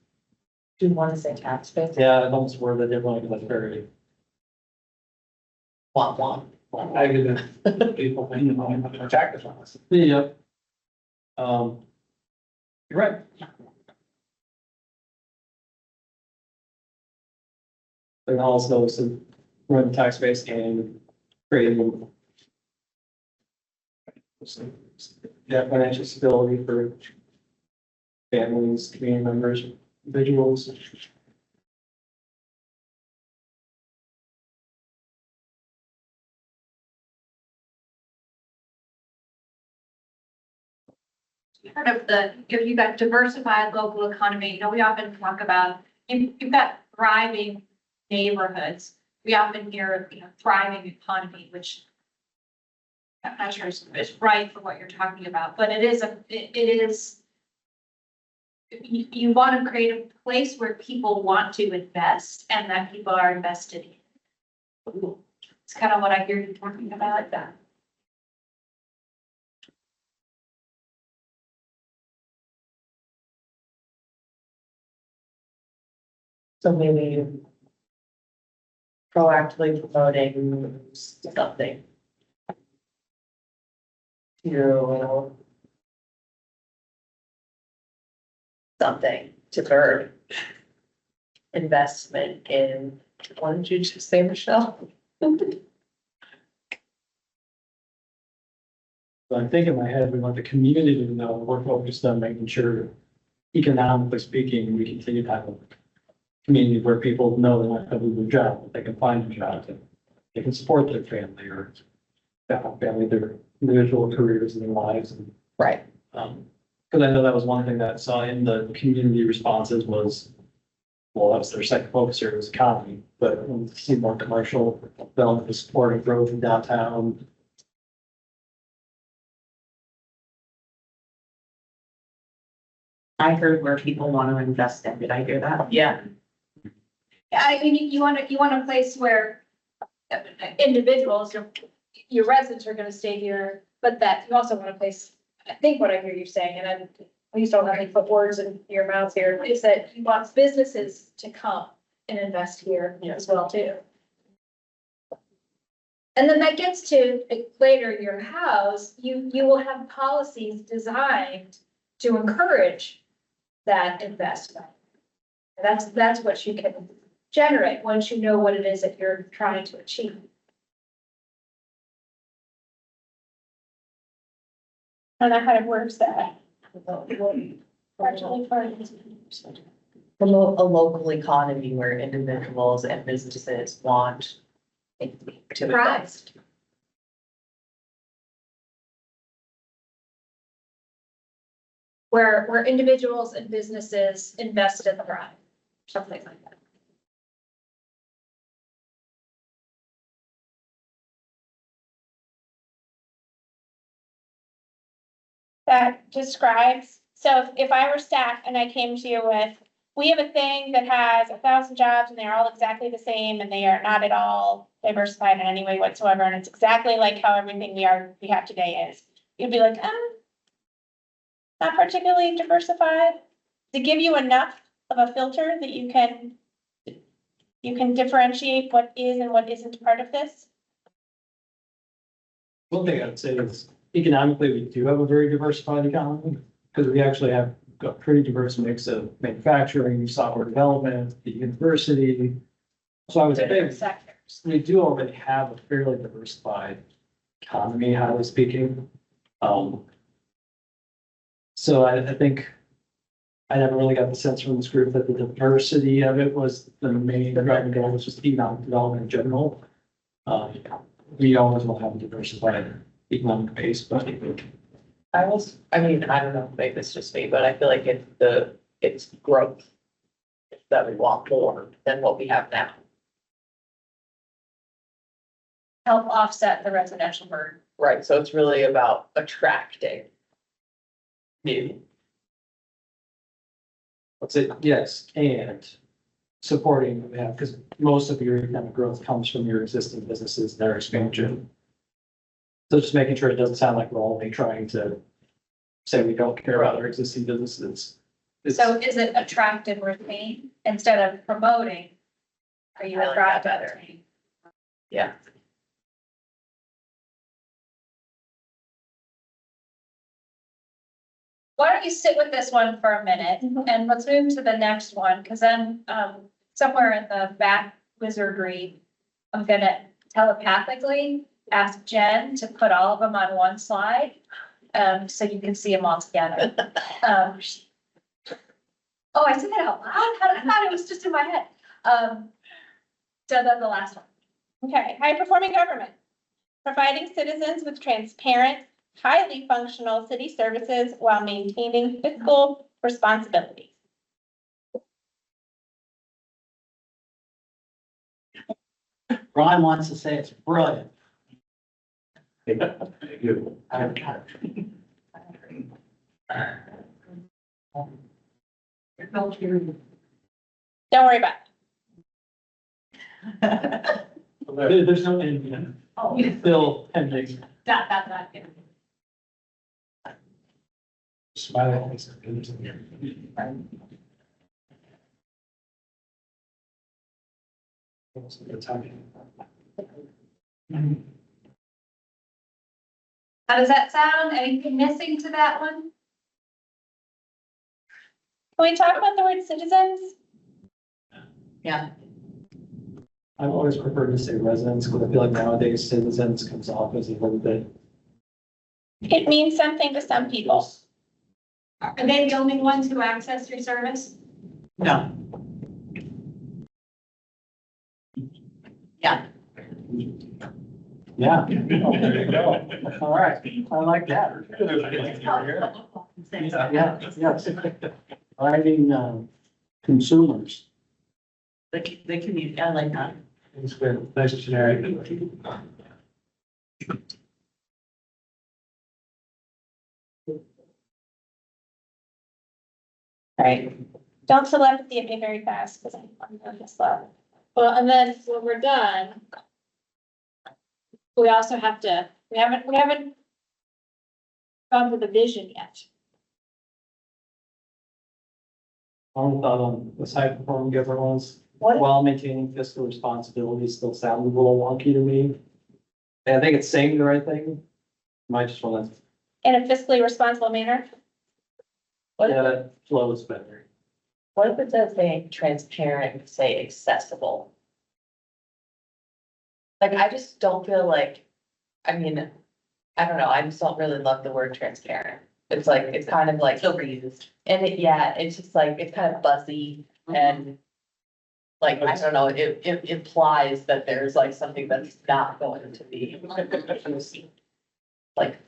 Do you want to say tax base? Yeah, I've almost worded it like that's very. Want, want. I get it. People think about taxes on us. Yep. You're right. And also some run tax base and creating. Yeah, financial stability for families, community members, individuals. Part of the, if you've got diversified local economy, you know, we often talk about, you've got thriving neighborhoods. We often hear, you know, thriving economy, which I'm not sure is right for what you're talking about, but it is, you want to create a place where people want to invest and that people are invested in. It's kind of what I hear you talking about that. So maybe proactively promoting something. Something to curb investment in, what did you just say, Michelle? So I think in my head, we want the community to know we're focused on making sure, economically speaking, we continue to have a community where people know they're not going to lose their job, that they can find a job, that they can support their family or their individual careers and their lives. And, Right. because I know that was one thing that I saw in the community responses was, well, that was their second focus area was economy, but we see more commercial development, supporting growth in downtown. I heard where people want to invest in. Did I hear that? Yeah. I mean, you want a place where individuals, your residents are gonna stay here, but that you also want a place, I think what I hear you saying, and I please don't let me put words in your mouth here, is that you want businesses to come and invest here as well too. And then that gets to later your house, you will have policies designed to encourage that investment. That's what you can generate once you know what it is that you're trying to achieve. I don't know how to word that. Promote a local economy where individuals and businesses want to invest. Where individuals and businesses invest in the thrive, something like that. That describes, so if I were staff and I came to you with, we have a thing that has 1,000 jobs and they're all exactly the same and they are not at all diversified in any way whatsoever, and it's exactly like how everything we have today is. You'd be like, not particularly diversified, to give you enough of a filter that you can differentiate what is and what isn't part of this. One thing I'd say is economically, we do have a very diversified economy because we actually have a pretty diverse mix of manufacturing, software development, the university. So I would say Sectors. we do already have a fairly diversified economy, highly speaking. So I think I never really got the sense from this group that the diversity of it was the main driving goal, was just economic development in general. We always will have a diversified economic base, but I mean, I don't know, maybe it's just me, but I feel like it's growth that we want more than what we have now. Help offset the residential burden. Right, so it's really about attracting new. let's say, yes, and supporting, yeah, because most of your economic growth comes from your existing businesses, and their expansion. So just making sure it doesn't sound like we're only trying to say we don't care about our existing businesses. It's- So is it attract and retain instead of promoting? Are you I like that attract and better. retain? Yeah. Why don't you sit with this one for a minute and let's move to the next one, because then somewhere in the back wizardry, I'm gonna telepathically ask Jen to put all of them on one slide. So you can see them all together. Oh, I said that out loud? I thought it was just in my head. So then the last one. Okay, high-performing government. Providing citizens with transparent, highly functional city services while maintaining fiscal responsibility. Ron wants to say it's brilliant. Thank you. Don't worry about There's no end yet. It's still pending. That. Smiling. face. Good timing. How does that sound? Anything missing to that one? Can we talk about the word citizens? Yeah. I've always preferred to say residents, because I feel like nowadays citizens comes off as a little bit. It means something to some people. Are they the only ones who access your service? No. Yeah. Yeah. Oh, there you go. All right. I like that. Yeah, yes. Providing, consumers. The community, I like that. It's good. Nice generic. Right. Don't telepathy at me very fast because I'm really slow. Well, and then when we're done, we also have to, we haven't gone to the vision yet. One thought on this high performing governance, What? while maintaining fiscal responsibility still sounds a little wonky to me. And I think it's saying the right thing. Might just want to, In a fiscally responsible manner. What if, yeah, that flows better. what if it says say transparent, say accessible? Like, I just don't feel like, I mean, I don't know, I just don't really love the word transparent. It's like, it's kind of like. Overused. And it, yeah, it's just like, it's kind of buzzy and. Like, I don't know, it implies that there's like something that's not going to be. Like.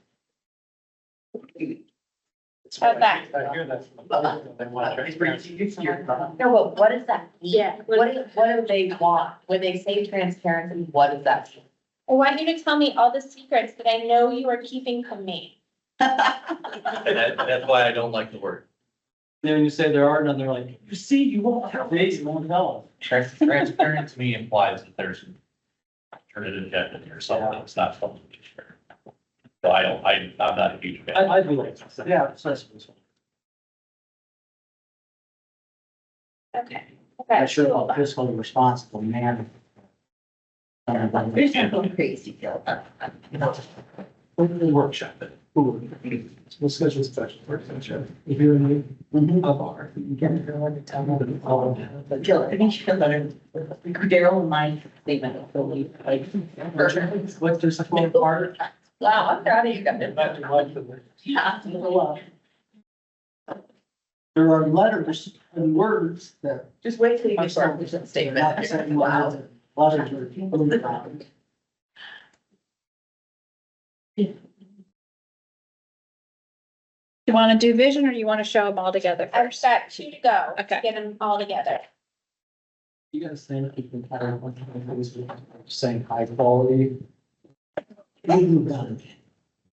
How's that? I hear that from the- they want transparency. No, but what does that mean? Yeah. What do they want? When they say transparency, what does that mean? I want you to tell me all the secrets that I know you are keeping from me. And that's why I don't like the word. Then when you say there are none, they're like, you see, you won't have it, you won't know. Transparent to me implies that there's an alternative agenda here, something that's not supposed to be shared. So I'm not a huge fan. I'd be like, Yeah, accessible. Okay. I Okay. sure about fiscally responsible man. There's something crazy. Workshop it. We'll schedule a special work session. If you're in a bar. You can go on to tell them all of that. But Jill, I think she feel better. Daryl and my statement of Philly, like. What's this whole part? Wow, I'm proud of you guys. Yeah. There are letters and words that. Just wait till you get to our vision Not statement. saying Wow. letters are. You want to do vision or you want to show them all together I've first? got two to go. Okay. Get them all together. You guys think you can kind of, saying high quality? Done.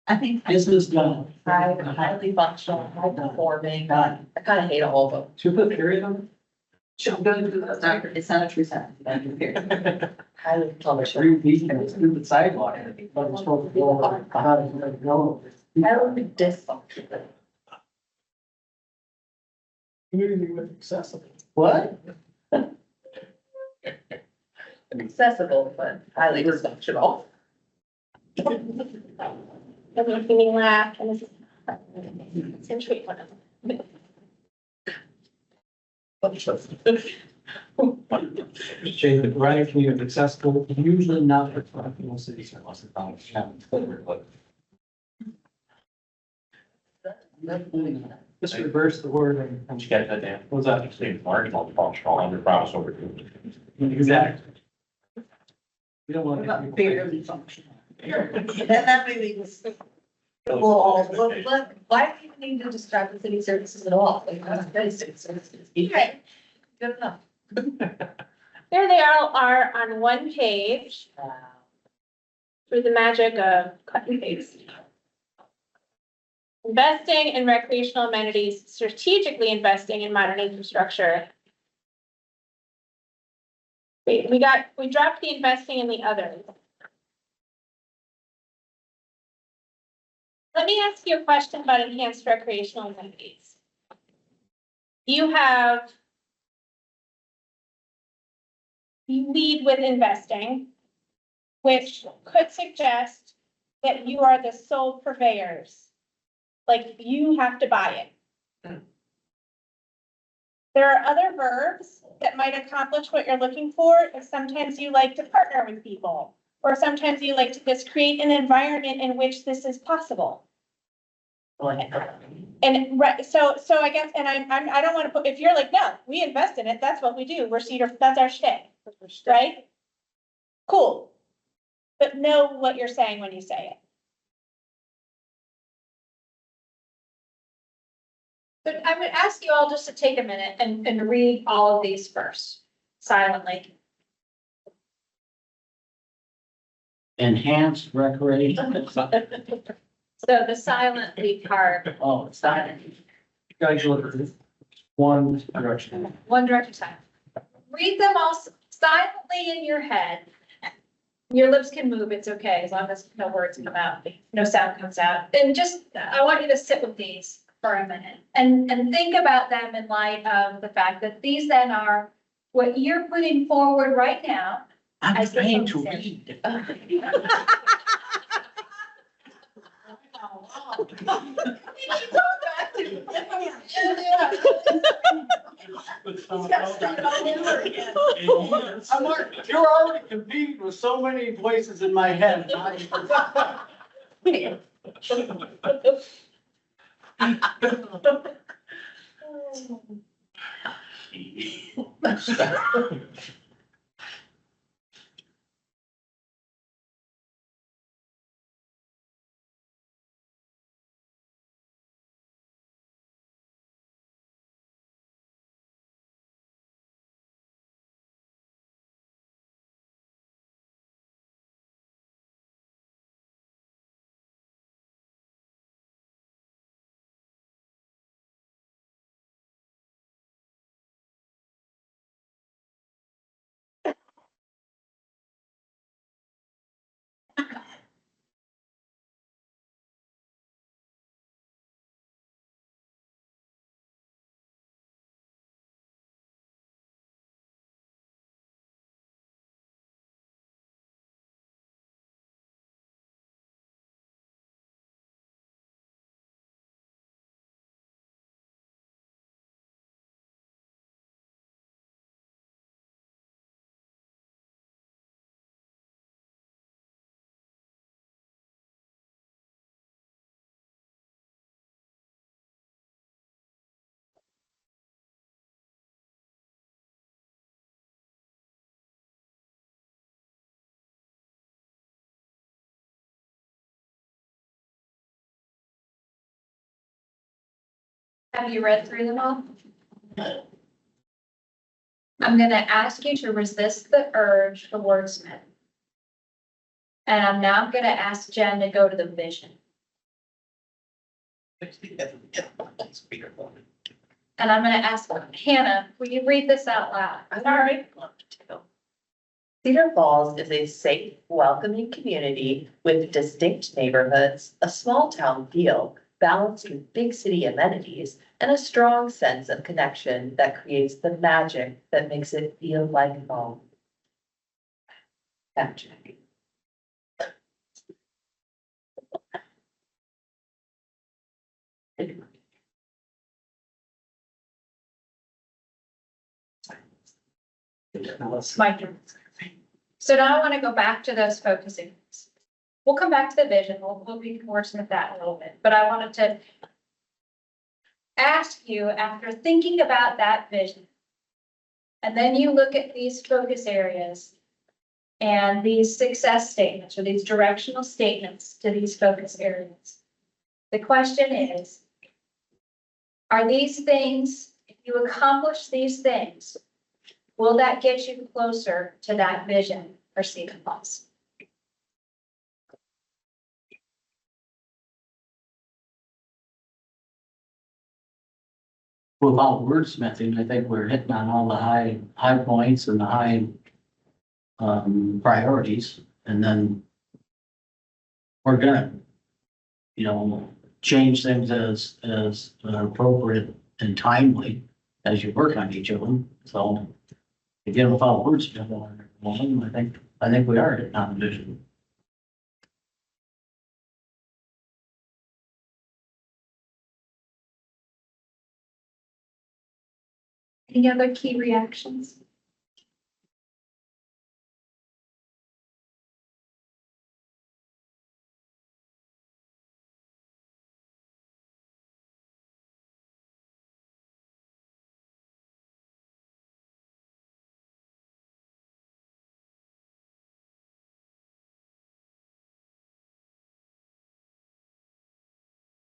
I think. This is done. Highly functional, high performing. I kind of hate all of them. Should we put a period on it? It's not a true sentence. It's a period. Highly functional. Repeat and stupid sidewalk. But it's supposed to go on, how does it go? Highly dysfunctional. Community with accessible. What? Accessible, but highly dysfunctional. They're making me laugh and this is. Accentuate one of them. Change the running community accessible, usually not for professional cities unless it's on the Just reverse the word and. You got that, Dan? What's that? You say marginal functional, under promise over. Exactly. We don't want to. Barely functional. Then that maybe was. Well, why do you even need to describe the city services at all? Like, that's basic services. Okay. Good enough. There they all are on one page through the magic of cut and paste. Investing in recreational amenities, strategically investing in modern infrastructure. We dropped the investing in the others. Let me ask you a question about enhanced recreational amenities. You lead with investing, which could suggest that you are the sole purveyors. Like you have to buy it. There are other verbs that might accomplish what you're looking for, and sometimes you like to partner with people, or sometimes you like to just create an environment in which this is possible. And right, so I guess, and I don't want to put, if you're like, no, we invest in it, that's what we do, we're Cedar, that's our shtick, right? Cool. But know what you're saying when you say it. But I would ask you all just to take a minute and read all of these first, silently. Enhanced recreation. So the silently part, Oh, it's not. Guys, look at this. One direction. one direction time. Read them all silently in your head. Your lips can move, it's okay, as long as no words come out, no sound comes out. And just, I want you to sit with these for a minute and think about them in light of the fact that these then are what you're putting forward right now. I'm As the trying to focus read. You're already competing with so many voices in my head. Have you read through them all? I'm gonna ask you to resist the urge for wordsmith. And I'm now gonna ask Jen to go to the vision. And I'm gonna ask Hannah, will you read this out loud? Sorry. Cedar Falls is a safe, welcoming community with distinct neighborhoods, a small town feel, balanced with big city amenities, and a strong sense of connection that creates the magic that makes it feel like home. Magic. It's my turn. So now I want to go back to those focus areas. We'll come back to the vision. We'll be wordsmith that a little bit, but I wanted to ask you, after thinking about that vision, and then you look at these focus areas and these success statements or these directional statements to these focus areas. The question is, are these things, if you accomplish these things, will that get you closer to that vision for Cedar Falls? Without wordsmithing, I think we're hitting on all the high points and the high priorities, and then we're gonna, change things as appropriate and timely as you work on each of them. So again, without wordsmithing, I think we are hitting on the vision. Any other key reactions?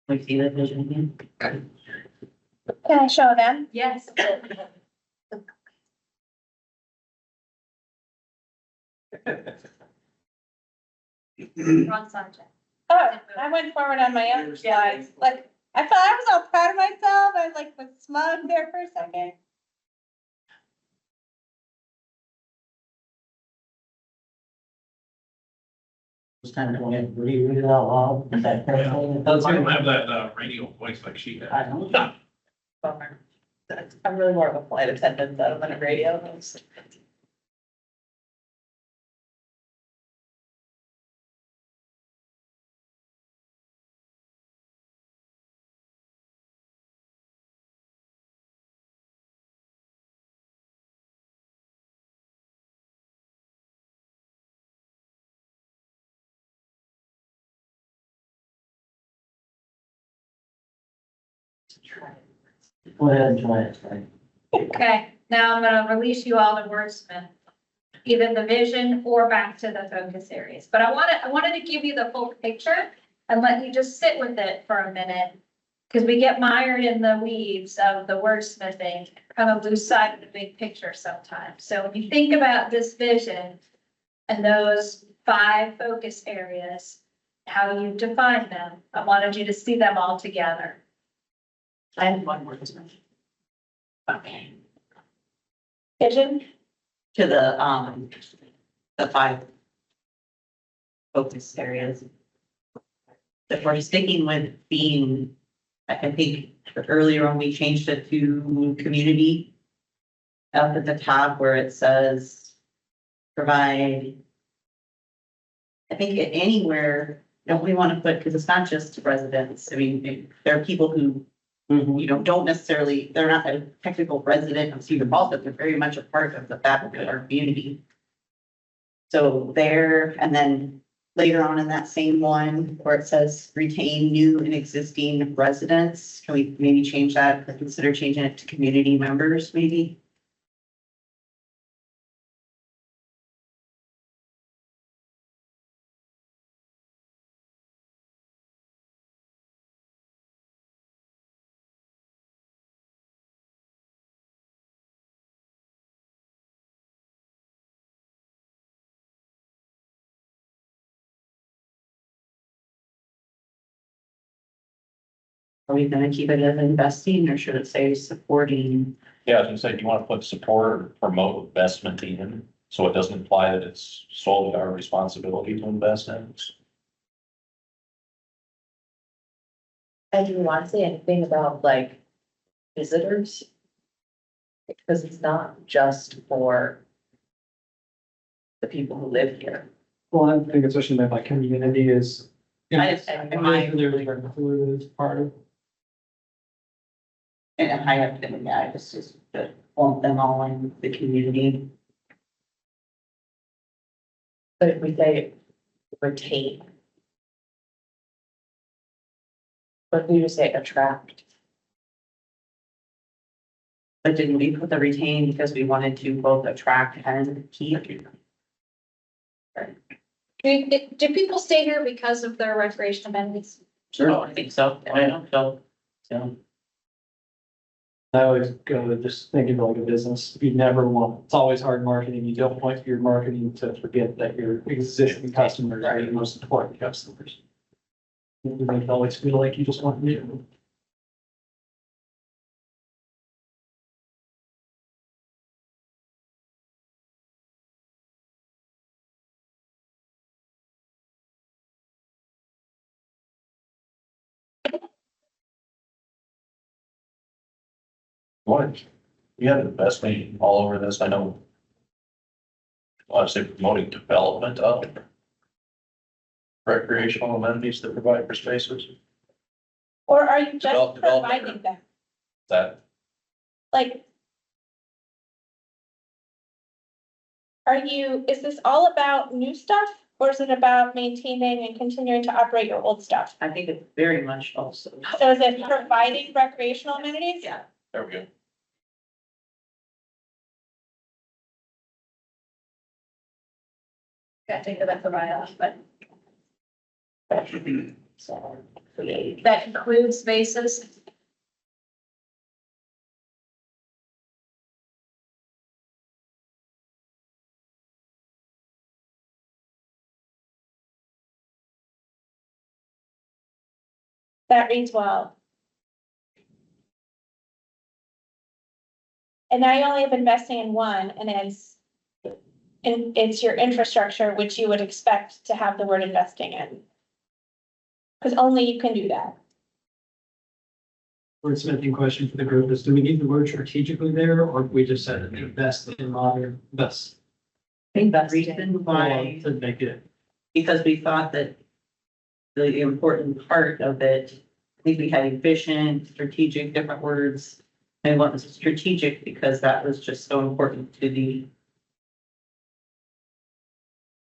We see that vision again. Can I show them? Yes. Wrong subject. Oh, I went forward on my own slides. Like, I thought I was all proud of myself. I like was smug there for a second. It's time to read it out loud. I don't have that radio voice like she I had. know. Bummer. I'm really more of a flight attendant than a radio host. Go ahead and try it, right? Okay, now I'm gonna release you all to wordsmith, either the vision or back to the focus areas. But I wanted to give you the full picture and let you just sit with it for a minute. Because we get mired in the weeds of the wordsmithing, kind of lose sight of the big picture sometimes. So when you think about this vision and those 5 focus areas, how you define them, I wanted you to see them all together. I have one wordsmith. Okay. Vision? To the 5 focus areas. If we're sticking with being, I think earlier when we changed it to community, up at the top where it says provide, I think anywhere, don't we want to put, because it's not just residents. I mean, there are people who, don't necessarily, they're not a technical resident of Cedar Falls, but they're very much a part of the fabric of our community. So there, and then later on in that same one where it says retain new and existing residents, can we maybe change that, or consider changing it to community members, maybe? Are we gonna keep it as investing or should it say supporting? Yeah, I was gonna say, do you want to put support or promote investment in? So it doesn't imply that it's solely our responsibility to invest in. And do you want to say anything about like visitors? Because it's not just for the people who live here. Well, I think especially that my community is. In my- There's included as part of. And I have been, yeah, I just want them all in the community. But if we say retain. But we just say attract. But didn't we put the retain because we wanted to both attract and keep? Do people stay here because of their recreation amenities? Sure, I think so. I don't know. So, I always go with just thinking of like a business. You never want, it's always hard marketing. You don't want your marketing to forget that your existing customers are your most important customers. You make it always feel like you just want new. What? You have investment all over this, I know. I say promoting development of recreational amenities that provide for spaces. Or are you just Develop- providing them? That, Like, is this all about new stuff? Or is it about maintaining and continuing to operate your old stuff? I think it's very much also. So is it providing recreational amenities? Yeah. there we go. I think that's a write-off, but So, create. that includes spaces. That reads well. And now you only have investing in one, and it's your infrastructure, which you would expect to have the word investing in. Because only you can do that. Wordsmithing question for the group is, do we need the word strategically there, or we just said invest in modern, best? I think the reason why, To make it, because we thought that the important part of it, I think we had efficient, strategic, different words. And what was strategic because that was just so important to the,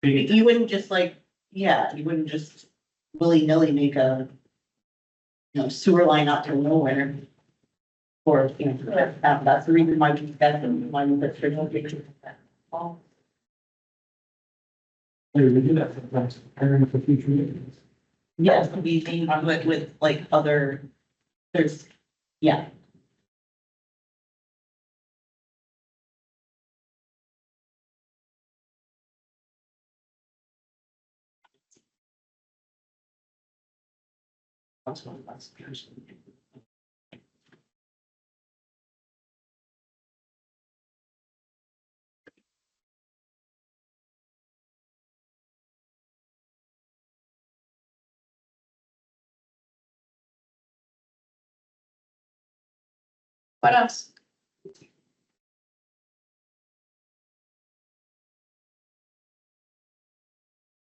you wouldn't just like, yeah, you wouldn't just willy-nilly make a, sewer line out to nowhere. Or, that's the reason why that's the reason why we put strategic. we do that sometimes, preparing for future meetings. Yes, we think with like other, there's, yeah. That's what that's interesting. What else?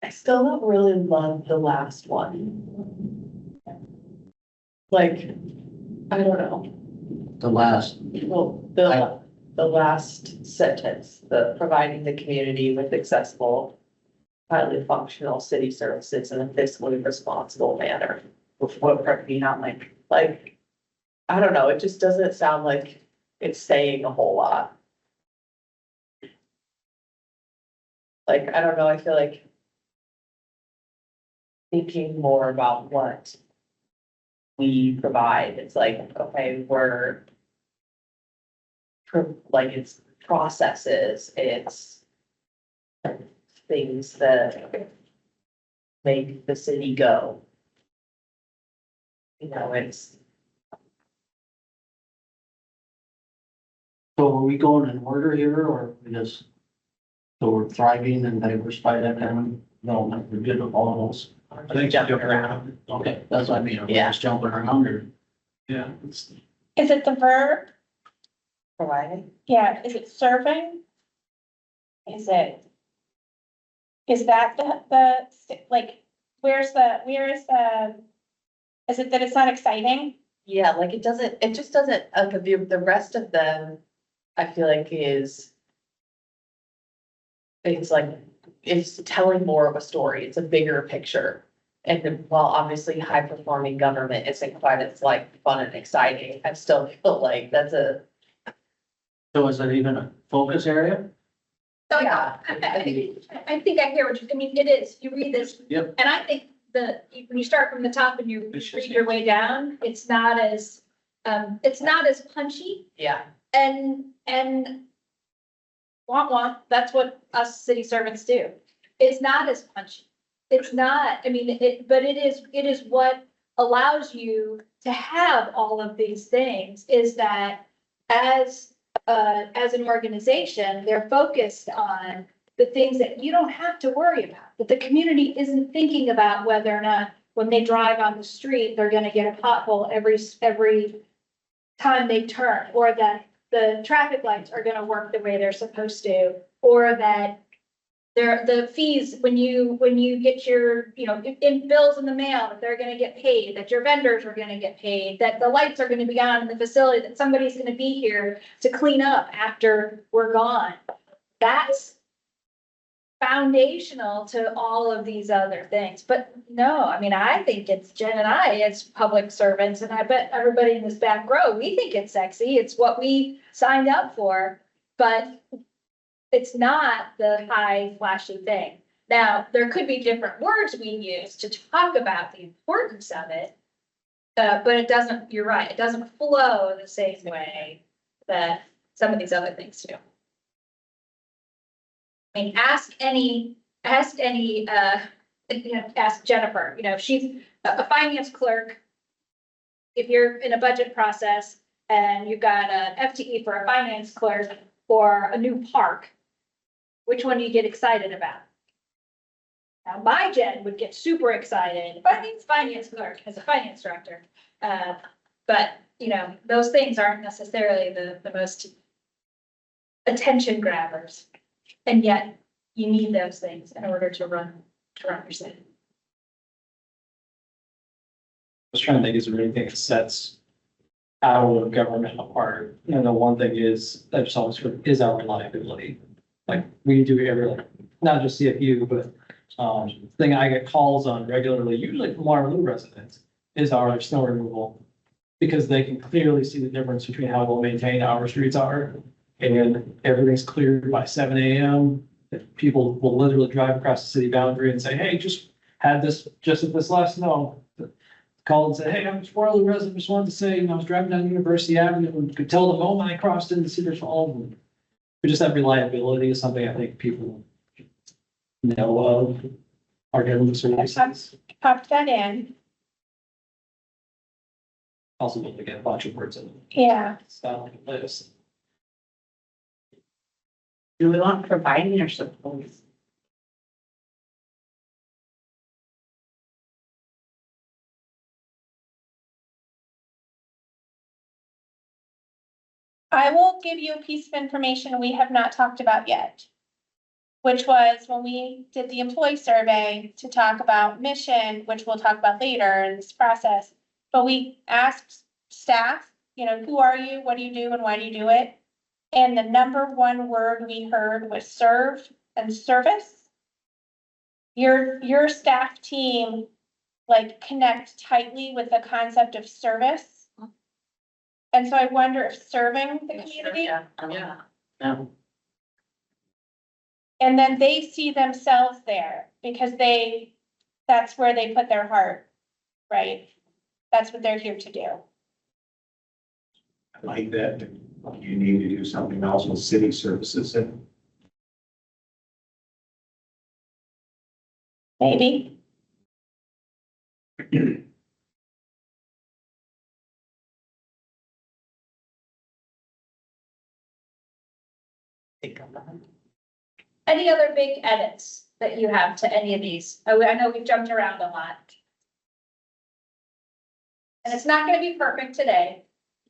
I still don't really love the last one. Like, I don't know. The last, Well, I- the last sentence, the providing the community with accessible, highly functional city services in a fiscally responsible manner. What part me not like, I don't know, it just doesn't sound like it's saying a whole lot. Like, I don't know, I feel like thinking more about what we provide, it's like, okay, like it's processes, it's things that make the city go. It's So are we going in order here or we just? So we're thriving and diversified economic development, we're good with all those. I think Jumping around. Okay, that's what I mean, we're Yeah. just jumping around or. Yeah. Is it the verb? Providing. Yeah, is it serving? Is it? Is that like, where is the, is it that it's not exciting? Yeah, like it just doesn't, the rest of them, I feel like it's like, it's telling more of a story. It's a bigger picture. And then while obviously high performing government isn't quite as like fun and exciting, I still feel like that's a. So is it even a focus area? So, yeah, I think I hear what you, I mean, it is, you read this. Yep. And I think when you start from the top and you read your way down, it's not as punchy Yeah, and that's what us city servants do. It's not as punchy. It's not, I mean, but it is what allows you to have all of these things is that as an organization, they're focused on the things that you don't have to worry about, that the community isn't thinking about whether or not when they drive on the street, they're gonna get a pothole every time they turn, or that the traffic lights are gonna work the way they're supposed to, or that the fees, when you get your, in bills in the mail, that they're gonna get paid, that your vendors are gonna get paid, that the lights are gonna be on in the facility, that somebody's gonna be here to clean up after we're gone. That's foundational to all of these other things. But no, I mean, I think it's Jen and I as public servants, and I bet everybody in this back row, we think it's sexy. It's what we signed up for, but it's not the high flashy thing. Now, there could be different words we use to talk about the importance of it. But it doesn't, you're right, it doesn't flow the same way that some of these other things do. I mean, ask Jennifer, if she's a finance clerk. If you're in a budget process and you've got an FTE for a finance clerk or a new park, which one do you get excited about? Now, my Jen would get super excited, finance clerk as a finance director. But, those things aren't necessarily the most attention grabbers. And yet you need those things in order to run your city. Was trying to think, is there anything that sets our government apart? The one thing is, that just always is our reliability. Like, we do not just CFU, but, thing I get calls on regularly, usually from Waterloo residents, is our snow removal. Because they can clearly see the difference between how well maintained our streets are. And everything's cleared by 7 AM. People will literally drive across the city boundary and say, hey, just had this, just at this last snow. Call and say, hey, I'm a Waterloo resident, just wanted to say, I was driving down University Avenue and could tell the moment I crossed into Cedar Falls. But just that reliability is something I think people know of. Our government services. Popped that in. Also, to get a bunch of words in. Yeah. Style like this. Do we want providing or supports? I will give you a piece of information we have not talked about yet, which was when we did the employee survey to talk about mission, which we'll talk about later in this process. But we asked staff, who are you, what do you do, and why do you do it? And the number one word we heard was serve and service. Your staff team connect tightly with the concept of service. And so I wonder if serving the community. Yeah. And then they see themselves there because that's where they put their heart, right? That's what they're here to do. I like that. You need to do something else with city services and Maybe. Any other big edits that you have to any of these? I know we've jumped around a lot. And it's not gonna be perfect today,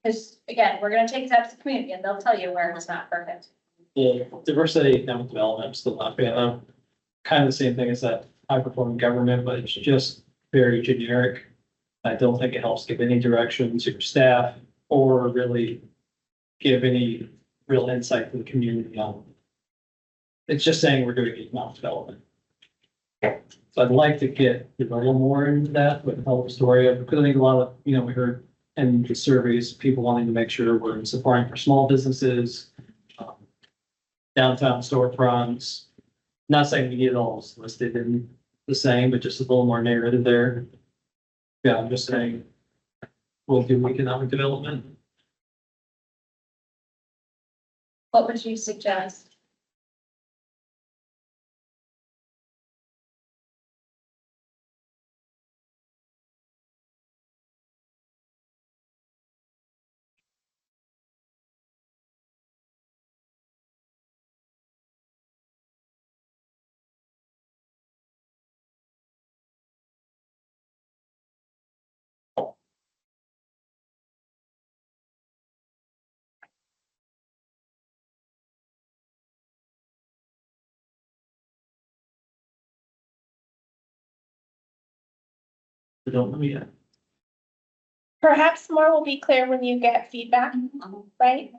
because again, we're gonna take that to the community and they'll tell you where it's not perfect. The diversity economic development, I'm still not a fan of. Kind of the same thing as that high performing government, but it's just very generic. I don't think it helps give any direction to your staff or really give any real insight to the community on. It's just saying we're doing economic development. So I'd like to get a little more into that, but tell the story of, because I think a lot of, we heard in the surveys, people wanting to make sure we're supporting for small businesses, downtown storefronts. Not saying we need it all listed in the same, but just a little more narrative there. Yeah, I'm just saying, we'll do economic development. What would you suggest? I don't know yet. Perhaps more will be clear when you get feedback, right?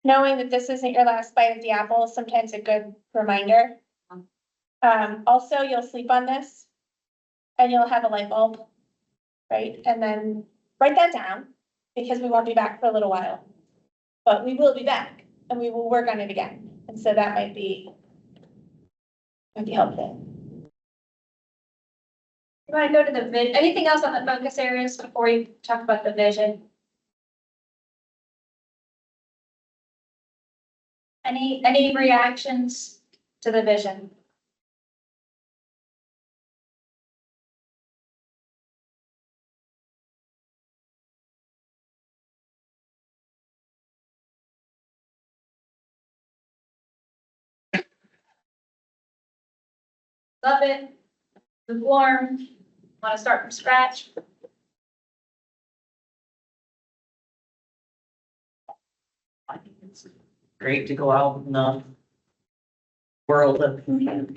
Knowing that this isn't your last bite of the apple is sometimes a good reminder. Also, you'll sleep on this and you'll have a light bulb, right? And then write that down because we won't be back for a little while. But we will be back and we will work on it again. And so that might be helpful. You want to go to the anything else on the focus areas before we talk about the vision? Any reactions to the vision? Love it. Lukewarm. Want to start from scratch? I think it's great to go out in the world of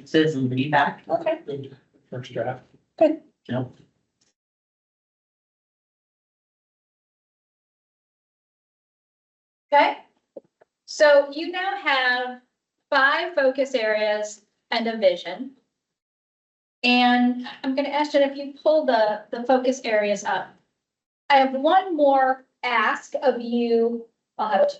citizen feedback. Okay. Good first draft. Good. Yep. Okay. So you now have 5 focus areas and a vision. And I'm going to ask Jen if you pull the focus areas up. I have one more ask of you, I'll have 2,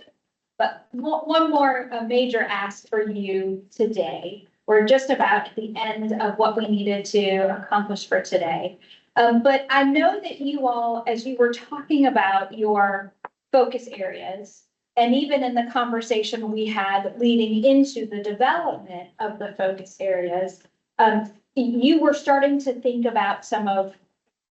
but one more major ask for you today. We're just about at the end of what we needed to accomplish for today. But I know that you all, as you were talking about your focus areas, and even in the conversation we had leading into the development of the focus areas, you were starting to think about some of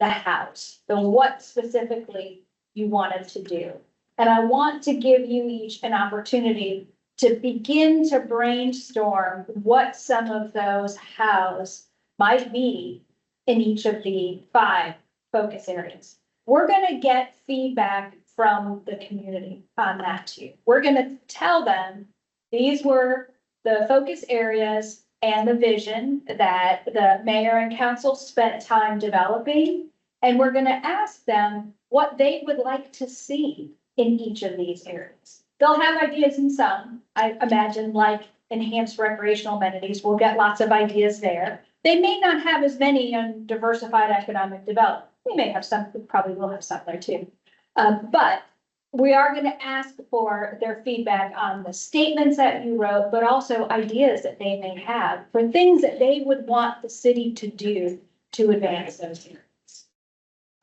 the house, the what specifically you wanted to do. And I want to give you each an opportunity to begin to brainstorm what some of those hows might be in each of the 5 focus areas. We're going to get feedback from the community on that too. We're going to tell them these were the focus areas and the vision that the mayor and council spent time developing. And we're going to ask them what they would like to see in each of these areas. They'll have ideas in some, I imagine, like enhanced recreational amenities. We'll get lots of ideas there. They may not have as many on diversified economic development. We may have some, we probably will have some there too. But we are going to ask for their feedback on the statements that you wrote, but also ideas that they may have for things that they would want the city to do to advance those areas.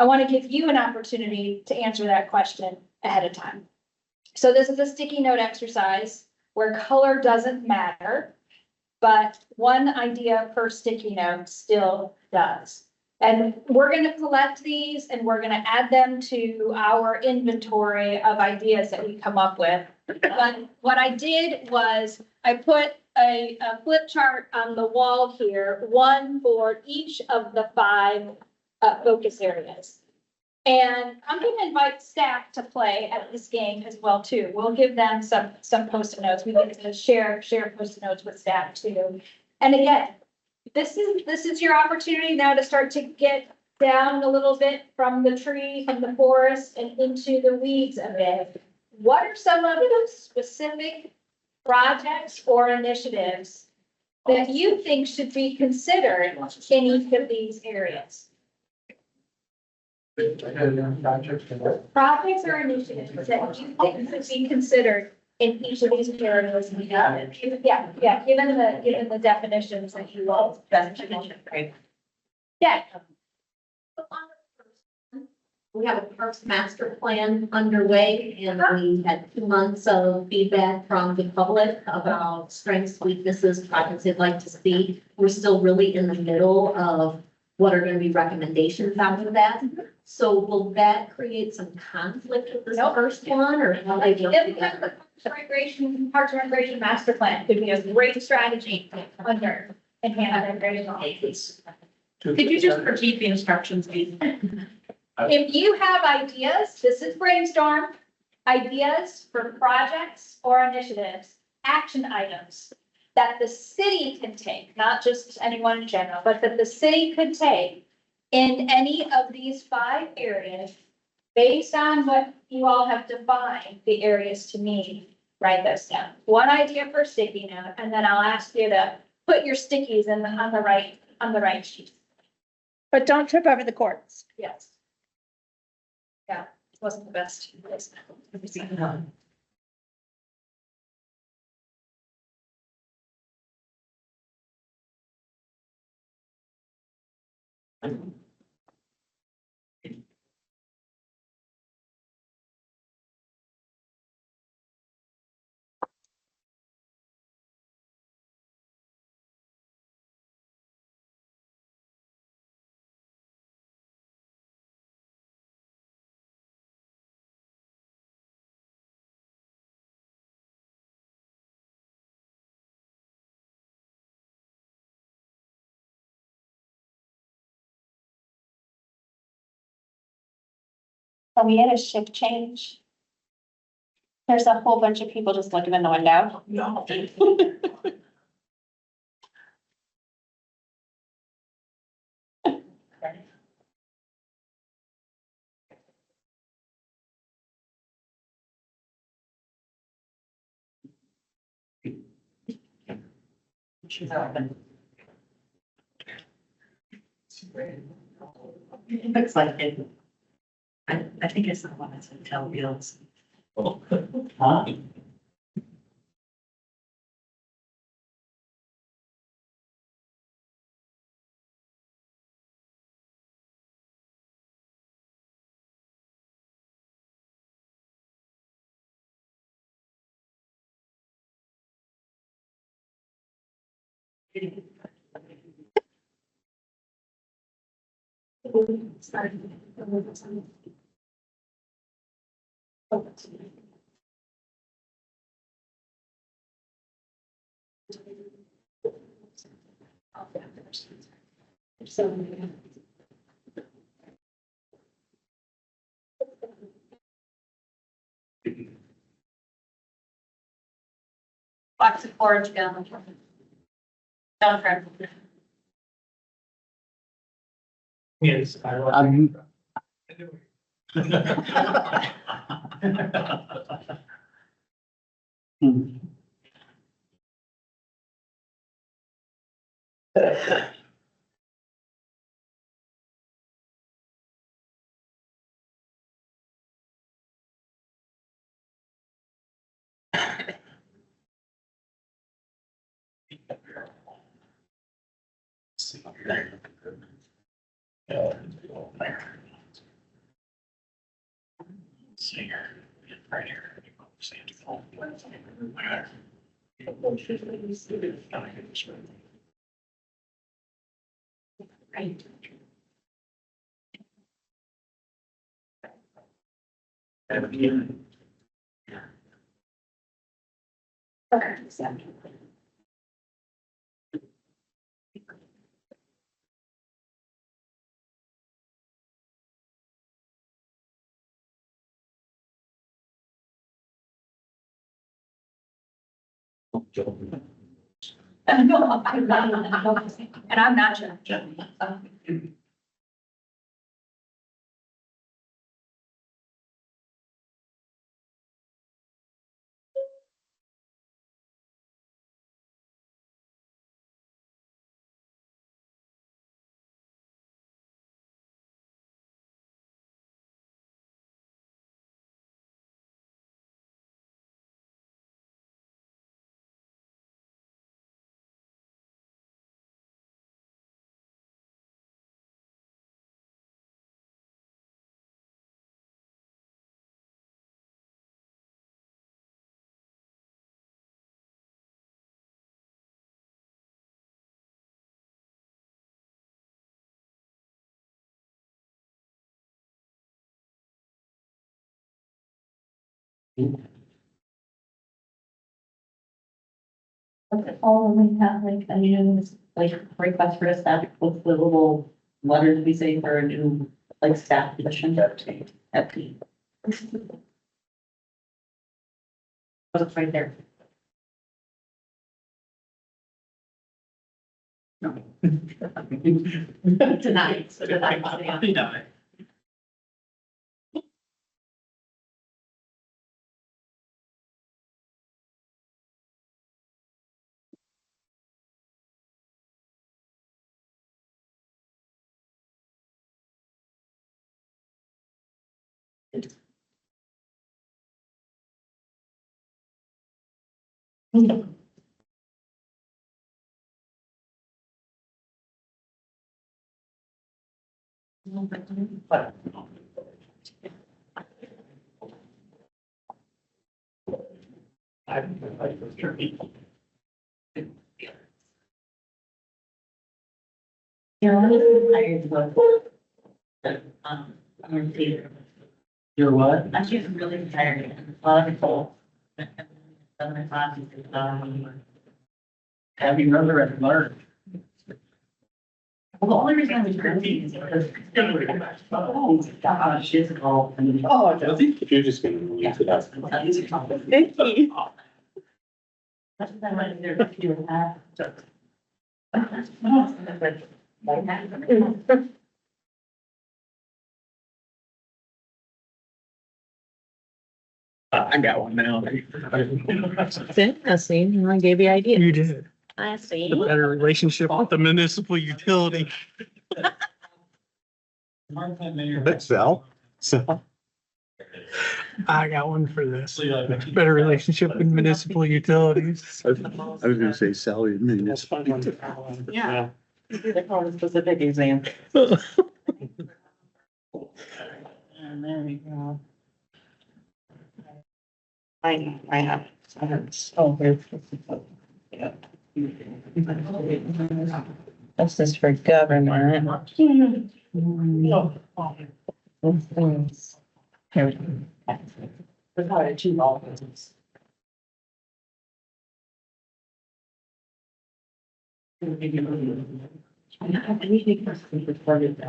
I want to give you an opportunity to answer that question ahead of time. So this is a sticky note exercise where color doesn't matter, but one idea per sticky note still does. And we're going to collect these and we're going to add them to our inventory of ideas that we come up with But what I did was I put a flip chart on the wall here, one for each of the 5 focus areas. And I'm gonna invite staff to play at this game as well too. We'll give them some Post-it notes. We get to share Post-it notes with staff too. And again, this is your opportunity now to start to get down a little bit from the tree, from the forest and into the weeds a bit. What are some of those specific projects or initiatives that you think should be considered in each of these areas? Projects or initiatives that you think should be considered in each of these areas? Yeah, given the definitions that you all. Yeah. We have a parks master plan underway and we had 2 months of feedback from the public about strengths, weaknesses, projects they'd like to see. We're still really in the middle of what are gonna be recommendations out of that. So will that create some conflict with this first one or how they work together? Parks and Recreation Master Plan could be a great strategy under enhanced recreation. Could you just repeat the instructions, please? If you have ideas, this is brainstorm, ideas for projects or initiatives, action items that the city can take, not just anyone in general, but that the city could take in any of these 5 areas based on what you all have defined the areas to mean, write this down. One idea per sticky note, and then I'll ask you to put your stickies on the right sheet. But don't trip over the cords. Yes. Yeah, it wasn't the best. Are we at a shift change? There's a whole bunch of people just looking in the window. No. Looks like it. I think it's the one that's in Tel Bills. Huh? Box of porridge down. Down front. Yes. Right here. No, I'm not. And I'm not judging. All we have like a new, like request for a staff, with the little letters we say for a new, like staff position. At P. Oh, it's right there. No. Tonight. So tonight. Yeah, I'm tired to go. I'm Cedar. You're what? I'm just really tired. A lot of people. Have you ever read learn? Well, the only reason I was grumpy is because. Oh, gosh, it's all. Oh, I think if you're just gonna leave it up. Thank you. That's what I wanted to do with that. I got one now. I see, I gave you ideas. You did. I see. The better relationship with the municipal utility. Sal? I got one for this. Better relationship with municipal utilities. I was gonna say Sally. Yeah. They call it a specific exam. And there we go. I have. Oh, here's. Yeah. This is for government. Here we go. That's how I achieve all things.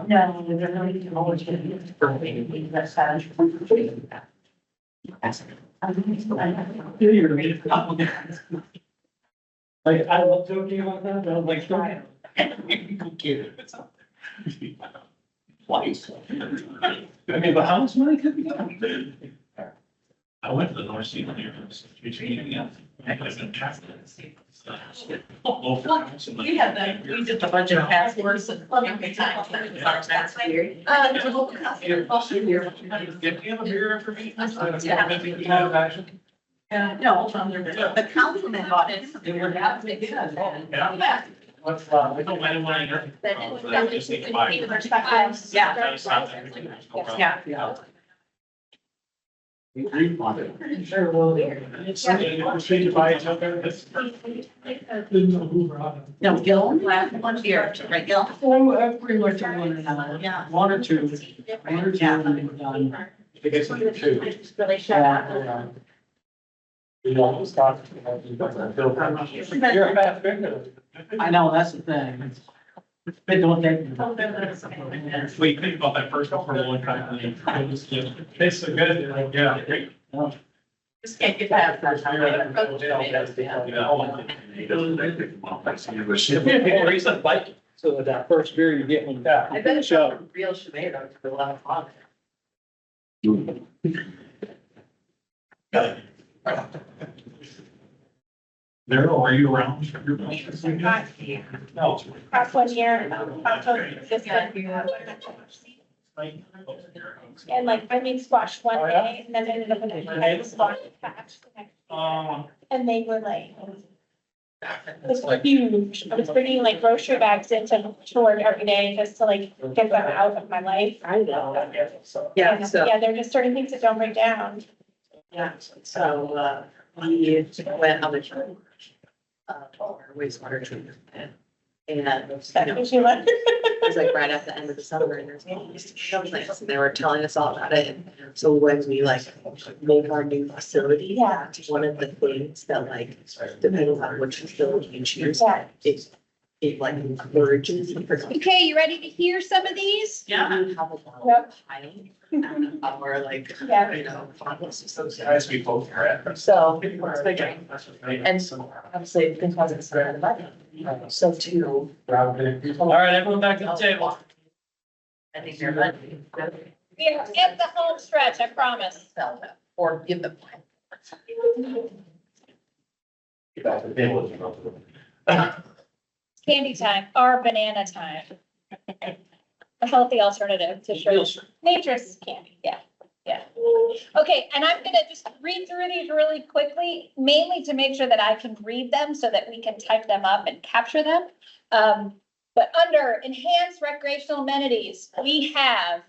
No, they're really always gonna be for me. That's how Like, I love joking about that, but I was like, don't. Twice. I mean, but how much money could be done? I went to the North Sea meeting, yeah. We had that, we did the budget task force and. That's weird. If you have a beer for me. No, the councilman bought it. Yeah. I don't mind when I just need to buy. Yeah. Yeah. Sure will be. No, Gil, last one here, right, Gil? Pretty much one another. Yeah. One or two, and we've done. Really shut up. You always talk. You're a fast finger. I know, that's the thing. They don't think. Wait, think about that first one for a long time. Tastes so good, like, yeah. Just can't get past that. Raise that bike, so that first beer you get when. Yeah. I bet it's a real tomato for a lot of fun. Daryl, are you around? No. Past 1 year, this and like I made squash one Oh, yeah? day and then ended up in a squash patch the next day. And they were like, it was huge. I was bringing like grocery bags into work every day just to like get them out of my life. I know. Yeah, Yeah, so, yeah, there are just certain things that don't break down. yeah, so, we went on the trip. Our wastewater treatment plant. And, That you know, makes you like. it was like right at the end of the summer and there's all these tomato plants and they were telling us all about it. And so when we like make our new facility, Yeah. one of the things that like, depending on which facility you choose, Yeah. it like encourages. Okay, you ready to hear some of these? Yeah. Yep. Our like, Yeah. you know. Nice to be both here. So, it's bigger. And so, obviously, because it's not the money, so too, All right, everyone back to the table. I think they're money. We are at the home stretch, I promise. Sell them or give them. Candy time or banana time. A healthy alternative to sugar. Nature's candy, yeah, yeah. Okay, and I'm gonna just read through these really quickly, mainly to make sure that I can read them so that we can type them up and capture them. But under enhanced recreational amenities, we have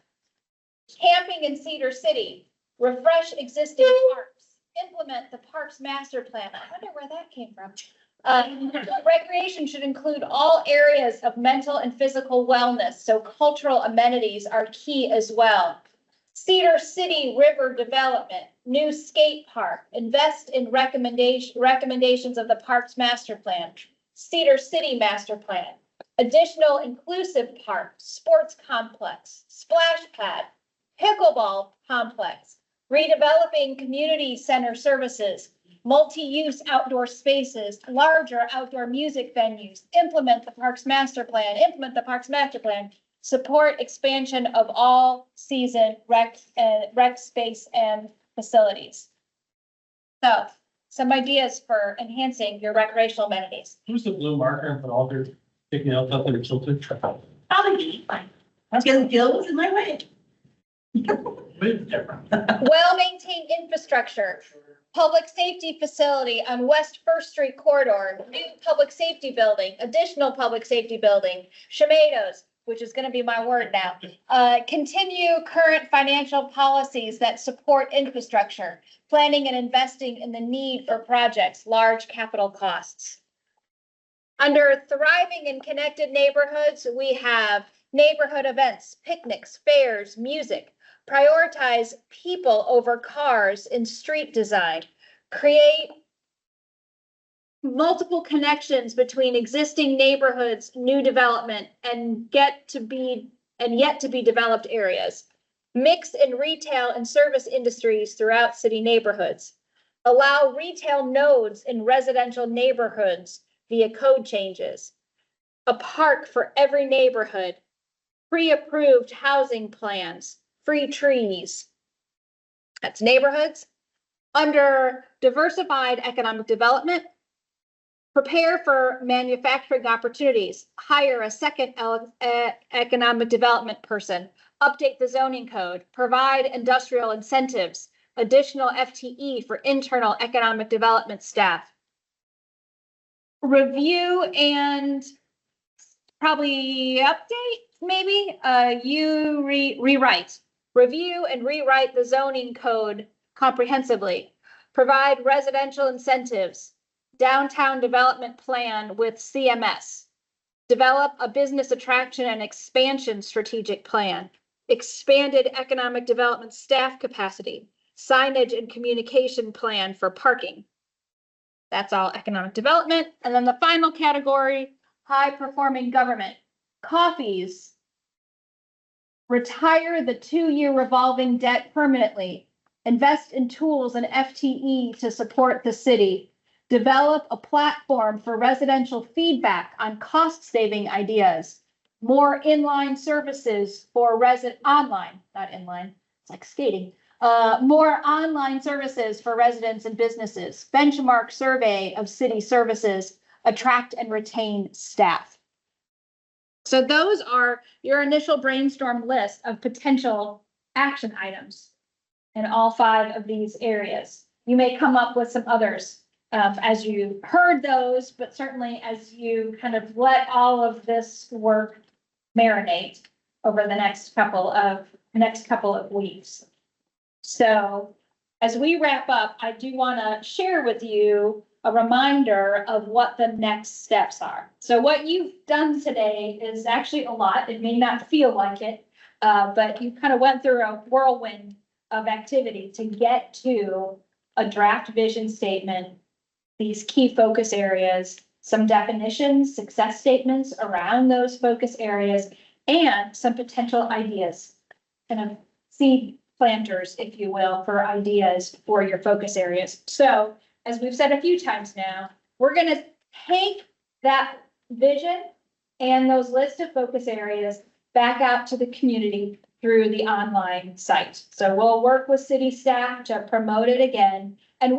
camping in Cedar City, refresh existing parks, implement the parks master plan. I wonder where that came from. Recreation should include all areas of mental and physical wellness, so cultural amenities are key as well. Cedar City River Development, new skate park, invest in recommendations of the Parks Master Plan. Cedar City Master Plan, additional inclusive park, sports complex, splash pad, pickleball complex, redeveloping community center services, multi-use outdoor spaces, larger outdoor music venues, implement the Parks Master Plan, support expansion of all season rec space and facilities. So, some ideas for enhancing your recreational amenities. Who's the blue marker and put all their picking up that they're tilted? Probably, I was getting Gil in my way. Well-maintained infrastructure, public safety facility on West First Street corridor, new public safety building, additional public safety building, Shemados, which is gonna be my word now. Continue current financial policies that support infrastructure, planning and investing in the need for projects, large capital costs. Under thriving and connected neighborhoods, we have neighborhood events, picnics, fairs, music. Prioritize people over cars in street design. Create multiple connections between existing neighborhoods, new development, and yet to be developed areas. Mix in retail and service industries throughout city neighborhoods. Allow retail nodes in residential neighborhoods via code changes. A park for every neighborhood. Pre-approved housing plans. Free trees. That's neighborhoods. Under diversified economic development, prepare for manufacturing opportunities, hire a second economic development person, update the zoning code, provide industrial incentives, additional FTE for internal economic development staff. Review and probably update, maybe, rewrite. Review and rewrite the zoning code comprehensively. Provide residential incentives. Downtown development plan with CMS. Develop a business attraction and expansion strategic plan. Expanded economic development staff capacity. Signage and communication plan for parking. That's all economic development. And then the final category, high performing government. Coffees. Retire the 2-year revolving debt permanently. Invest in tools and FTE to support the city. Develop a platform for residential feedback on cost saving ideas. More inline services for online, not inline, it's like skating. More online services for residents and businesses. Benchmark survey of city services. Attract and retain staff. So those are your initial brainstorm list of potential action items in all 5 of these areas. You may come up with some others as you heard those, but certainly as you kind of let all of this work marinate over the next couple of weeks. So as we wrap up, I do want to share with you a reminder of what the next steps are. So what you've done today is actually a lot. It may not feel like it, but you kind of went through a whirlwind of activity to get to a draft vision statement, these key focus areas, some definitions, success statements around those focus areas, and some potential ideas, kind of seed planters, if you will, for ideas for your focus areas. So as we've said a few times now, we're going to take that vision and those lists of focus areas back out to the community through the online site. So we'll work with city staff to promote it again. And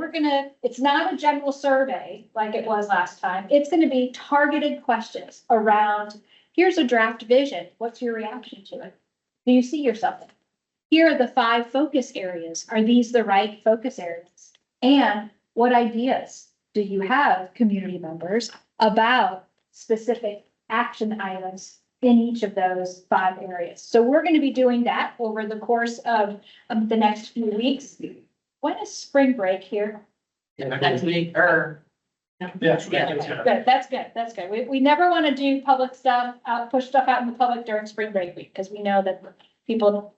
it's not a general survey like it was last time. It's going to be targeted questions around, here's a draft vision. What's your reaction to it? Do you see yourself in it? Here are the 5 focus areas. Are these the right focus areas? And what ideas do you have, community members, about specific action items in each of those 5 areas? So we're going to be doing that over the course of the next few weeks. When is spring break here? Next week or. Yeah. Good, that's good, that's good. We never want to do public stuff, push stuff out in the public during spring break week, because we know that people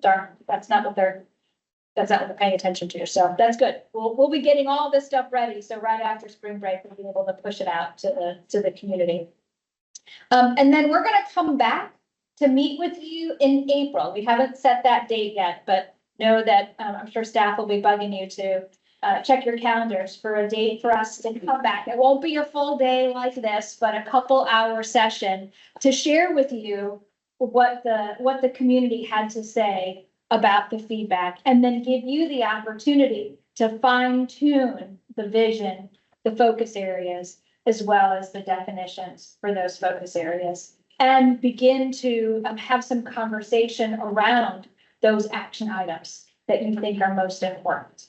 that's not what they're paying attention to. So that's good. We'll be getting all this stuff ready. So right after spring break, we'll be able to push it out to the community. And then we're going to come back to meet with you in April. We haven't set that date yet, but know that I'm sure staff will be bugging you to check your calendars for a date for us to come back. It won't be a full day like this, but a couple hour session to share with you what the community had to say about the feedback, and then give you the opportunity to fine tune the vision, the focus areas, as well as the definitions for those focus areas, and begin to have some conversation around those action items that you think are most important.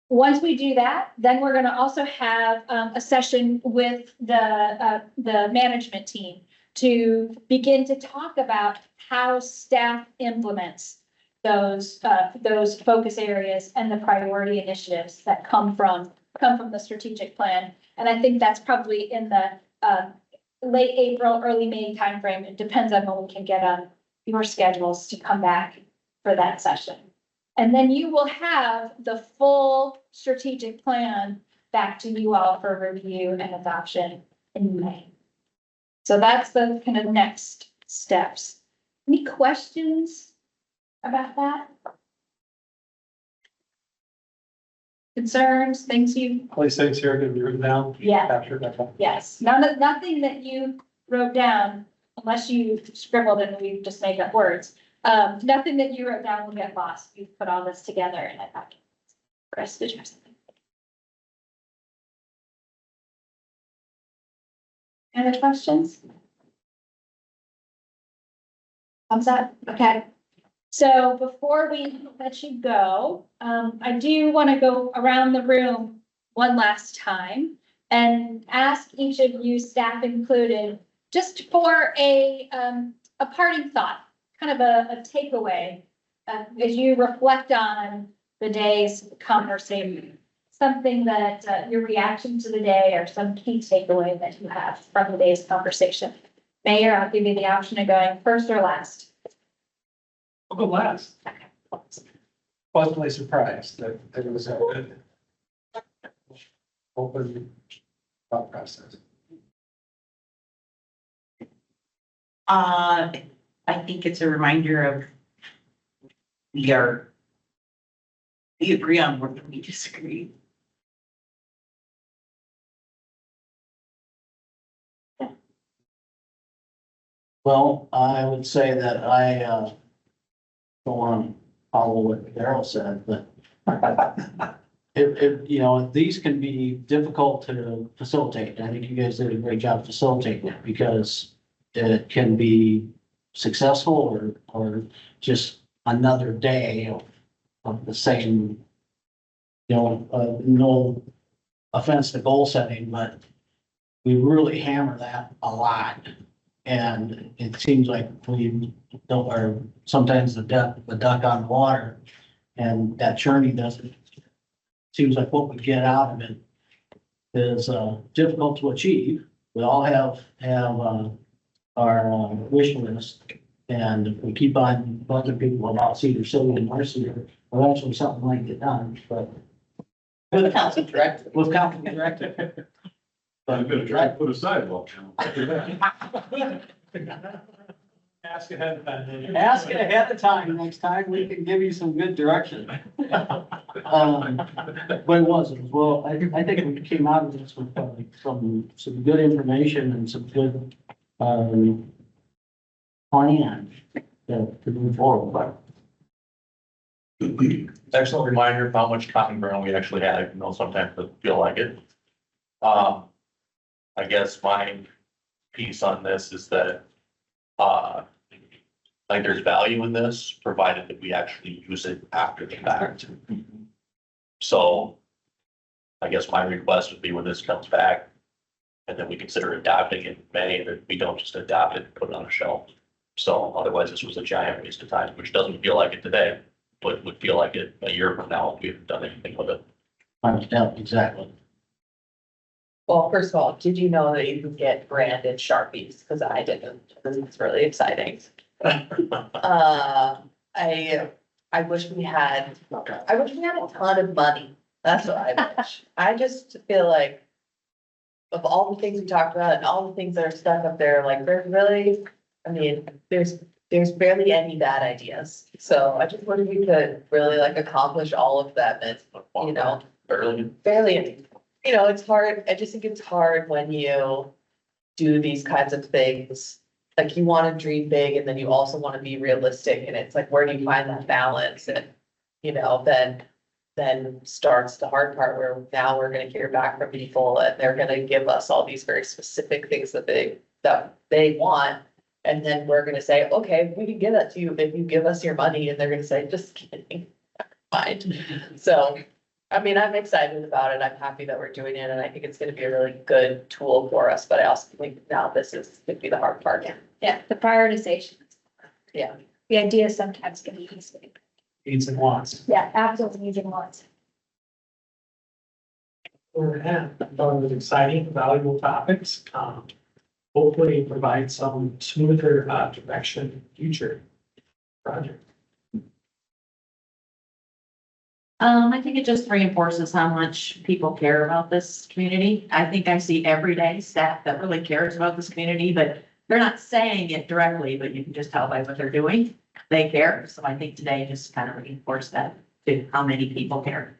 Once we do that, then we're going to also have a session with the management team to begin to talk about how staff implements those focus areas and the priority initiatives that come from the strategic plan. And I think that's probably in the late April, early May timeframe. It depends on when we can get on your schedules to come back for that session. And then you will have the full strategic plan back to you all for review and adoption in May. So that's the kind of next steps. Any questions about that? Concerns, things you, All these things here can be written down. yeah, Captured. Okay. yes, nothing that you wrote down, unless you scribbled and we just made up words. Nothing that you wrote down will get lost. You've put all this together in a packet. Chris, did you have something? Any other questions? Thumbs up, okay. So before we let you go, I do want to go around the room one last time and ask each of you, staff included, just for a parting thought, kind of a takeaway, as you reflect on the day's conversation, something that your reaction to the day or some key takeaway that you have from the day's conversation. Mayor, I'll give you the option of going first or last. I'll go last. Pleasantly surprised that it was a open thought process. I think it's a reminder of we agree on more than we disagree. Well, I would say that I, don't want to follow what Darrell said, but you know, these can be difficult to facilitate. I think you guys did a great job facilitating it because it can be successful or just another day of the same, you know, no offense to goal setting, but we really hammer that a lot. And it seems like we don't, or sometimes the duck on the water and that churning doesn't, seems like what we get out of it is, difficult to achieve. We all have our wish list. And if we keep on bugging people about Cedar City and North Cedar, eventually something might get done, but. With council directive. With council directive. I'm gonna try to put a sidewalk. Ask ahead of time. Ask it ahead of time. Next time we can give you some good direction. But it was, well, I think we came out of this with some good information and some good, plan to move forward. Excellent reminder of how much common ground we actually had, even though sometimes it feel like it. I guess my piece on this is that, like there's value in this, provided that we actually use it after the fact. So I guess my request would be when this comes back, and then we consider adopting it in May, that we don't just adopt it and put it on a shelf. So otherwise, this was a giant waste of time, which doesn't feel like it today, but would feel like it a year from now if we haven't done anything with it. Yeah, exactly. Well, first of all, did you know that you can get branded Sharpies? Because I didn't. It's really exciting. I wish we had a ton of money. That's what I wish. I just feel like of all the things we talked about and all the things that are stuck up there, like there's really, I mean, there's barely any bad ideas. So I just wonder if we could really like accomplish all of them and, you know, barely, you know, it's hard. I just think it's hard when you do these kinds of things. Like you want to dream big and then you also want to be realistic. And it's like, where do you find that balance? And, you know, then starts the hard part where now we're going to hear back from people and they're going to give us all these very specific things that they want. And then we're going to say, okay, we can give that to you if you give us your money. And they're going to say, just kidding. Fine. So, I mean, I'm excited about it. I'm happy that we're doing it and I think it's going to be a really good tool for us. But I also think now this is going to be the hard part. Yeah, the prioritization. Yeah. The idea sometimes can be easy. Needs and wants. Yeah, absolutely needs and wants. Yeah, I thought it was exciting, valuable topics. Hopefully provide some smoother direction in future project. I think it just reinforces how much people care about this community. I think I see everyday staff that really cares about this community, but they're not saying it directly, but you can just tell by what they're doing. They care. So I think today just kind of reinforced that to how many people care.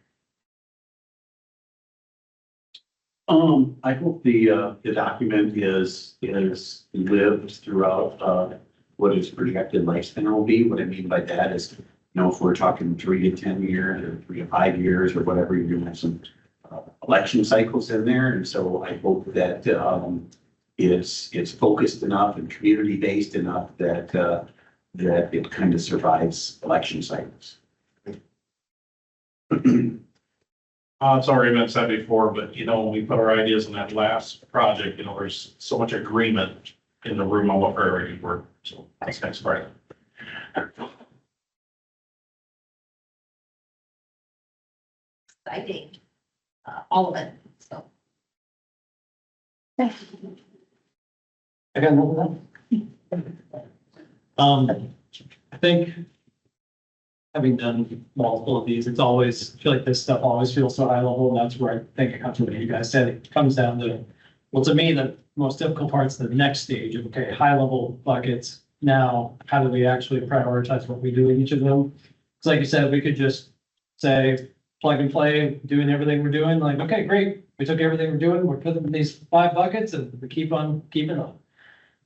I hope the document is lived throughout, what its projected lifespan will be. What I mean by that is, you know, if we're talking 3 to 10 years or 3 to 5 years or whatever, you're gonna have some election cycles in there. And so I hope that, it's focused enough and community-based enough that, that it kind of survives election cycles. It's already been said before, but you know, when we put our ideas in that last project, you know, there's so much agreement in the room on what priorities were. So that's next Friday. Exciting. All of it. So. I got another one. I think having done multiple of these, it's always, I feel like this stuff always feels so high level, and that's where I think it comes from what you guys said. It comes down to, well, to me, the most difficult part's the next stage of, okay, high level buckets. Now, how do we actually prioritize what we do in each of them? Because like you said, we could just say, plug and play, doing everything we're doing, like, okay, great. We took everything we're doing, we're putting in these 5 buckets and we keep on keeping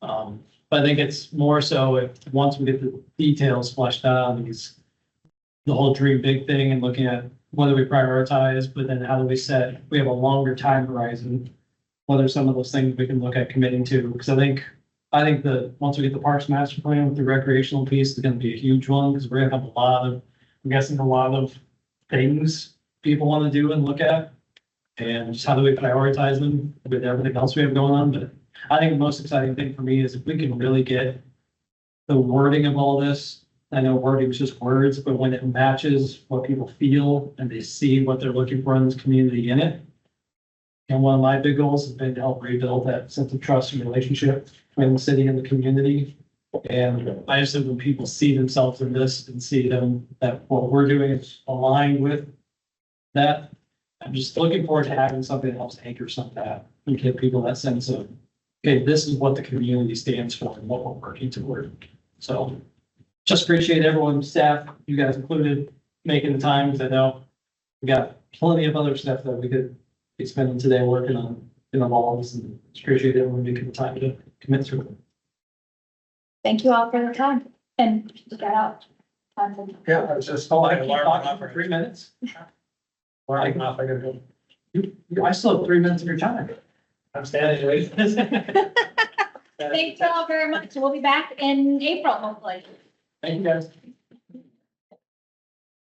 on. But I think it's more so if, once we get the details fleshed out, these, the whole dream big thing and looking at whether we prioritize, but then how do we set, we have a longer time horizon. What are some of those things we can look at committing to? Because I think that once we get the Parks Master Plan with the recreational piece, it's gonna be a huge one, because we're gonna have a lot of, I'm guessing a lot of things people want to do and look at. And just how do we prioritize them with everything else we have going on? But I think the most exciting thing for me is if we can really get the wording of all this. I know wording is just words, but when it matches what people feel and they see what they're looking for in this community in it. And one of my big goals has been to help rebuild that sense of trust and relationship between the city and the community. And I just think when people see themselves in this and see them, that what we're doing is aligned with that, I'm just looking forward to having something that helps anchor some of that and give people that sense of, okay, this is what the community stands for and what we're working toward. So just appreciate everyone, staff, you guys included, making the time, because I know we got plenty of other stuff that we could be spending today working on in the malls, and just appreciate everyone making the time to commit to it. Thank you all for the time and you got out. Yeah, I was just. Oh, I keep talking for 3 minutes. Alarm off, I gotta go. I still have 3 minutes of your time. I'm standing waiting. Thanks all very much. We'll be back in April, hopefully. Thank you, guys.